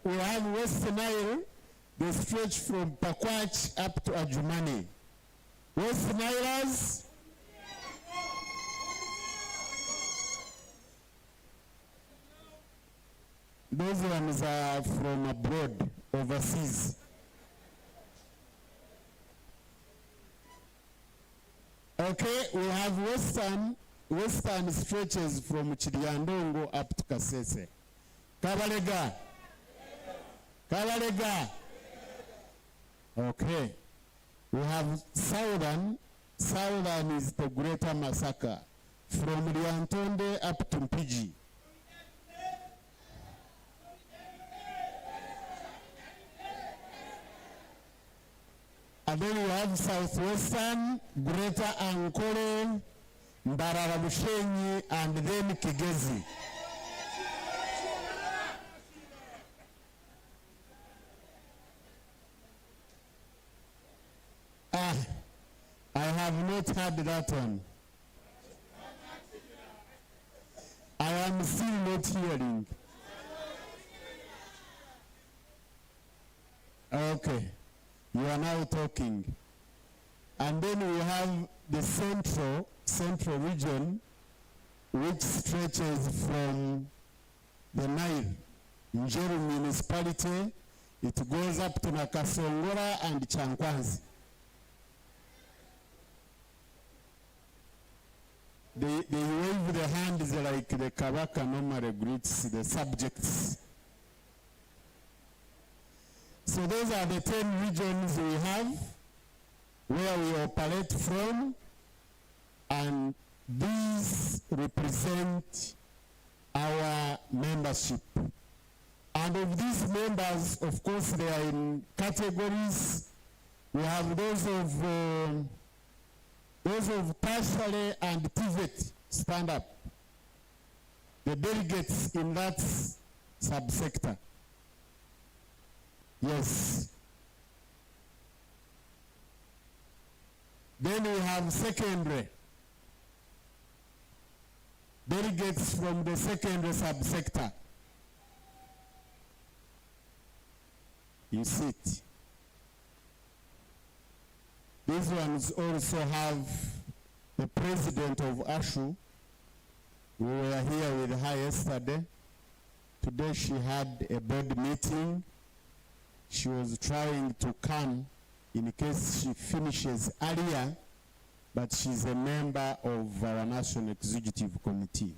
we have West Nile, the stretch from Pakwach up to Adjumani. West Nilers. Those ones are from abroad, overseas. Okay, we have western stretches from Chiriandongo up to Kasese. Kabalega. Kabalega. Okay. We have southern. Southern is the Greater Masaka. From Liantonde up to Mpiji. And then we have southwestern, Greater Ankole, Mbarara-Bushenyi, and then Kigezi. I have not heard that one. I am still not hearing. Okay. You are now talking. And then we have the central region, which stretches from the Nile, Njeru municipality. It goes up to Nakasongora and Chankwanzi. They wave their hands like the Kabaka normally greets the subjects. So those are the 10 regions we have where we operate from, and these represent our membership. And of these members, of course, they are in categories. We have those of tertiary and TVET stand up, the delegates in that subsector. Yes. Then we have secondary. Delegates from the secondary subsector. You see it. These ones also have the president of ASHU. We were here with her yesterday. Today she had a board meeting. She was trying to come in case she finishes earlier but she's a member of our National Executive Committee.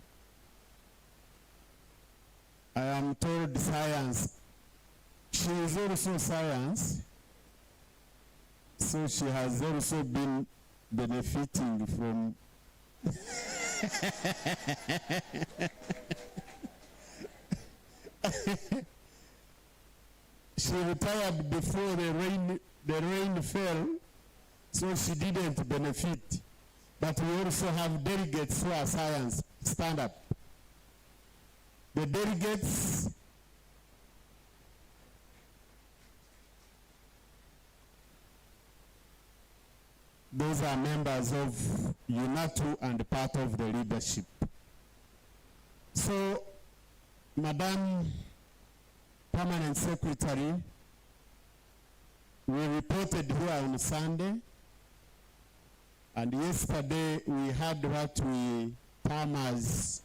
I am told science. She is also science, so she has also been benefiting from she retired before the rain fell, so she didn't benefit. But we also have delegates who are science. Stand up. The delegates those are members of UNATU and part of the leadership. So, Madam Permanent Secretary, we reported here on Sunday, and yesterday we had what we term as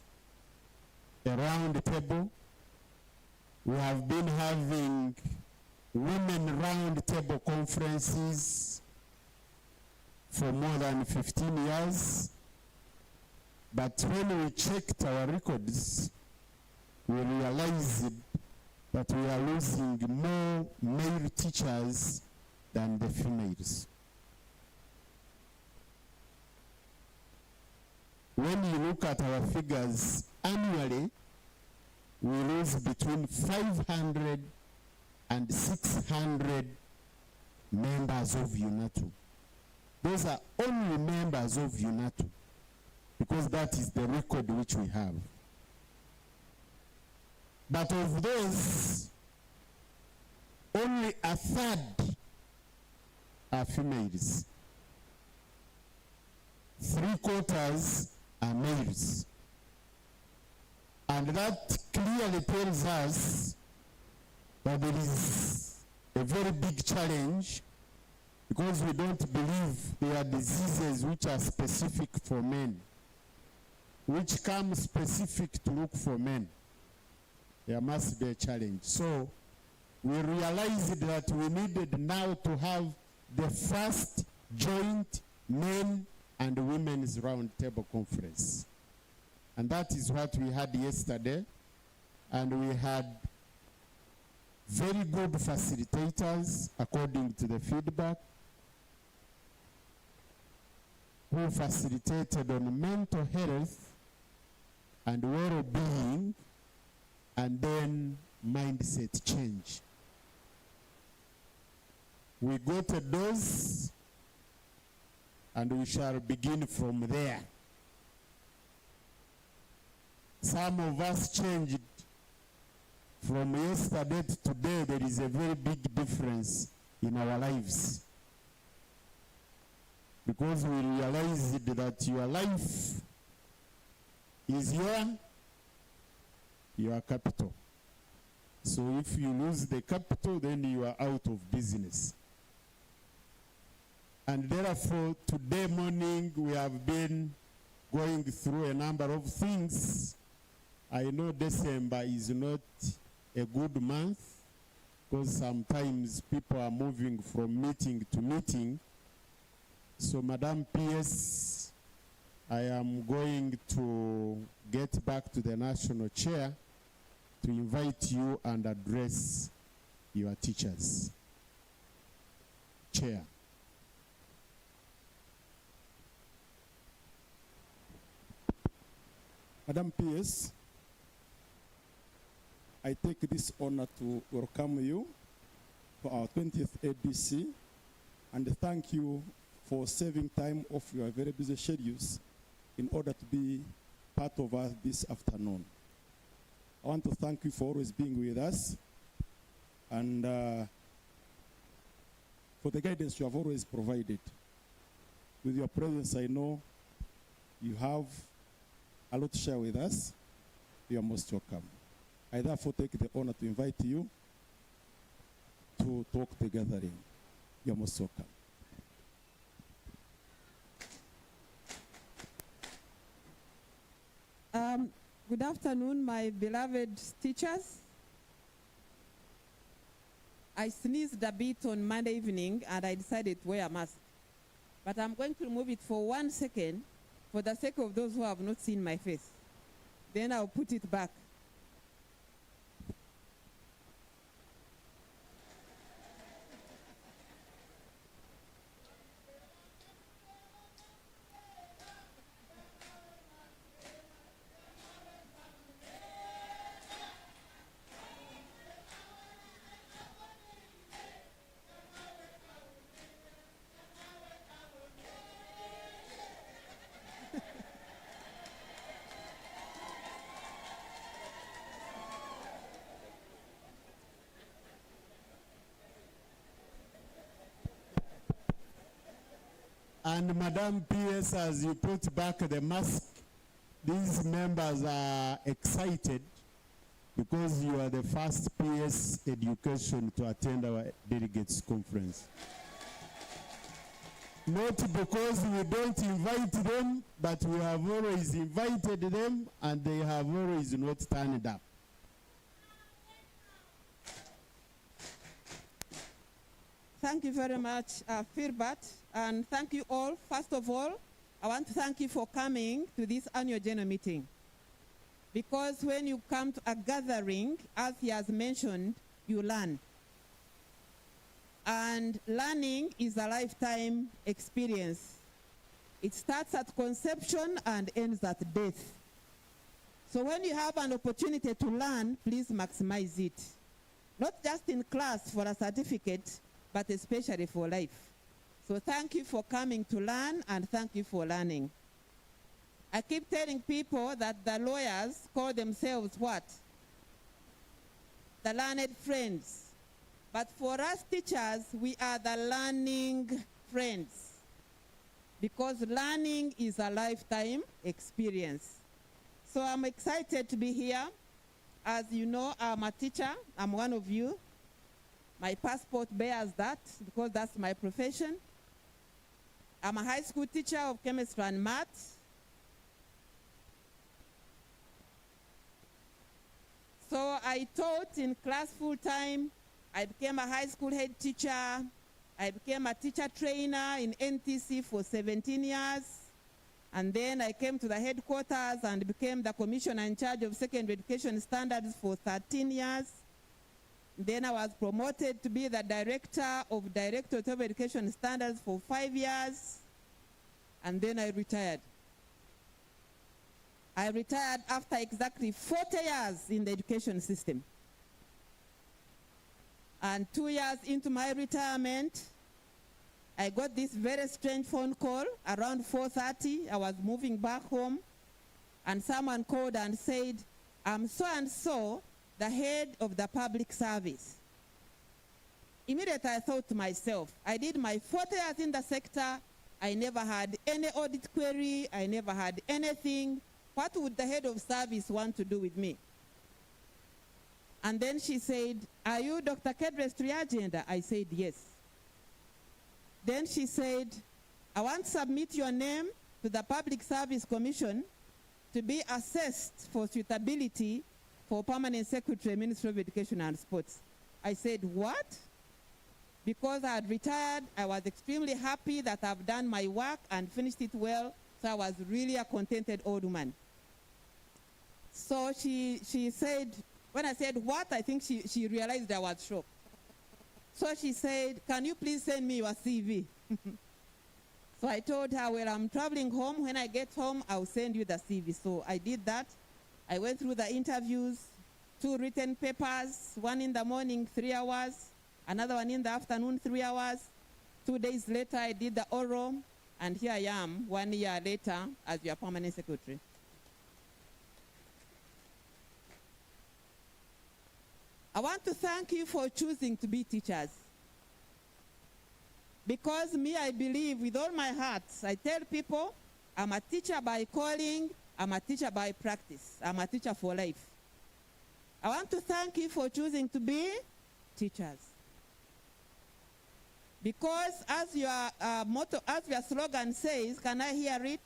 a round table. We have been having women round table conferences for more than 15 years. But when we checked our records, we realized that we are losing more male teachers than the females. When you look at our figures annually, we lose between 500 and 600 members of UNATU. Those are only members of UNATU, because that is the record which we have. But of those, only a third are females. 3/4 are males. And that clearly tells us that there is a very big challenge, because we don't believe there are diseases which are specific for men, which come specific to look for men. There must be a challenge. So we realized that we needed now to have the first joint men and women's roundtable conference. And that is what we had yesterday. And we had very good facilitators, according to the feedback, who facilitated on mental health and well-being, and then mindset change. We got a dose, and we shall begin from there. Some of us changed from yesterday to today. There is a very big difference in our lives, because we realized that your life is your capital. So if you lose the capital, then you are out of business. And therefore, today morning, we have been going through a number of things. I know December is not a good month, because sometimes people are moving from meeting to meeting. So, Madam PS, I am going to get back to the national chair to invite you and address your teachers. Chair. Madam PS, I take this honor to welcome you to our 20th ADC and thank you for saving time off your very busy schedules in order to be part of us this afternoon. I want to thank you for always being with us and for the guidance you have always provided. With your presence, I know you have a lot to share with us. You are most welcome. I therefore take the honor to invite you to talk the gathering. You are most welcome. Good afternoon, my beloved teachers. I sneezed a bit on Monday evening and I decided to wear a mask. But I'm going to remove it for 1 second for the sake of those who have not seen my face. Then I'll put it back. And Madam PS, as you put back the mask, these members are excited because you are the first PS education to attend our delegates conference. Not because we don't invite them, but we have always invited them and they have always not turned up. Thank you very much, Filbert, and thank you all. First of all, I want to thank you for coming to this annual general meeting. Because when you come to a gathering, as he has mentioned, you learn. And learning is a lifetime experience. It starts at conception and ends at death. So when you have an opportunity to learn, please maximize it. Not just in class for a certificate, but especially for life. So thank you for coming to learn, and thank you for learning. I keep telling people that the lawyers call themselves what? The learned friends. But for us teachers, we are the learning friends. Because learning is a lifetime experience. So I'm excited to be here. As you know, I'm a teacher. I'm one of you. My passport bears that because that's my profession. I'm a high school teacher of chemistry and math. So I taught in class full time. I became a high school head teacher. I became a teacher trainer in NTC for 17 years. And then I came to the headquarters and became the commissioner in charge of secondary education standards for 13 years. Then I was promoted to be the director of Directorate of Education Standards for 5 years. And then I retired. I retired after exactly 40 years in the education system. And 2 years into my retirement, I got this very strange phone call around 4:30. I was moving back home, and someone called and said, I'm so-and-so, the head of the public service. Immediately I thought to myself, I did my 40 years in the sector. I never had any audit query. I never had anything. What would the head of service want to do with me? And then she said, are you Dr. Kedres Triagenda? I said, yes. Then she said, I want to submit your name to the Public Service Commission to be assessed for suitability for Permanent Secretary, Ministry of Education and Sports. I said, what? Because I had retired, I was extremely happy that I've done my work and finished it well, so I was really a contented old woman. So she said, when I said what, I think she realized I was shocked. So she said, can you please send me your CV? So I told her, well, I'm traveling home. When I get home, I'll send you the CV. So I did that. I went through the interviews, 2 written papers, one in the morning, 3 hours, another one in the afternoon, 3 hours. 2 days later, I did the oral, and here I am 1 year later as your permanent secretary. I want to thank you for choosing to be teachers. Because me, I believe with all my heart, I tell people, I'm a teacher by calling, I'm a teacher by practice. I'm a teacher for life. I want to thank you for choosing to be teachers. Because as your motto, as your slogan says, can I hear it?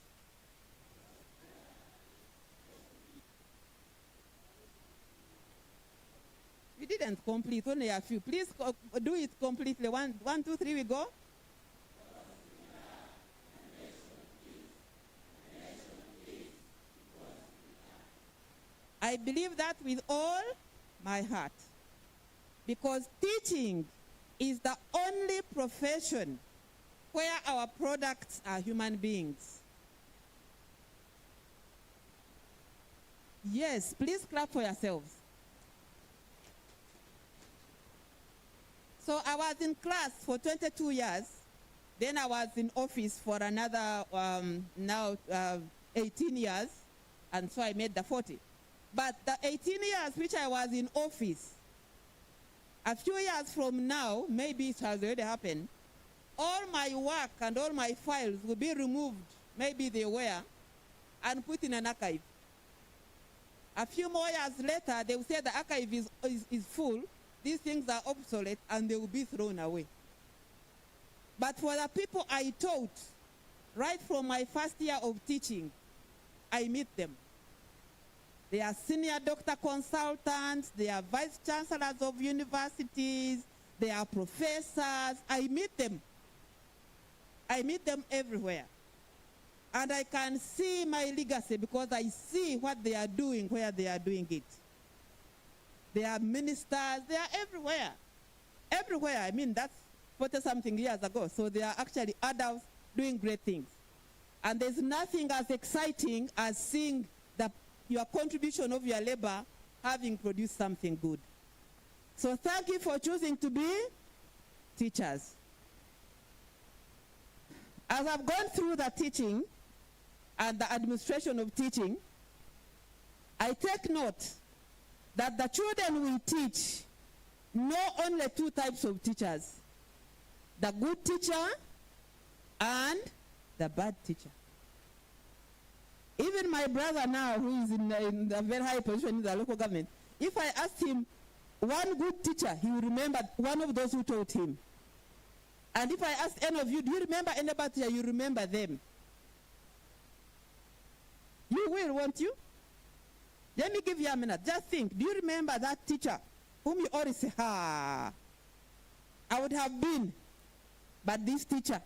We didn't complete, only a few. Please do it completely. 1, 2, 3, we go. I believe that with all my heart. Because teaching is the only profession where our products are human beings. Yes, please clap for yourselves. So I was in class for 22 years. Then I was in office for another 18 years. And so I made the 40. But the 18 years which I was in office, a few years from now, maybe it has already happened, all my work and all my files will be removed, maybe they were, and put in an archive. A few more years later, they will say the archive is full, these things are obsolete, and they will be thrown away. But for the people I taught, right from my first year of teaching, I meet them. They are senior doctor consultants, they are vice chancellors of universities, they are professors. I meet them. I meet them everywhere. And I can see my legacy because I see what they are doing, where they are doing it. They are ministers, they are everywhere. Everywhere, I mean, that's 40-something years ago. So they are actually adults doing great things. And there's nothing as exciting as seeing your contribution of your labor having produced something good. So thank you for choosing to be teachers. As I've gone through the teaching and the administration of teaching, I take note that the children we teach know only two types of teachers: the good teacher and the bad teacher. Even my brother now, who is in a very high position in the local government, if I asked him one good teacher, he will remember one of those who taught him. And if I ask any of you, do you remember any bad teacher, you remember them. You will, won't you? Let me give you a minute. Just think, do you remember that teacher whom you always say, I would have been, but this teacher.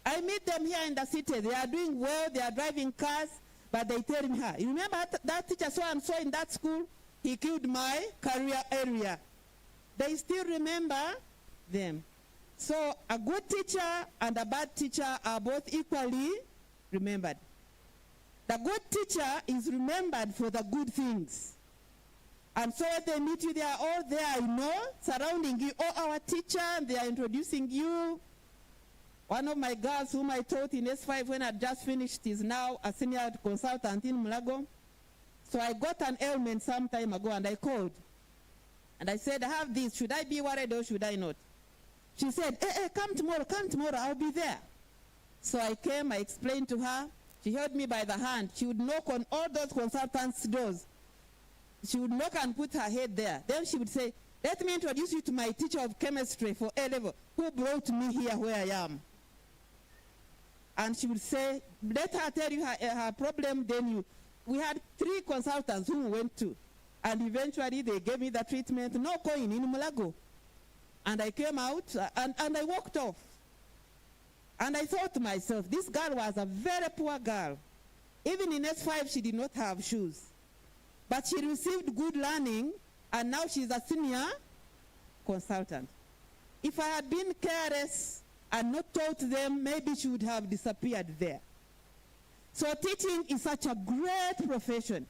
I meet them here in the city. They are doing well. They are driving cars, but they tell me, you remember that teacher so-and-so in that school? He killed my career area. They still remember them. So a good teacher and a bad teacher are both equally remembered. The good teacher is remembered for the good things. And so when they meet you, they are all there, surrounding you. Oh, our teacher, and they are introducing you. One of my girls whom I taught in S5 when I just finished is now a senior consultant in Mulago. So I got an ailment some time ago and I called. And I said, I have this. Should I be worried or should I not? She said, come tomorrow, I'll be there. So I came, I explained to her. She held me by the hand. She would knock on all those consultants' doors. She would knock and put her head there. Then she would say, let me introduce you to my teacher of chemistry for A level, who brought me here where I am. And she would say, let her tell you her problem, then we had 3 consultants who we went to. And eventually they gave me the treatment, no coin in Mulago. And I came out and I walked off. And I thought to myself, this girl was a very poor girl. Even in S5, she did not have shoes. But she received good learning, and now she's a senior consultant. If I had been careless and not taught them, maybe she would have disappeared there. So teaching is such a great profession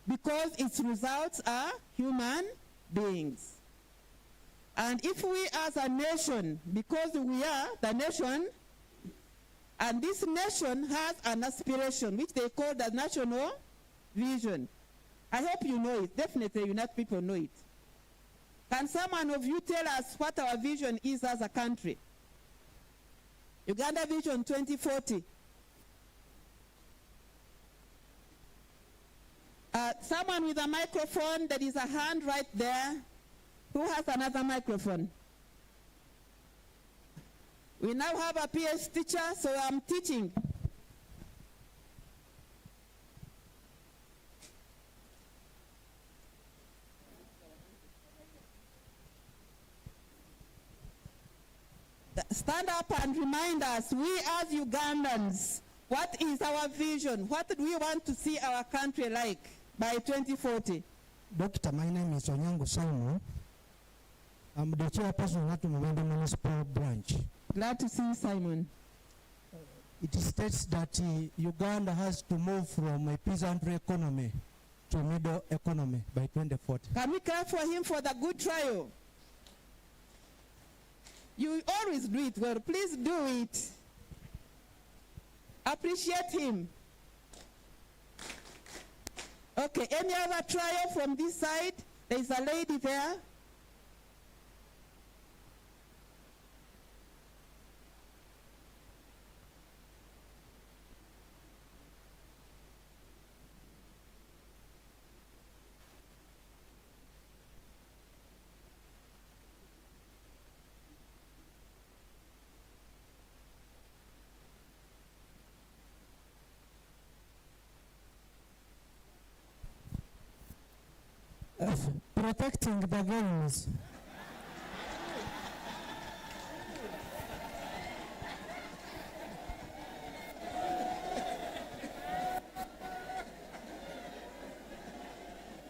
because its results are human beings. And if we as a nation, because we are the nation, and this nation has an aspiration, which they call the national vision. I hope you know it. Definitely, United people know it. Can someone of you tell us what our vision is as a country? Uganda Vision 2040. Someone with a microphone, there is a hand right there. Who has another microphone? We now have a PS teacher, so I'm teaching. Stand up and remind us, we as Ugandans, what is our vision? What do we want to see our country like? by 2040. Doctor, my name is Onyango Simon. I'm the chairperson of the Rwanda Municipal Branch. Glad to see you, Simon. It states that Uganda has to move from a peasantry economy to middle economy by 2040. Can we clap for him for the good trial? You always do it well. Please do it. Appreciate him. Okay, any other trial from this side? There is a lady there. Protecting the girls.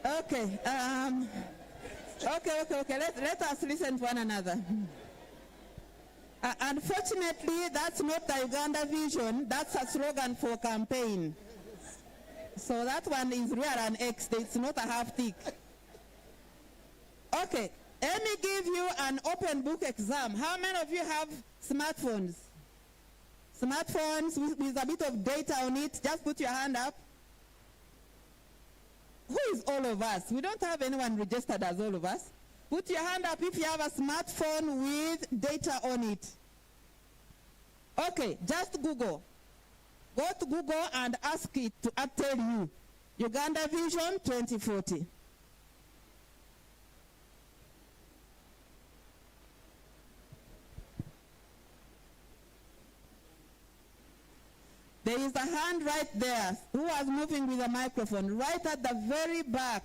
Okay, okay. Let us listen to one another. Unfortunately, that's not the Uganda vision. That's a slogan for campaign. So that one is real and X. It's not a half tick. Okay, let me give you an open book exam. How many of you have smartphones? Smartphones with a bit of data on it. Just put your hand up. Who is all of us? We don't have anyone registered as all of us. Put your hand up if you have a smartphone with data on it. Okay, just Google. Go to Google and ask it to tell you Uganda Vision 2040. There is a hand right there. Who was moving with a microphone? Right at the very back.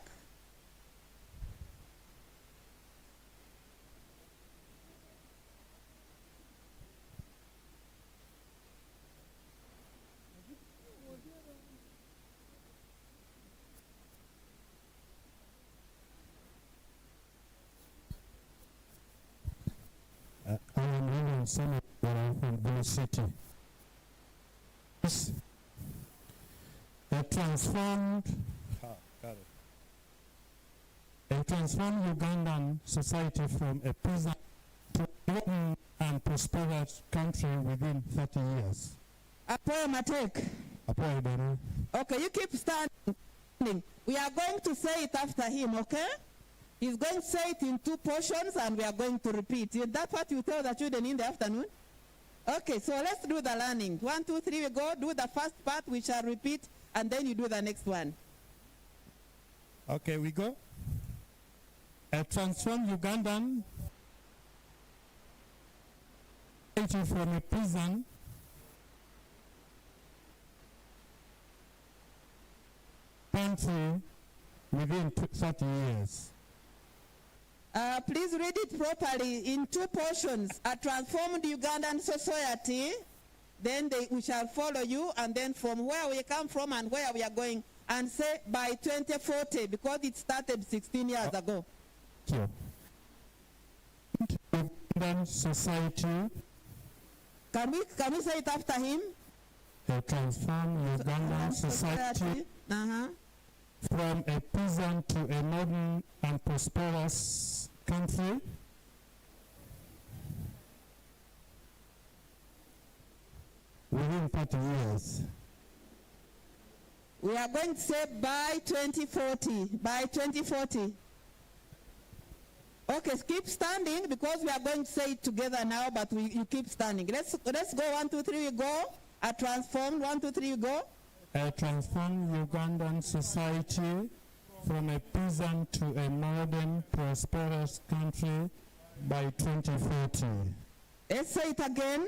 I am William Samuel from Village City. A transformed Ugandan society from a peasant to a modern and prosperous country within 30 years. Okay, you keep standing. We are going to say it after him, okay? He's going to say it in two portions and we are going to repeat. Is that what you tell the children in the afternoon? Okay, so let's do the learning. 1, 2, 3, we go. Do the first part, we shall repeat, and then you do the next one. Okay, we go. A transformed Ugandan from a prison country within 30 years. Please read it properly in two portions. A transformed Ugandan society, then we shall follow you, and then from where we come from and where we are going, and say by 2040, because it started 16 years ago. Sure. Ugandan society. Can we say it after him? A transformed Ugandan society. From a peasant to a modern and prosperous country. Within 30 years. We are going to say by 2040. By 2040. Okay, keep standing because we are going to say it together now, but you keep standing. Let's go. 1, 2, 3, we go. A transformed. 1, 2, 3, we go. A transformed Ugandan society from a peasant to a modern, prosperous country by 2040. Let's say it again.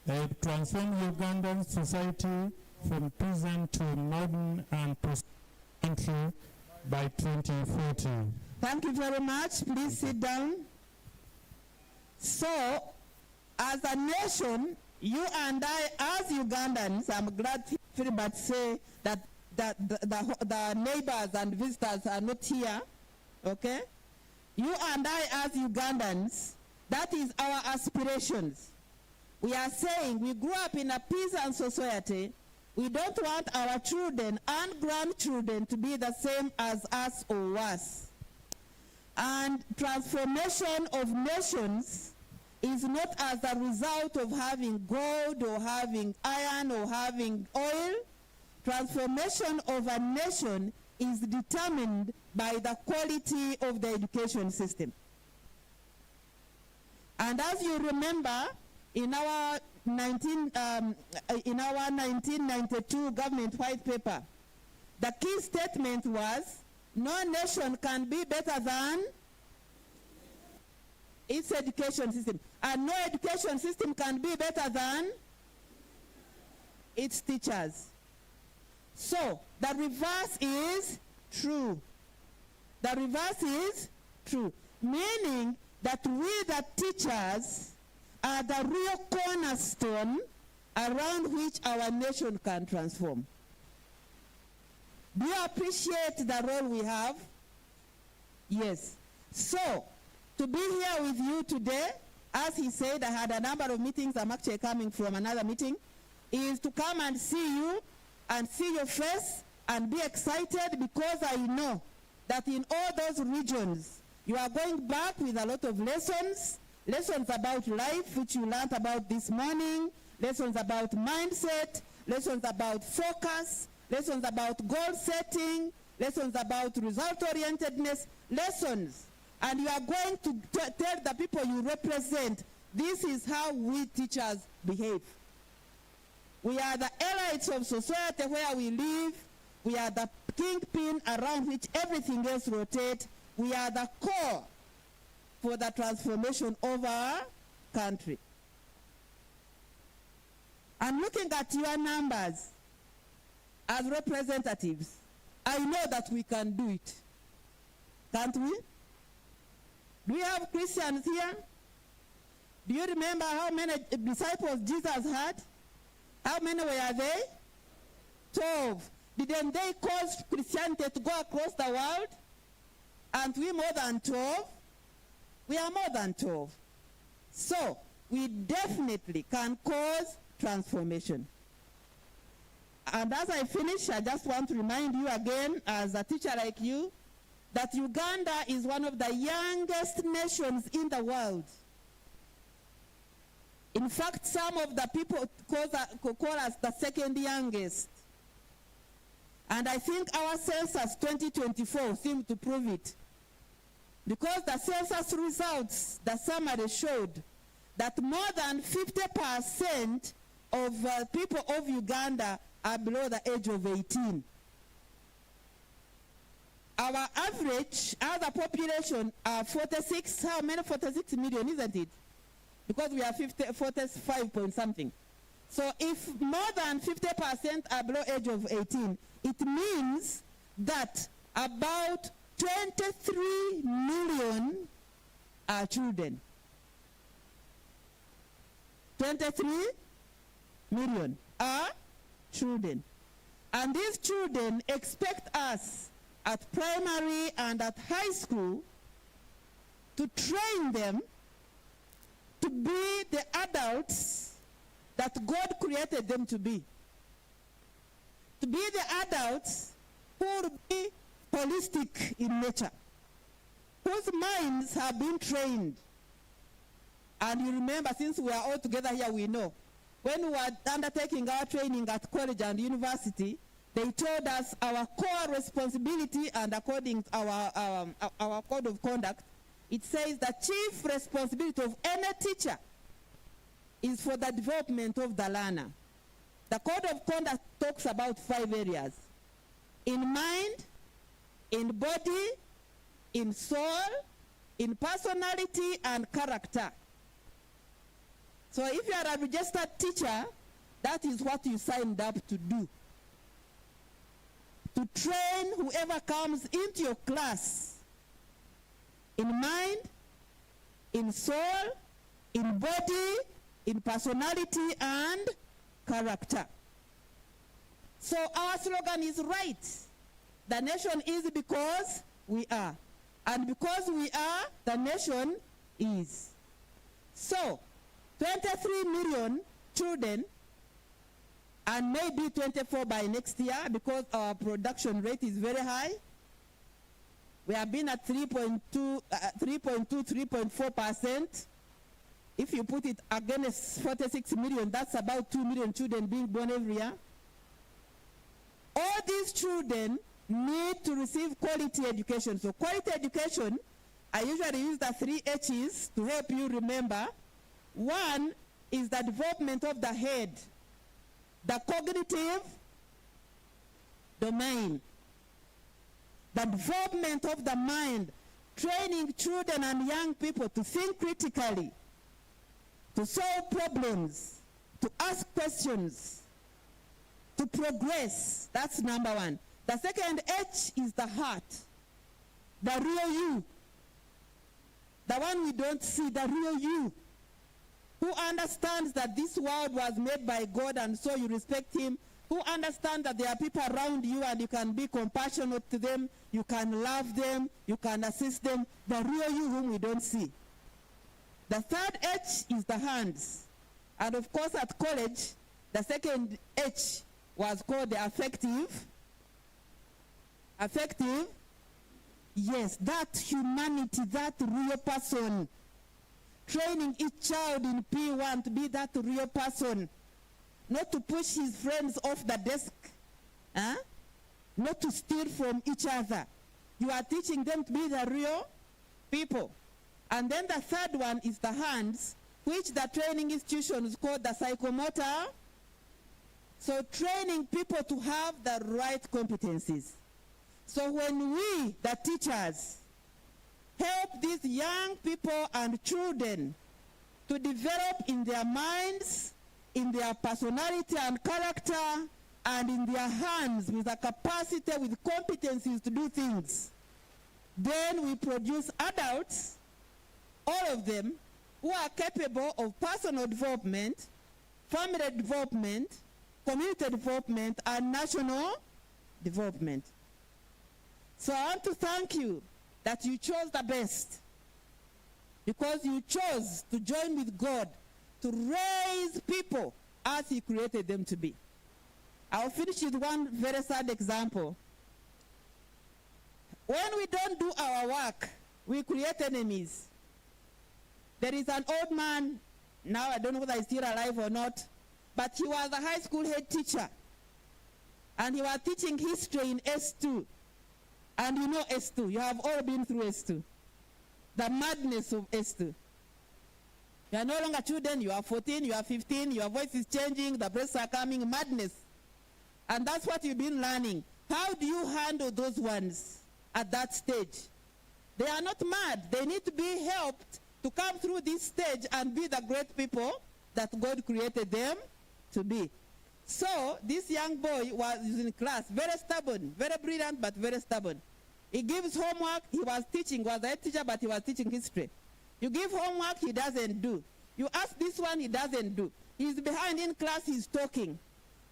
A transformed Ugandan society from peasant to modern and prosperous country by 2040. Thank you very much. Please sit down. So, as a nation, you and I, as Ugandans, I'm glad to say that the neighbors and visitors are not here, okay? You and I as Ugandans, that is our aspirations. We are saying we grew up in a peasant society. We don't want our children and grandchildren to be the same as us or worse. And transformation of nations is not as a result of having gold or having iron or having oil. Transformation of a nation is determined by the quality of the education system. And as you remember, in our 1992 government white paper, the key statement was, no nation can be better than its education system. And no education system can be better than its teachers. So, the reverse is true. The reverse is true. Meaning that we, the teachers, are the real cornerstone around which our nation can transform. Do you appreciate the role we have? Yes. So, to be here with you today, as he said, I had a number of meetings, I'm actually coming from another meeting, is to come and see you and see your face and be excited, because I know that in all those regions, you are going back with a lot of lessons about life, which you learned about this morning, lessons about mindset, lessons about focus, lessons about goal setting, lessons about result-orientedness, lessons. And you are going to tell the people you represent, this is how we teachers behave. We are the elites of society where we live. We are the kingpin around which everything else rotates. We are the core for the transformation of our country. And looking at your numbers as representatives, I know that we can do it. Can't we? Do we have Christians here? Do you remember how many disciples Jesus had? How many were they? 12. Didn't they cause Christianity to go across the world? Aren't we more than 12? We are more than 12. So, we definitely can cause transformation. And as I finish, I just want to remind you again, as a teacher like you, that Uganda is one of the youngest nations in the world. In fact, some of the people call us the second youngest. And I think our census 2024 seemed to prove it. Because the census results, the summary showed that more than 50% of people of Uganda are below the age of 18. Our average other population are 46, how many? 46 million, isn't it? Because we are 45 point something. So if more than 50% are below age of 18, it means that about 23 million are children. 23 million are children. And these children expect us at primary and at high school to train them to be the adults that God created them to be. To be the adults who will be holistic in nature, whose minds have been trained. And you remember, since we are all together here, we know, when we were undertaking our training at college and university, they told us our core responsibility, and according to our code of conduct, it says the chief responsibility of any teacher is for the development of the learner. The code of conduct talks about 5 areas: in mind, in body, in soul, in personality, and character. So if you are a registered teacher, that is what you signed up to do. To train whoever comes into your class in mind, in soul, in body, in personality, and character. So our slogan is right. The nation is because we are. And because we are, the nation is. So, 23 million children, and maybe 24 by next year because our production rate is very high. We have been at 3.4%. If you put it against 46 million, that's about 2 million children being born every year. All these children need to receive quality education. So quality education, I usually use the 3 H's to help you remember. One is the development of the head, the cognitive domain, the development of the mind, training children and young people to think critically, to solve problems, to ask questions, to progress. That's number one. The second H is the heart, the real you, the one we don't see, the real you, who understands that this world was made by God and so you respect him, who understand that there are people around you and you can be compassionate to them, you can love them, you can assist them, the real you whom we don't see. The third H is the hands. And of course at college, the second H was called the affective. Affective, yes, that humanity, that real person. Training each child in P1 to be that real person. Not to push his friends off the desk. Not to steal from each other. You are teaching them to be the real people. And then the third one is the hands, which the training institutions call the psychomotor. So training people to have the right competencies. So when we, the teachers, help these young people and children to develop in their minds, in their personality and character, and in their hands with a capacity, with competencies to do things, then we produce adults, all of them, who are capable of personal development, family development, community development, and national development. So I want to thank you that you chose the best, because you chose to join with God to raise people as he created them to be. I'll finish with one very sad example. When we don't do our work, we create enemies. There is an old man, now I don't know whether he's still alive or not, but he was a high school head teacher. And he was teaching history in S2. And you know S2, you have all been through S2. The madness of S2. You are no longer children, you are 14, you are 15, your voice is changing, the breasts are coming, madness. And that's what you've been learning. How do you handle those ones at that stage? They are not mad, they need to be helped to come through this stage and be the great people that God created them to be. So this young boy was in class, very stubborn, very brilliant, but very stubborn. He gives homework, he was teaching, was a teacher, but he was teaching history. You give homework, he doesn't do. You ask this one, he doesn't do. He's behind in class, he's talking.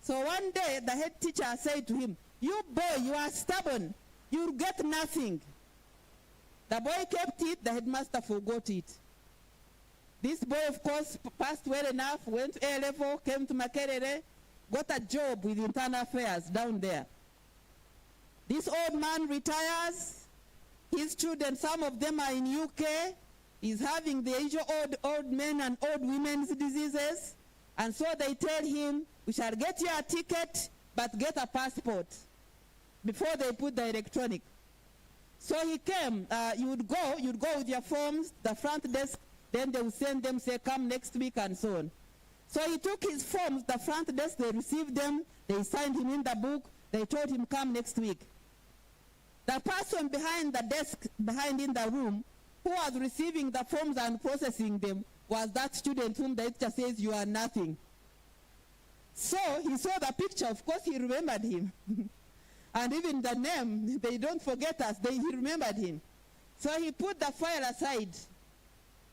So one day, the head teacher said to him, "You boy, you are stubborn. You'll get nothing." The boy kept it, the headmaster forgot it. This boy, of course, passed well enough, went to A level, came to Makerere, got a job with internal affairs down there. This old man retires. His children, some of them are in UK. He's having the usual old men and old women's diseases. And so they tell him, "We shall get you a ticket, but get a passport," before they put the electronic. So he came. You'd go with your forms, the front desk, then they would send them, say, "Come next week," and so on. So he took his forms, the front desk, they received them, they signed him in the book, they told him, "Come next week." The person behind the desk, behind in the room, who was receiving the forms and processing them, was that student whom the teacher says, "You are nothing." So he saw the picture, of course he remembered him. And even the name, they don't forget us, he remembered him. So he put the file aside.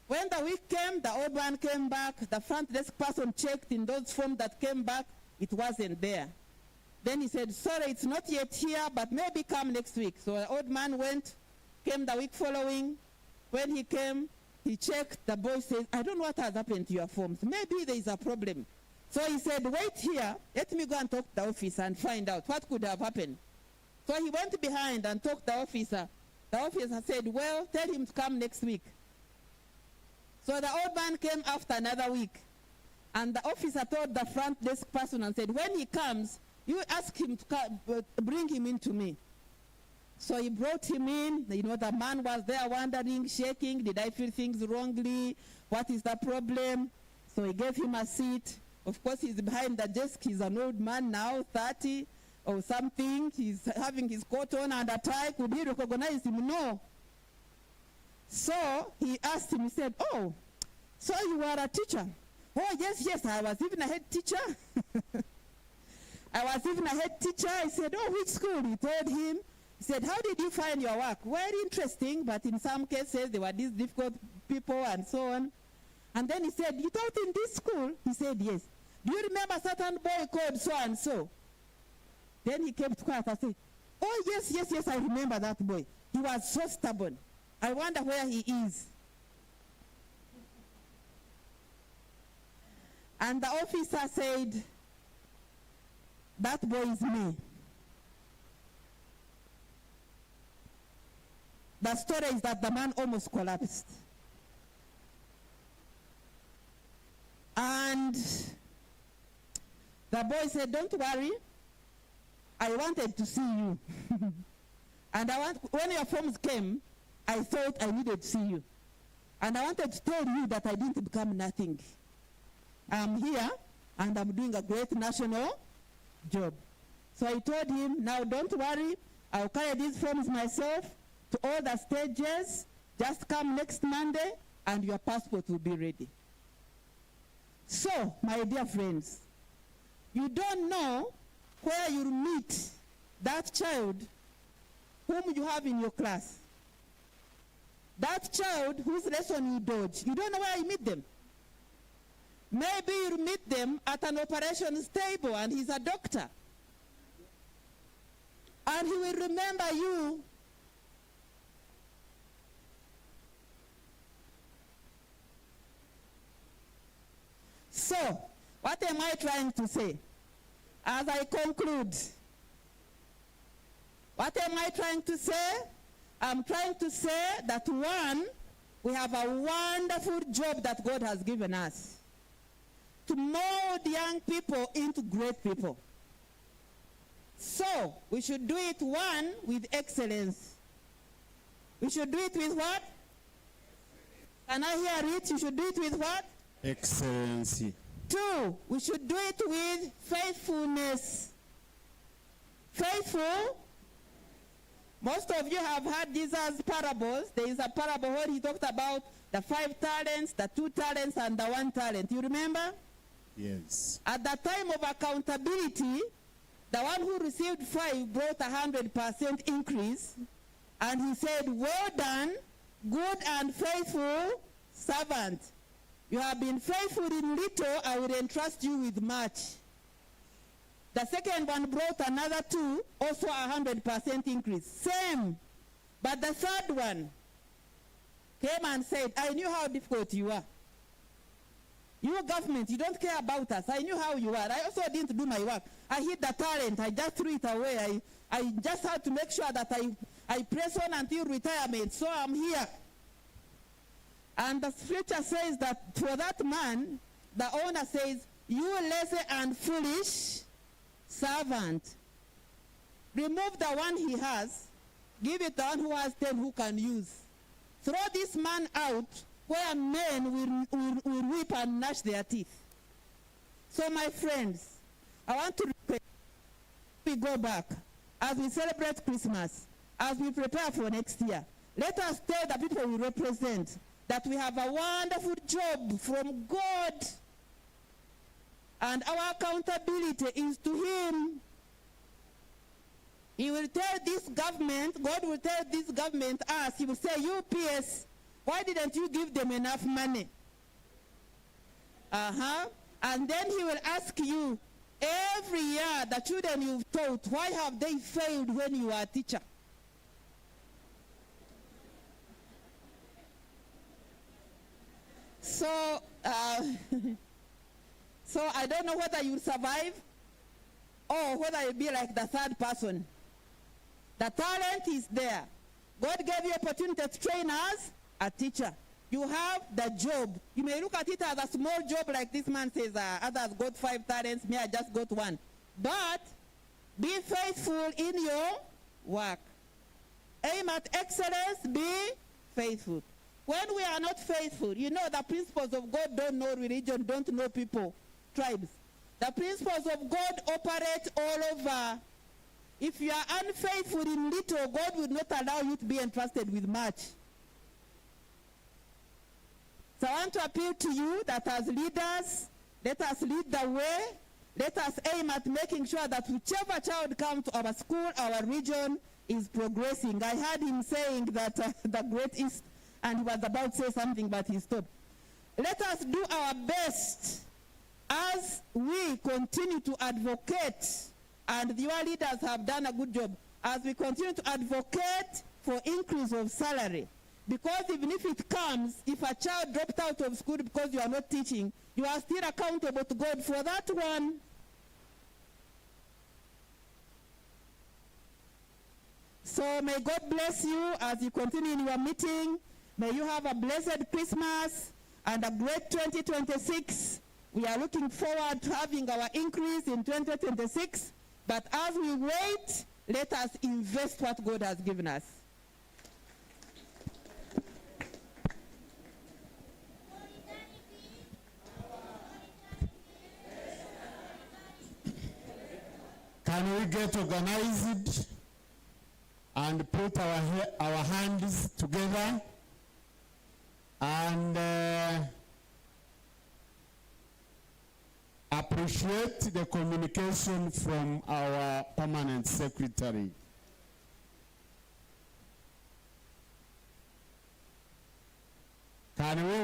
When the week came, the old man came back, the front desk person checked in those forms that came back, it wasn't there. Then he said, sorry, it's not yet here, but maybe come next week. So the old man went, came the week following. When he came, he checked. The boy says, I don't know what has happened to your forms. Maybe there is a problem. So he said, wait here. Let me go and talk to the officer and find out what could have happened. So he went behind and talked to the officer. The officer said, well, tell him to come next week. So the old man came after another week. And the officer told the front desk person and said, when he comes, you ask him to come, bring him in to me. So he brought him in. You know, the man was there wondering, shaking. Did I feel things wrongly? What is the problem? So he gave him a seat. Of course, he's behind the desk. He's an old man now, 30 or something. He's having his coat on and a tie. Could he recognize him? No. So he asked him, he said, oh, so you are a teacher? Oh, yes, yes, I was even a head teacher. I was even a head teacher. I said, oh, which school? He told him. He said, how did you find your work? Very interesting, but in some cases, there were these difficult people and so on. And then he said, you taught in this school? He said, yes. Do you remember a certain boy called so-and-so? Then he kept quiet. I said, oh, yes, yes, yes, I remember that boy. He was so stubborn. I wonder where he is. And the officer said, that boy is me. The story is that the man almost collapsed. And the boy said, don't worry, I wanted to see you. And when your forms came, I thought I needed to see you. And I wanted to tell you that I didn't become nothing. I'm here, and I'm doing a great national job. So I told him, now don't worry, I'll carry these forms myself to all the stages. Just come next Monday, and your passport will be ready. So, my dear friends, you don't know where you'll meet that child whom you have in your class. That child whose lesson you dodge, you don't know where you meet them. Maybe you'll meet them at an operations table and he's a doctor. And he will remember you. So, what am I trying to say? As I conclude, what am I trying to say? I'm trying to say that one, we have a wonderful job that God has given us to mold young people into great people. So, we should do it, one, with excellence. We should do it with what? Can I hear it? You should do it with what? Excellency. Two, we should do it with faithfulness. Faithful. Most of you have heard Jesus' parables. There is a parable where he talked about the 5 talents, the 2 talents, and the 1 talent. You remember? Yes. At the time of accountability, the one who received 5 brought 100% increase. And he said, well done, good and faithful servant. You have been faithful in little, I will entrust you with much. The second one brought another 2, also 100% increase. Same. But the third one came and said, I knew how difficult you are. You government, you don't care about us. I knew how you are. I also didn't do my work. I hid the talent. I just threw it away. I just had to make sure that I press on until retirement. So I'm here. And the scripture says that for that man, the owner says, you lazy and foolish servant. Remove the one he has, give it the one who has 10 who can use. Throw this man out where men will weep and gnash their teeth. So my friends, I want to request we go back as we celebrate Christmas, as we prepare for next year. Let us tell the people we represent that we have a wonderful job from God, and our accountability is to Him. He will tell this government, God will tell this government, us, He will say, UPS, why didn't you give them enough money? And then He will ask you, Every year, the children you've taught, why have they failed when you are a teacher? So, so I don't know whether you survive or whether you'll be like the third person. The talent is there. God gave you opportunity to train as a teacher. You have the job. You may look at it as a small job like this man says, others got 5 talents, me I just got 1. But be faithful in your work. Aim at excellence, be faithful. When we are not faithful, you know the principles of God don't know religion, don't know people, tribes. The principles of God operate all over. If you are unfaithful in little, God will not allow you to be entrusted with much. So I want to appeal to you that as leaders, let us lead the way. Let us aim at making sure that whichever child comes to our school, our region is progressing. I heard him saying that the Great East, and he was about to say something, but he stopped. Let us do our best as we continue to advocate, and your leaders have done a good job, as we continue to advocate for increase of salary. Because even if it comes, if a child dropped out of school because you are not teaching, you are still accountable to God for that one. So may God bless you as you continue in your meeting. May you have a blessed Christmas and a great 2026. We are looking forward to having our increase in 2026. But as we wait, let us invest what God has given us. Can we get organized and put our hands together and appreciate the communication from our permanent secretary. Can we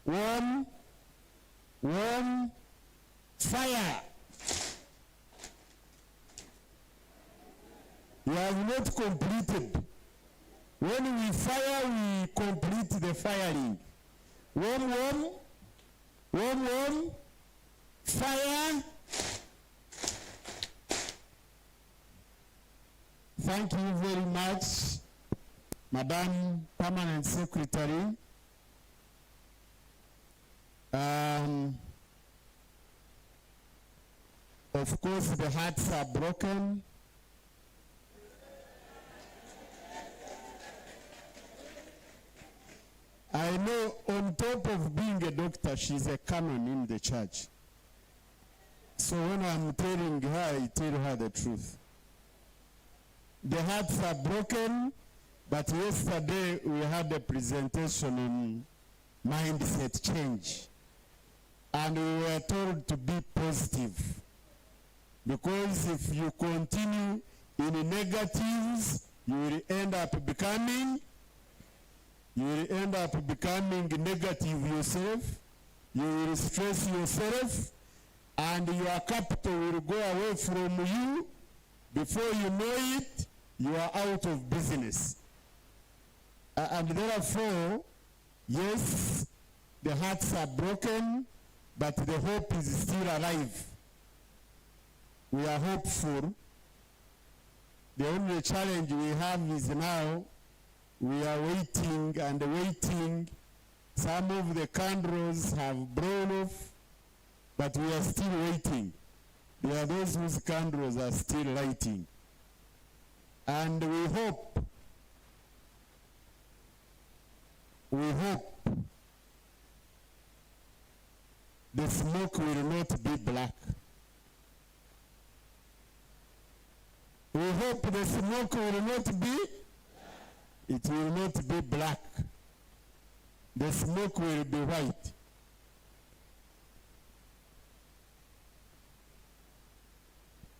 warm, fire? You have not completed. When we fire, we complete the firing. Warm, fire. Thank you very much, Madam Permanent Secretary. Of course, the hearts are broken. I know on top of being a doctor, she's a canon in the church. So when I'm telling her, I tell her the truth. The hearts are broken, but yesterday we had a presentation on mindset change. And we were told to be positive. Because if you continue in negatives, you will end up becoming negative yourself, you will stress yourself, and your capital will go away from you. Before you know it, you are out of business. And therefore, yes, the hearts are broken, but the hope is still alive. We are hopeful. The only challenge we have is now we are waiting and waiting. Some of the candles have blown off, but we are still waiting. There are those whose candles are still lighting. And we hope the smoke will not be black. We hope the smoke will not be, it will not be black. The smoke will be white.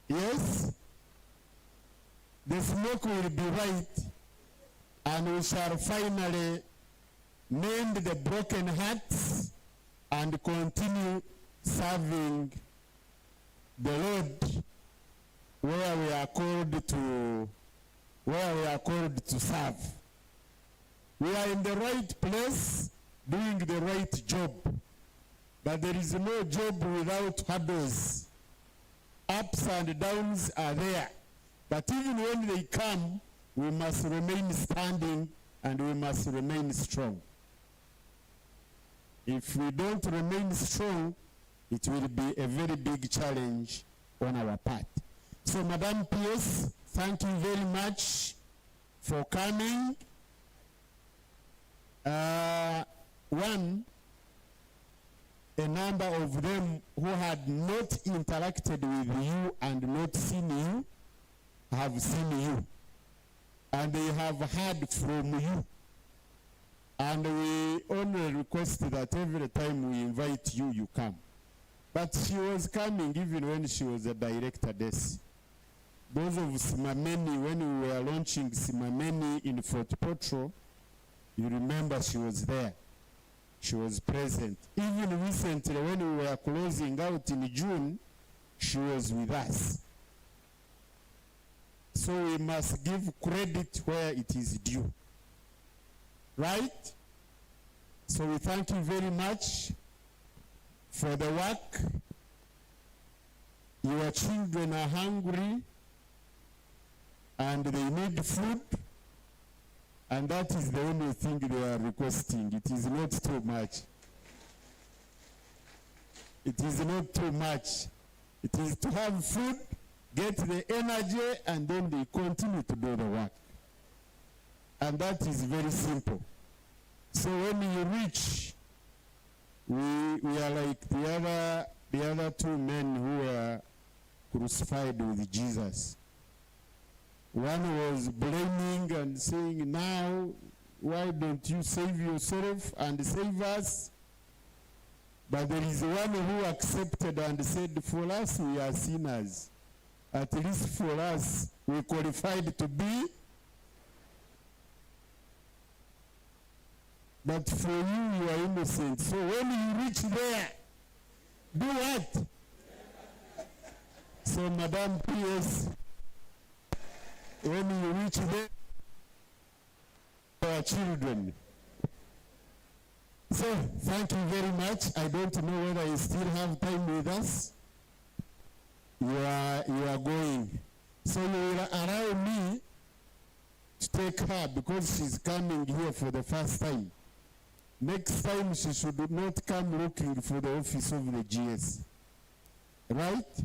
Yes, the smoke will be white, and we shall finally mend the broken hearts and continue serving the Lord where we are called to serve. We are in the right place doing the right job. But there is no job without hurdles. Ups and downs are there. But even when they come, we must remain standing and we must remain strong. If we don't remain strong, it will be a very big challenge on our part. So, Madam PS, thank you very much for coming. A number of them who had not interacted with you and not seen you have seen you. And they have heard from you. And we only request that every time we invite you, you come. But she was coming even when she was a director-dess. Those of Simameni, when we were launching Simameni in Fort Potro, you remember she was there. She was present. Even recently, when we were closing out in June, she was with us. So we must give credit where it is due. Right? So we thank you very much for the work. Your children are hungry and they need food. And that is the only thing they are requesting. It is not too much. It is not too much. It is to have food, get the energy, and then they continue to do the work. And that is very simple. So when you reach, we are like the other two men who were crucified with Jesus. One was blaming and saying, now, why don't you save yourself and save us? But there is one who accepted and said, for us, we are sinners. At least for us, we qualified to be. But for you, you are innocent. So when you reach there, do what? So, Madam PS, when you reach there, our children. So, thank you very much. I don't know whether you still have time with us. You are going. So you will allow me to take her because she's coming here for the first time. Next time she should not come looking for the office of the GS. Right?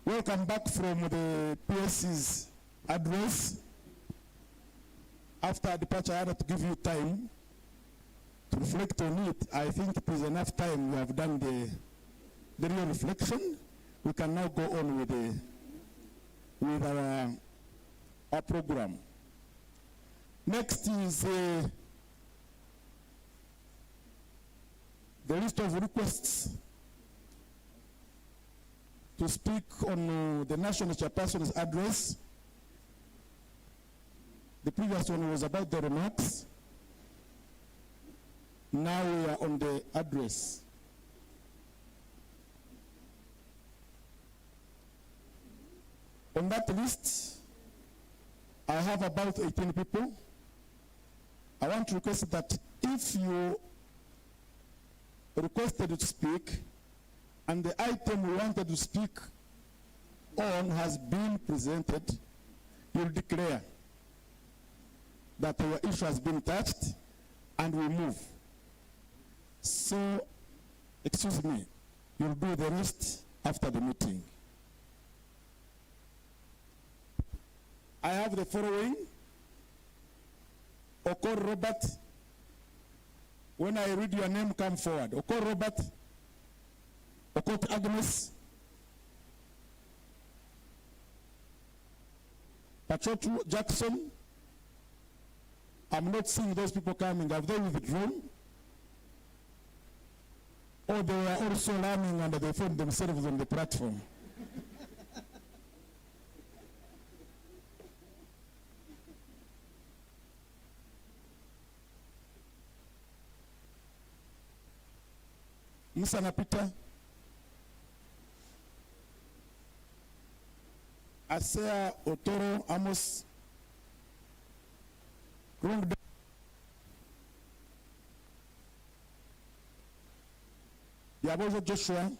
welcome back from the PSC's address. After departure, I had to give you time to reflect on it. I think it is enough time. We have done the real reflection. We can now go on with our program. Next is the list of requests to speak on the National Chairperson's address. The previous one was about the remarks. Now we are on the address. On that list, I have about 18 people. I want to request that if you requested to speak and the item we wanted to speak on has been presented, you'll declare that our issue has been touched and we move. So, excuse me, you'll do the rest after the meeting. I have the following. Okor Robert. When I read your name, come forward. Okor Robert. Okot Agnes. Pachotu Jackson. I'm not seeing those people coming. Have they withdrawn? Or they were also learning and they found themselves on the platform? Musa Napita, Asea Otoro Amos, Rwanda, Yabozo Joshua,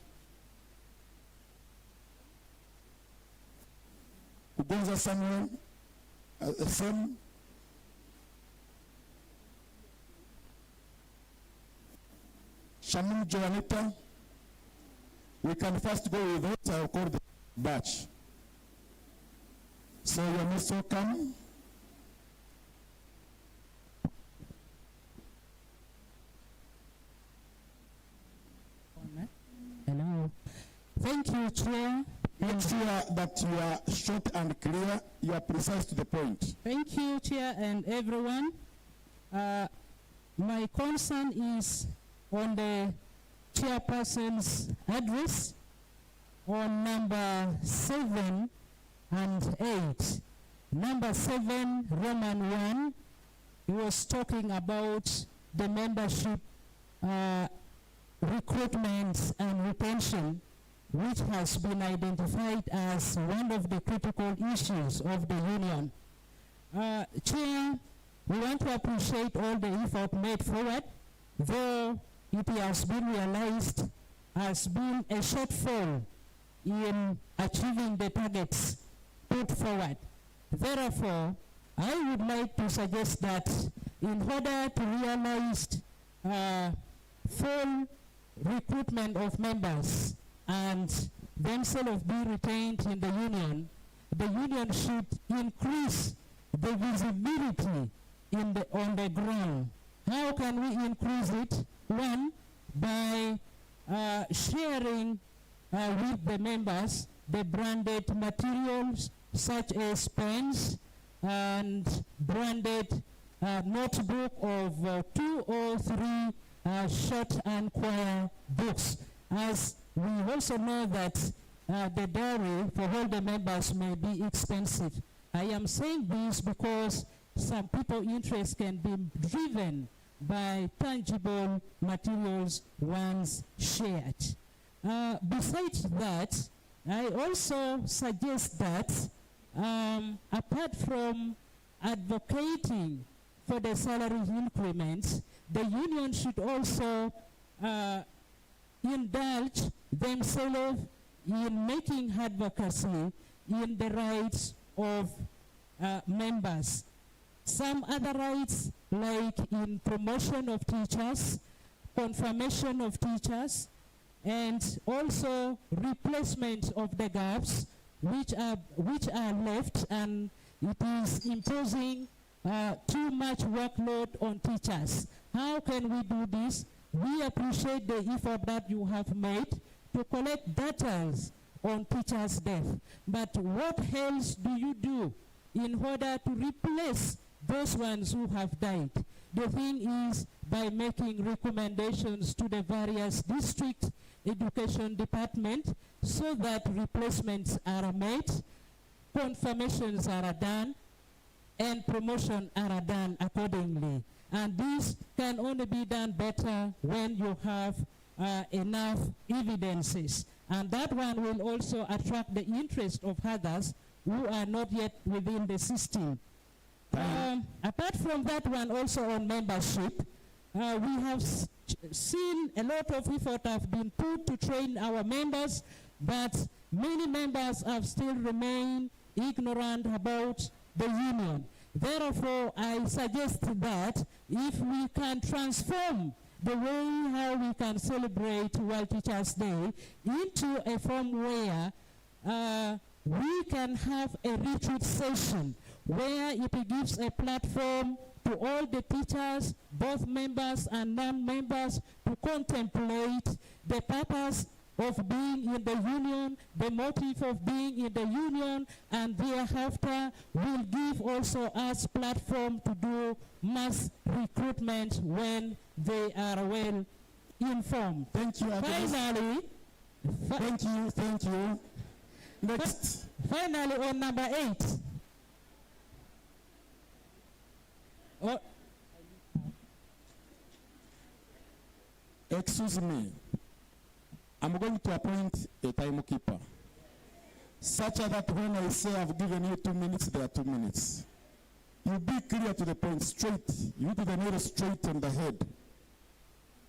Ugonza Samuel, Sam, Shamun Joanita. We can first go with what I'll call the batch. So you're most welcome. Hello. Thank you, Chair. Make sure that you are short and clear, you are precise to the point. Thank you, Chair, and everyone. My concern is on the Chairperson's address on number 7 and 8. Number 7, Roman 1, he was talking about the membership recruitment and retention, which has been identified as one of the critical issues of the union. Chair, we want to appreciate all the effort made forward, though it has been realized as being a shortfall in achieving the targets put forward. Therefore, I would like to suggest that in order to realize full recruitment of members and themselves be retained in the union should increase the visibility on the ground. How can we increase it? One, by sharing with the members the branded materials such as pens and branded notebook of 2 or 3 short and choir books. As we also know that the diary for all the members may be expensive. I am saying this because some people's interest can be driven by tangible materials once shared. Besides that, I also suggest that apart from advocating for the salary increments, the union should also indulge themselves in making advocacy in the rights of members. Some other rights, like in promotion of teachers, confirmation of teachers, and also replacement of the gaps which are left, and it is imposing too much workload on teachers. How can we do this? We appreciate the effort that you have made to collect data on teachers' death. But what else do you do in order to replace those ones who have died? The thing is by making recommendations to the various district education department so that replacements are made, confirmations are done, and promotion are done accordingly. And this can only be done better when you have enough evidences. And that one will also attract the interest of others who are not yet within the system. Apart from that one, also on membership, we have seen a lot of effort have been put to train our members, but many members have still remained ignorant about the union. Therefore, I suggest that if we can transform the way how we can celebrate World Teachers' Day into a form where we can have a retreat session where it gives a platform to all the teachers, both members and non-members, to contemplate the purpose of being in the union, the motive of being in the union, and thereafter will give also us platform to do mass recruitment when they are well informed. Thank you. Finally, thank you. Next. Finally, on number 8. Excuse me. I'm going to appoint a timekeeper, such that when I say I've given you 2 minutes, there are 2 minutes. You be clear to the point, straight. You to the nearest straight on the head.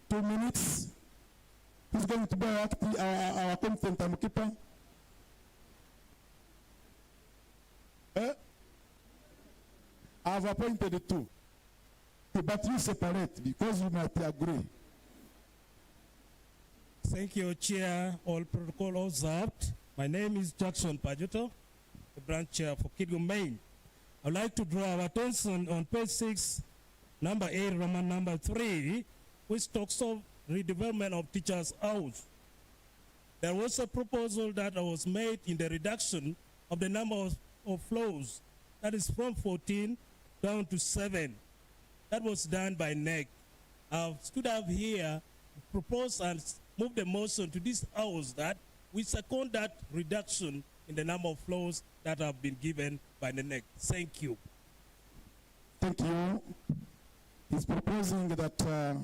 2 minutes. Who's going to be our competent timekeeper? I've appointed 2. But you separate because you might agree. Thank you, Chair. All protocol observed. My name is Jackson Pajuto, the branch chair for Kidgo Main. I'd like to draw our attention on page 6, number 8, Roman number 3, which talks of redevelopment of teachers' house. There was a proposal that was made in the reduction of the number of floors, that is from 14 down to 7. That was done by NEC. I've stood up here, proposed and moved the motion to this house that we second that reduction in the number of floors that have been given by the NEC. Thank you. Thank you. He's proposing that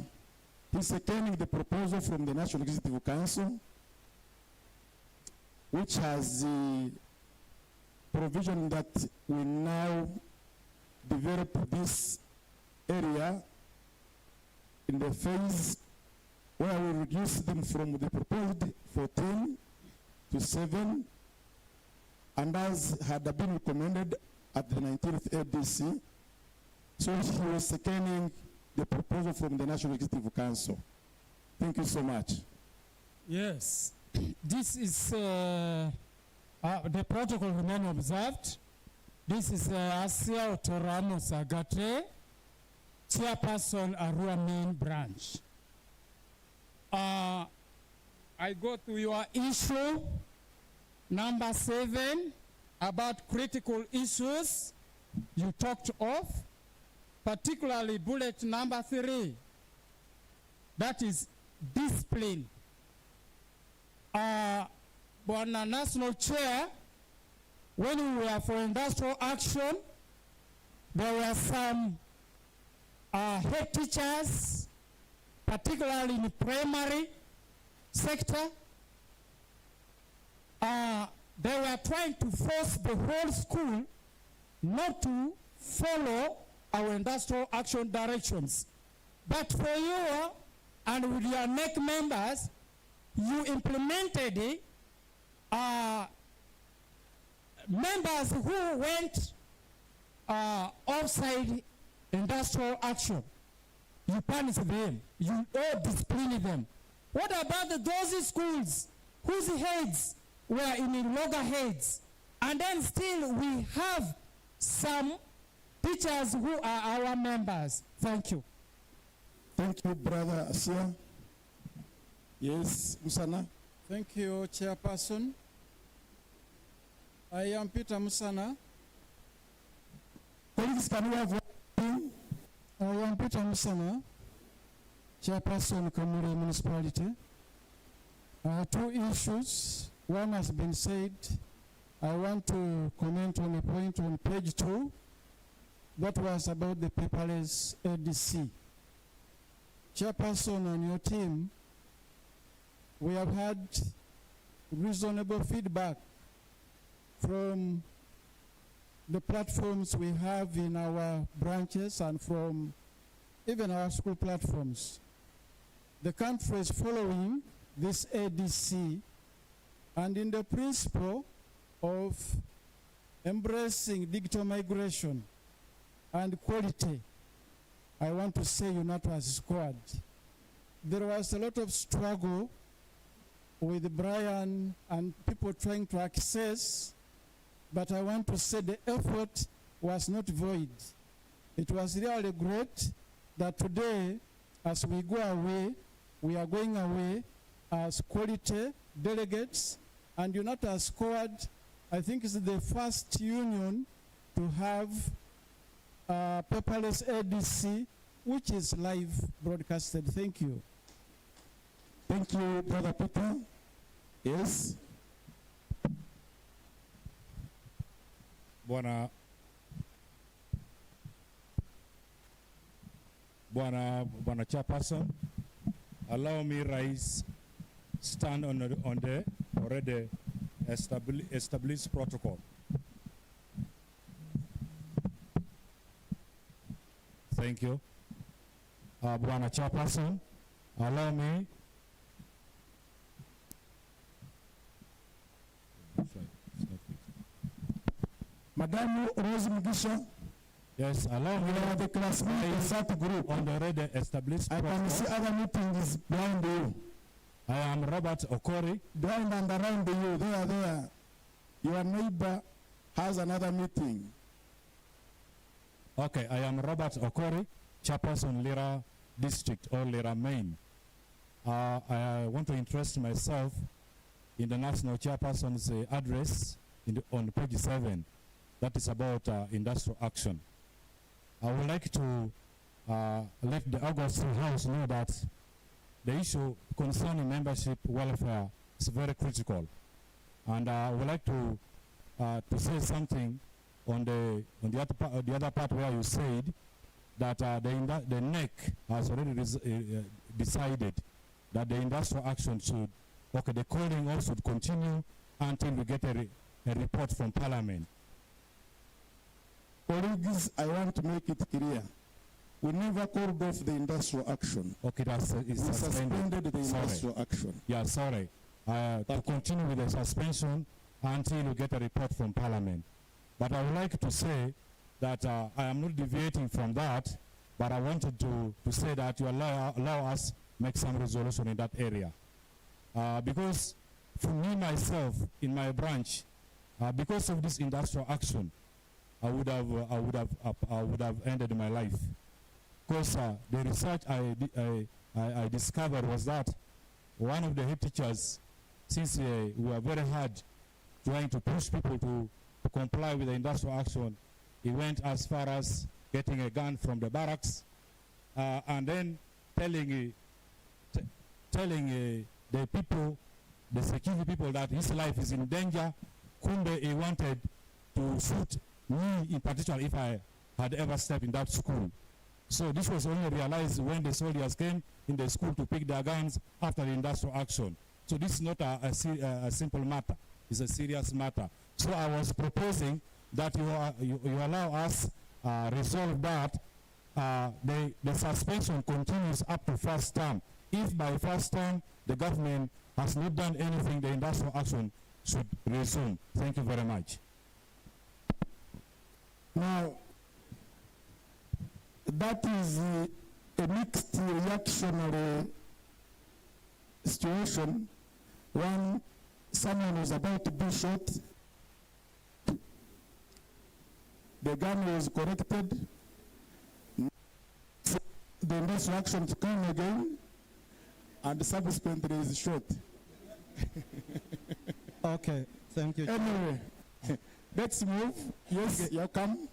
he's seconding the proposal from the National Executive Council, which has the provision that we now develop this area in the phase where we reduce them from the proposed 14 to 7, and as had been recommended at the 19th ADC. So he was seconding the proposal from the National Executive Council. Thank you so much. Yes, this is the protocol remain observed. This is Asia Otorano Sagate, Chairperson Arua Main Branch. I go to your issue, number 7, about critical issues you talked of, particularly bullet number 3, that is discipline. Bwana National Chair, when we were for industrial action, there were some head teachers, particularly in the primary sector. They were trying to force the whole school not to follow our industrial action directions. But for you and with your NEC members, you implemented members who went outside industrial action. You punish them. You all discipline them. What about those schools whose heads were in loggerheads And then still we have some teachers who are our members. Thank you. Thank you, Brother Asia. Yes, Musana. Thank you, Chairperson. I am Peter Musana. Colleagues, can we have one? I am Peter Musana, Chairperson, Kamuri Municipality. Two issues. One has been said. I want to comment on a point on page 2. That was about the paperless ADC. Chairperson and your team, we have had reasonable feedback from the platforms we have in our branches and from even our school platforms. The country is following this ADC, and in the principle of embracing digital migration and quality, I want to say UNATO has scored. There was a lot of struggle with Brian and people trying to access, but I want to say the effort was not void. It was really great that today, as we go away, we are going away as quality delegates, and UNATO has scored. I think it's the first union to have paperless ADC, which is live broadcasted. Thank you. Thank you, Brother Peter. Yes. Bwana Chairperson, allow me rise, stand on the already established protocol. Thank you. Bwana Chairperson, allow me. Madam Rose Mugisha. Yes, allow me. The classmates in that group on the already established I protocol. can see other meetings behind you. I am Robert Okori. Behind and around you, there. Your neighbor has another meeting. Okay, I am Robert Okori, Chairperson Lira District or Lira Main. I want to interest myself in the National Chairperson's address on page 7. That is about industrial action. I would like to let the August House know that the issue concerning membership welfare is very critical. And I would like to say something on the other part where you said that the NEC has already decided that the industrial action should, the calling also should continue until we get a report from Parliament. Colleagues, I want to make it clear. We never called off the industrial action. Okay, we suspended the industrial action. Yeah, sorry. To continue with the suspension until we get a report from Parliament. But I would like to say that I am not deviating from that, but I wanted to say that you allow us make some resolution in that area. Because for me, myself, in my branch, because of this industrial action, I would have ended my life. Because the research I discovered was that one of the head teachers, since we were very hard trying to push people to comply with the industrial action, he went as far as getting a gun from the barracks and then telling the people, the security people, that his life is in danger. Kumbe, he wanted to shoot me in particular if I had ever stepped in that school. So this was only realized when the soldiers came in the school to pick their guns after the industrial action. So this is not a simple matter. It's a serious matter. So I was proposing that you allow us resolve that the suspension continues up to first term. If by first term the government has not done anything, the industrial action should resume. Thank you very much. Now, that is a mixed reactionary situation. When someone was about to be shot, The gun was corrected. The industrial action to come again, and subsequently is shot. Okay, thank you. Anyway, let's move. Yes, you come.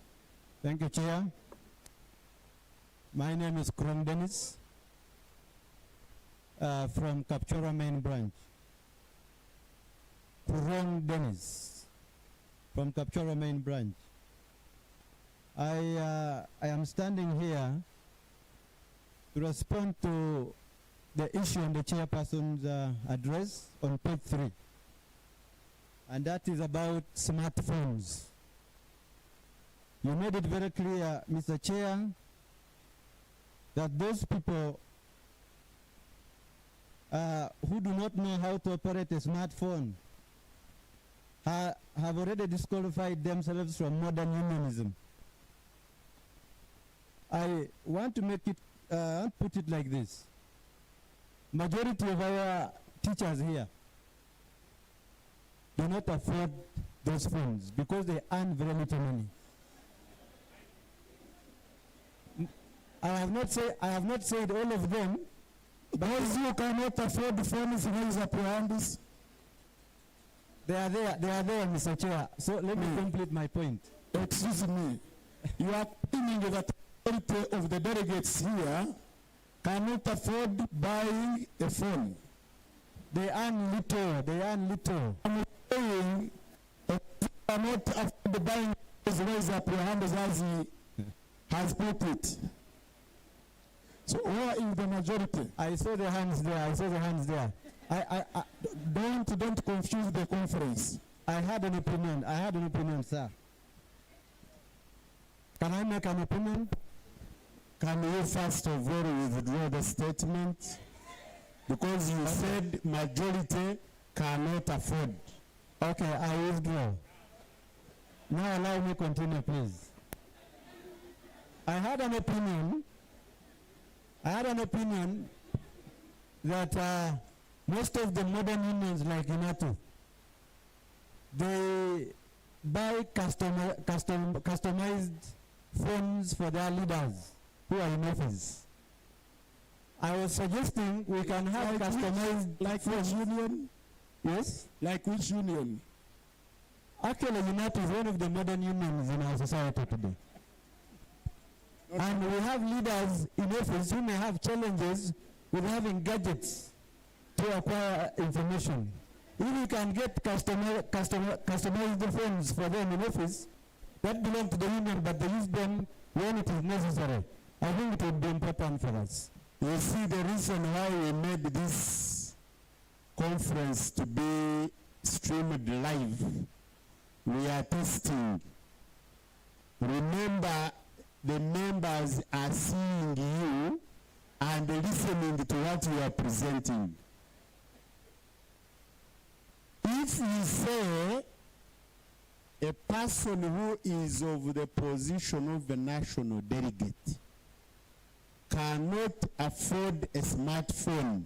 Thank you, Chair. My name is Kron Dennis from Kapchora Main Branch. Kron Dennis from Kapchora Main Branch. I am standing here to respond to the issue on the chairperson's address on page 3. And that is about smartphones. You made it very clear, Mr. Chair, that those people who do not know how to operate a smartphone have already disqualified themselves from modern unionism. I want to make it, put it like this. Majority of our teachers here do not afford those phones because they earn very little money. I have not said all of them. Those who cannot afford the phones, raise up your hands. They are there, Mr. Chair. So let me complete my point. Excuse me. You are claiming that majority of the delegates here cannot afford buying a phone. They earn little. I'm saying that you cannot afford buying, raise up your hands as he has put it. So where is the majority? I saw the hands there. Don't confuse the conference. I had an opinion, sir. Can I make an opinion? Can you first of all withdraw the statement? Because you said majority cannot afford. Okay, I withdraw. Now allow me continue, please. I had an opinion that most of the modern unions like Keynote, they buy customized phones for their leaders who are in office. I was suggesting we can have customized like which union? Yes? Like which union? Actually, Keynote is one of the modern unions in our society today. And we have leaders in office who may have challenges with having gadgets to acquire information. If we can get customized phones for them in office, that belong to the union, but they use them when it is necessary. I think it would be important for us. You see, the reason why we made this conference to be streamed live, we are testing. Remember, the members are seeing you and listening to what you are presenting. If you say a person who is of the position of a national delegate cannot afford a smartphone,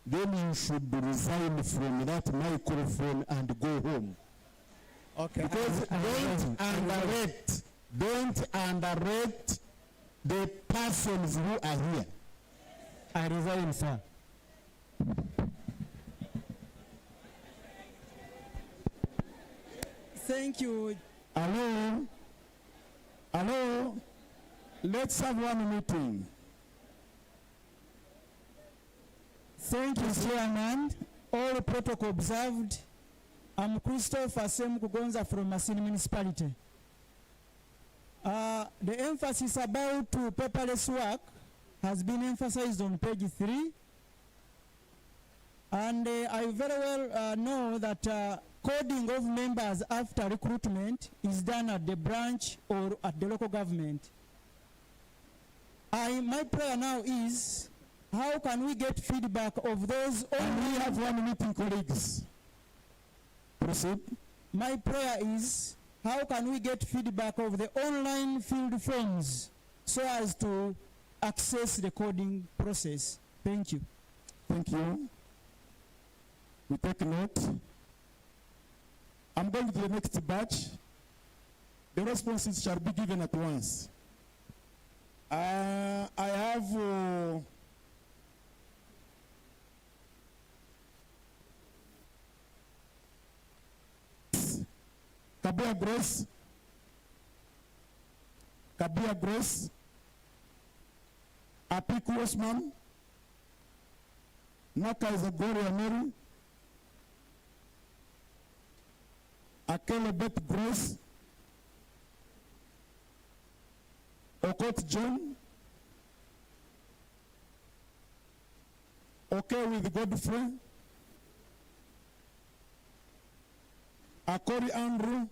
then you should resign from that microphone and go home. Okay. Because don't underrate the persons who are here. I resign, sir. Thank you. Hello? Let's have one meeting. Thank you, Chairman. All protocol observed. I'm Christopher Sem Kugonza from Masini Municipality. The emphasis about paperless work has been emphasized on page 3. And I very well know that coding of members after recruitment is done at the branch or at the local government. My prayer now is, how can we get feedback of those? And we have one meeting, colleagues. Proceed. My prayer is, how can we get feedback of the online field forms so as to access the coding process? Thank you. Thank you. We take note. I'm going to the next batch. the responses shall be given at once. I have Kabia Grace, Apiku Osman, Naka Izagoria Mary, Akele Beth Grace, Okot John, Okay with Godfrey, Akori Andrew,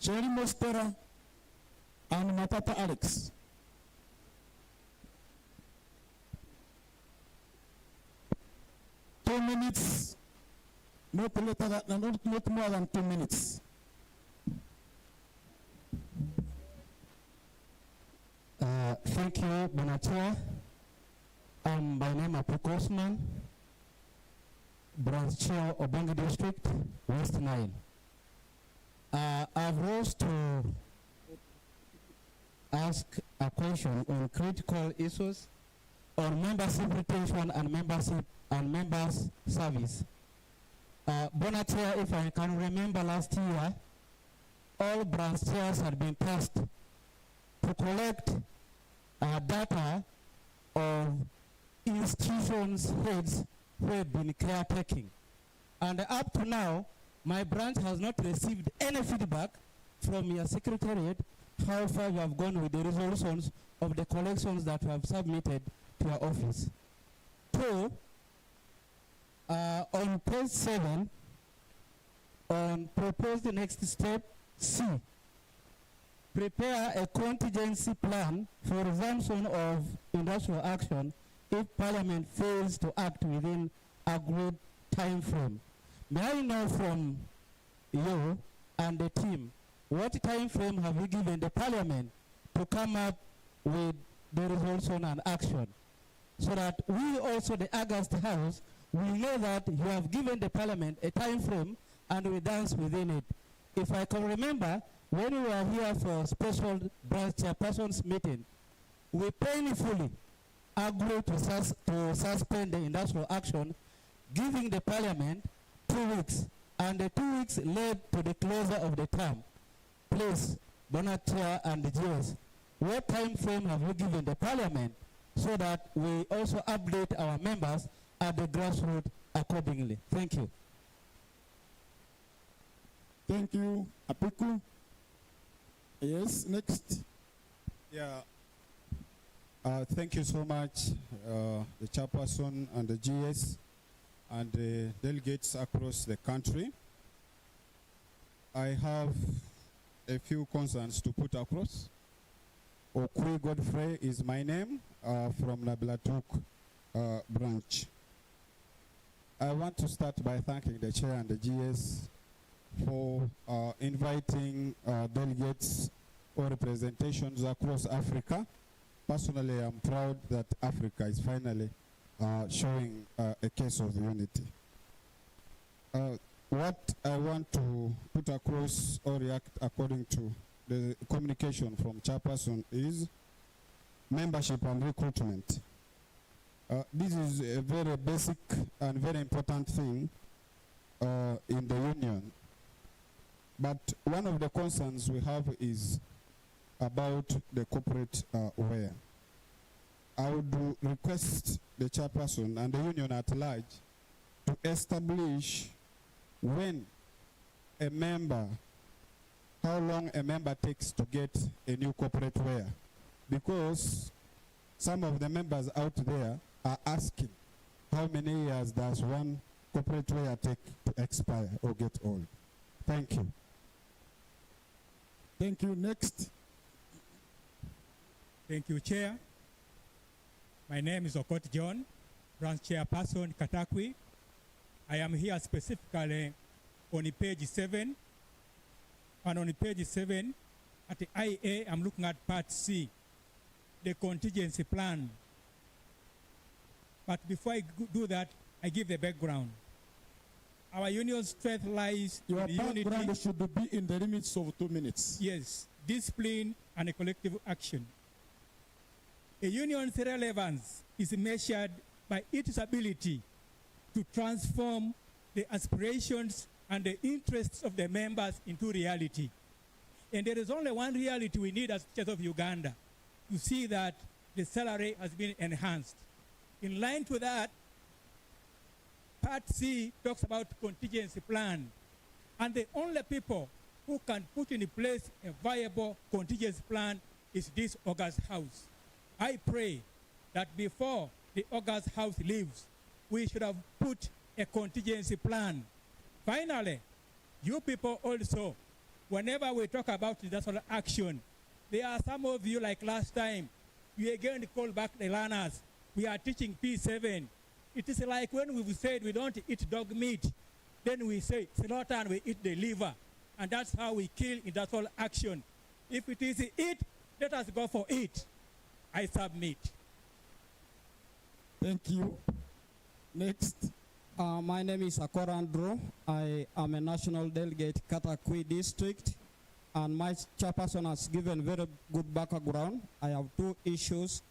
Cherry Mostera, and Matata Alex. Two minutes, not later than, not more than 2 minutes. Thank you, Bonatua. By name Apu Osman, branch chair of Bangi District, West Nile. I've rose to ask a question on critical issues on membership retention and members service. Bonatua, if I can remember last year, all branch chairs had been tasked to collect data of institutions' heads who have been caretaking. And up to now, my branch has not received any feedback from your secretariat how far you have gone with the resolutions of the collections that you have submitted to your office. Two, on page 7, on proposed next step, C, prepare a contingency plan for resumption of industrial action if Parliament fails to act within agreed time frame. May I know from you and the team, what time frame have you given the Parliament to come up with the resolution and action? So that we also, the August House, will know that you have given the Parliament a time frame and we dance within it. If I can remember, when we were here for special branch chairperson's meeting, we painfully agreed to suspend the industrial action, giving the Parliament 2 weeks, and the 2 weeks led to the closure of the term. Please, Bonatua and the GS, what time frame have you given the Parliament so that we also update our members at the grassroots accordingly? Thank you. Thank you, Apiku. Yes, next. Yeah. Thank you so much, the chairperson and the GS and the delegates across the country. I have a few concerns to put across. Okui Godfrey is my name, from Nablatuk branch. I want to start by thanking the chair and the GS for inviting delegates or representations across Africa. Personally, I'm proud that Africa is finally showing a case of unity. What I want to put across or react according to the communication from Chairperson is membership and recruitment. This is a very basic and very important thing in the union. But one of the concerns we have is about the corporate wear. I would request the chairperson and the union at large to establish when a member, how long a member takes to get a new corporate wear. Because some of the members out there are asking how many years does one corporate wear take to expire or get old. Thank you. Thank you. Next. Thank you, Chair. My name is Okot John, branch chairperson, Katakwi. I am here specifically on page 7. And on page 7, at the IA, I'm looking at part C, the contingency plan. But before I do that, I give the background. Our union's strength lies Your in unity. background should be in the limits of 2 minutes. Yes, discipline and a collective action. A union's relevance is measured by its ability to transform the aspirations and the interests of the members into reality. And there is only one reality we need as Church of Uganda, to see that the salary has been enhanced. In line to that, Part C talks about contingency plan. And the only people who can put in place a viable contingency plan is this August House. I pray that before the August House leaves, we should have put a contingency plan. Finally, you people also, whenever we talk about industrial action, there are some of you, like last time, we again call back the learners. We are teaching P7. It is like when we've said we don't eat dog meat, then we say slaughter and we eat the liver. And that's how we kill industrial action. If it is it, let us go for it. I submit. Thank you. Next. My name is Akorandro. I am a national delegate, Katakwi district, and my chairperson has given very good background. I have two issues.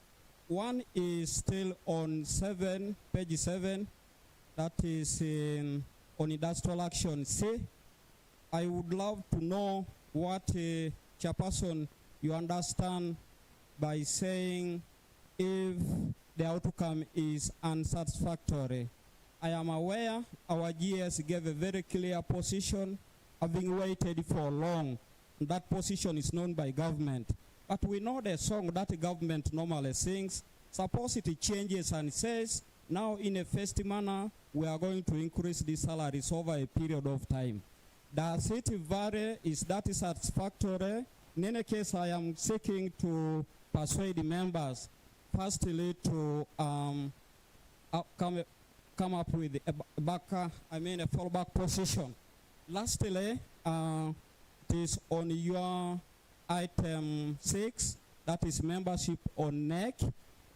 One is still on page 7, that is on industrial action C. I would love to know what chairperson you understand by saying if the outcome is unsatisfactory. I am aware our GS gave a very clear position, having waited for long. That position is known by government. But we know the song that the government normally sings. Suppose it changes and says, now in a first manner, we are going to increase the salaries over a period of time. Does it vary? Is that satisfactory? In any case, I am seeking to persuade the members, firstly, to come up with a fallback position. Lastly, it is on your item 6, that is membership on NEC.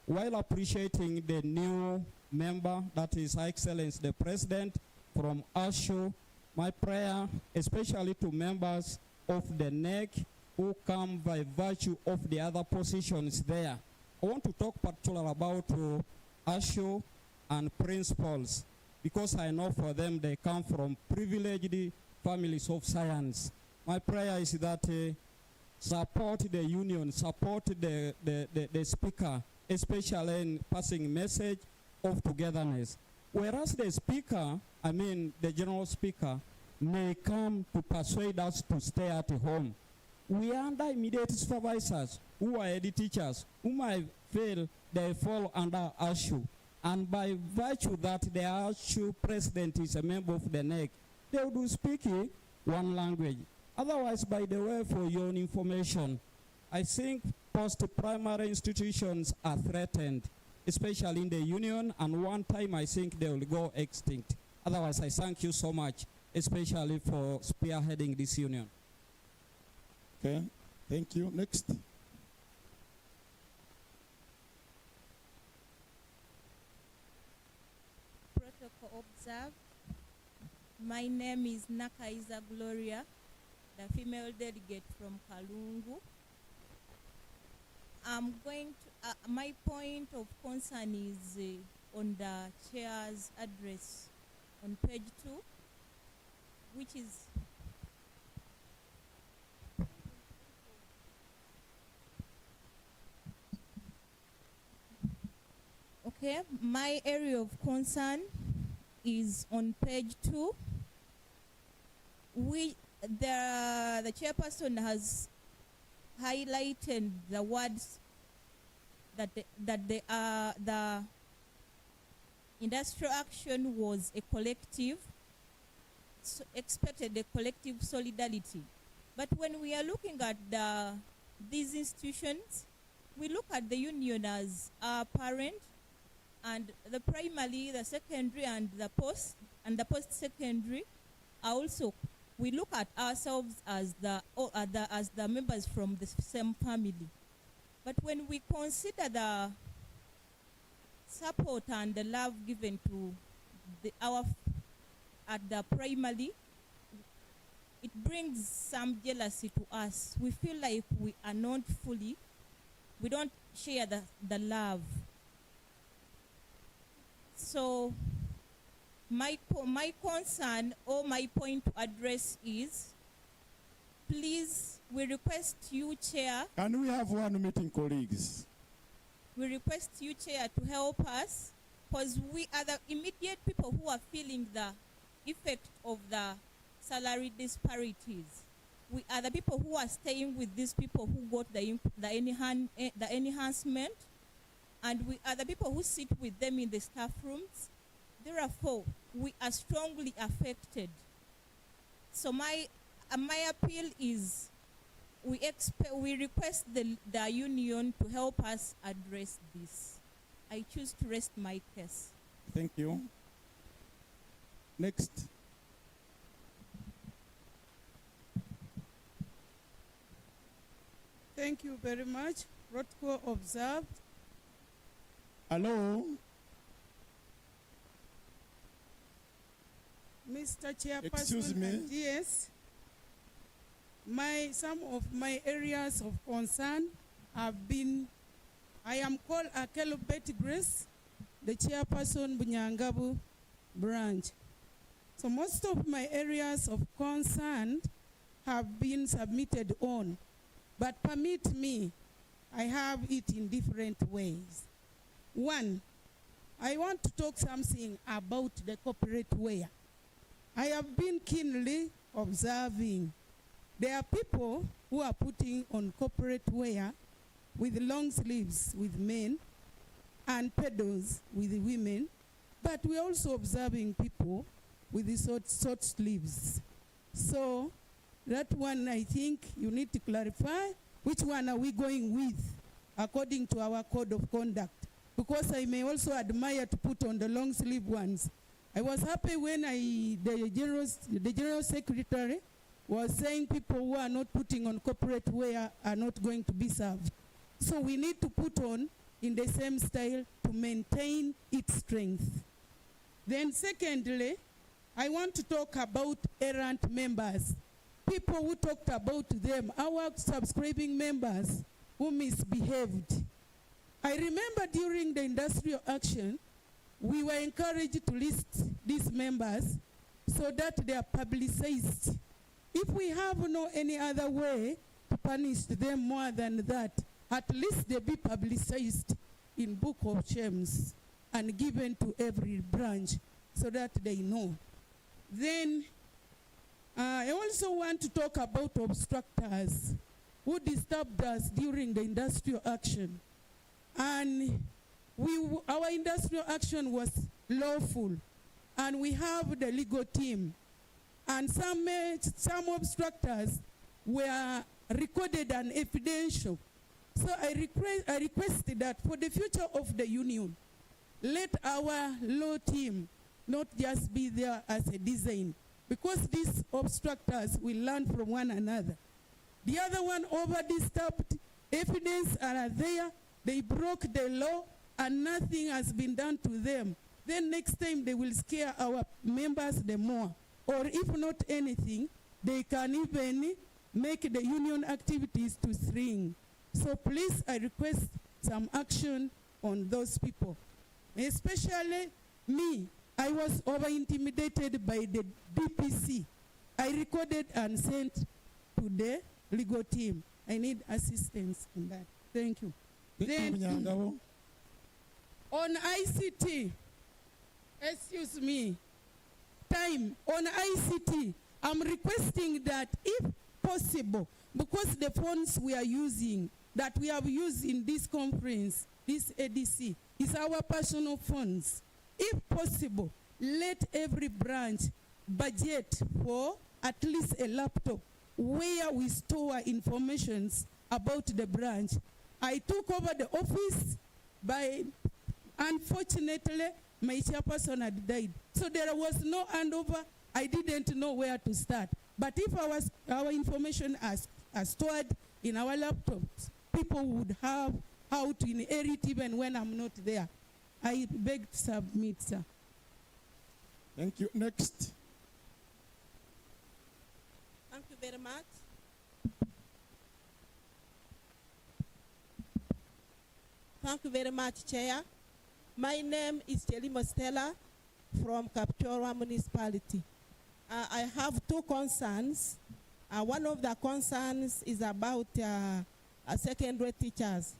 While appreciating the new member, that is Her Excellency the President from ASHO, my prayer, especially to members of the NEC who come by virtue of the other positions there. I want to talk particularly about ASHO and principals, because I know for them they come from privileged families of science. My prayer is that support the union, support the speaker, especially in passing message of togetherness. Whereas the speaker, the general speaker, may come to persuade us to stay at home. We are under immediate supervisors who are head teachers, whom I feel they fall under ASHO. And by virtue that the ASHO president is a member of the NEC, they would speak one language. Otherwise, by the way, for your own information, I think post-primary institutions are threatened, especially in the union, and one time I think they will go extinct. Otherwise, I thank you so much, especially for spearheading this union. Okay, thank you. Next. Protocol observed. My name is Nakaiza Gloria, the female delegate from Kalungu. I'm going to, my point of concern is on the chair's address on page 2, which is okay. My area of concern is on page 2. The chairperson has highlighted the words that the industrial action was a collective, so expected a collective solidarity. But when we are looking at these institutions, we look at the union as our parent, and the primary, the secondary, and the post-secondary are also. We look at ourselves as the members from the same family. But when we consider the support and the love given to our at the primary, it brings some jealousy to us. We feel like we are not fully, we don't share the love. So my concern or my point to address is, please, we request you, Chair. Can we have one meeting, colleagues? We request you, Chair, to help us, because we are the immediate people who are feeling the effect of the salary disparities. We are the people who are staying with these people who got the enhancement, and we are the people who sit with them in the staff rooms. Therefore, we are strongly affected. So my appeal is, we request the union to help us address this. I choose to rest my case. Thank you. Next. Thank you very much. Protocol observed. Hello. Mr. Chairperson, Excuse me. yes, some of my areas of concern have been, I am called Akelo Betty Grace, the chairperson Bunyangabu branch. So most of my areas of concern have been submitted on, but permit me, I have it in different ways. One, I want to talk something about the corporate wear. I have been keenly observing. There are people who are putting on corporate wear with long sleeves with men and pedals with the women, but we're also observing people with the short sleeves. So that one, I think you need to clarify which one are we going with according to our code of conduct, because I may also admire to put on the long sleeve ones. I was happy when the general secretary was saying people who are not putting on corporate wear are not going to be served. So we need to put on in the same style to maintain its strength. Then secondly, I want to talk about errant members. People who talked about them, our subscribing members who misbehaved. I remember during the industrial action, we were encouraged to list these members so that they are publicized. If we have no any other way to punish them more than that, at least they be publicized in book of shames and given to every branch so that they know. Then I also want to talk about obstructors who disturbed us during the industrial action. And our industrial action was lawful, and we have the legal team. And some obstructors were recorded and evidential. So I requested that for the future of the union, let our law team not just be there as a design, because these obstructors will learn from one another. The other one over-disturbed, evidence are there, they broke the law, and nothing has been done to them. Then next time they will scare our members the more. Or if not anything, they can even make the union activities to shrink. So please, I request some action on those people. Especially me, I was over-intimidated by the DPC. I recorded and sent to the legal team. I need assistance in that. Thank you. Then, on ICT, excuse me, on ICT, I'm requesting that if possible, because the funds we are using, that we have used in this conference, this ADC, is our personal funds. If possible, let every branch budget for at least a laptop where we store information about the branch. I took over the office unfortunately, my chairperson had died. So there was no handover. I didn't know where to start. But if our information are stored in our laptops, people would have how to inherit even when I'm not there. I beg to submit, sir. Thank you. Next. you very much. Thank you very much, Chair. My name is Chelimo Stella from Kapchorwa Municipality. I have two concerns. One of the concerns is about secondary teachers.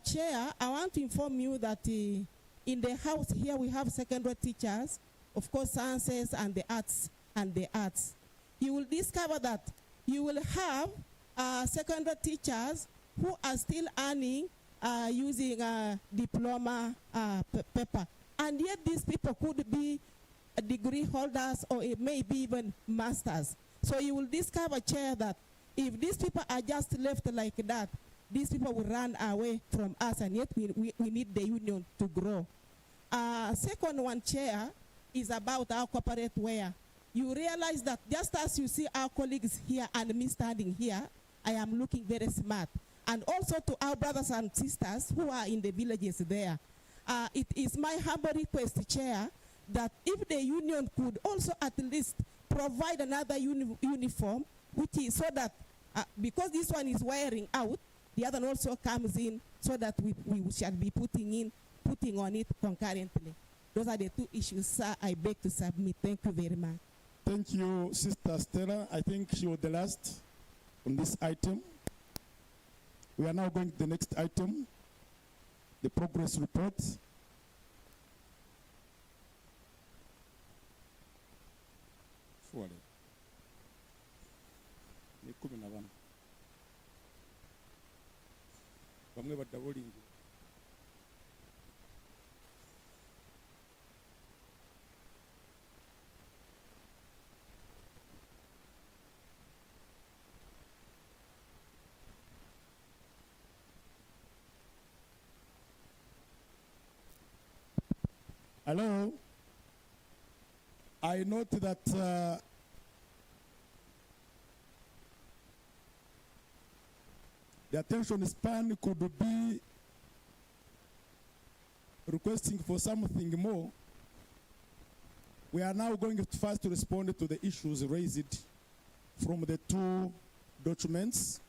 Chair, I want to inform you that in the house here we have secondary teachers, of course, sciences and the arts You will discover that you will have secondary teachers who are still earning using a diploma paper. And yet these people could be degree holders or it may be even masters. So you will discover, Chair, that if these people are just left like that, these people will run away from us, and yet we need the union to grow. Second one, Chair, is about our corporate wear. You realize that just as you see our colleagues here and me standing here, I am looking very smart. And also to our brothers and sisters who are in the villages there. It is my humble request, Chair, that if the union could also at least provide another uniform, which is so that, because this one is wearing out, the other one also comes in so that we shall be putting on it concurrently. Those are the two issues, sir, I beg to submit. Thank you very much. Thank you, Sister Stella. I think she was the last on this item. We are now going to the next item, the progress report. Hello. I note that the attention span could be requesting for something more. We are now going to first respond to the issues raised from the two documents.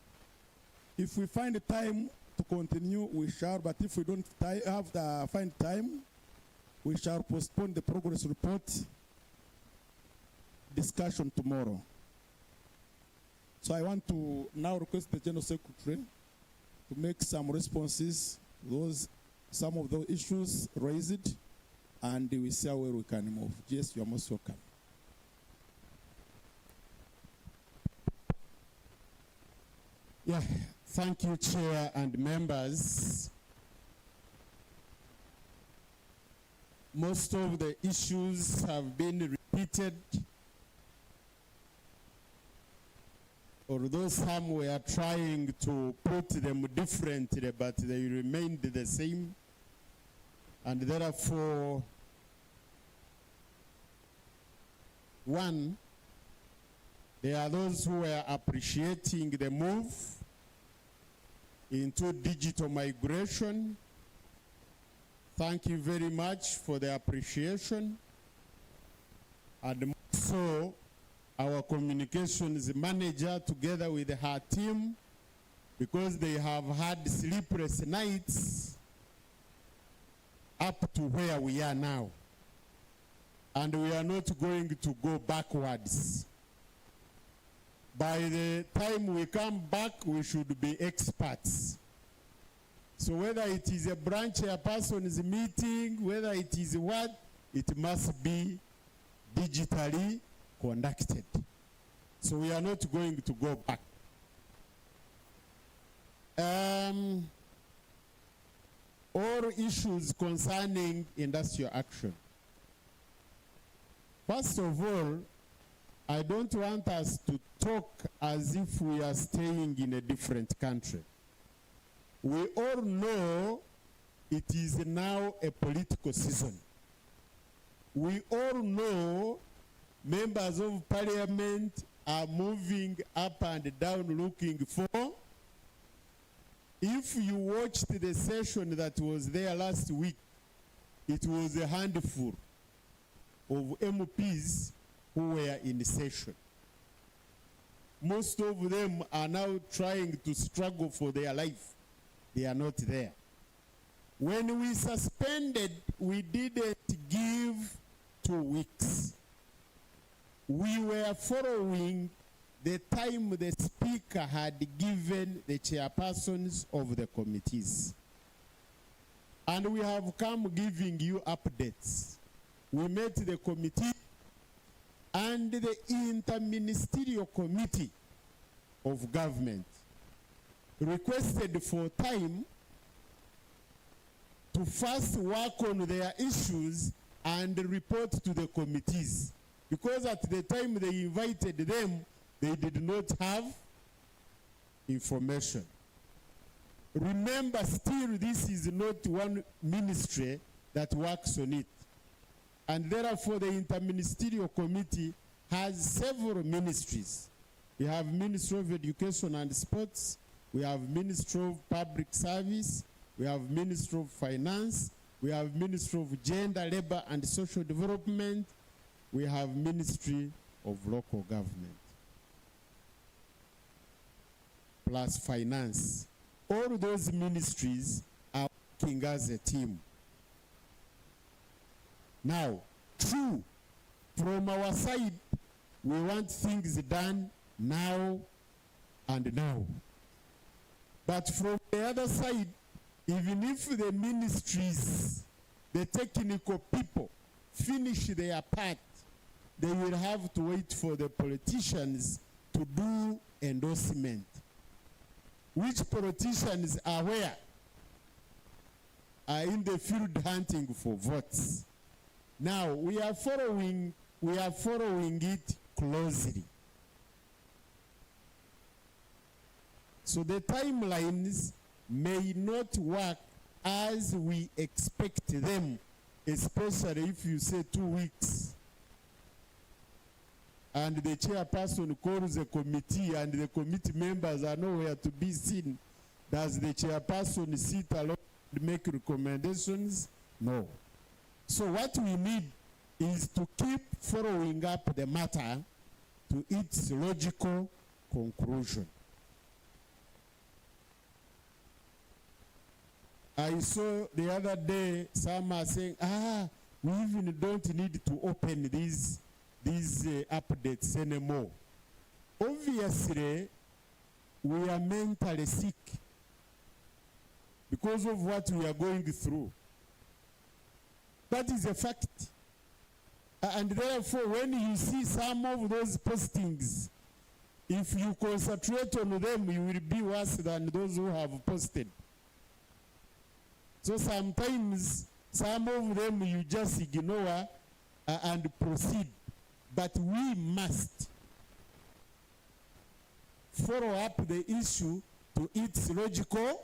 If we find time to continue, we shall, but if we don't find time, we shall postpone the progress report discussion tomorrow. So I want to now request the General Secretary to make some responses to some of those issues raised, and we see where we can move. Yes, you are most welcome. Yeah, thank you, Chair and members. Most of the issues have been repeated, although some were trying to put them differently, but they remained the same. And therefore, one, there are those who are appreciating the move into digital migration. Thank you very much for the appreciation. And also, our communications manager together with her team, because they have had sleepless nights up to where we are now. And we are not going to go backwards. By the time we come back, we should be experts. So whether it is a branch chairperson's meeting, whether it is what, it must be digitally conducted. So we are not going to go back. All issues concerning industrial action. First of all, I don't want us to talk as if we are staying in a different country. We all know it is now a political season. We all know members of parliament are moving up and down looking for. If you watched the session that was there last week, it was a handful of MPs who were in session. most of them are now trying to struggle for their life. They are not there. When we suspended, we didn't give 2 weeks. We were following the time the speaker had given the chairpersons of the committees. And we have come giving you updates. We met the committee and the interministerial committee of government requested for time to first work on their issues and report to the committees. Because at the time they invited them, they did not have information. Remember, still, this is not one ministry that works on it. And therefore, the Interministerial Committee has several ministries. We have Ministry of Education and Sports, we have Ministry of Public Service, we have Ministry of Finance, we have Ministry of Gender, Labor and Social Development, we have Ministry of Local Government, plus Finance. All those ministries are working as a team. Now, true, from our side, we want things done now and now. But from the other side, even if the ministries, the technical people, finish their part, they will have to wait for the politicians to do endorsement. Which politicians are where? Are in the field hunting for votes. Now, we are following it closely. So the timelines may not work as we expect them, especially if you say 2 weeks. And the chairperson calls a committee and the committee members are nowhere to be seen. Does the chairperson sit alone and make recommendations? No. So what we need is to keep following up the matter to its logical conclusion. I saw the other day some are saying, we even don't need to open these updates anymore. Obviously, we are mentally sick because of what we are going through. That is a fact. And therefore, when you see some of those postings, if you concentrate on them, you will be worse than those who have posted. So sometimes, some of them you just ignore and proceed. But we must follow up the issue to its logical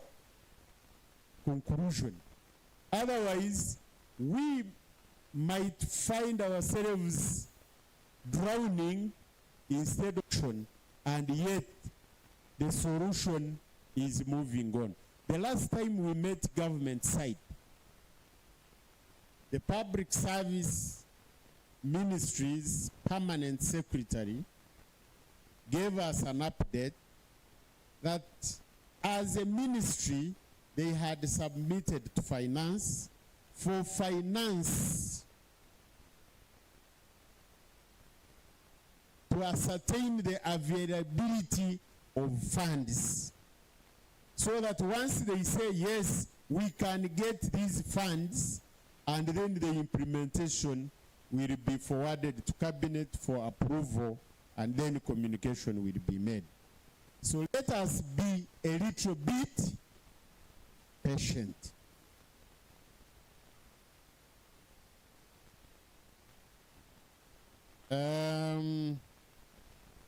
conclusion. Otherwise, we might find ourselves drowning instead of action, and yet the solution is moving on. The last time we met government side, the Public Service Ministry's permanent secretary gave us an update that as a ministry, they had submitted to finance for finance to ascertain the availability of funds, so that once they say yes, we can get these funds, and then the implementation will be forwarded to cabinet for approval, and then communication will be made. So let us be a little bit patient.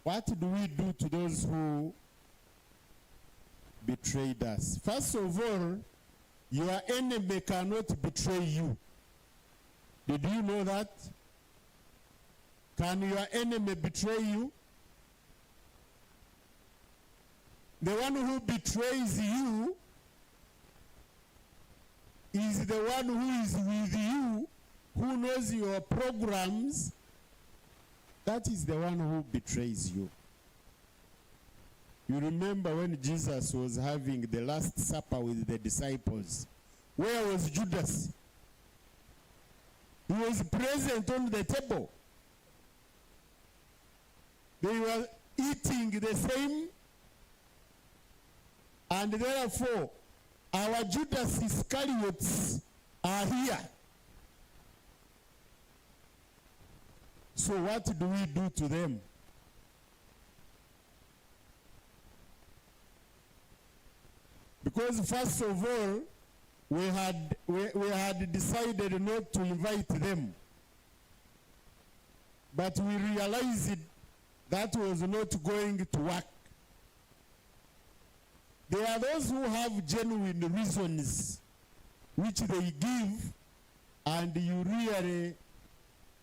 What do we do to those who betrayed us? First of all, your enemy cannot betray you. Did you know that? Can your enemy betray you? The one who betrays you is the one who is with you, who knows your programs. That is the one who betrays you. You remember when Jesus was having the Last Supper with the disciples. Where was Judas? He was present on the table. They were eating the same, and therefore our Judas Iscariots are here. So what do we do to them? Because first of all, we had decided not to invite them. But we realized that was not going to work. There are those who have genuine reasons which they give, and you really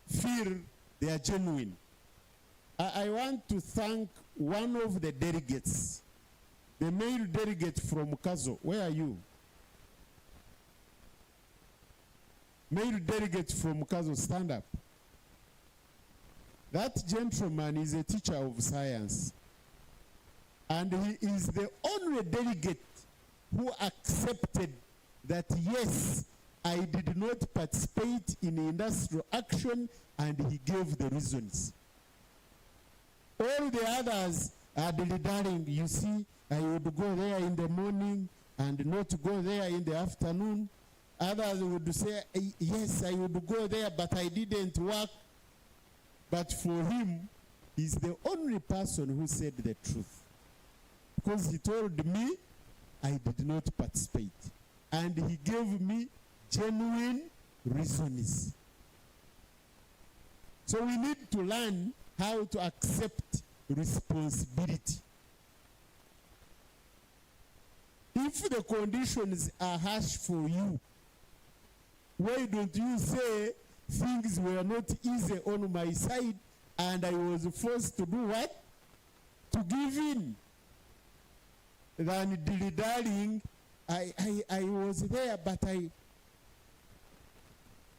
feel they are genuine. I want to thank one of the delegates, the male delegate from Kazo. Where are you? Male delegate from Kazo, stand up. That gentleman is a teacher of science. And he is the only delegate who accepted that, yes, I did not participate in industrial action, and he gave the reasons. All the others are delivering. You see, I would go there in the morning and not go there in the afternoon. Others would say, yes, I would go there, but I didn't work. But for him, he's the only person who said the truth. Because he told me I did not participate. And he gave me genuine reasons. So we need to learn how to accept responsibility. If the conditions are harsh for you, why don't you say things were not easy on my side and I was forced to do what? To give in. Than dilly-dallying, I was there, but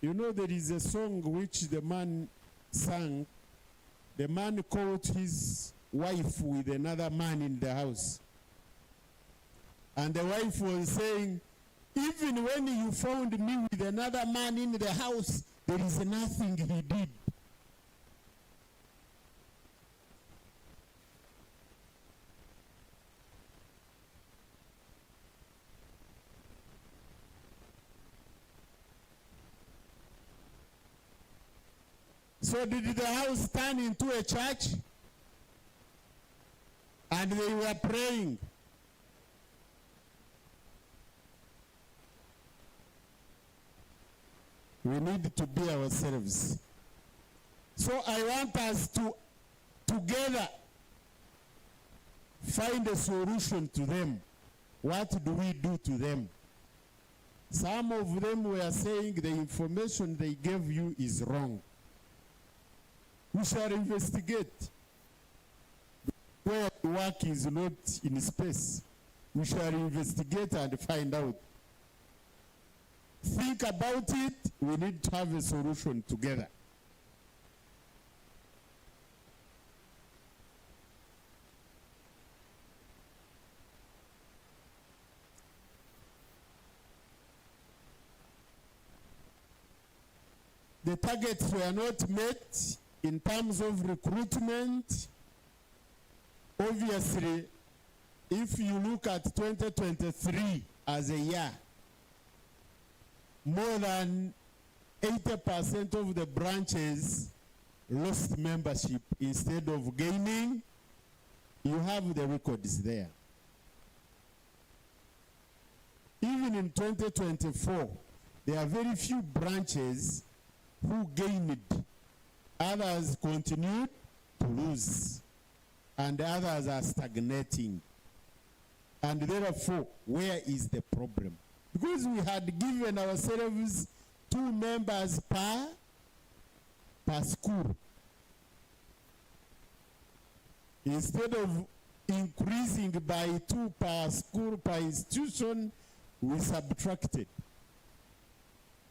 you know, there is a song which the man sang. The man caught his wife with another man in the house. And the wife was saying, even when you found me with another man in the house, there is nothing he did. So did the house turn into a church? And they were praying. We need to be ourselves. So I want us to together find a solution to them. What do we do to them? Some of them were saying the information they gave you is wrong. We shall investigate. Where work is not in space, we shall investigate and find out. Think about it. We need to have a solution together. The targets were not met in terms of recruitment. Obviously, if you look at 2023 as a year, more than 80% of the branches lost membership instead of gaining. You have the records there. Even in 2024, there are very few branches who gained. Others continued to lose. And others are stagnating. And therefore, where is the problem? Because we had given ourselves 2 members per school. Instead of increasing by 2 per school, per institution, we subtracted.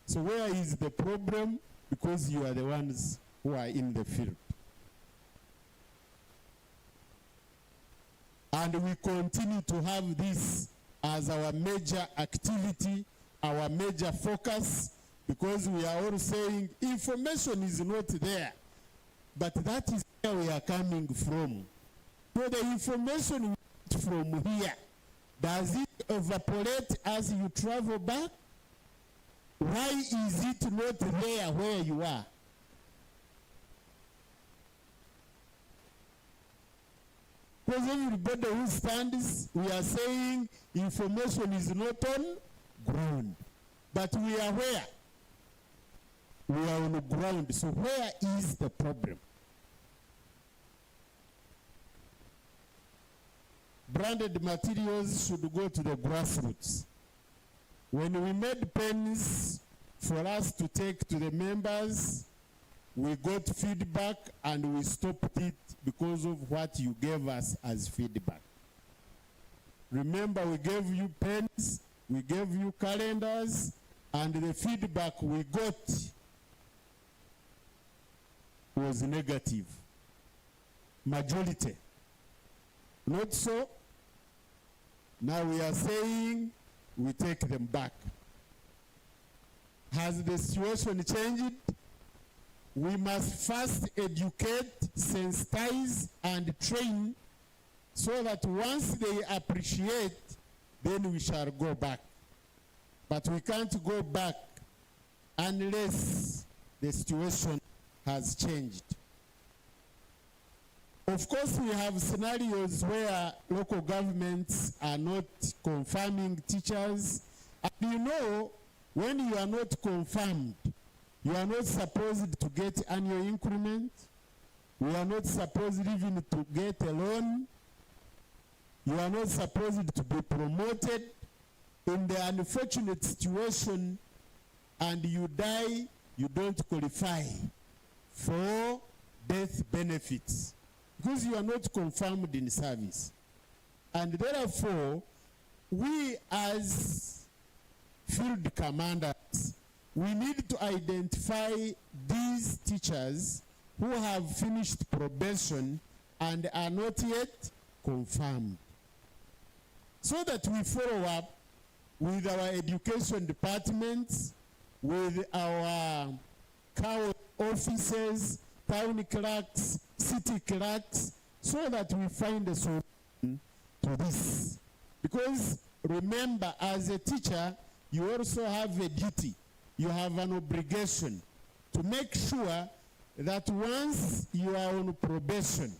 So where is the problem? Because you are the ones who are in the field. And we continue to have this as our major activity, our major focus, because we are all saying information is not there, but that is where we are coming from. So the information from here, does it evaporate as you travel back? Why is it not there where you are? Because everybody who stands, we are saying information is not on ground. But we are where? We are on the ground. So where is the problem? Branded materials should go to the grassroots. When we made pens for us to take to the members, we got feedback and we stopped it because of what you gave us as feedback. Remember, we gave you pens, we gave you calendars, and the feedback we got was negative. Majority. Not so. Now we are saying we take them back. Has the situation changed? We must first educate, sensitize, and train so that once they appreciate, then we shall go back. But we can't go back unless the situation has changed. Of course, we have scenarios where local governments are not confirming teachers. And you know, when you are not confirmed, you are not supposed to get annual increment. You are not supposed even to get a loan. You are not supposed to be promoted. In the unfortunate situation and you die, you don't qualify for death benefits because you are not confirmed in service. And therefore, we as field commanders, we need to identify these teachers who have finished probation and are not yet confirmed, so that we follow up with our education departments, with our county officers, town clerks, city clerks, so that we find a solution to this. Because remember, as a teacher, you also have a duty. You have an obligation to make sure that once you are on probation,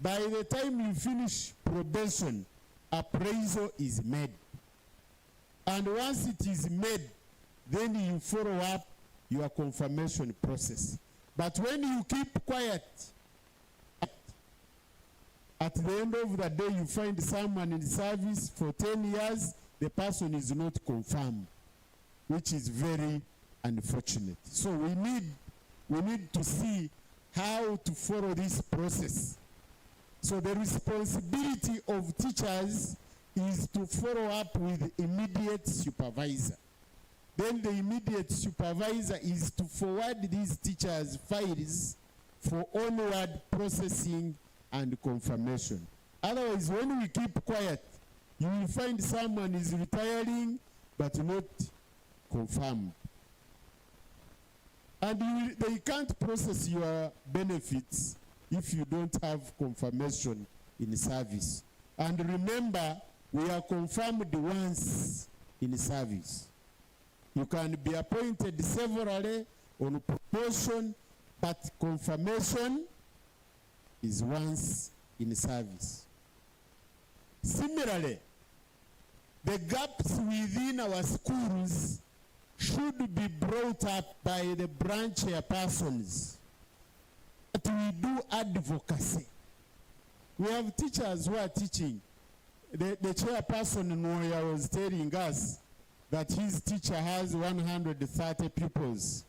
by the time you finish probation, appraisal is made. And once it is made, then you follow up your confirmation process. But when you keep quiet, at the end of the day, you find someone in service for 10 years, the person is not confirmed, which is very unfortunate. So we need to see how to follow this process. So the responsibility of teachers is to follow up with immediate supervisor. Then the immediate supervisor is to forward these teachers' files for onward processing and confirmation. Otherwise, when we keep quiet, you will find someone is retiring but not confirmed. And they can't process your benefits if you don't have confirmation in service. And remember, we are confirmed once in service. You can be appointed severally on promotion, but confirmation is once in service. Similarly, the gaps within our schools should be brought up by the branch chairpersons. That we do advocacy. We have teachers who are teaching. The chairperson in Noya was telling us that his teacher has 130 pupils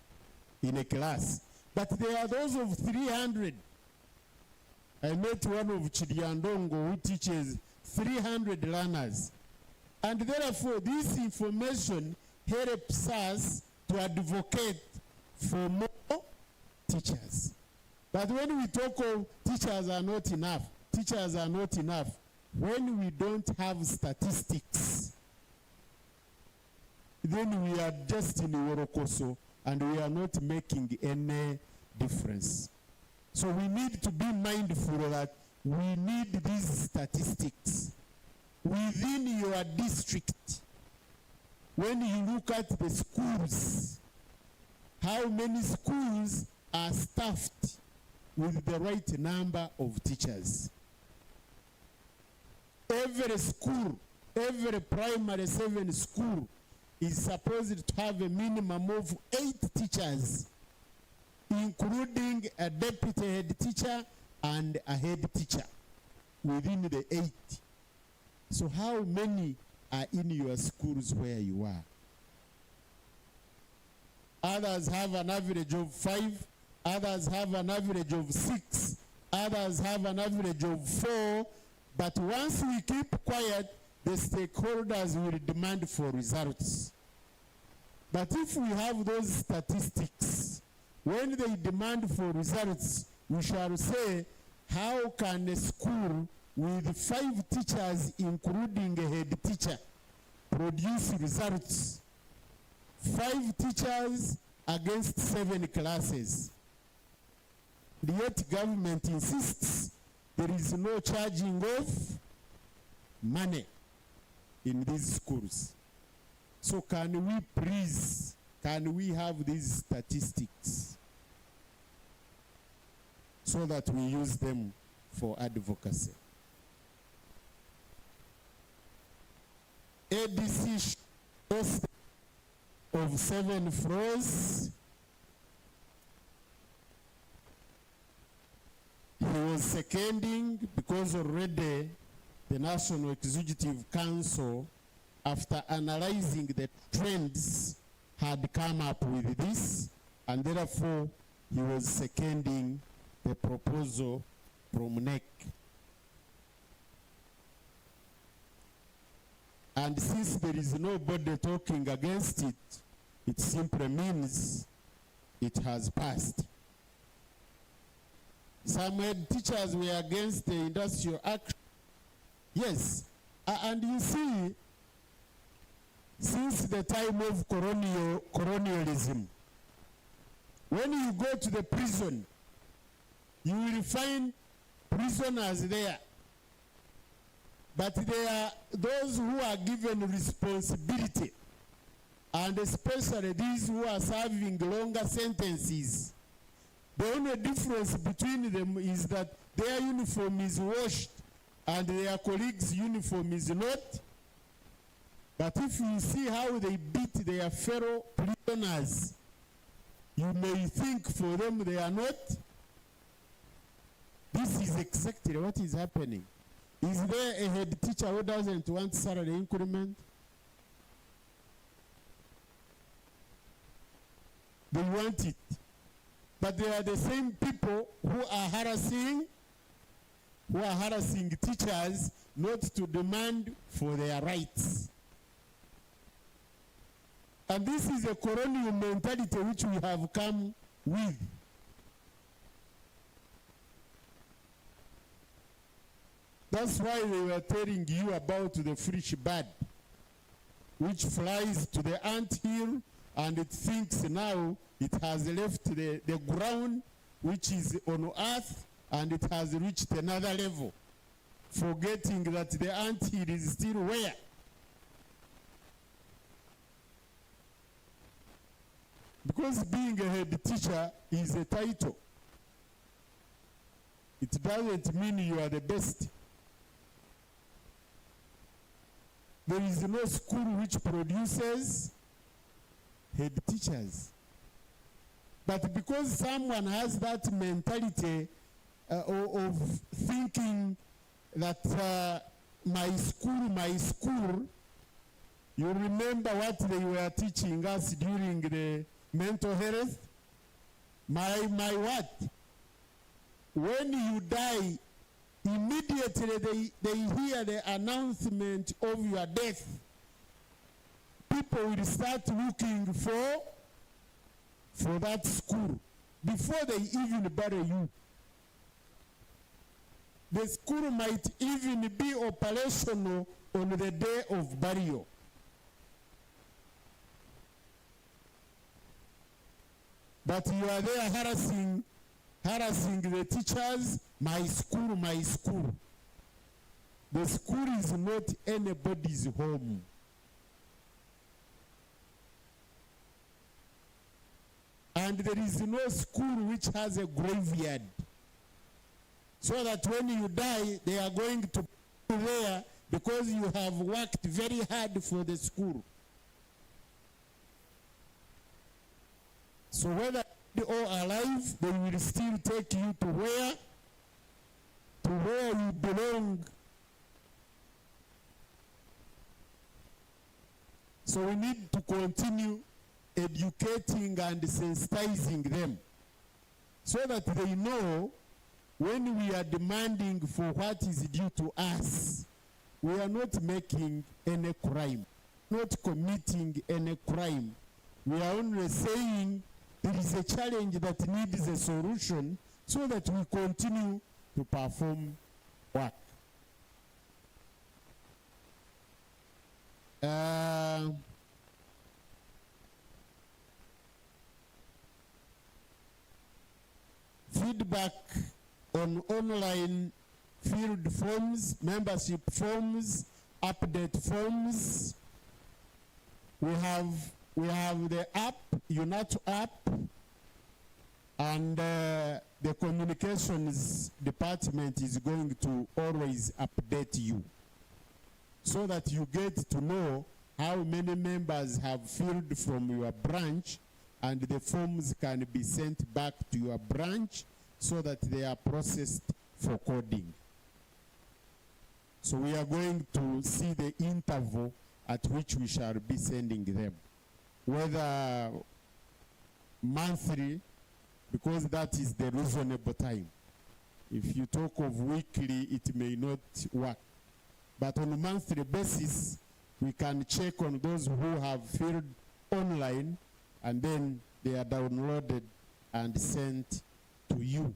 in a class. But there are those of 300. I met one of Chidiandongo who teaches 300 learners. And therefore, this information helps us to advocate for more teachers. But when we talk of teachers are not enough, teachers are not enough, when we don't have statistics, then we are just in Worokoso and we are not making any difference. So we need to be mindful that we need these statistics within your district. When you look at the schools, how many schools are staffed with the right number of teachers? Every school, every primary 7 school is supposed to have a minimum of 8 teachers, including a deputy head teacher and a head teacher within the 8. So how many are in your schools where you are? Others have an average of 5, others have an average of 6, others have an average of 4, but once we keep quiet, the stakeholders will demand for results. But if we have those statistics, when they demand for results, we shall say, how can a school with 5 teachers, including a head teacher, produce results? 5 teachers against 7 classes. Yet government insists there is no charging of money in these schools. So can we please, can we have these statistics so that we use them for advocacy? ADC shows of 7 floors. He was seconding because already the National Executive Council, after analyzing the trends, had come up with this, and therefore he was seconding the proposal from NEC. And since there is nobody talking against it, it simply means it has passed. Some head teachers were against the industrial action. Yes, and you see, since the time of colonialism, when you go to the prison, you will find prisoners there. But there are those who are given responsibility, and especially these who are serving longer sentences. The only difference between them is that their uniform is washed and their colleagues' uniform is not. But if you see how they beat their fellow prisoners, you may think for them they are not. This is exactly what is happening. Is there a head teacher who doesn't want salary increment? They want it. But they are the same people who are harassing teachers not to demand for their rights. And this is a colonial mentality which we have come with. That's why we were telling you about the foolish bird, which flies to the anthill and it thinks now it has left the ground which is on earth and it has reached another level, forgetting that the anthill is still where? Because being a head teacher is a title. It doesn't mean you are the best. There is no school which produces head teachers. But because someone has that mentality of thinking that my school, you remember what they were teaching us during the mental health? My what? When you die, immediately they hear the announcement of your death. People will start looking for that school before they even bury you. the school might even be operational on the day of burial. But you are there harassing the teachers, my school, my school. The school is not anybody's home. And there is no school which has a graveyard. So that when you die, they are going to be there because you have worked very hard for the school. So whether they are alive, they will still take you to where you belong. So we need to continue educating and sensitizing them so that they know when we are demanding for what is due to us, we are not making any crime, not committing any crime. We are only saying there is a challenge that needs a solution so that we continue to perform work. Feedback on online field forms, membership forms, update forms. We have the app, UNATO app, and the communications department is going to always update you so that you get to know how many members have filled from your branch, and the forms can be sent back to your branch so that they are processed for coding. So we are going to see the interval at which we shall be sending them, whether monthly, because that is the reasonable time. If you talk of weekly, it may not work. But on a monthly basis, we can check on those who have filled online, and then they are downloaded and sent to you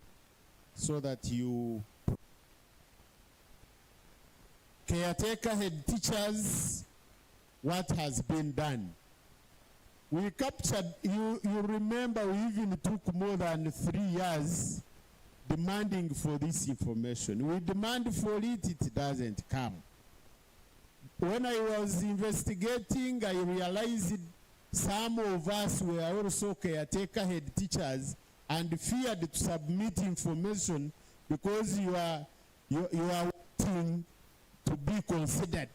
so that you caretaker head teachers, what has been done. We captured, you remember we even took more than 3 years demanding for this information. We demand for it, it doesn't come. When I was investigating, I realized some of us were also caretaker head teachers and feared to submit information because you are waiting to be considered.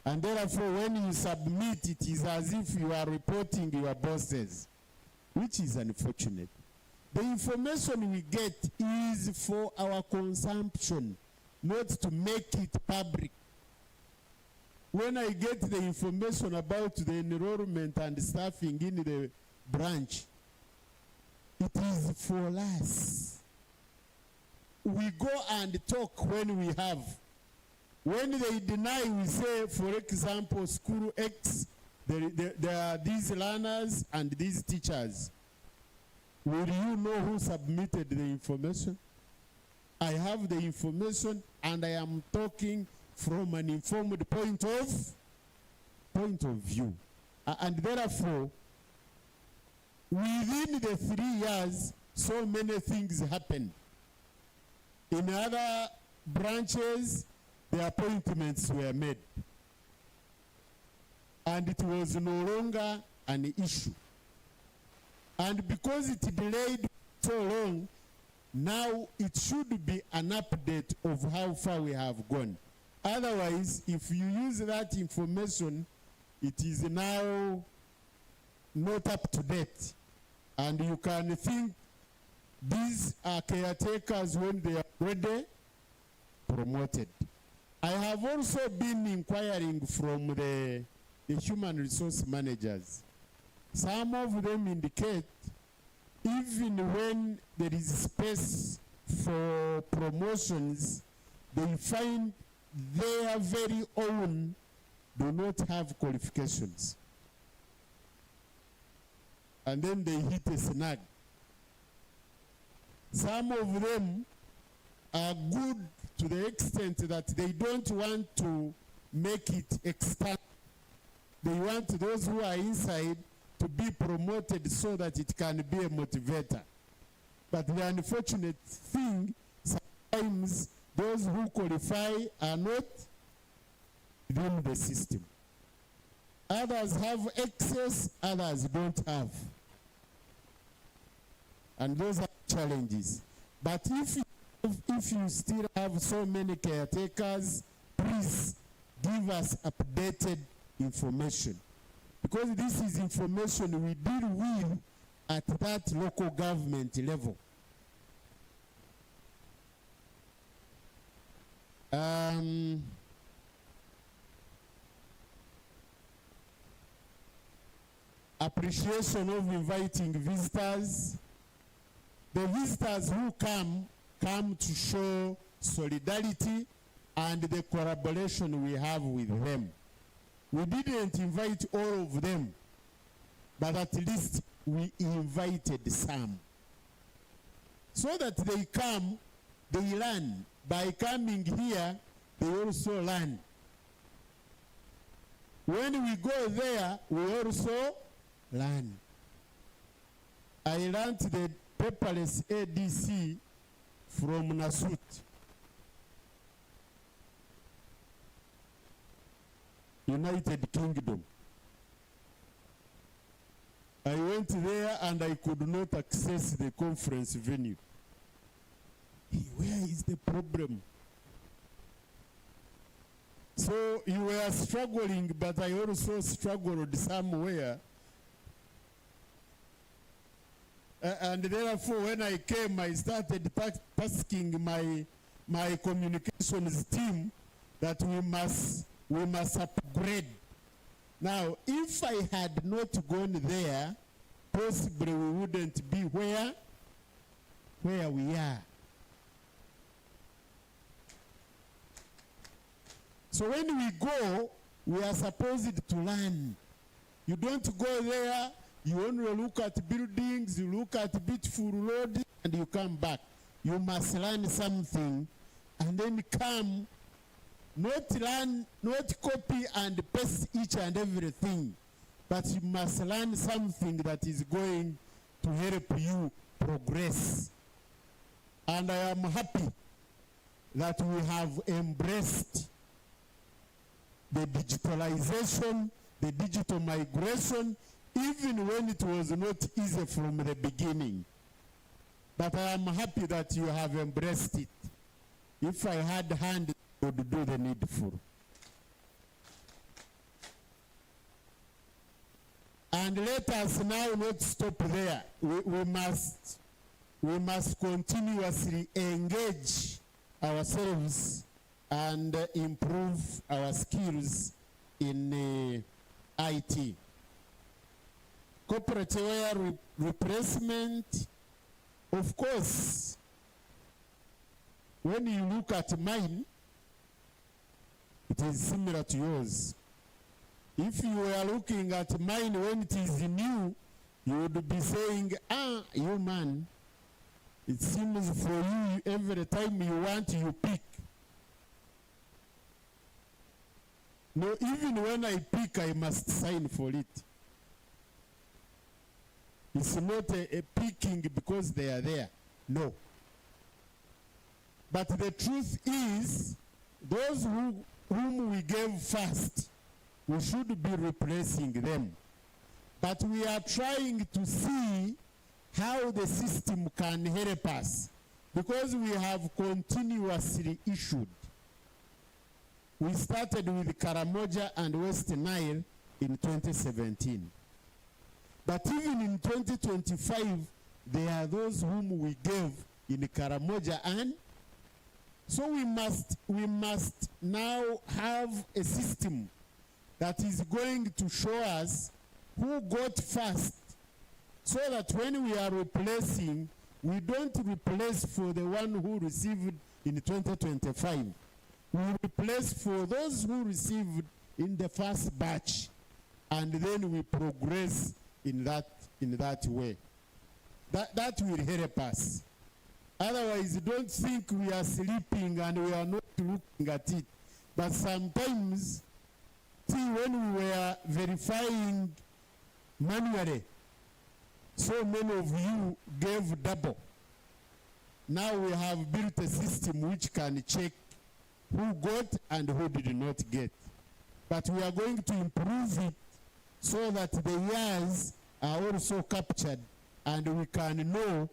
And therefore, when you submit, it is as if you are reporting your bosses, which is unfortunate. The information we get is for our consumption, not to make it public. When I get the information about the enrollment and staffing in the branch, it is for us. We go and talk when we have. When they deny, we say, for example, school X, there are these learners and these teachers. Will you know who submitted the information? I have the information and I am talking from an informed point of view. And therefore, within the 3 years, so many things happened. In other branches, the appointments were made. And it was no longer an issue. And because it delayed so long, now it should be an update of how far we have gone. Otherwise, if you use that information, it is now not up to date. And you can think these are caretakers when they are already promoted. I have also been inquiring from the human resource managers. Some of them indicate even when there is space for promotions, they find their very own do not have qualifications. And then they hit a snag. Some of them are good to the extent that they don't want to make it external. They want those who are inside to be promoted so that it can be a motivator. But the unfortunate thing, sometimes those who qualify are not within the system. Others have excess, others don't have. And those are challenges. But if you still have so many caretakers, please give us updated information. Because this is information we deal with at that local government level. Appreciation of inviting visitors. The visitors who come to show solidarity and the collaboration we have with them. We didn't invite all of them, but at least we invited some. So that they come, they learn. By coming here, they also learn. When we go there, we also learn. I learned the paperless ADC from Nasut. United Kingdom. I went there and I could not access the conference venue. Where is the problem? So you were struggling, but I also struggled somewhere. And therefore, when I came, I started tasking my communications team that we must upgrade. Now, if I had not gone there, possibly we wouldn't be where we are. So when we go, we are supposed to learn. You don't go there, you only look at buildings, you look at beautiful roads, and you come back. You must learn something, and then come, not copy and paste each and everything, but you must learn something that is going to help you progress. And I am happy that we have embraced the digitalization, the digital migration, even when it was not easy from the beginning. But I am happy that you have embraced it. If I had hand, I would do the needful. And let us now not stop there. We must continuously engage ourselves and improve our skills in IT. Corporate wear replacement, of course, when you look at mine, it is similar to yours. If you were looking at mine when it is new, you would be saying, you man, it seems for you every time you want, you pick. No, even when I pick, I must sign for it. It's not a picking because they are there. No. But the truth is, those whom we gave first, we should be replacing them. But we are trying to see how the system can help us, because we have continuously issued. We started with Karamoja and West Nile in 2017. But even in 2025, there are those whom we gave in Karamoja, and so we must now have a system that is going to show us who got first, so that when we are replacing, we don't replace for the one who received in 2025. We replace for those who received in the first batch, and then we progress in that way. That will help us. Otherwise, don't think we are sleeping and we are not looking at it. But sometimes, see, when we were verifying manually, so many of you gave double. Now we have built a system which can check who got and who did not get. But we are going to improve it so that the years are also captured and we can know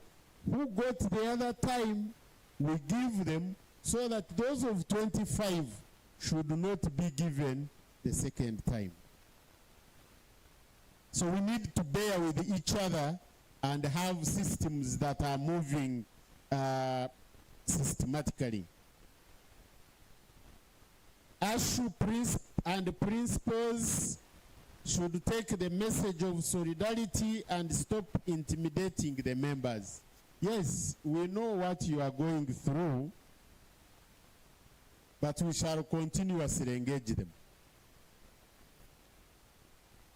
who got the other time. We give them so that those of 25 should not be given the second time. So we need to bear with each other and have systems that are moving systematically. ASHU and principals should take the message of solidarity and stop intimidating the members. Yes, we know what you are going through, but we shall continuously engage them.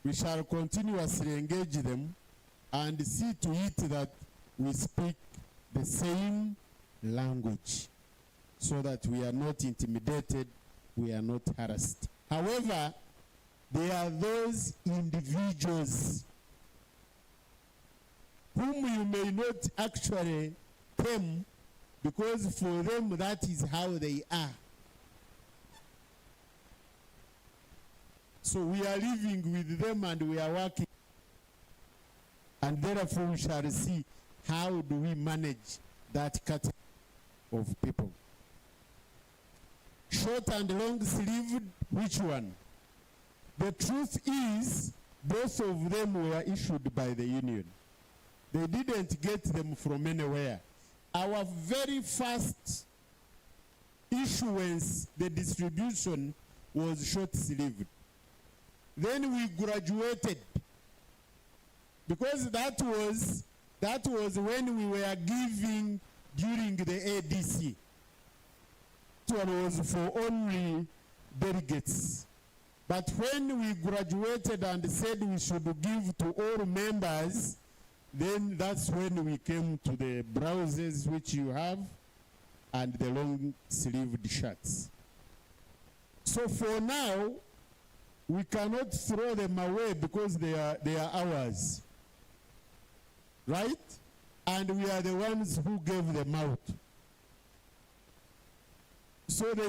We shall continuously engage them and see to it that we speak the same language so that we are not intimidated, we are not harassed. However, there are those individuals whom you may not actually tame because for them that is how they are. So we are living with them and we are working. And therefore we shall see how do we manage that category of people. Short and long sleeved, which one? The truth is, both of them were issued by the union. They didn't get them from anywhere. Our very first issuance, the distribution, was short-sleeved. Then we graduated, because that was when we were giving during the ADC. That one was for only delegates. But when we graduated and said we should give to all members, then that's when we came to the blouses which you have and the long-sleeved shirts. So for now, we cannot throw them away because they are ours. Right? And we are the ones who gave them out. So they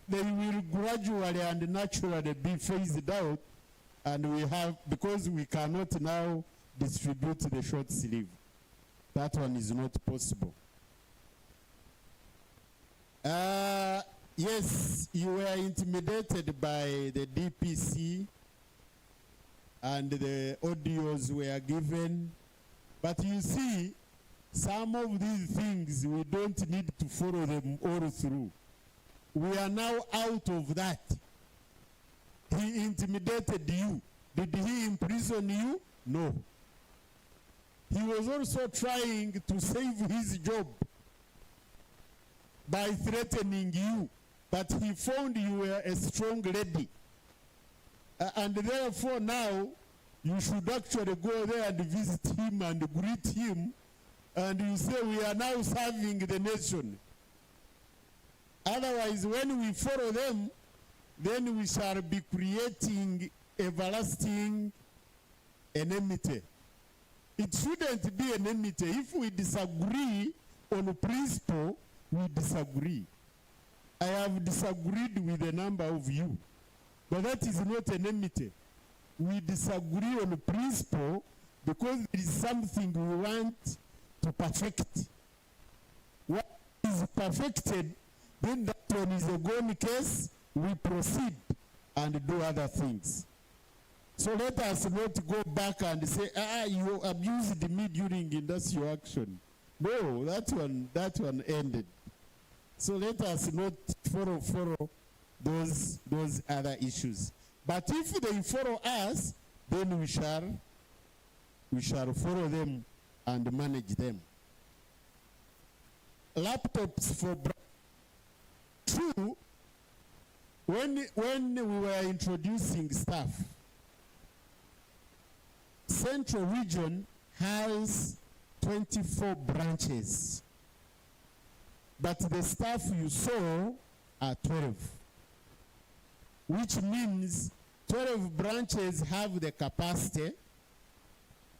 will gradually and naturally be phased out, and we have, because we cannot now distribute the short sleeve. That one is not possible. Yes, you were intimidated by the DPC and the audios were given. But you see, some of these things, we don't need to follow them all through. We are now out of that. He intimidated you. Did he imprison you? No. He was also trying to save his job by threatening you. But he found you were a strong lady. And therefore now, you should actually go there and visit him and greet him. And you say, we are now serving the nation. Otherwise, when we follow them, then we shall be creating everlasting enmity. It shouldn't be enmity. If we disagree on principle, we disagree. I have disagreed with a number of you, but that is not enmity. We disagree on principle because there is something we want to perfect. What is perfected, then that one is a gone case, we proceed and do other things. So let us not go back and say, you abused me during industrial action. No, that one ended. So let us not follow those other issues. But if they follow us, then we shall follow them and manage them. Laptops for true. When we were introducing staff, Central Region has 24 branches. but the staff you saw are 12, which means 12 branches have the capacity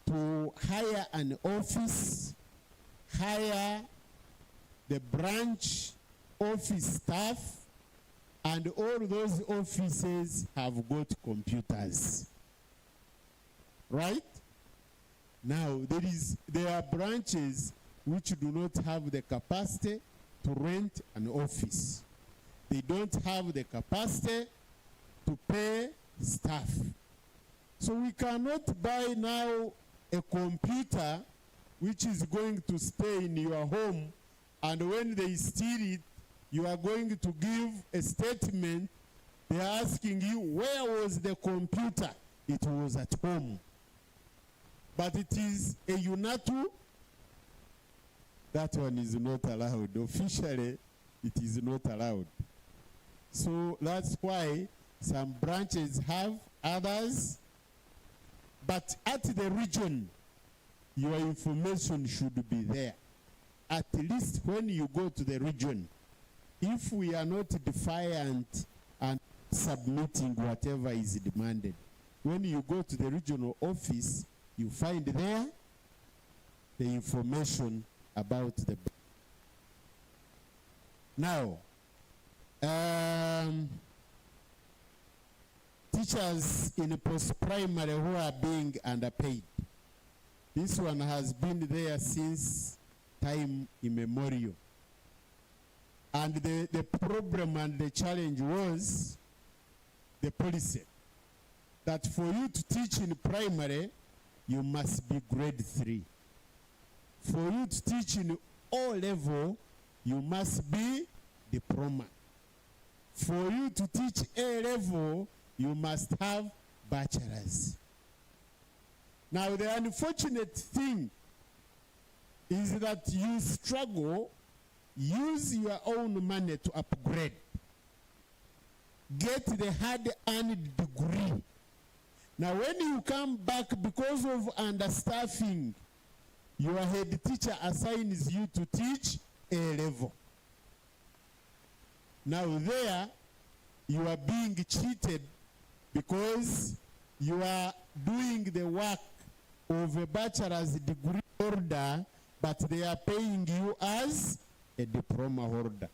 to hire an office, hire the branch office staff, and all those offices have got computers. Right? Now, there are branches which do not have the capacity to rent an office. They don't have the capacity to pay staff. So we cannot buy now a computer which is going to stay in your home, and when they steal it, you are going to give a statement. They are asking you, where was the computer? It was at home. But it is a UNATU. That one is not allowed. Officially, it is not allowed. So that's why some branches have, others. But at the region, your information should be there. At least when you go to the region, if we are not defiant and submitting whatever is demanded, when you go to the regional office, you find there the information about the now. Teachers in post-primary who are being underpaid. This one has been there since time immemorial. And the problem and the challenge was the policy. That for you to teach in primary, you must be grade 3. For you to teach in O level, you must be diploma. For you to teach A level, you must have bachelor's. Now the unfortunate thing is that you struggle, use your own money to upgrade, get the hard-earned degree. Now when you come back because of understaffing, your head teacher assigns you to teach A level. Now there, you are being cheated because you are doing the work of a bachelor's degree holder, but they are paying you as a diploma holder.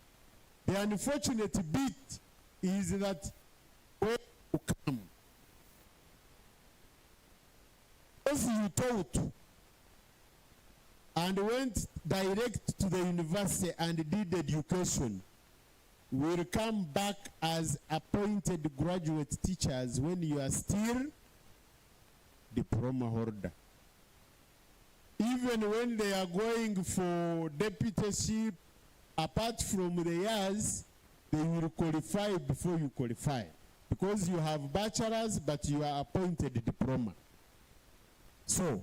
The unfortunate bit is that when you come, because you taught and went direct to the university and did education, will come back as appointed graduate teachers when you are still diploma holder. Even when they are going for deputyship, apart from the years, they will qualify before you qualify. Because you have bachelor's, but you are appointed diploma. So,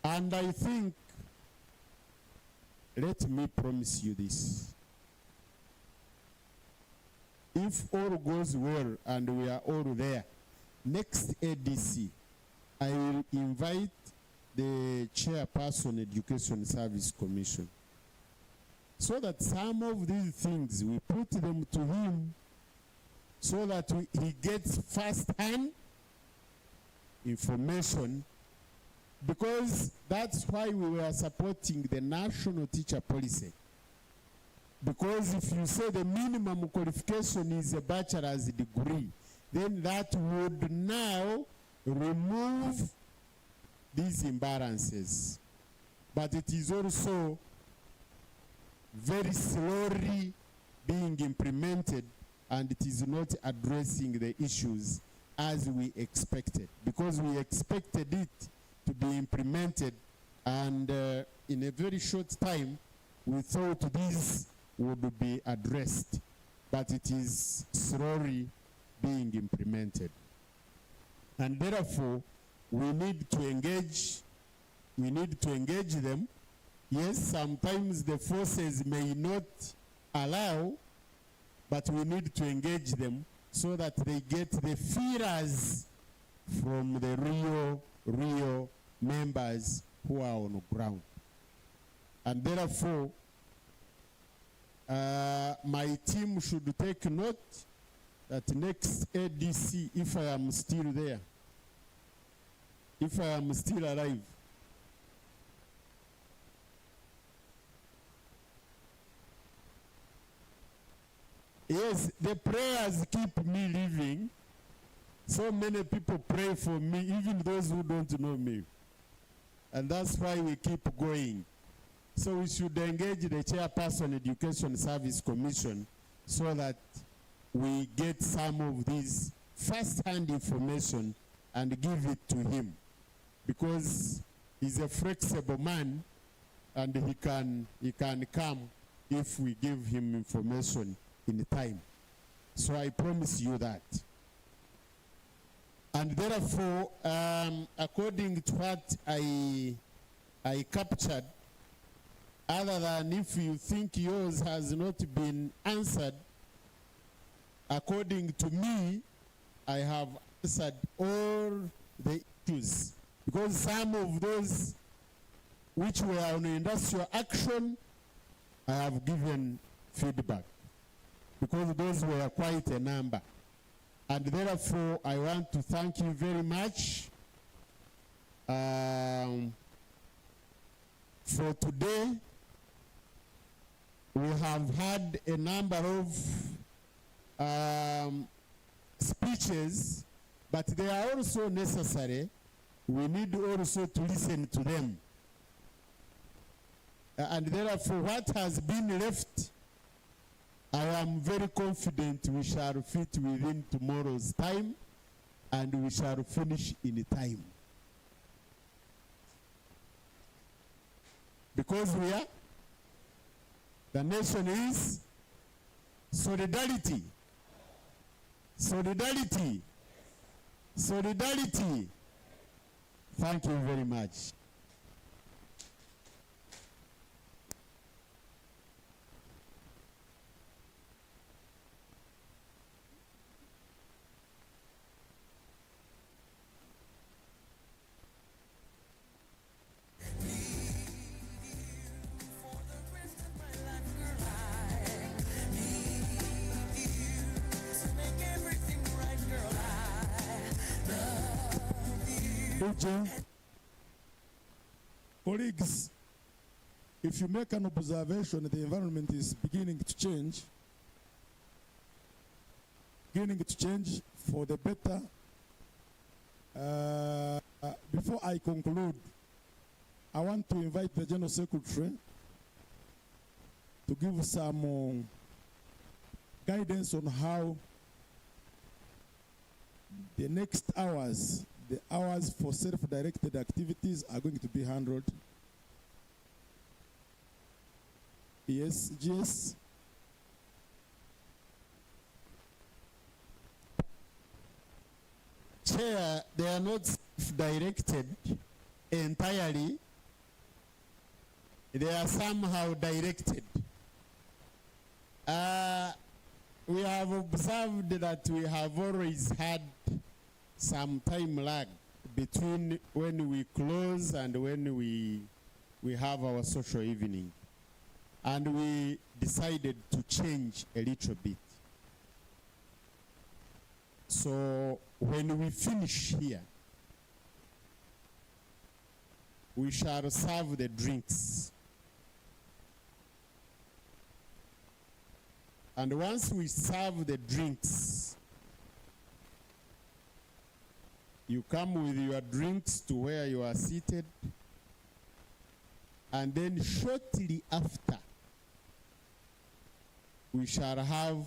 and I think, let me promise you this. If all goes well and we are all there, next ADC, I will invite the Chairperson Education Service Commission, so that some of these things, we put them to him, so that he gets first-hand information, because that's why we were supporting the national teacher policy. Because if you say the minimum qualification is a bachelor's degree, then that would now remove these imbalances. But it is also very slowly being implemented, and it is not addressing the issues as we expected. Because we expected it to be implemented, and in a very short time, we thought this would be addressed, but it is slowly being implemented. And therefore, we need to engage them. Yes, sometimes the forces may not allow, but we need to engage them so that they get the feelers from the real members who are on the ground. And therefore, My team should take note that next ADC, if I am still there, if I am still alive, yes, the prayers keep me living. So many people pray for me, even those who don't know me. And that's why we keep going. So we should engage the Chairperson Education Service Commission so that we get some of this first-hand information and give it to him. Because he's a flexible man and he can come if we give him information in time. So I promise you that. And therefore, according to what I captured, other than if you think yours has not been answered, according to me, I have answered all the issues. Because some of those which were on industrial action, I have given feedback. Because those were quite a number. And therefore, I want to thank you very much for today. We have had a number of speeches, but they are also necessary. We need also to listen to them. And therefore, what has been left, I am very confident we shall fit within tomorrow's time and we shall finish in time. Because we are, the nation is solidarity. Solidarity. Solidarity. Thank you very much. Colleagues, if you make an observation, the environment is beginning to change for the better. Before I conclude, I want to invite the General Secretary to give some guidance on how the next hours, the hours for self-directed activities are going to be handled. Yes, GS. Chair, they are not directed entirely. They are somehow directed. We have observed that we have always had some time lag between when we close and when we have our social evening. And we decided to change a little bit. So when we finish here, we shall serve the drinks. And once we serve the drinks, you come with your drinks to where you are seated, and then shortly after, we shall have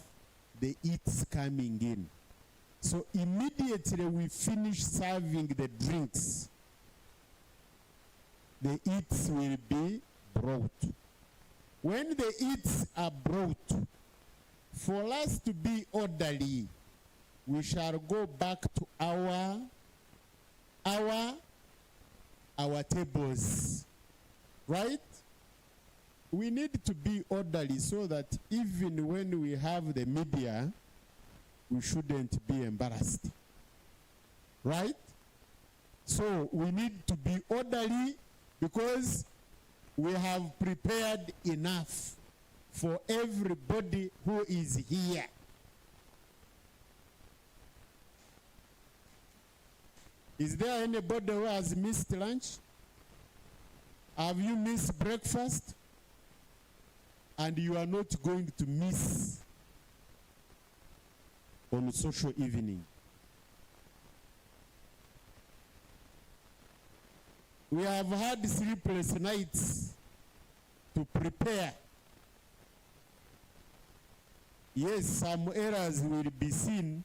the eats coming in. So immediately we finish serving the drinks, the eats will be brought. When the eats are brought, for us to be orderly, we shall go back to our tables, right? We need to be orderly so that even when we have the media, we shouldn't be embarrassed, right? So we need to be orderly because we have prepared enough for everybody who is here. Is there anybody who has missed lunch? Have you missed breakfast? And you are not going to miss on social evening. We have had sleepless nights to prepare. Yes, some errors will be seen,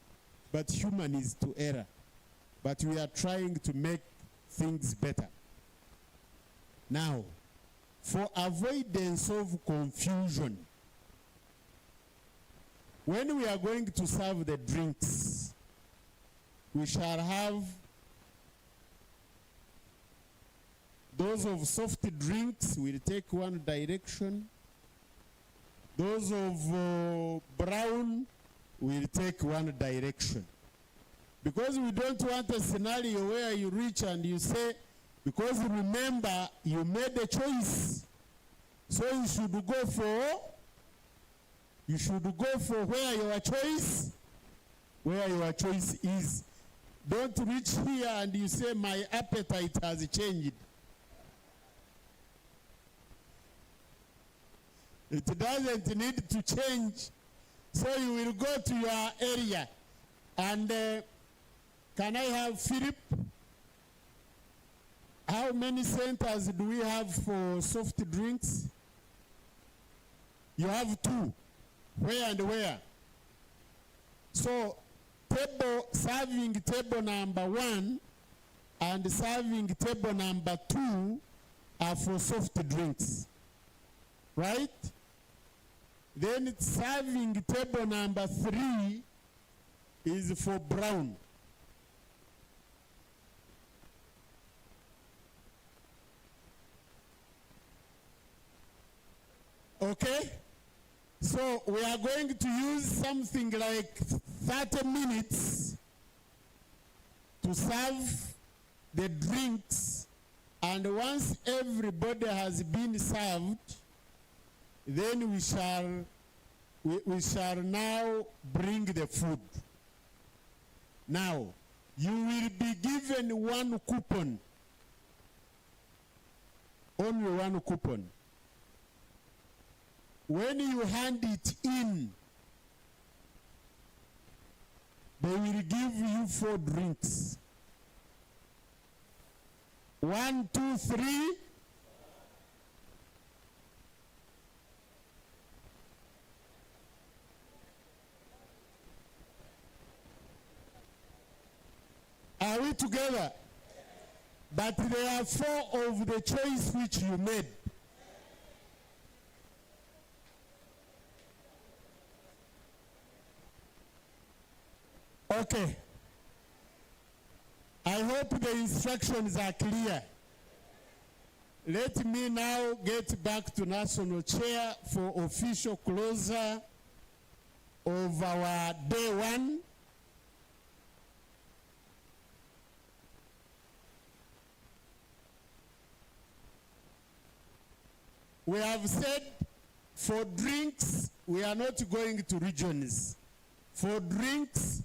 but human is to error. But we are trying to make things better. Now, for avoidance of confusion, when we are going to serve the drinks, we shall have those of soft drinks will take one direction. Those of brown will take one direction. Because we don't want a scenario where you reach and you say, because remember, you made a choice. So you should go for where your choice is. Don't reach here and you say, my appetite has changed. It doesn't need to change. So you will go to your area. And can I have Philip? How many centers do we have for soft drinks? You have 2. Where and where? So serving table number 1 and serving table number 2 are for soft drinks. Right? Then serving table number 3 is for brown. Okay? So we are going to use something like 30 minutes to serve the drinks, and once everybody has been served, then we shall now bring the food. Now, you will be given one coupon. Only one coupon. When you hand it in, they will give you 4 drinks. 1, 2, 3. Are we together? But there are 4 of the choice which you made. Okay. I hope the instructions are clear. Let me now get back to National Chair for official closure of our day 1. We have said for drinks, we are not going to regions. For drinks,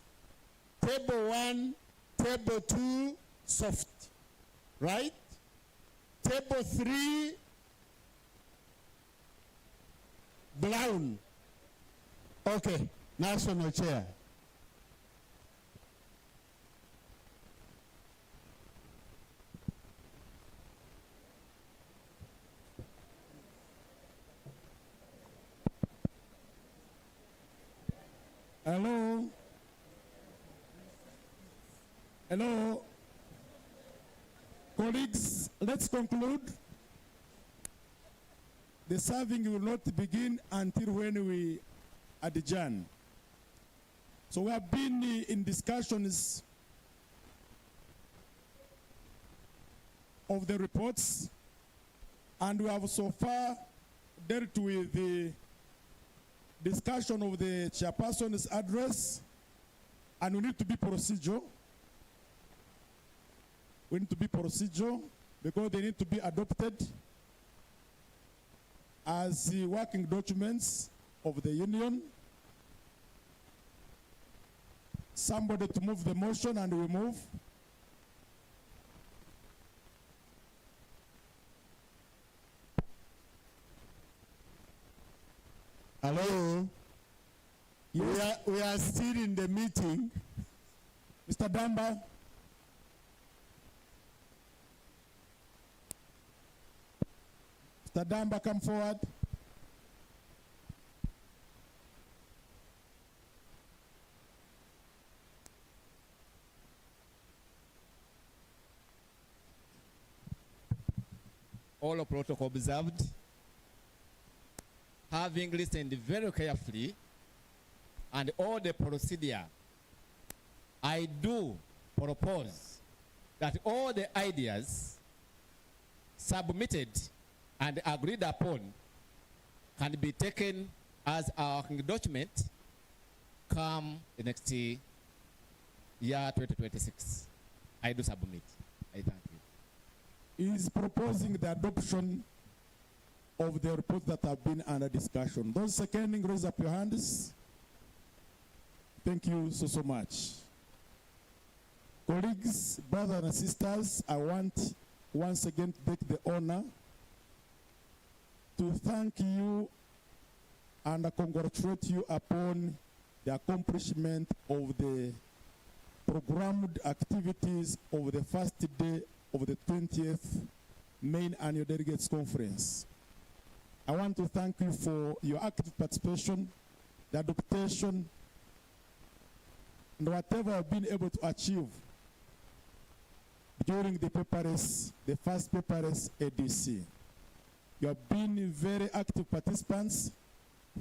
table 1, table 2, soft, right? Table 3, brown. Okay, National Chair. Hello? Hello? Colleagues, let's conclude. The serving will not begin until when we adjourn. So we have been in discussions of the reports, and we have so far dealt with the discussion of the chairperson's address, and we need to be procedural. We need to be procedural because they need to be adopted. as the working documents of the union. Somebody to move the motion and we move. Hello? Yes. We are still in the meeting. Mr. Damba. Mr. Damba, come forward. All protocol observed. Having listened very carefully and all the procedure, I do propose that all the ideas submitted and agreed upon can be taken as our document come the next year 2026. I do submit. I thank you. He is proposing the adoption of the reports that have been under discussion. Those seconding, raise up your hands. Thank you so much. Colleagues, brothers and sisters, I want once again to take the honor to thank you and congratulate you upon the accomplishment of the programmed activities of the first day of the 20th Main Annual Delegates Conference. I want to thank you for your active participation, the adaptation, and whatever I've been able to achieve during the paperless, the first paperless ADC. You have been very active participants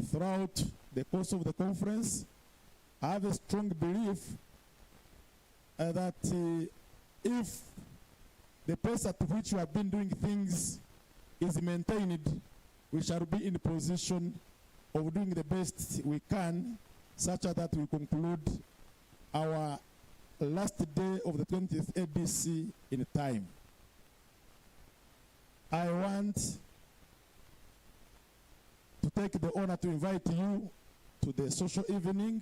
throughout the course of the conference. I have a strong belief that if the pace at which you have been doing things is maintained, we shall be in a position of doing the best we can, such that we conclude our last day of the 20th ADC in time. I want to take the honor to invite you to the social evening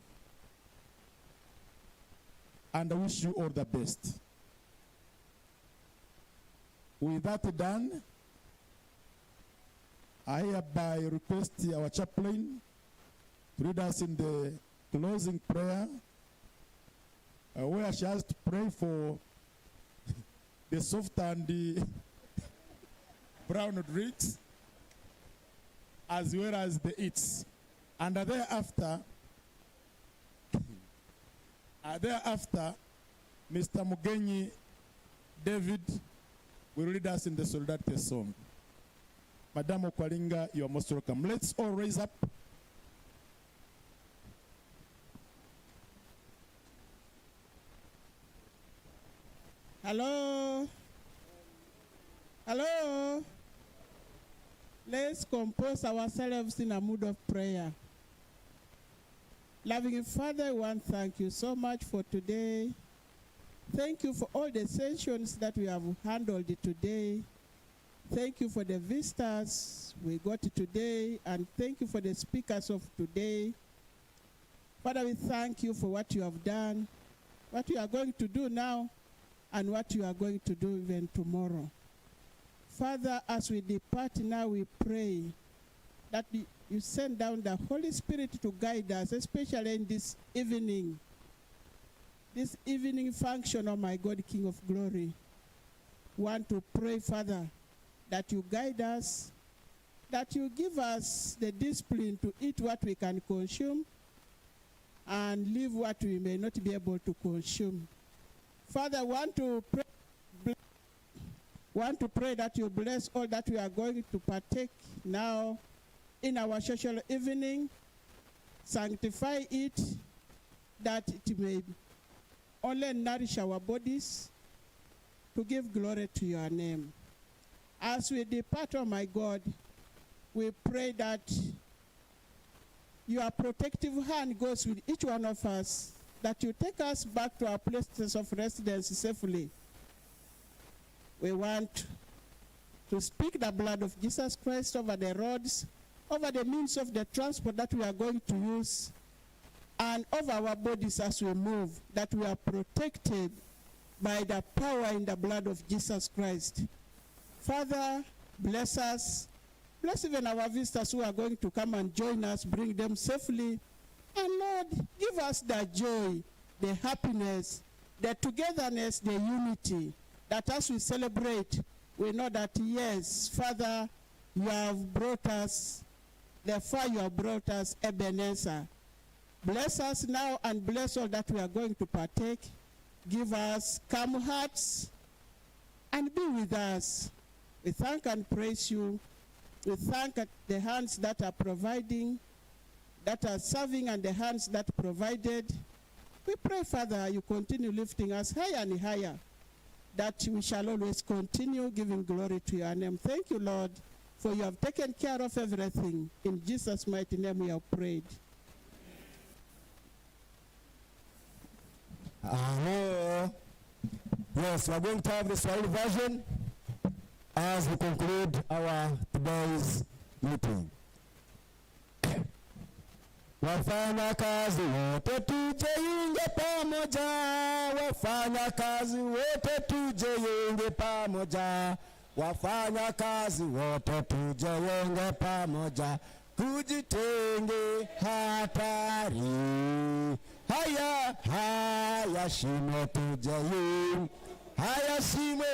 and I wish you all the best. With that done, I hereby request our chaplain to lead us in the closing prayer, where she has to pray for the soft and the brown drinks, as well as the eats. And thereafter, Mr. Mugenyi David will lead us in the solidarity song. Madam Okwalinga, you are most welcome. Let's all raise up. Hello? Hello? Let's compose ourselves in a mood of prayer. Loving Father, I want to thank you so much for today. Thank you for all the sessions that we have handled today. Thank you for the visitors we got today, and thank you for the speakers of today. Father, we thank you for what you have done, what you are going to do now, and what you are going to do even tomorrow. Father, as we depart now, we pray that you send down the Holy Spirit to guide us, especially in this evening function, oh my God, King of Glory. Want to pray, Father, that you guide us, that you give us the discipline to eat what we can consume and leave what we may not be able to consume. Father, want to pray that you bless all that we are going to partake now in our social evening. Sanctify it, that it may only nourish our bodies to give glory to your name. As we depart, oh my God, we pray that your protective hand goes with each one of us, that you take us back to our places of residence safely. We want to speak the blood of Jesus Christ over the roads, over the means of the transport that we are going to use, and over our bodies as we move, that we are protected by the power in the blood of Jesus Christ. Father, bless us. Bless even our visitors who are going to come and join us, bring them safely. And Lord, give us the joy, the happiness, the togetherness, the unity, that as we celebrate, we know that, yes, Father, you have brought us, therefore you have brought us Ebenezer. Bless us now and bless all that we are going to partake. Give us calm hearts and be with us. We thank and praise you. We thank the hands that are providing, that are serving, and the hands that provided. We pray, Father, you continue lifting us higher and higher, that we shall always continue giving glory to your name. Thank you, Lord, for you have taken care of everything. In Jesus' mighty name we have prayed. Yes, we are going to have the Swahili version as we conclude our today's meeting. Wafanya kazi wote tujiunge pamoja, wafanya kazi wote tujiunge pamoja, wafanya kazi wote tujiunge pamoja, kujitenge hatari. Haya, haya shime tujiunge, haya shime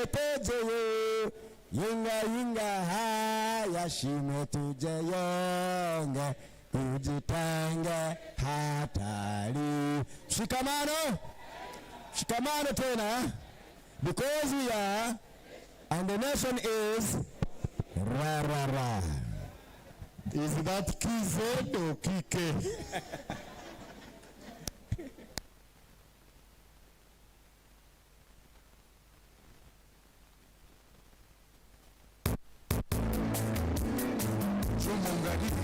tujiunge. Yinga yinga haya shime tujeyonge, kujitenge hatari. Shikamano, shikamano tena, because we are, and the nation is ra ra ra. Is that KZ or Kike? Mungu